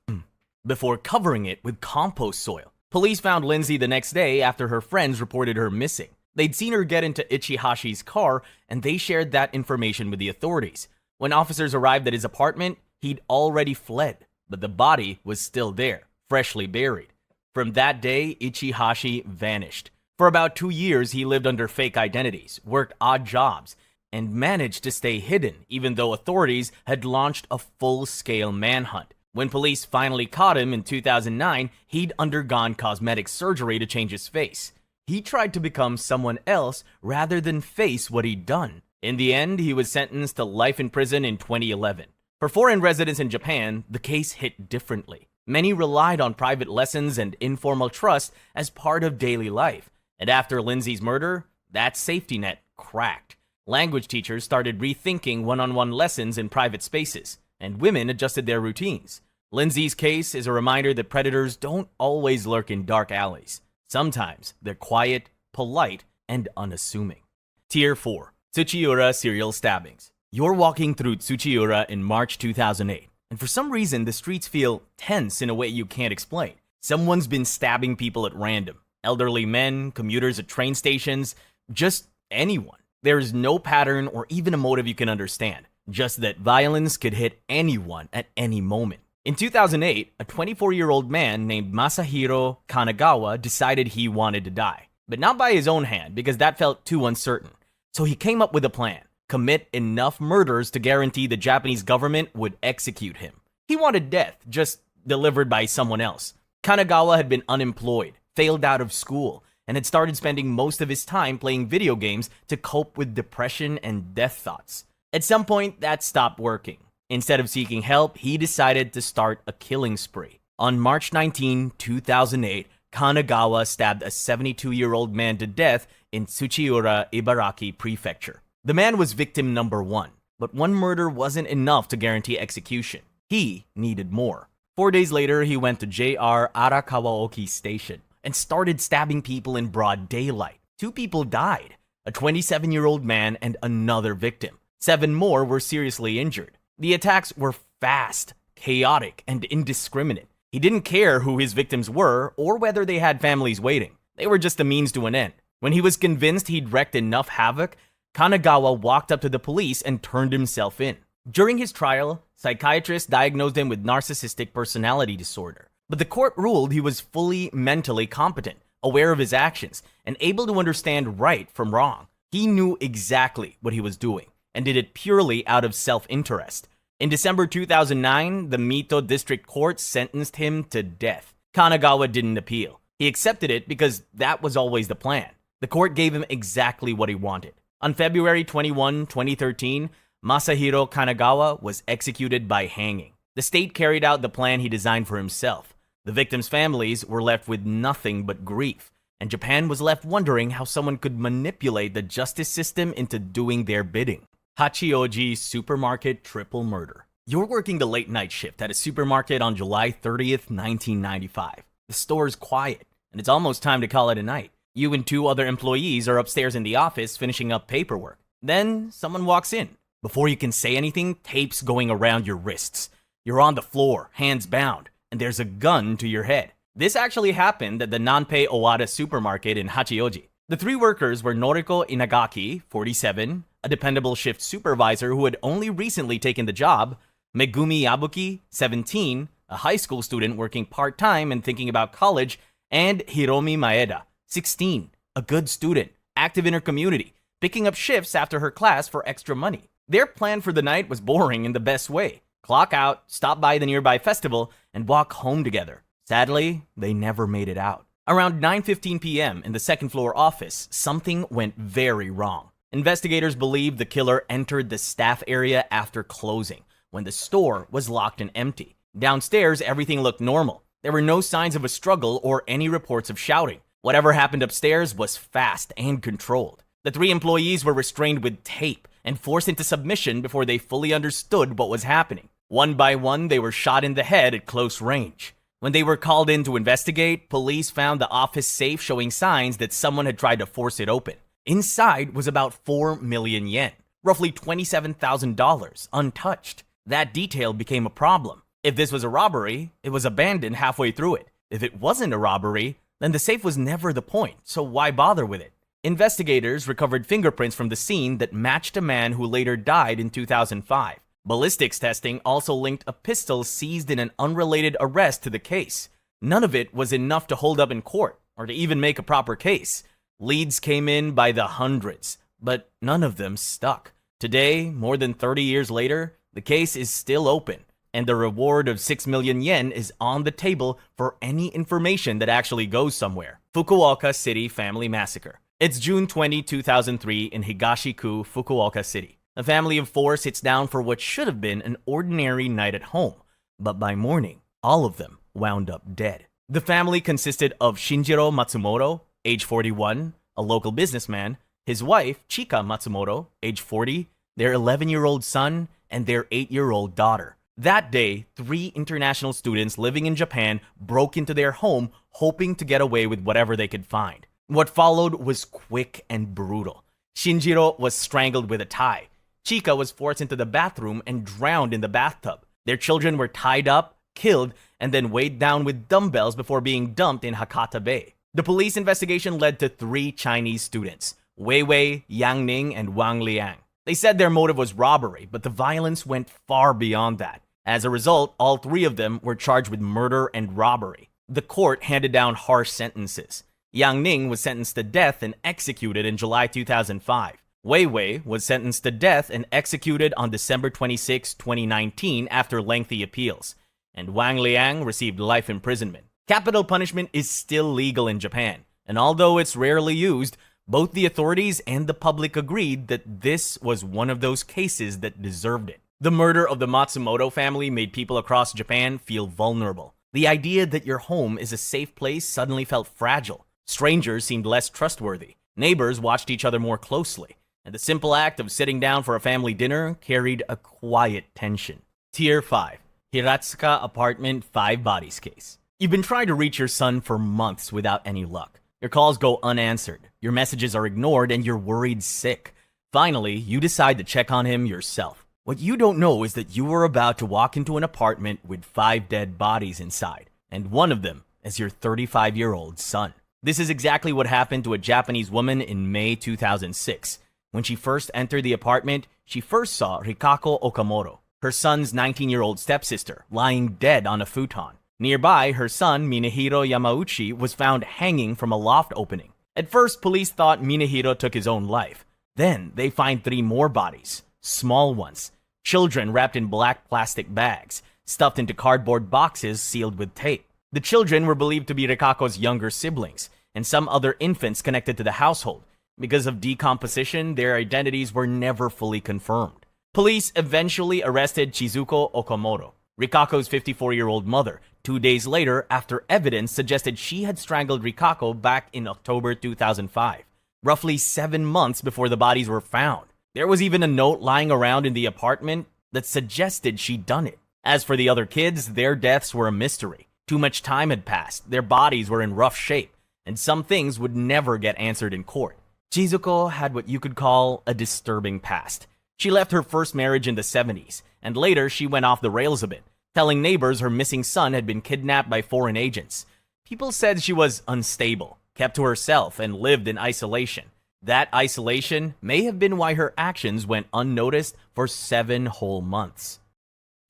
before covering it with compost soil. Police found Lindsay the next day after her friends reported her missing. They'd seen her get into Ichihashi's car, and they shared that information with the authorities. When officers arrived at his apartment, he'd already fled, but the body was still there, freshly buried. From that day, Ichihashi vanished. For about 2 years, he lived under fake identities, worked odd jobs, and managed to stay hidden, even though authorities had launched a full-scale manhunt. When police finally caught him in 2009, he'd undergone cosmetic surgery to change his face. He tried to become someone else rather than face what he'd done. In the end, he was sentenced to life in prison in 2011. For foreign residents in Japan, the case hit differently. Many relied on private lessons and informal trust as part of daily life. And after Lindsay's murder, that safety net cracked. Language teachers started rethinking one-on-one lessons in private spaces, and women adjusted their routines. Lindsay's case is a reminder that predators don't always lurk in dark alleys. Sometimes they're quiet, polite, and unassuming. Tier 4. Tsuchiura Serial Stabbings. You're walking through Tsuchiura in March 2008, and for some reason the streets feel tense in a way you can't explain. Someone's been stabbing people at random. Elderly men, commuters at train stations, just anyone. There's no pattern or even a motive you can understand, just that violence could hit anyone at any moment. In 2008, a 24-year-old man named Masahiro Kanagawa decided he wanted to die, but not by his own hand because that felt too uncertain. So he came up with a plan: commit enough murders to guarantee the Japanese government would execute him. He wanted death, just delivered by someone else. Kanagawa had been unemployed, failed out of school, and had started spending most of his time playing video games to cope with depression and death thoughts. At some point, that stopped working. Instead of seeking help, he decided to start a killing spree. On March 19, 2008, Kanagawa stabbed a 72-year-old man to death in Tsuchiura, Ibaraki Prefecture. The man was victim number 1, but one murder wasn't enough to guarantee execution. He needed more. 4 days later, he went to JR Arakawaoki Station and started stabbing people in broad daylight. 2 people died, a 27-year-old man and another victim. 7 more were seriously injured. The attacks were fast, chaotic, and indiscriminate. He didn't care who his victims were or whether they had families waiting. They were just a means to an end. When he was convinced he'd wreaked enough havoc, Kanagawa walked up to the police and turned himself in. During his trial, psychiatrists diagnosed him with narcissistic personality disorder. But the court ruled he was fully mentally competent, aware of his actions, and able to understand right from wrong. He knew exactly what he was doing, and did it purely out of self-interest. In December 2009, the Mito District Court sentenced him to death. Kanagawa didn't appeal. He accepted it because that was always the plan. The court gave him exactly what he wanted. On February 21, 2013, Masahiro Kanagawa was executed by hanging. The state carried out the plan he designed for himself. The victims' families were left with nothing but grief, and Japan was left wondering how someone could manipulate the justice system into doing their bidding. Hachioji Supermarket Triple Murder. You're working the late night shift at a supermarket on July 30th, 1995. The store's quiet, and it's almost time to call it a night. You and two other employees are upstairs in the office finishing up paperwork. Then someone walks in. Before you can say anything, tape's going around your wrists. You're on the floor, hands bound, and there's a gun to your head. This actually happened at the Nanpei Owada supermarket in Hachioji. The three workers were Noriko Inagaki, 47, a dependable shift supervisor who had only recently taken the job, Megumi Yabuki, 17, a high school student working part-time and thinking about college, and Hiromi Maeda, 16, a good student, active in her community, picking up shifts after her class for extra money. Their plan for the night was boring in the best way. Clock out, stop by the nearby festival, and walk home together. Sadly, they never made it out. Around 9:15 p.m. in the second floor office, something went very wrong. Investigators believe the killer entered the staff area after closing, when the store was locked and empty. Downstairs, everything looked normal. There were no signs of a struggle or any reports of shouting. Whatever happened upstairs was fast and controlled. The three employees were restrained with tape and forced into submission before they fully understood what was happening. One by one, they were shot in the head at close range. When they were called in to investigate, police found the office safe showing signs that someone had tried to force it open. Inside was about 4 million yen, roughly $27,000, untouched. That detail became a problem. If this was a robbery, it was abandoned halfway through it. If it wasn't a robbery, then the safe was never the point, so why bother with it? Investigators recovered fingerprints from the scene that matched a man who later died in 2005. Ballistics testing also linked a pistol seized in an unrelated arrest to the case. None of it was enough to hold up in court, or to even make a proper case. Leads came in by the hundreds, but none of them stuck. Today, more than 30 years later, the case is still open, and the reward of 6 million yen is on the table for any information that actually goes somewhere. Fukuoka City Family Massacre. It's June 20, 2003 in Higashiku, Fukuoka City. A family of four sits down for what should have been an ordinary night at home, but by morning, all of them wound up dead. The family consisted of Shinjiro Matsumoto, age 41, a local businessman, his wife, Chika Matsumoto, age 40, their 11-year-old son, and their 8-year-old daughter. That day, 3 international students living in Japan broke into their home hoping to get away with whatever they could find. What followed was quick and brutal. Shinjiro was strangled with a tie. Chika was forced into the bathroom and drowned in the bathtub. Their children were tied up, killed, and then weighed down with dumbbells before being dumped in Hakata Bay. The police investigation led to 3 Chinese students, Wei Wei, Yang Ning, and Wang Liang. They said their motive was robbery, but the violence went far beyond that. As a result, all 3 of them were charged with murder and robbery. The court handed down harsh sentences. Yang Ning was sentenced to death and executed in July 2005. Wei Wei was sentenced to death and executed on December 26, 2019 after lengthy appeals. And Wang Liang received life imprisonment. Capital punishment is still legal in Japan, and although it's rarely used, both the authorities and the public agreed that this was one of those cases that deserved it. The murder of the Matsumoto family made people across Japan feel vulnerable. The idea that your home is a safe place suddenly felt fragile. Strangers seemed less trustworthy. Neighbors watched each other more closely. And the simple act of sitting down for a family dinner carried a quiet tension. Tier 5. Hiratsuka Apartment 5 Bodies Case. You've been trying to reach your son for months without any luck. Your calls go unanswered, your messages are ignored, and you're worried sick. Finally, you decide to check on him yourself. What you don't know is that you were about to walk into an apartment with 5 dead bodies inside, and one of them is your 35-year-old son. This is exactly what happened to a Japanese woman in May 2006. When she first entered the apartment, she first saw Rikako Okamoto, her son's 19-year-old stepsister, lying dead on a futon. Nearby, her son, Minehiro Yamauchi, was found hanging from a loft opening. At first, police thought Minehiro took his own life. Then, they find 3 more bodies, small ones, children wrapped in black plastic bags, stuffed into cardboard boxes sealed with tape. The children were believed to be Rikako's younger siblings, and some other infants connected to the household. Because of decomposition, their identities were never fully confirmed. Police eventually arrested Chizuko Okamoto, Rikako's 54-year-old mother, 2 days later after evidence suggested she had strangled Rikako back in October 2005, roughly 7 months before the bodies were found. There was even a note lying around in the apartment that suggested she'd done it. As for the other kids, their deaths were a mystery. Too much time had passed, their bodies were in rough shape, and some things would never get answered in court. Chizuko had what you could call a disturbing past. She left her first marriage in the 70s, and later she went off the rails a bit, telling neighbors her missing son had been kidnapped by foreign agents. People said she was unstable, kept to herself, and lived in isolation. That isolation may have been why her actions went unnoticed for 7 whole months.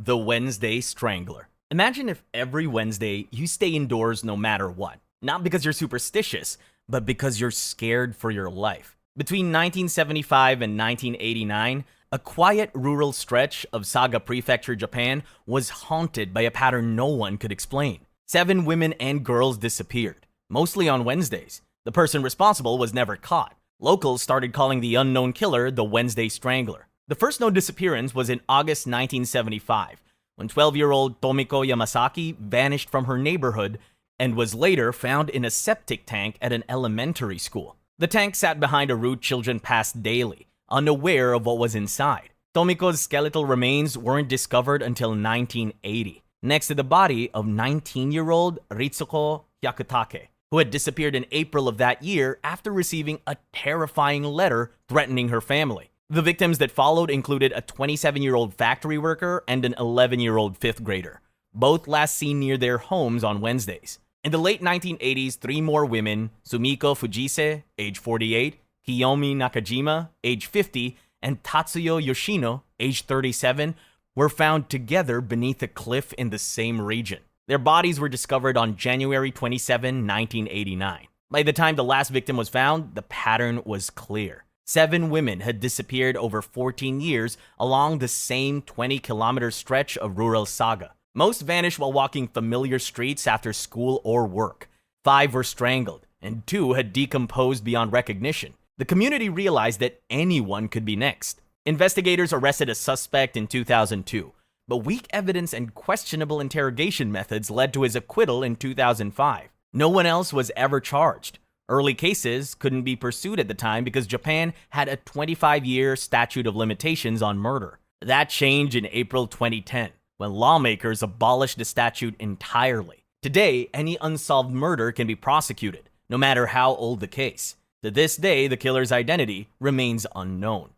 The Wednesday Strangler. Imagine if every Wednesday you stay indoors no matter what. Not because you're superstitious, but because you're scared for your life. Between 1975 and 1989, a quiet rural stretch of Saga Prefecture, Japan, was haunted by a pattern no one could explain. 7 women and girls disappeared, mostly on Wednesdays. The person responsible was never caught. Locals started calling the unknown killer the Wednesday Strangler. The first known disappearance was in August 1975, when 12-year-old Tomiko Yamasaki vanished from her neighborhood and was later found in a septic tank at an elementary school. The tank sat behind a route children passed daily, unaware of what was inside. Tomiko's skeletal remains weren't discovered until 1980, next to the body of 19-year-old Ritsuko Hyakutake, who had disappeared in April of that year after receiving a terrifying letter threatening her family. The victims that followed included a 27-year-old factory worker and an 11-year-old 5th grader, both last seen near their homes on Wednesdays. In the late 1980s, 3 more women, Sumiko Fujise, age 48, Kiyomi Nakajima, age 50, and Tatsuyo Yoshino, age 37, were found together beneath a cliff in the same region. Their bodies were discovered on January 27, 1989. By the time the last victim was found, the pattern was clear. 7 women had disappeared over 14 years along the same 20-kilometer stretch of rural Saga. Most vanished while walking familiar streets after school or work. 5 were strangled, and 2 had decomposed beyond recognition. The community realized that anyone could be next. Investigators arrested a suspect in 2002, but weak evidence and questionable interrogation methods led to his acquittal in 2005. No one else was ever charged. Early cases couldn't be pursued at the time because Japan had a 25-year statute of limitations on murder. That changed in April 2010, when lawmakers abolished the statute entirely. Today, any unsolved murder can be prosecuted, no matter how old the case. To this day, the killer's identity remains unknown.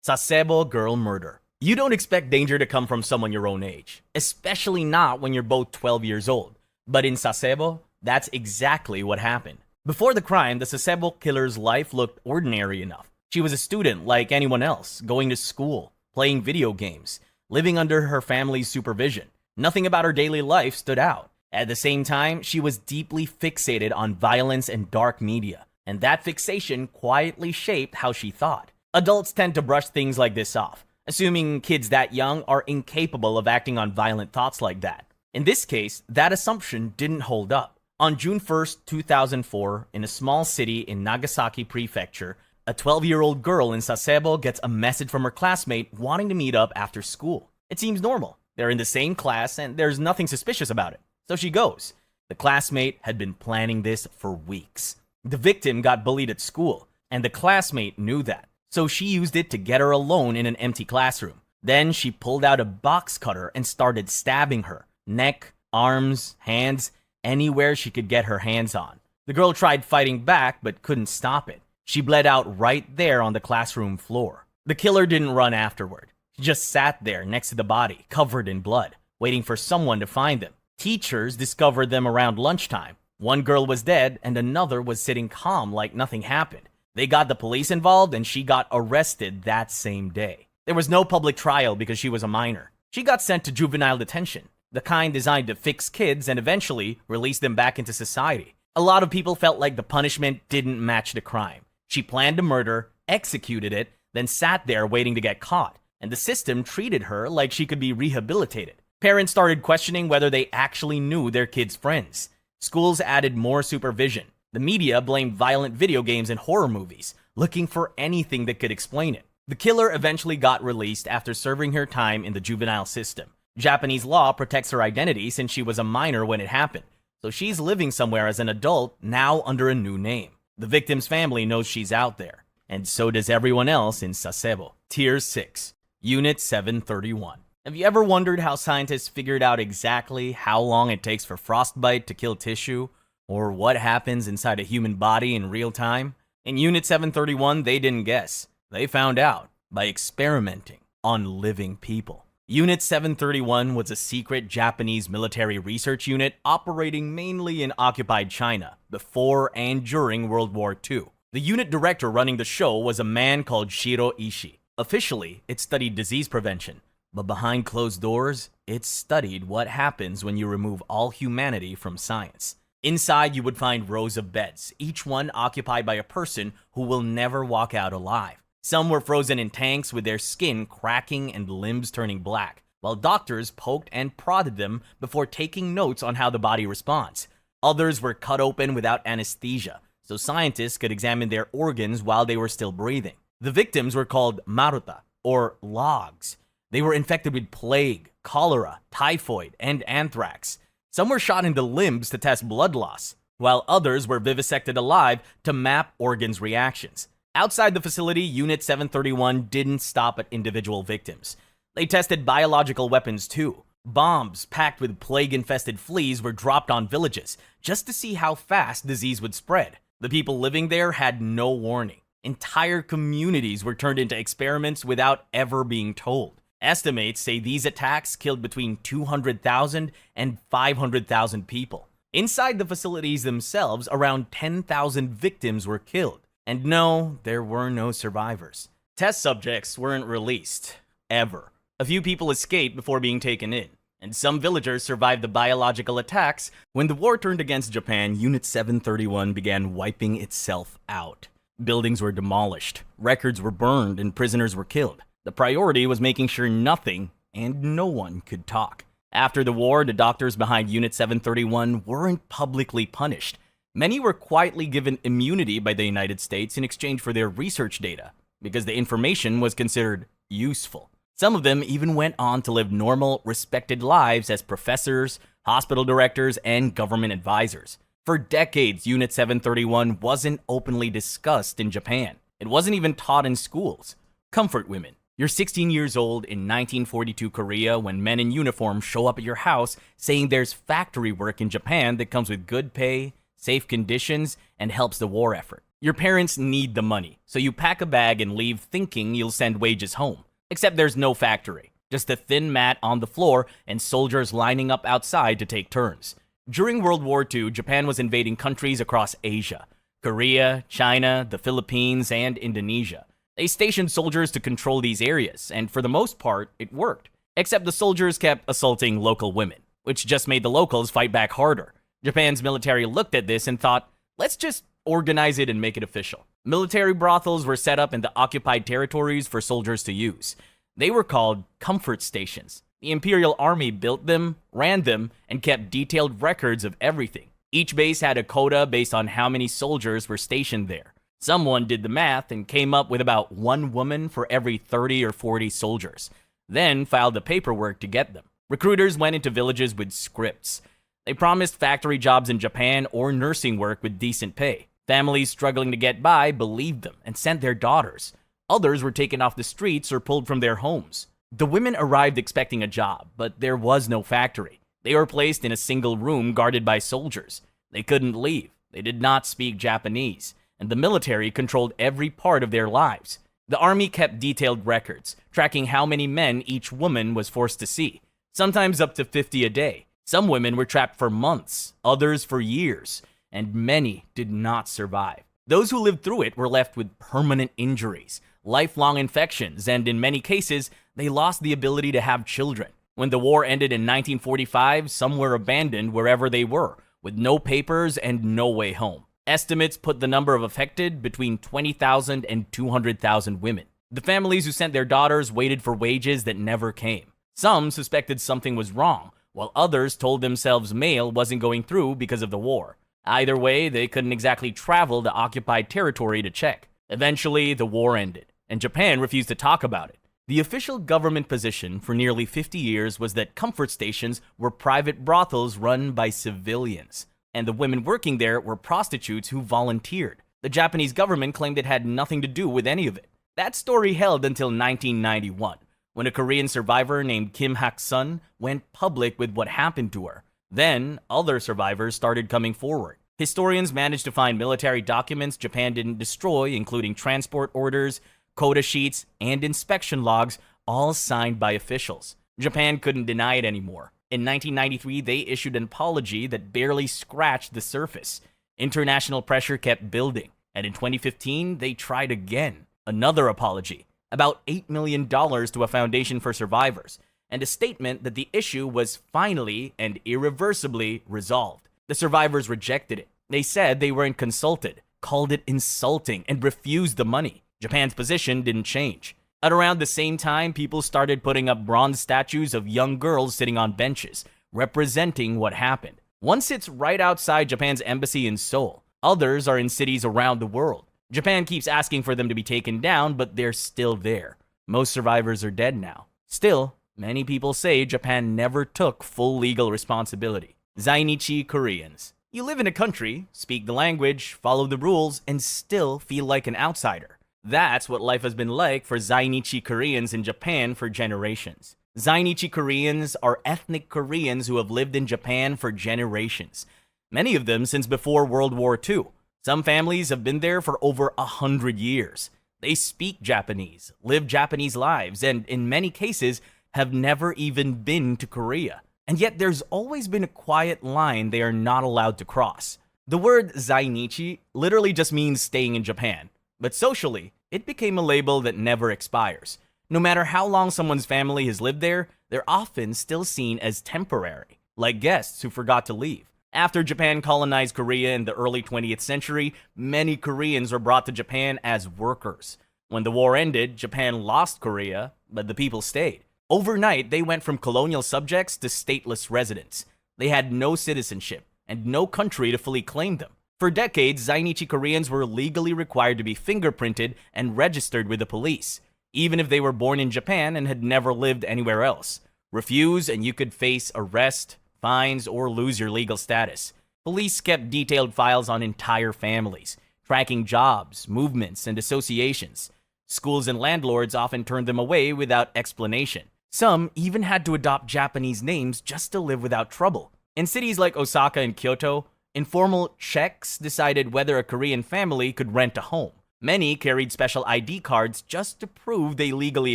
Sasebo girl murder. You don't expect danger to come from someone your own age, especially not when you're both 12 years old. But in Sasebo, that's exactly what happened. Before the crime, the Sasebo killer's life looked ordinary enough. She was a student like anyone else, going to school, playing video games, living under her family's supervision. Nothing about her daily life stood out. At the same time, she was deeply fixated on violence and dark media, and that fixation quietly shaped how she thought. Adults tend to brush things like this off, assuming kids that young are incapable of acting on violent thoughts like that. In this case, that assumption didn't hold up. On June 1st, 2004, in a small city in Nagasaki Prefecture, a 12-year-old girl in Sasebo gets a message from her classmate wanting to meet up after school. It seems normal. They're in the same class and there's nothing suspicious about it. So she goes. The classmate had been planning this for weeks. The victim got bullied at school, and the classmate knew that. So she used it to get her alone in an empty classroom. Then she pulled out a box cutter and started stabbing her. Neck, arms, hands, anywhere she could get her hands on. The girl tried fighting back but couldn't stop it. She bled out right there on the classroom floor. The killer didn't run afterward. He just sat there next to the body, covered in blood, waiting for someone to find them. Teachers discovered them around lunchtime. One girl was dead and another was sitting calm like nothing happened. They got the police involved and she got arrested that same day. There was no public trial because she was a minor. She got sent to juvenile detention, the kind designed to fix kids and eventually release them back into society. A lot of people felt like the punishment didn't match the crime. She planned a murder, executed it, then sat there waiting to get caught, and the system treated her like she could be rehabilitated. Parents started questioning whether they actually knew their kids' friends. Schools added more supervision. The media blamed violent video games and horror movies, looking for anything that could explain it. The killer eventually got released after serving her time in the juvenile system. Japanese law protects her identity since she was a minor when it happened, so she's living somewhere as an adult now under a new name. The victim's family knows she's out there. And so does everyone else in Sasebo. Tier 6, Unit 731. Have you ever wondered how scientists figured out exactly how long it takes for frostbite to kill tissue, or what happens inside a human body in real time? In Unit 731, they didn't guess. They found out by experimenting on living people. Unit 731 was a secret Japanese military research unit operating mainly in occupied China before and during World War II. The unit director running the show was a man called Shiro Ishii. Officially, it studied disease prevention, but behind closed doors, it studied what happens when you remove all humanity from science. Inside, you would find rows of beds, each one occupied by a person who will never walk out alive. Some were frozen in tanks with their skin cracking and limbs turning black, while doctors poked and prodded them before taking notes on how the body responds. Others were cut open without anesthesia, so scientists could examine their organs while they were still breathing. The victims were called maruta, or logs. They were infected with plague, cholera, typhoid, and anthrax. Some were shot in the limbs to test blood loss, while others were vivisected alive to map organs' reactions. Outside the facility, Unit 731 didn't stop at individual victims. They tested biological weapons too. Bombs packed with plague-infested fleas were dropped on villages just to see how fast disease would spread. The people living there had no warning. Entire communities were turned into experiments without ever being told. Estimates say these attacks killed between 200,000 and 500,000 people. Inside the facilities themselves, around 10,000 victims were killed. And no, there were no survivors. Test subjects weren't released, ever. A few people escaped before being taken in, and some villagers survived the biological attacks. When the war turned against Japan, Unit 731 began wiping itself out. Buildings were demolished, records were burned, and prisoners were killed. The priority was making sure nothing and no one could talk. After the war, the doctors behind Unit 731 weren't publicly punished. Many were quietly given immunity by the United States in exchange for their research data, because the information was considered useful. Some of them even went on to live normal, respected lives as professors, hospital directors, and government advisors. For decades, Unit 731 wasn't openly discussed in Japan. It wasn't even taught in schools. Comfort women. You're 16 years old in 1942 Korea when men in uniform show up at your house saying there's factory work in Japan that comes with good pay, safe conditions, and helps the war effort. Your parents need the money, so you pack a bag and leave thinking you'll send wages home. Except there's no factory, just a thin mat on the floor and soldiers lining up outside to take turns. During World War II, Japan was invading countries across Asia: Korea, China, the Philippines, and Indonesia. They stationed soldiers to control these areas, and for the most part, it worked. Except the soldiers kept assaulting local women, which just made the locals fight back harder. Japan's military looked at this and thought, let's just organize it and make it official. Military brothels were set up in the occupied territories for soldiers to use. They were called comfort stations. The Imperial Army built them, ran them, and kept detailed records of everything. Each base had a quota based on how many soldiers were stationed there. Someone did the math and came up with about one woman for every 30 or 40 soldiers, then filed the paperwork to get them. Recruiters went into villages with scripts. They promised factory jobs in Japan or nursing work with decent pay. Families struggling to get by believed them and sent their daughters. Others were taken off the streets or pulled from their homes. The women arrived expecting a job, but there was no factory. They were placed in a single room guarded by soldiers. They couldn't leave. They did not speak Japanese, and the military controlled every part of their lives. The army kept detailed records, tracking how many men each woman was forced to see, sometimes up to 50 a day. Some women were trapped for months, others for years, and many did not survive. Those who lived through it were left with permanent injuries, lifelong infections, and in many cases, they lost the ability to have children. When the war ended in 1945, some were abandoned wherever they were, with no papers and no way home. Estimates put the number of affected between 20,000 and 200,000 women. The families who sent their daughters waited for wages that never came. Some suspected something was wrong, while others told themselves mail wasn't going through because of the war. Either way, they couldn't exactly travel to occupied territory to check. Eventually, the war ended, and Japan refused to talk about it. The official government position for nearly 50 years was that comfort stations were private brothels run by civilians, and the women working there were prostitutes who volunteered. The Japanese government claimed it had nothing to do with any of it. That story held until 1991, when a Korean survivor named Kim Hak-sun went public with what happened to her. Then, other survivors started coming forward. Historians managed to find military documents Japan didn't destroy, including transport orders, quota sheets, and inspection logs, all signed by officials. Japan couldn't deny it anymore. In 1993, they issued an apology that barely scratched the surface. International pressure kept building, and in 2015, they tried again. Another apology, about $8 million to a foundation for survivors, and a statement that the issue was finally and irreversibly resolved. The survivors rejected it. They said they weren't consulted, called it insulting, and refused the money. Japan's position didn't change. At around the same time, people started putting up bronze statues of young girls sitting on benches, representing what happened. One sits right outside Japan's embassy in Seoul. Others are in cities around the world. Japan keeps asking for them to be taken down, but they're still there. Most survivors are dead now. Still, many people say Japan never took full legal responsibility. Zainichi Koreans. You live in a country, speak the language, follow the rules, and still feel like an outsider. That's what life has been like for Zainichi Koreans in Japan for generations. Zainichi Koreans are ethnic Koreans who have lived in Japan for generations, many of them since before World War II. Some families have been there for over 100 years. They speak Japanese, live Japanese lives, and in many cases have never even been to Korea. And yet there's always been a quiet line they are not allowed to cross. The word Zainichi literally just means staying in Japan, but socially, it became a label that never expires. No matter how long someone's family has lived there, they're often still seen as temporary, like guests who forgot to leave. After Japan colonized Korea in the early 20th century, many Koreans were brought to Japan as workers. When the war ended, Japan lost Korea, but the people stayed. Overnight, they went from colonial subjects to stateless residents. They had no citizenship and no country to fully claim them. For decades, Zainichi Koreans were legally required to be fingerprinted and registered with the police, even if they were born in Japan and had never lived anywhere else. Refuse and you could face arrest, fines, or lose your legal status. Police kept detailed files on entire families, tracking jobs, movements, and associations. Schools and landlords often turned them away without explanation. Some even had to adopt Japanese names just to live without trouble. In cities like Osaka and Kyoto, informal checks decided whether a Korean family could rent a home. Many carried special ID cards just to prove they legally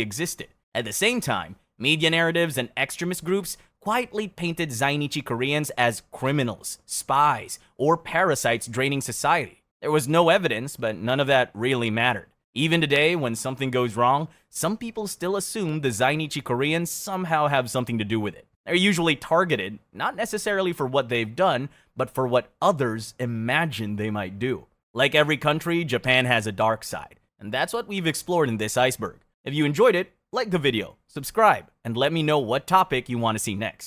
existed. At the same time, media narratives and extremist groups quietly painted Zainichi Koreans as criminals, spies, or parasites draining society. There was no evidence, but none of that really mattered. Even today, when something goes wrong, some people still assume the Zainichi Koreans somehow have something to do with it. They're usually targeted, not necessarily for what they've done, but for what others imagine they might do. Like every country, Japan has a dark side, and that's what we've explored in this iceberg. If you enjoyed it, like the video, subscribe, and let me know what topic you want to see next.